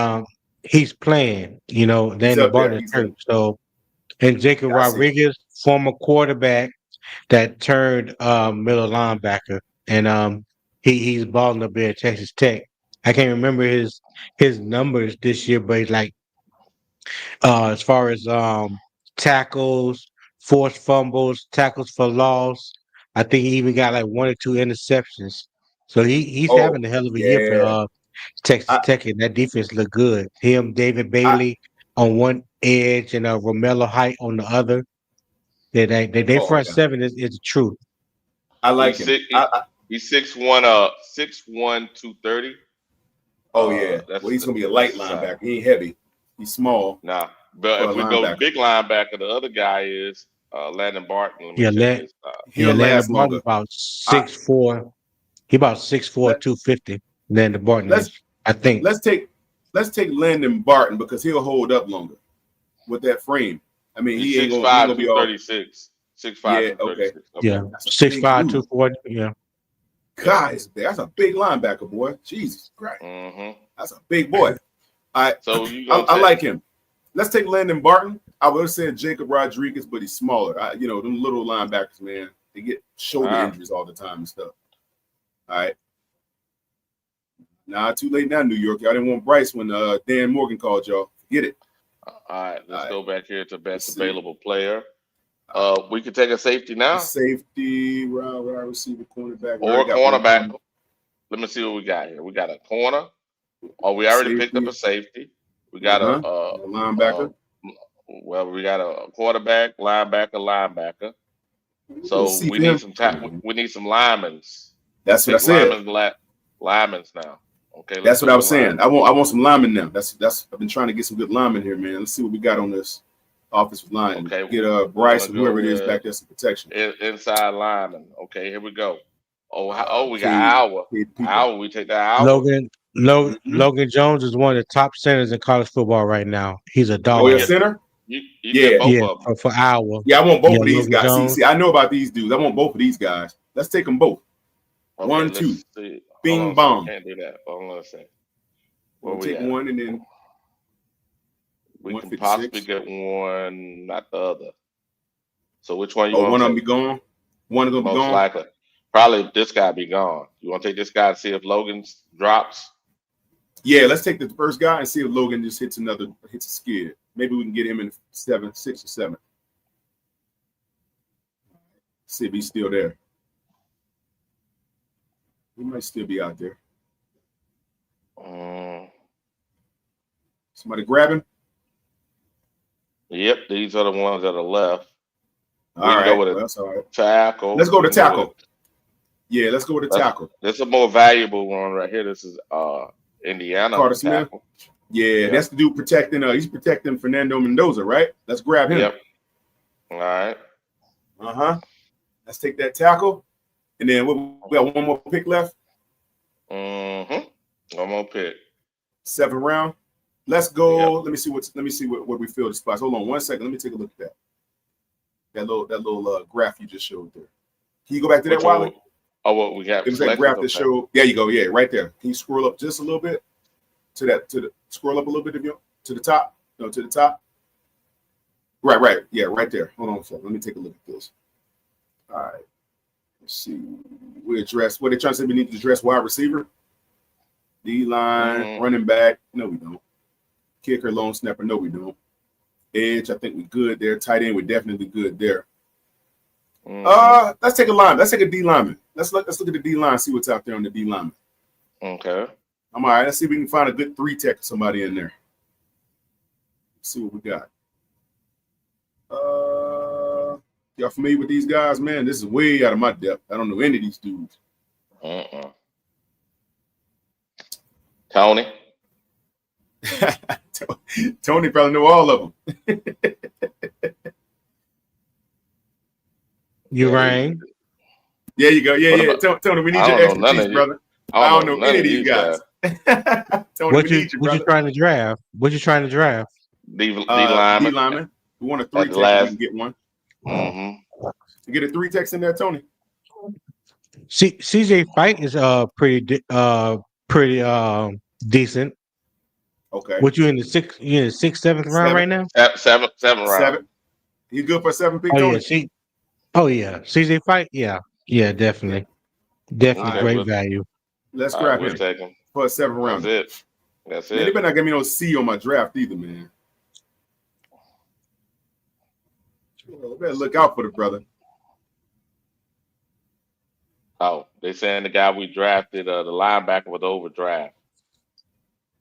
he's playing. You know, He's Landon up there. Barton is He's hurt. up. So and Jacob Yeah, I see. Rodriguez, former quarterback that turned middle linebacker, and he's balling up there at Texas Tech. I can't remember his numbers this year, but he's like as far as tackles, forced fumbles, tackles for loss. I think he even got like one or two interceptions. So he's Oh, having a hell of a year for yeah. Texas I, Tech, and that defense look good. Him, David I, Bailey on one edge, and Romello Height on the other. They oh, front yeah. seven is the truth. I like He's him. six. He's 6'1", 6'1", 230. Oh, yeah. Well, That's he's gonna be a that's light the size. linebacker. He ain't heavy. He's small Nah, but for a if we go linebacker. big linebacker, the other guy is Landon Barton. Let me Yeah, check his. He'll Landon last Barton longer. about I 6'4". He about 6'4", let 250. Landon Barton let's is, I think. let's take Landon Barton because he'll hold up longer with that frame. I mean, He's he ain't 6'5", gonna be all 236. 6'5", yeah. Okay, 236. Okay. Yeah, that's a big 6'5", dude. 240. Yeah, Yep. God, that's a big linebacker, boy. Jesus Christ, Mm-hmm. that's a big boy. I So you I, gonna I take? like him. Let's take Landon Barton. I would have said Jacob Rodriguez, but he's smaller. Them little linebackers, man, they get shoulder Ah, injuries all the time and stuff. All right. Nah, too late now, New York. Y'all didn't want Bryce when Dan Morgan called y'all. Forget it. all right. All Let's right. go back here to Let's best see. available player. We could take a safety The now safety, wide receiver, cornerback. We or already a got one cornerback. corner. Let me see what we got here. We got a corner. Oh, we already picked up Safety. a safety. We got Uh-huh. Linebacker. well, we got a quarterback, linebacker. We'll So see we need them. some we need some linemen. That's Let's what I take said. linemen now. Okay, let's That's what go I with was saying. linemen. I want some linemen now. That's I've been trying to get some good linemen here, man. Let's see what we got on this offensive line. Okay, Get we're Bryce gonna or go whoever it is with back there some protection. inside linemen. Okay, here we go. Oh, we got Cade Hour. Peeper. We take that Hour. Mm-hmm. Logan Jones is one of the top centers in college football right now. He's a We Oh, can your dog. get center? you can get Yeah. both Yeah, of them. for Iowa. Yeah, I want Yeah, both of these Logan guys. Jones. See, I know about these dudes. I want both of these guys. Let's take them both. Okay, 1, 2. let's see. Hold on Bing a second. bong. Can't do that. Hold on a second. Where We'll we take at? one and then We can possibly 156. get one, not the other. So which one you Oh, want one to of them take? be gone. One of them be Most gone. likely. Probably this guy be gone. You want to take this guy and see if Logan's drops? Yeah, let's take the first guy and see if Logan just hits a skid. Maybe we can get him in 6 or 7. See if he's still there. He might still be out there. Somebody grab him. Yep, these are the ones that are left. We All can go right. with Well, a that's all right. tackle. Let's go We to can go with tackle. Yeah, let's go with the that's tackle. this is a more valuable one right here. This is Indiana Carter Smith. tackle. Yeah, Yep. that's the dude protecting. He's protecting Fernando Mendoza, right? Let's grab him. Yep. All right. Let's take that tackle, and then we got one more pick left. One more pick. 7th round. Let's go. Yep. Let me see what we fill the spots. Hold on 1 second. Let me take a look at that. That little graph you just showed there. Can you go back to that, Wiley? What we got? It was that graph that showed. There you go. Yeah, right there. Can you scroll up just a little bit scroll up a little bit to the top? No, to the top. Right. Yeah, right there. Hold on a second. Let me take a look at this. All right. Let's see. We address what they're trying to say. We need to address wide receiver, D line, running back. No, we don't. Kicker, long snapper. No, we don't. Edge, I think we're good there. Tight end, we're definitely good there. Let's take a lineman. Let's take a D lineman. Let's look at the D line. See what's out there on the D lineman. Okay. I'm all right. Let's see if we can find a good 3-tech somebody in there. Let's see what we got. Y'all familiar with these guys, man? This is way out of my depth. I don't know any of these dudes. Tony. Tony probably know all of them. You rang. There you go. Yeah, What yeah. about- Tony, we need I your don't know none expertise, of you. brother. I don't know any of these guys. Tony, What we you need you, what you brother. trying to draft? What you trying to draft? D D lineman. lineman. We want a At 3-tech. the We last. can get one. Mm-hmm. You get a 3-tech in there, Tony. CJ Fight is pretty decent. Okay. What you in the sixth, seventh round right now? Seventh round. 7. You good for a 7-pick, Oh Tony? yeah, CJ Fight, yeah, definitely All right. great we'll- value. Let's All right, grab we'll him take him. for a 7th round. That's Man, they it. better not give me no C on my draft either, man. Well, better look out for the brother. Oh, they saying the guy we drafted, the linebacker with the overdraft.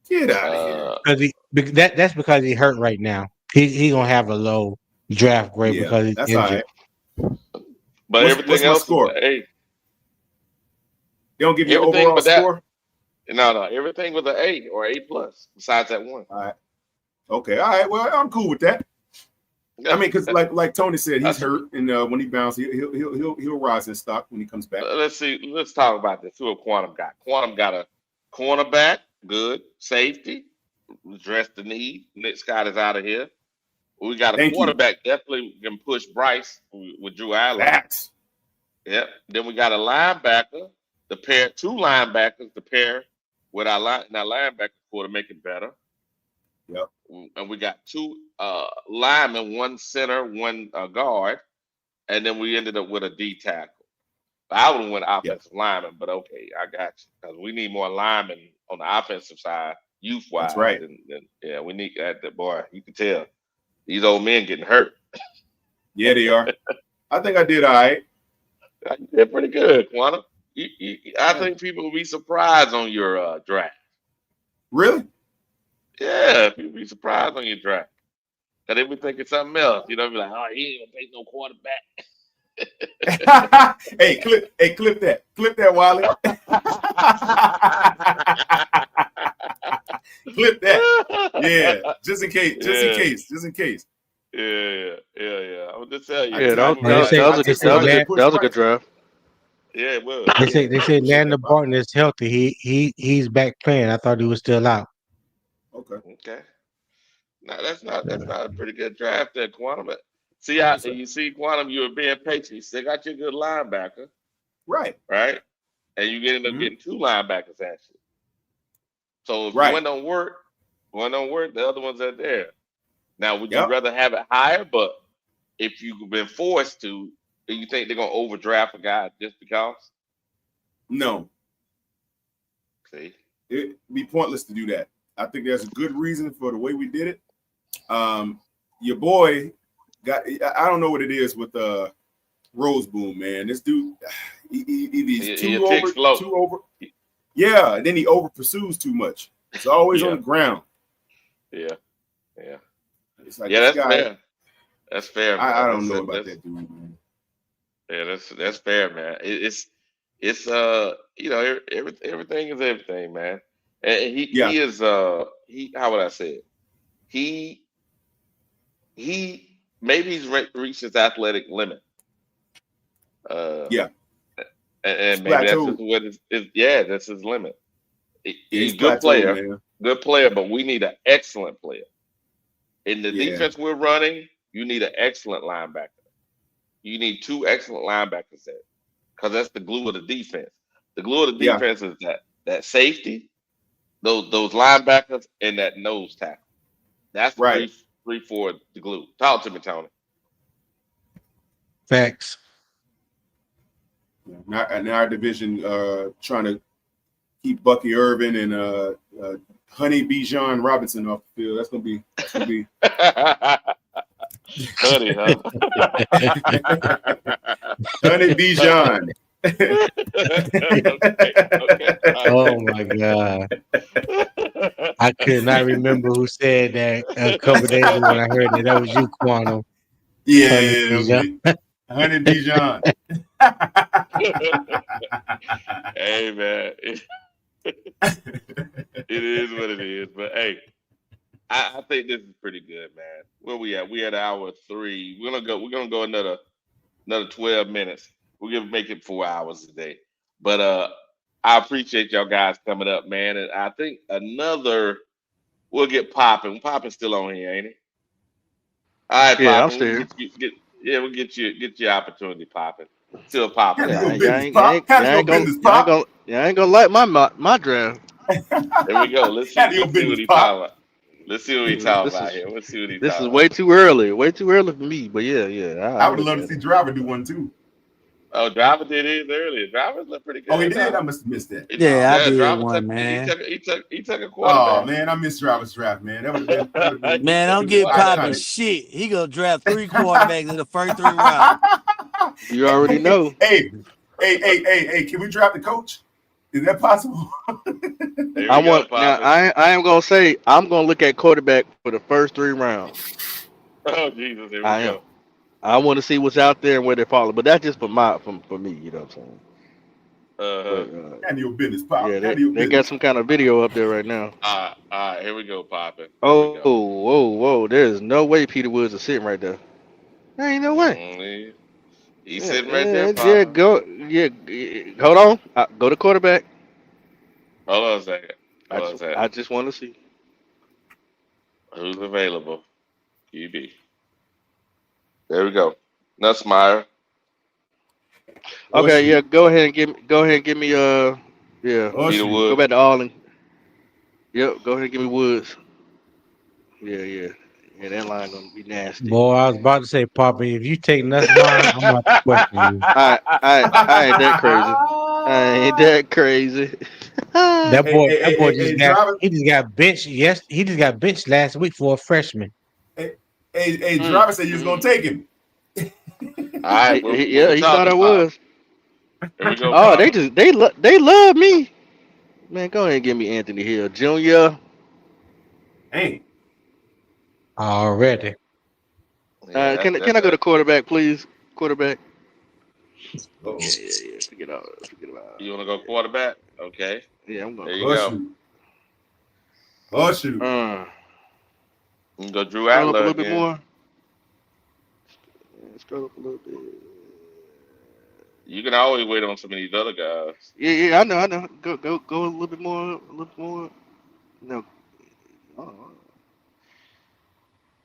Get out of here. Because that's because he hurt right now. He gonna have a low draft grade Yeah, because he's that's all injured. right. But What's everything my else score? is an A. They don't give you an Everything overall but that. score? No, everything was an A or A plus. Besides that one. All right. Okay. All right. Well, I'm cool with that. I mean, because like Tony said, he's hurt, and when he bounces, he'll rise in stock when he comes back. Let's see. Let's talk about this. Who a Quantum got? Quantum got a cornerback, good safety, address the need. Nick Scott is out of here. We got a Thank you. quarterback. Definitely can push Bryce with Drew Allen. Facts. Yep. Then we got a linebacker. The pair, 2 linebackers. The pair with our linebacker core to make it better. Yep. And we got 2 linemen, 1 center, 1 guard, and then we ended up with a D tackle. I would have went offensive lineman, but okay, I got you because we need more linemen on the offensive side, youth wise. That's right. And yeah, we need that. Boy, you can tell these old men getting hurt. Yeah, they are. I think I did all right. You did pretty good, Quantum. I think people will be surprised on your draft. Really? Yeah, people be surprised on your draft. Cause they be thinking something else. You know, be like, oh, he ain't gonna take no quarterback. Hey, clip that. Clip that, Wiley. Clip that. Yeah, just in case. Yeah. I'm just telling you. Yeah, that was a good draft. Yeah, it was. They say Landon Barton is healthy. He's back playing. I thought he was still out. Okay. No, that's not a pretty good draft there, Quantum. But see you see Quantum, you were being patient. You still got your good linebacker. Right. And you ended up getting 2 linebackers actually. So if Right. one don't work, the other ones are there. Now, would you rather have it higher? But if you've been forced to, do you think they're gonna overdraft a guy just because? No. See? It'd be pointless to do that. I think there's a good reason for the way we did it. Your boy I don't know what it is with Roseboom, man. This dude, he's too over. Yeah, and then he over pursues too much. It's always on the ground. Yeah. It's like that's fair. That's fair. Man. I don't know about that dude, man. Yeah, that's fair, man. It's everything is everything, man. And he is how would I say it? He maybe he's reached his athletic limit. And maybe that's just what that's his limit. He's a good player, but we need an excellent player. In the defense we're running, you need an excellent linebacker. You need 2 excellent linebackers there, because that's the glue of the defense. The glue of the defense is that safety, those linebackers, and that nose tackle. That's right. 3-4 the glue. Talk to me, Tony. Facts. Now our division trying to keep Bucky Irvin and Honey Bijan Robinson off the field. That's gonna be Honey, huh? Honey Bijan. Okay. Oh my God. I could not remember who said that a couple days ago when I heard that. That was you, Quantum. Honey Yeah, that was Dijon. me. Honey Dijon. Hey man, it is what it is. But hey, I think this is pretty good, man. Where we at? We at hour 3. We're gonna go another 12 minutes. We're gonna make it 4 hours a day. But I appreciate y'all guys coming up, man. And I think another we'll get popping. Popping still on here, ain't he? All right, Yeah, I'm popping. We can still. we'll get your opportunity popping. Still popping Handle out your Yeah, here. business, pop. Handle your business, pop. y'all ain't gonna like my draft. There we go. Let's see. Handle your Let's see what business, he pop. talking about. Let's see what he talking about here. Let's see what he This is talking about. way too early. Way too early for me. But yeah, I I'll would look love to at see it. Driver do one too. Oh, Driver did his earlier. Driver's look pretty Oh, he good did? I now. must have missed that. Yeah, I Yeah, did Driver one, took man. he took a Oh quarterback. man, I missed Driver's draft, man. That would have been Man, Took don't a get popping quarterback. iconic. shit. He gonna draft 3 quarterbacks in the first 3 rounds. You already know. Hey, can we draft the coach? Is that possible? Here I we go, want now. popping. I am gonna say I'm gonna look at quarterback for the first 3 rounds. Oh Jesus, here we I am. go. I want to see what's out there and where they're falling. But that's just for me. You know what I'm saying? Uh-huh. But Handle your business, pop. yeah, Handle your they got business. some kind of video up there right now. All right, here we go, popping. Here we Oh, go. whoa! There's no way Peter Woods is sitting right there. There ain't no way. He's Yeah, sitting right there, yeah, popping. go. Yeah, hold on. Go to quarterback. Hold on a second. Hold on a second. I just want to see. Who's available? QB. There we go. Nussmeyer. Okay, Horseshoe. yeah, go ahead and give me yeah. Peter Horseshoe. Go Woods. back to Allen. Yep, go ahead and give me Woods. Yeah. Yeah, that line gonna be nasty. Boy, I was about to say, Poppy, if you take Nussmire, I'm gonna have to question you. I ain't that crazy. I ain't that crazy. That Hey, boy, hey, that hey, boy hey, just hey, got driver. he just got benched. Yes, he just got benched last week for a freshman. Hey, Mm, driver said you was gonna mm. take him. All right, what Yeah, we he thought I talking about? was. Here we go, Oh, popping. they love me. Man, go ahead and give me Anthony Hill Jr. Hey, Already. Yeah, Can I go to quarterback, please? Quarterback. uh-oh. Yeah. Forget about. you want to go quarterback? Okay, Yeah, I'm going there you go. quarterback. Horseshoe. Horseshoe. You can go Drew Scroll up a Adler little bit again. more. Yeah, scroll up a little bit. You can always wait on some of these other guys. Yeah, I know. Go a little bit more, a little more. No. Oh.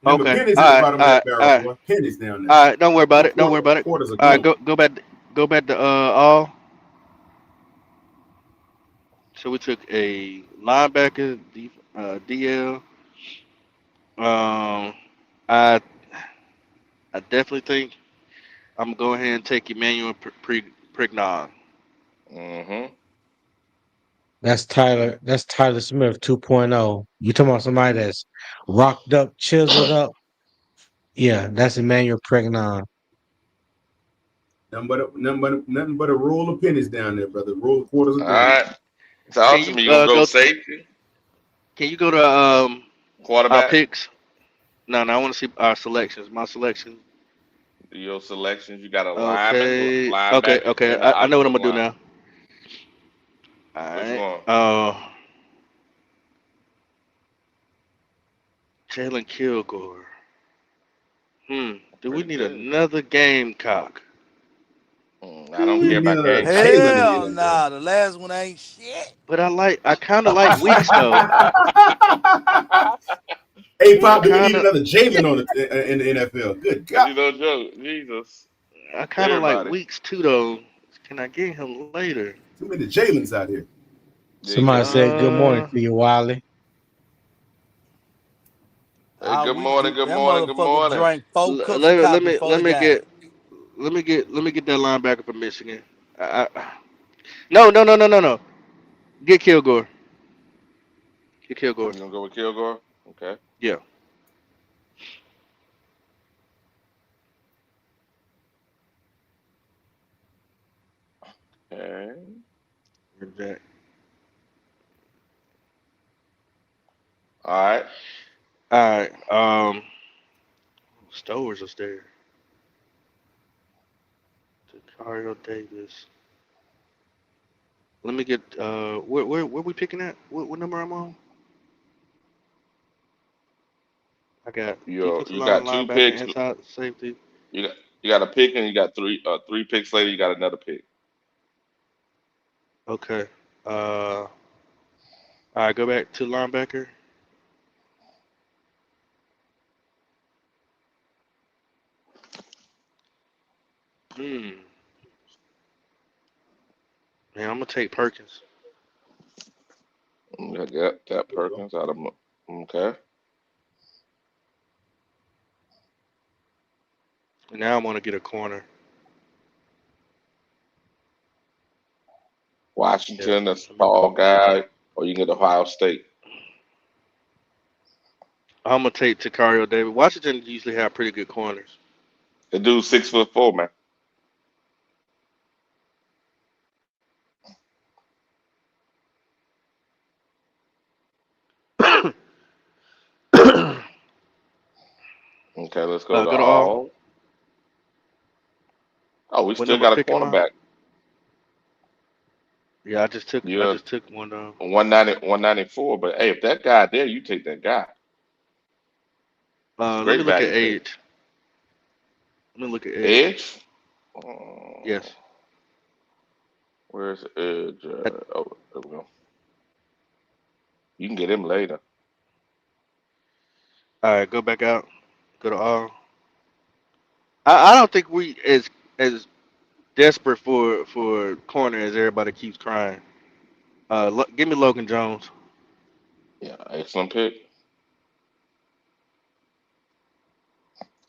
Remember, Okay. pennies at the bottom of that barrel, All right. boy. Pennies down there. All right. Don't worry about it. Don't worry about it. Quarters are All right. gone. Go back to all. So we took a linebacker, DL. Um, I I definitely think I'm gonna go ahead and take Emmanuel Prignon. Mm-hmm. That's Tyler Smith 2.0. You talking about somebody that's rocked up, chiseled up? Yeah, that's Emmanuel Pregnon. Nothing but a roll of pennies down there, brother. Roll of quarters All are gone. right. Talk Can to you me. You gonna go go? safety, Can you go to our quarterback? picks? No, I want to see our selections. My selection. Your selections. You got a Okay. linebacker, and an I know what I'm offensive gonna do line. now. All Which right. one? Jalen Kilgore. Do we Pretty need good. another Gamecock? I don't We care need about a Gamecock. Jalen in Hell there, boy. nah, the last one ain't shit. But I kind of like Weeks though. Hey, I Pop, do we need kind of, another Jalen in the NFL? Good God. You know, Joe, Jesus, I kind of like everybody. Weeks too though. Can I get him later? Too many Jalen's out here. There you Somebody go. said good morning Uh, to you, Wiley. Hey, Our good weeks, morning, good that morning, good motherfucker morning. drank 4 let, cups of let, let coffee me before let the me game. get let me get that linebacker from Michigan. No. Get Kilgore. Get Kilgore. You gonna go with Kilgore? Okay. Yeah. Okay. Jack. All right. All right. Stowers is there. Tacario Davis. Let me get where we picking at? What number I'm on? I got defensive You line, got two linebacker, picks. inside safety. You got a pick, and you got three picks later. You got another pick. Okay. All right, go back to linebacker. Hmm. Man, I'm gonna take Perkins. Got Perkins out of okay. And now I'm gonna get a corner. Yeah. Washington, a small guy, or you can get Ohio State. I'm gonna take Tacario Davis. Washington usually have pretty good corners. The dude's 6'4", man. Go Okay, let's go to to all. all. Oh, we What still number got a pick am I? cornerback. Yeah, I You're just took one down. 194, but hey, if that guy there, you take that guy. It's a Let me great look at value pick. age. Let me look at age. Edge. Yes. Where's Edge? I, Oh, there we go. You can get him later. all right, go back out. Go to all. I don't think we as desperate for corner as everybody keeps crying. Give me Logan Jones. Yeah, excellent pick.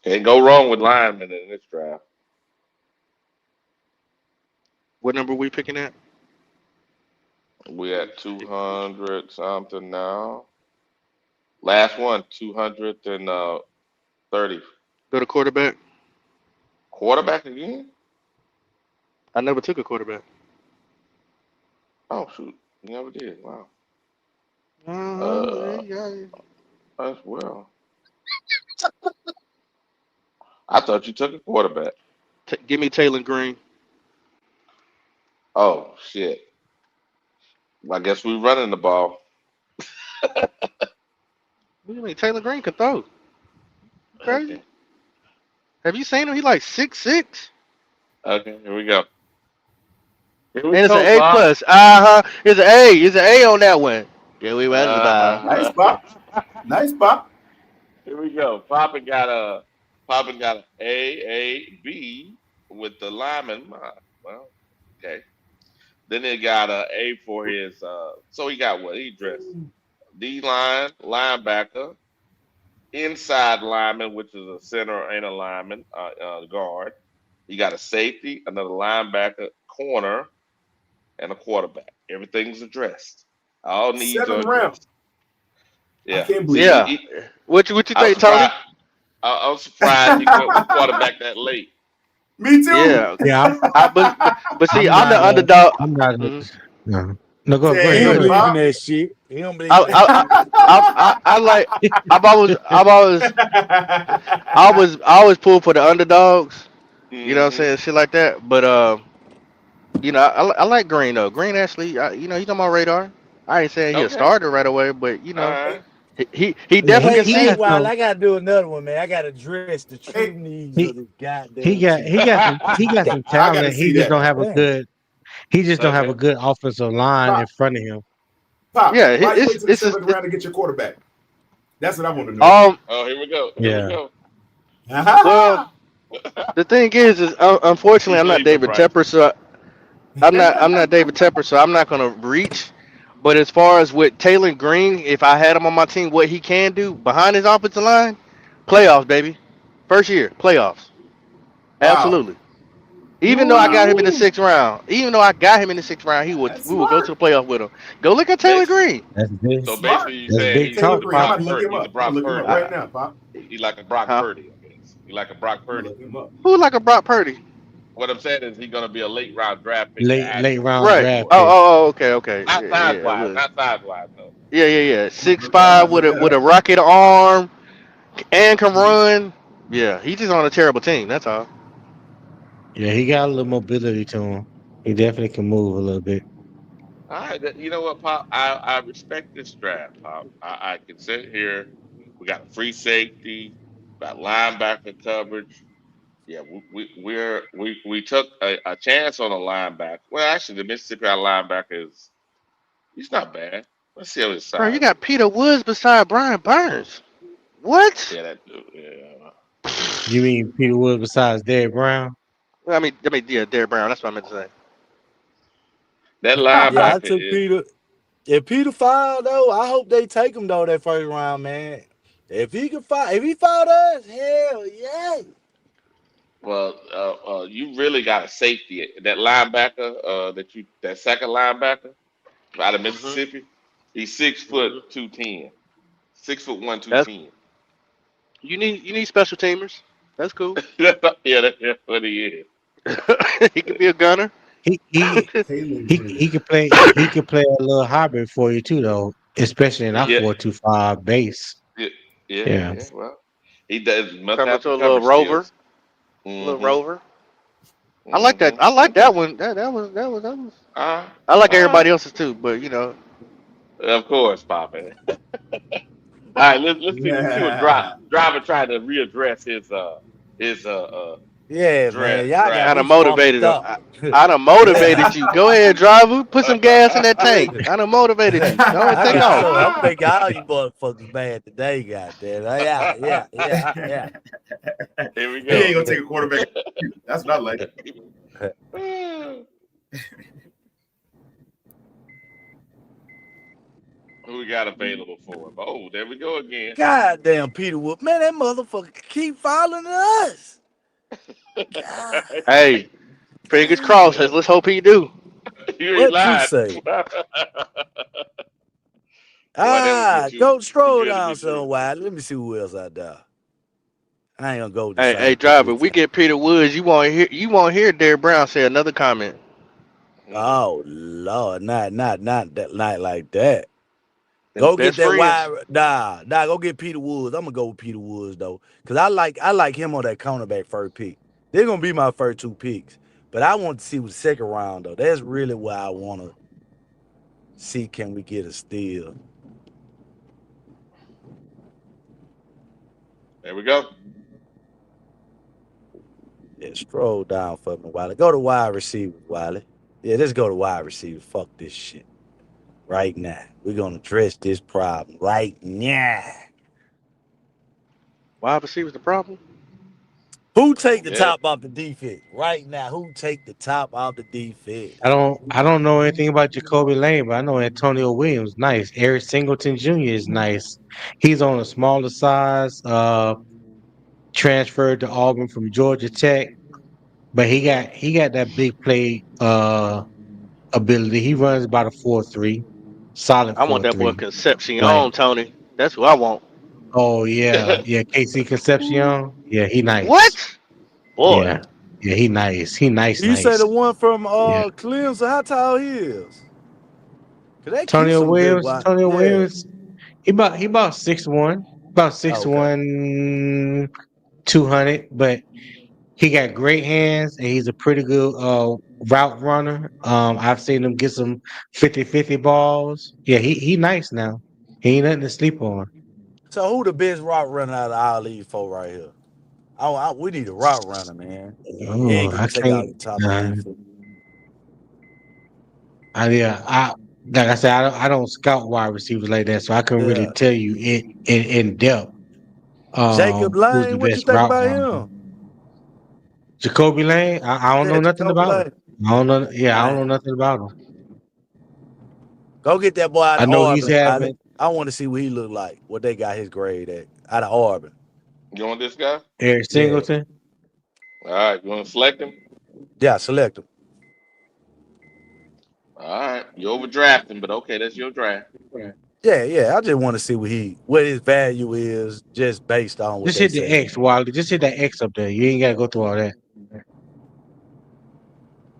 Can't go wrong with linemen in this draft. What number we picking at? We at 200 something now. Last one, 230. Go to quarterback. Quarterback again? I never took a quarterback. Oh shoot, you never did. Wow. Uh-huh. Uh, Yeah. as well. I thought you took a quarterback. Give me Taylor Green. Oh shit. I guess we running the ball. What do you mean Taylor Green can throw? Crazy. Okay. Have you seen him? He like 6'6". Okay. Here we go. Here we And it's an go, A Pop. plus. Uh-huh. It's an A. It's an A on that one. Yeah, we run the ball. Nice pop. Nice pop. Here we go. Poppin got a B with the lineman. Well, okay. Then he got a A for his. So he got what he dressed. D line, linebacker, inside lineman, which is a center and a lineman, guard. You got a safety, another linebacker, corner, and a quarterback. Everything's addressed. All needs are 7th round. addressed. I Yeah. can't believe Yeah. it. What you I was think, Tony? surprised. I was surprised he went with quarterback that late. Me too. Yeah. Yeah, But see, I'm I'm the not. underdog. I'm not. Mhm. No, no. Go He ahead. Damn, Go don't ahead. believe in Pop. that shit. He don't believe I, in that I, shit. I like. I always pull for the underdogs. You know what I'm Hmm. saying? Shit like that. But I like Green though. Green actually, he's on my radar. I ain't saying he a Okay. starter right away, but All right. he Yeah, definitely Hey, can hey, see. Wild, some. I gotta do another one, man. I gotta address the true Hey, needs of He this he goddamn got team. some I got to talent. He see just that. don't have a Damn. good. He just don't have Okay. a good offensive line in Pop, front of him. Pop. Yeah, Why you wait till the it's just 7th round to get your quarterback? That's what I want to know. um. Oh, here we go. Here we Yeah. go. Well, the thing is unfortunately He's I'm not leaving, David Bryce. Tepper, so I'm not David Tepper, so I'm not gonna reach. But as far as with Taylor Green, if I had him on my team, what he can do behind his offensive line, playoffs, baby. First year, playoffs. Wow. Absolutely. Even though I Wow. got him in the Ooh, 6th round, he would that's we would go smart. to the playoff with him. Go look at Taylor Base. Green. That's big. So Smart. basically, you That's saying big Taylor talk, Green. I'm Pop. about to look him He's the up. I'm Brock gonna look him up Purdy. right now, Pop. He like a Brock Huh? Purdy, I guess. He like a Brock I'm gonna Purdy. look him up. Who like a Brock Purdy? What I'm saying is he's going to be a late round draft pick to late add late to it. round Right. draft pick. Okay. Not size Yeah. wise, Look. not size wise though. Yeah. I'm 6'5" gonna look that with up. a rocket arm and can run. Yeah, he's just on a terrible team. That's all. Yeah, he got a little mobility to him. He definitely can move a little bit. All right, you know what, Pop? I respect this draft, Pop. I can sit here. We got a free safety, got linebacker coverage. Yeah, we took a chance on a linebacker. Well, actually, the Mississippi linebacker is he's not bad. Let's see how his Bro, you size got is. Peter Woods beside Brian Burns. What? Yeah, that dude. Yeah. You mean Peter Wood besides Derrick Brown? Yeah, Derrick Brown. That's what I meant to say. That Yeah, I linebacker took is Peter. If Peter fall though, I hope they take him though that first round, man. If he fought us, hell yeah. well. You really got a safety. That linebacker. That second linebacker out of Mhm. Mississippi. He's 6 foot Mhm. 210. 6'1", That's 210. you need special teamers. That's cool. Yeah, that's what he is. He could be a gunner. He he Caleb he Williams. could play a little hybrid for you too though, especially in our Yeah, 4-2-5 base. yeah, yeah, Yeah. yeah. Well, he does must Turn have into some a little coverage rover. skills. A little Mm-hmm. rover. I like that. Mm-hmm. I like Okay. that one. That was. Uh, I like all right. everybody else's too, but you know. Of course, Papa. All right. Let's see what driver tried to readdress his Yeah, man. Y'all got I draft me done pick. motivated funked him. up. I done motivated you. Go ahead, driver. Put some gas in that tank. I done motivated you. Go ahead, I take got off. so I'm gonna make all you motherfuckers mad today, goddamn. Yeah. Here we He ain't go. gonna take a quarterback. That's what I like. Who we got available for him? Oh, there we go again. Goddamn Peter Wood. Man, that motherfucker keep following us. God Hey, fingers crossed. damn. Let's hope he do. You ain't What you lying. say? Boy, that would be Go too stroll good to down be true. somewhere. Let me see who else out there. I ain't gonna go with the Hey, same people driver. this We time. get Peter Woods. You won't hear Derrick Brown say another comment. Mm. Oh Lord, not that night like that. Them Go get best that friends. wide. Nah. Go get Peter Woods. I'm gonna go with Peter Woods though, cause I like him on that cornerback first pick. They're gonna be my first two picks, but I want to see what the second round though. That's really where I want to see can we get a steal. There we go. Yeah, stroll down for me, Wiley. Go to wide receiver, Wiley. Yeah, let's go to wide receiver. Fuck this shit right now. We're gonna address this problem right now. Wide receiver's the problem. Who take the Yeah. top off the defense right now? Who take the top off the defense? I don't know anything about Jacoby Lane, but I know Antonio Williams nice. Eric Singleton Jr. is nice. He's on a smaller size, transferred to Auburn from Georgia Tech, but he got that big play ability. He runs about a 4.3, solid I want that boy 4.3. But Concepcion, Tony. That's who I want. oh yeah, KC Concepcion. Yeah, he nice. What? Boy. Yeah. Yeah, he nice. He You say nice. the one from Yeah. Clemson, how tall he is? Cause they keep Antonio some good Williams, wide. Antonio Yeah. Williams, he about 6'1", about Oh, okay. 6'1", 200, but he got great hands and he's a pretty good route runner. I've seen him get some 50-50 balls. Yeah, he nice now. He ain't nothing to sleep on. So who the best route runner out of our league for right here? We need a route runner, man. He Oh, ain't gonna I take out can't. the top of the defense. I like I said, I don't scout wide receivers like that, so I couldn't really Yeah. tell you in depth Jacob who's the Lane, what you best think route about runner. him? Jacoby Lane, I don't Yeah, know nothing Jacob about him. Lane. I don't know. Yeah, I don't Man. know nothing about him. Go get that boy out I of know he's Auburn, Wiley. having I want to see what he look like. What they got his grade at out of Auburn. You want this guy? Eric Yeah. Singleton. All right. You want to select him? Yeah, select him. All right. You overdrafting, but okay, that's your draft. Yeah. I just want to see what his value is, just based on what Just they hit the say. X, Wiley. Just hit that X up there. You ain't gotta go through all that.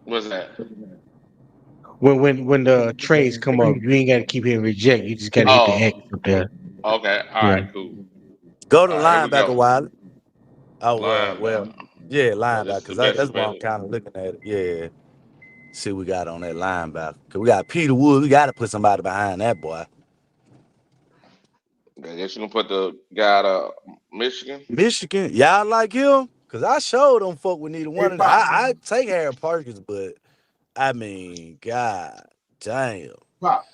What's that? When the trades come up, you ain't got to keep hitting reject. You just got to hit the X Oh, up there. okay. All Yeah. right, cool. Go to All right, here we linebacker, go. Wiley. Oh well, Linebacker. yeah, Oh, this linebacker. is the Cause best that's why I'm available. kind of looking at it. Yeah, see what we got on that linebacker. Cause we got Peter Wood. We got to put somebody behind that boy. I guess you can put the guy out of Michigan. Michigan, y'all like him? Cause I showed them folk we need Hey, one. Pop, I take Harry Parkers, but I mean, God damn. Pop.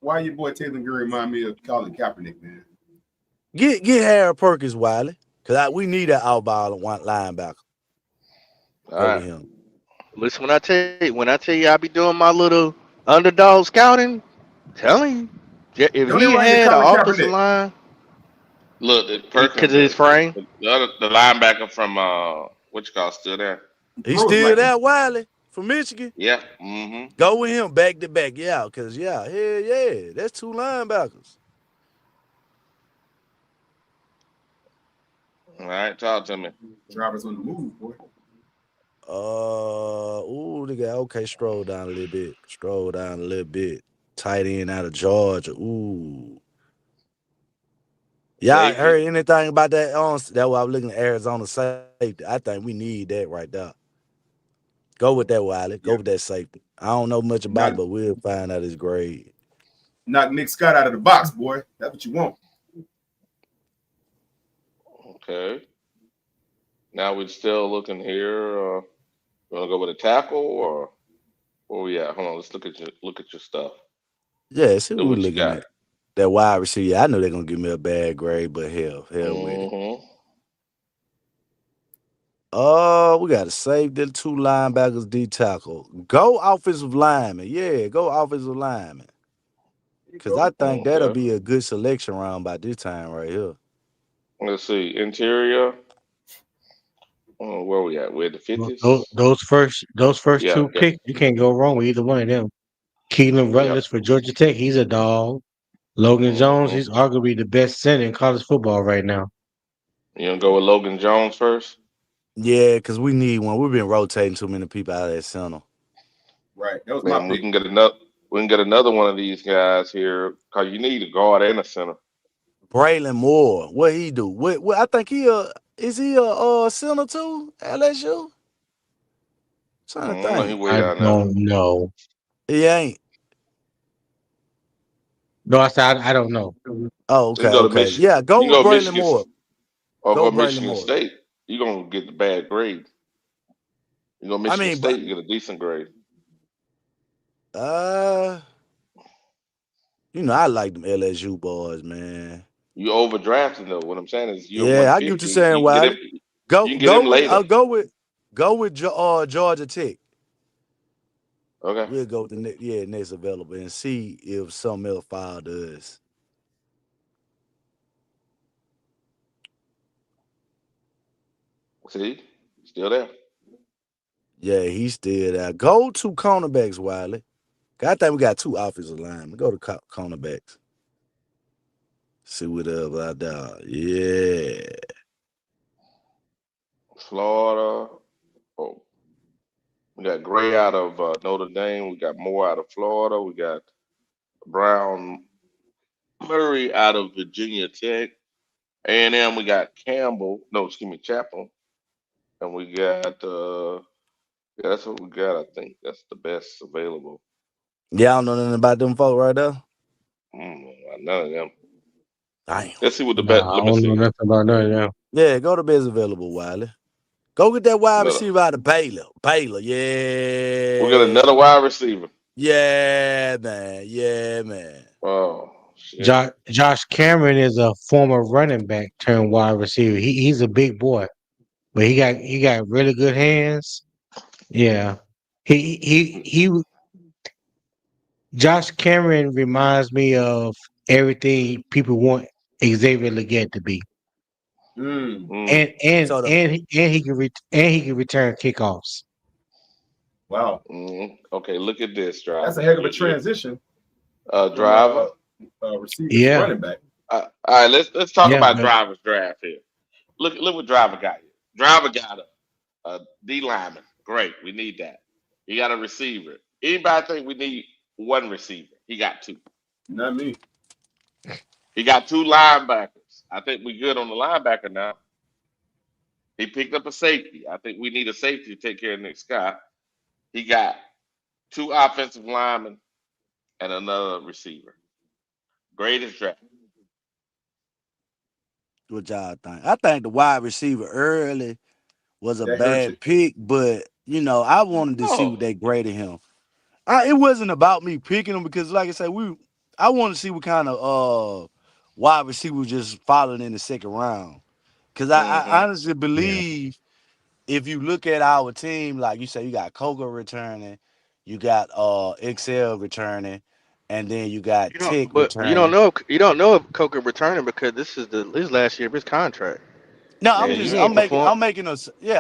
Why your boy Taylor Green remind me of Colin Kaepernick, man? Get Harry Perkins, Wiley. Cause we need that out ball and one linebacker. All Go with right. him. Listen, when I tell you I be doing my little underdog scouting, telling you, if Don't they he remind you of had an Colin offensive Kaepernick? line Look, the because Perkins, of his frame, the linebacker from what you call still there. He He throws still like him. there, Wiley, from Michigan. Yeah. Mm-hmm. Go with him back to back, yeah. Cause hell yeah, that's two linebackers. All right, talk to me. Drivers on the move, boy. They got okay. Stroll down a little bit. Stroll down a little bit. Tight end out of Georgia. Ooh. Y'all Safety. heard anything about that? That's why I'm looking at Arizona safety. I think we need that right there. Go with that, Wiley. Go Yeah. with that safety. I don't know much about Knock, it, but we'll find out his grade. knock Nick Scott out of the box, boy. That's what you want. Okay. Now we're still looking here. You want to go with a tackle or where we at? Hold on. Let's look at your stuff. Yeah, see See what we're what you looking got. at. That wide receiver. I know they're gonna give me a bad grade, but hell with it. Mm-hmm. We got to save the two linebackers, D tackle. Go offensive lineman. Yeah, go offensive lineman. Here you Cause go. I think that'll Okay. be a good selection round by this time right here. Let's see. Interior. Where we at? We're at the 50s. Those first Yeah. two Yeah. picks, you can't go wrong with either one of them. Keelan Yeah. Rutledge for Georgia Tech, he's a dog. Logan Jones, Mm-hmm. he's arguably the best center in college football right now. You gonna go with Logan Jones first? Yeah, cause we need one. We've been rotating too many people out of that center. Right. That was my Man, we pick. can get another. We can get another one of these guys here because you need a guard and a center. Braylon Moore, what he do? What I think is he a center too? LSU? Trying to No, he think. way I down there. don't know. He ain't. No, I said I don't know. Oh, You can okay, go to okay. Michigan. Yeah, go You can with go to Braylon Michigan Moore. or Go go with to Braylon Michigan Moore. State. You're gonna get the bad grade. You go to I Michigan mean, but State, you get a decent grade. uh, I like them LSU boys, man. You overdrafted though. What I'm saying is you're Yeah, I get what you're 150. saying, You can get him. Wiley. You Go can get him go with later. Georgia Tech. Okay. We'll go with the next available and see if something else fall does. See, still there. Yeah, he's still there. Go to cornerbacks, Wiley. I think we got two offensive linemen. Go to cornerbacks. See what else I do. Yeah. Florida. Oh, we got Gray out of Notre Dame. We got Moore out of Florida. We got Brown Murray out of Virginia Tech. A&M, we got Campbell. No, excuse me, Chapel. And we got yeah, that's what we got. I think that's the best available. Y'all don't know nothing about them folk right there? None of them. Damn. Let's see what the best. Nah, I Let me don't know see. nothing about none of them. Yeah, go to best available, Wiley. Go get that wide Another. receiver out of Baylor. Baylor, We got yeah. another wide receiver. Yeah, man. Yeah, man. Oh shit. Josh Cameron is a former running back turned wide receiver. He's a big boy, but he got really good hands. Yeah, he Josh Cameron reminds me of everything people want Xavier Leggett to be, Mm, Mm, and he can return kickoffs. wow. okay, look at this That's a driver. heck of a transition from Driver. receiver to Yeah, running back. All right, let's talk yeah, about but driver's draft here. Look what driver got here. Driver got a D lineman Great. We need that. You got a receiver. Anybody think we need one receiver? He got two. Not me. He got two linebackers. I think we good on the linebacker now. He picked up a safety. I think we need a safety to take care of Nick Scott. He got two offensive linemen and another receiver. Greatest draft. What y'all think? I think the wide receiver early was a That hurt you. bad pick, but I wanted to see No. what they graded him. It wasn't about me picking him because, like I said, I want to see what kind of wide receiver was just following in the second round. Because I Mm-hmm. honestly Yeah. believe if you look at our team, like you say, you got Koga returning, you got XL returning, and then you got Tick But returning. you don't know if Coker returning because this is his last year of his contract, No, Yeah, and he he ain't ain't performed.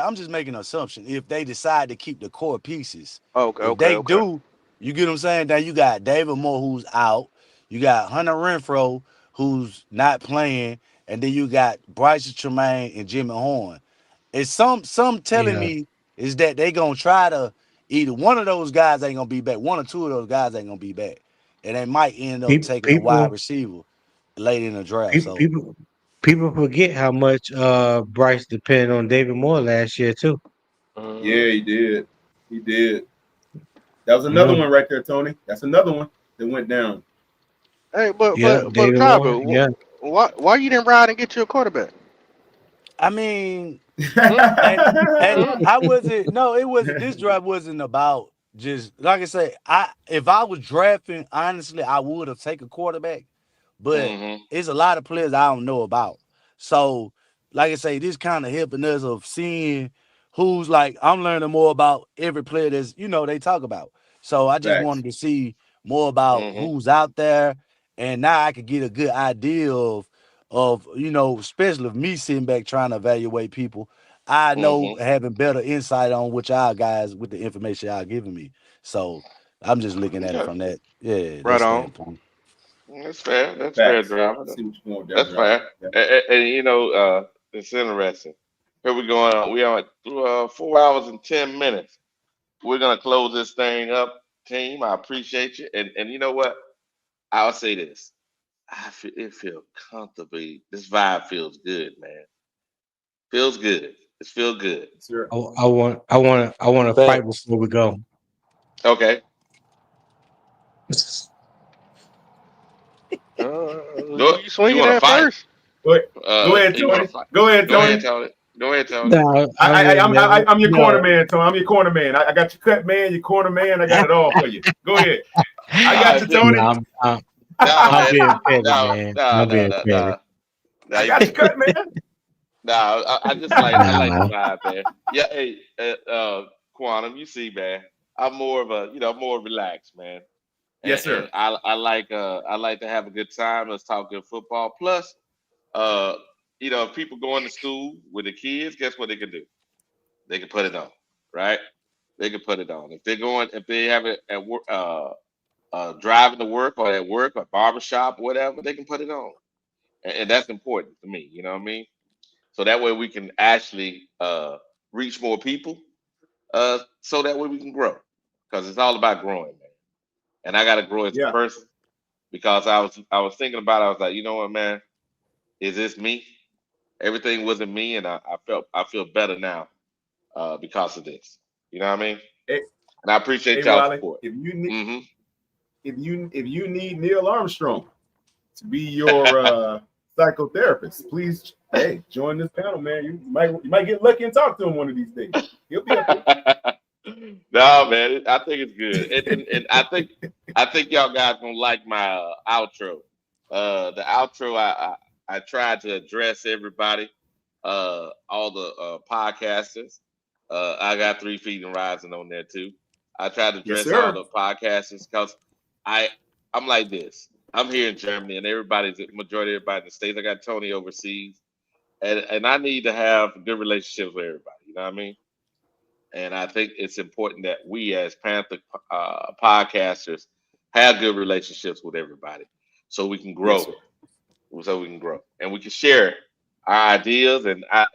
I'm just making an assumption. If they decide to keep the core pieces, Okay, if okay, they okay. do, you get what I'm saying? Then you got David Moore who's out, you got Hunter Renfro who's not playing, and then you got Bryce Tremaine and Jimmy Horn. It's some telling Yeah. me is that they gonna try to either one of those guys ain't gonna be back, one or two of those guys ain't gonna be back, and they might end up People, taking a wide people, receiver late in the draft. people, So people, people forget how much Bryce depended on David Moore last year too. Mm-hmm. Yeah, he did. He did. That was You another know. one right there, Tony. That's another one that went down. Hey, but Yep, but but David Moore. Kyber, Yeah. why you didn't ride and get you a quarterback? I mean, Hmm? and Hmm? I wasn't. No, it wasn't. This draft wasn't about just like I say. If I was drafting, honestly, I would have taken a quarterback, but Mm-hmm. it's a lot of players I don't know about. So, like I say, this kind of helping us of seeing who's like I'm learning more about every player that's they talk about. So I just Facts. wanted to see more about Mm-hmm. who's out there, and now I could get a good idea of especially of me sitting back trying to evaluate people. I know Mm-hmm. having better insight on what y'all guys with the information y'all giving me. So I'm just looking at it Okay. from that that Right on. standpoint. That's fair. That's fair, Facts. I driver. see what you're going with that, That's driver. fair. Yeah. And, it's interesting. Here we going. We are at 4 hours and 10 minutes. We're gonna close this thing up, team. I appreciate you. And you know what? I'll say this. It feels comfortably. This vibe feels good, man. Feels good. It feels good. Sir. I want to fight Facts. before we go. Okay. You, Do it. you You swinging want to at fight? first? Go ahead. Go ahead, You want Tony. to fight? Go ahead, Go ahead, Tony. Tony. Go ahead, Tony. No, I I, mean, I'm your corner no, man, Tony. I'm your corner man. I got your cut man, your corner man. I got it all for you. Go ahead. I got Nah, you, just, no, Tony. nah, I'm man. being petty, Nah, man. nah, I'm nah, being nah, petty. nah. Nah, I you got you good. cut, man. Nah, I just I like the Nah, vibe, man. Yeah, hey, Quantum, you see, man. I'm more of more relaxed, man. Yes, And sir. I like to have a good time. Let's talk good football. Plus, uh, if people going to school with the kids, guess what they can do? They can put it on, right? They can put it on. If they have it at work, driving to work or at work or barbershop, whatever, they can put it on, and that's important to me. You know what I mean? So that way we can actually reach more people. So that way we can grow, because it's all about growing, man. And I got to grow as a Yeah. person because I was thinking about it. I was like, you know what, man? Is this me? Everything wasn't me, and I feel better now because of this. You know what I mean? Hey, And I hey, appreciate y'all Wiley. support. Hmm. If you need Neil Armstrong to be your psychotherapist, please, hey, join this panel, man. You might get lucky and talk to him one of these days. He'll be up here. No, man, I think it's good, and I think y'all guys gonna like my outro. The outro, I tried to address everybody, all the podcasters. I got 3 Feet and Rising on there too. I tried to Yes, address all sir. the podcasters because I I'm like this. I'm here in Germany, and majority of everybody in the states. I got Tony overseas, and I need to have good relationships with everybody. You know what I mean? And I think it's important that we, as Panther podcasters, have good relationships with everybody, so we can Yes, grow, sir. and we can share our ideas. And I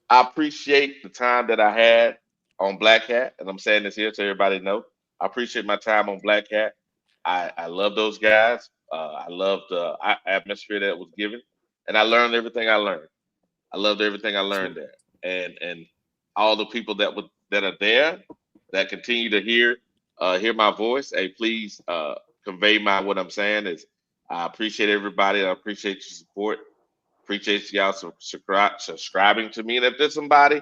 appreciate the time that I had. on Black Hat, and I'm saying this here so everybody know. I appreciate my time on Black Hat. I love those guys. I love the atmosphere that was given, and I learned everything I learned. I loved everything I learned there, and all the people that are there that continue to hear my voice. Hey, please convey my what I'm saying is I appreciate everybody. I appreciate your support. Appreciate y'all subscribing to me. And if there's somebody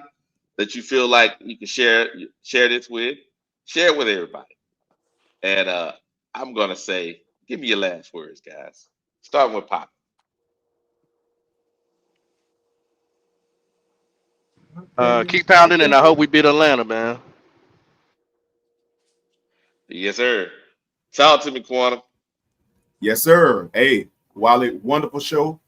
that you feel like you can share this with, share it with everybody. And I'm gonna say, give me your last words, guys. Starting with Pop. Keep pounding, and I hope we beat Atlanta, man. Yes, sir. Talk to me, Quantum. Yes, sir. Hey, Wiley, wonderful show.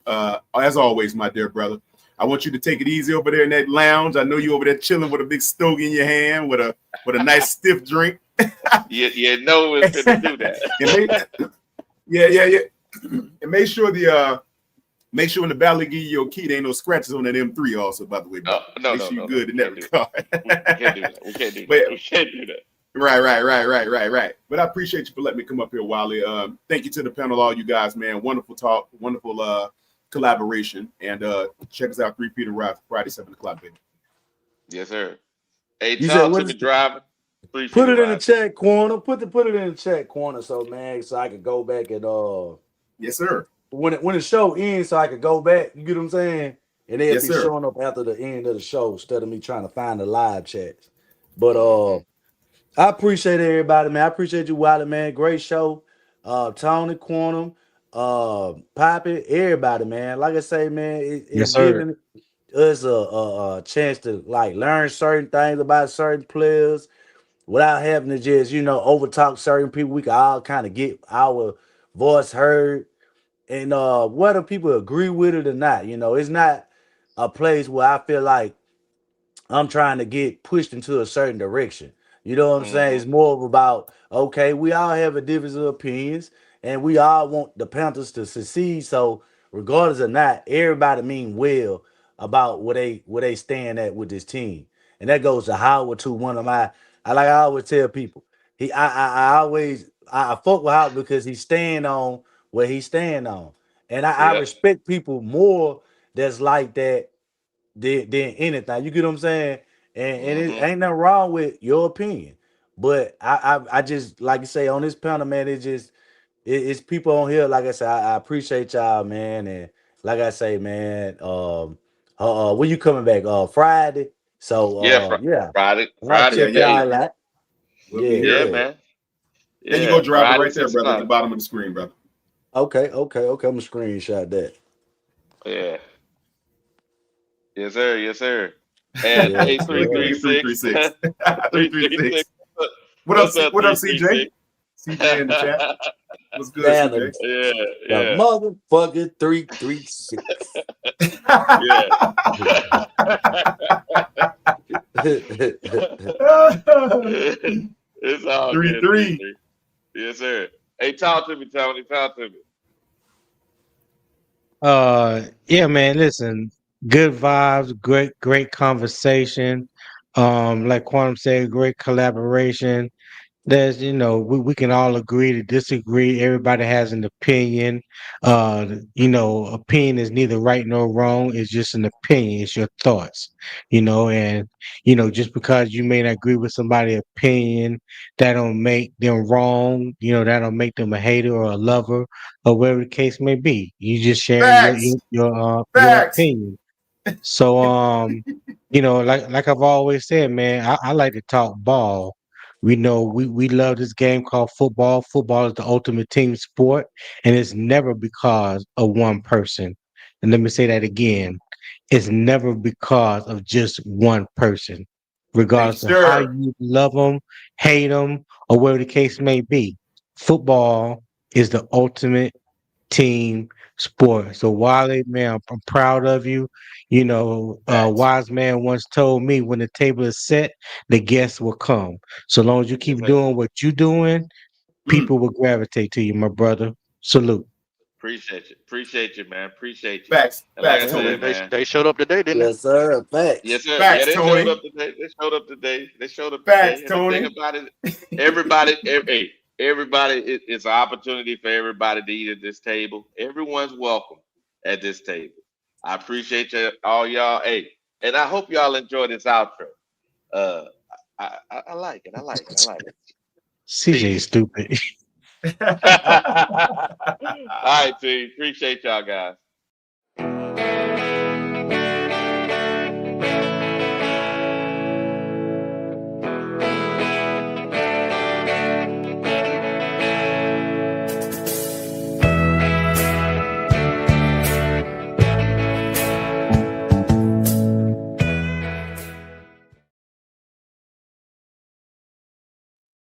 As always, my dear brother. I want you to take it easy over there in that lounge. I know you over there chilling with a big stogie in your hand with a nice stiff drink. You know it's gonna do that. Yeah. And make sure when the Valley give you your key, there ain't no scratches on that M3 also, by the way. No, make sure you're good in that regard. We can't do that. Right. But I appreciate you for letting me come up here, Wiley. Thank you to the panel, all you guys, man. Wonderful talk, wonderful collaboration. And check us out 3 Peter Ride Friday, 7 o'clock, baby. Yes, sir. Hey, You talk said to me, driving. Put it in the chat corner. Put it in the chat corner, so I could go back and yes, sir. When the show ends, so I could go back. You get what I'm saying? And they'll Yes, be sir. showing up after the end of the show instead of me trying to find the live chats. But I appreciate everybody, man. I appreciate you, Wiley, man. Great show. Tony, Quantum, Poppy, everybody, man. Like I say, man, it's Yes, sir. giving us a chance to like learn certain things about certain players without having to just, overtalk certain people. We can all kind of get our voice heard. And whether people agree with it or not, it's not a place where I feel like I'm trying to get pushed into a certain direction. You know what I'm saying? It's more of about, okay, we all have a difference of opinions and we all want the Panthers to succeed. So regardless or not, everybody mean well about where they stand at with this team. And that goes to Howard too. I always tell people, I fuck with Howard because he's staying on where he's staying on. And I respect people more that's like that than anything. You get what I'm saying? And it ain't nothing wrong with your opinion. But I just like you say on this panel, man, it's people on here. Like I said, I appreciate y'all, man. And like I say, man, when you coming back? Friday. So yeah. Friday. I'll check y'all out. We'll be Yeah, here. man. Yeah, there you go, driver, Friday, right there, brother, at the bottom of the screen, brother. Okay. I'm gonna screenshot that. Yeah. Yes, sir. And Yeah, 8336. 336. What up, CJ? CJ in the chat. What's good, CJ? Yeah. Motherfucker 336. It's all 3-3. Good. Yes, sir. Hey, talk to me, Tony. Talk to me. Yeah, man, listen, good vibes, great conversation. Like Quantum said, great collaboration. There's, we can all agree to disagree. Everybody has an opinion. Opinion is neither right nor wrong. It's just an opinion. It's your thoughts, and, just because you may not agree with somebody's opinion, that don't make them wrong. That don't make them a hater or a lover or whatever the case may be. You just sharing your opinion. So, like I've always said, man, I like to talk ball. We know we love this game called football. Football is the ultimate team sport, and it's never because of one person. And let me say that again. It's never because of just one person, regardless of how you love them, hate them, or whatever the case may be. Football is the ultimate team sport. So Wiley, man, I'm proud of you. Wise man once told me when the table is set, the guests will come. So long as you keep doing what you're doing, people will gravitate to you, my brother. Salute. Appreciate you, man. Appreciate you. Facts, And like I facts, Yeah, Tony. said, man. they showed up today, didn't Yes, sir. Facts. Yes, sir. Facts, Yeah, they Tony. showed up today. They showed up today. They showed up Facts, today. And the thing Tony. about it, everybody, it's an opportunity for everybody to eat at this table. Everyone's welcome at this table. I appreciate you, all y'all. Hey, and I hope y'all enjoy this outro. Uh, I like it. I like it. I like it. CJ is stupid. All right, team. Appreciate y'all guys.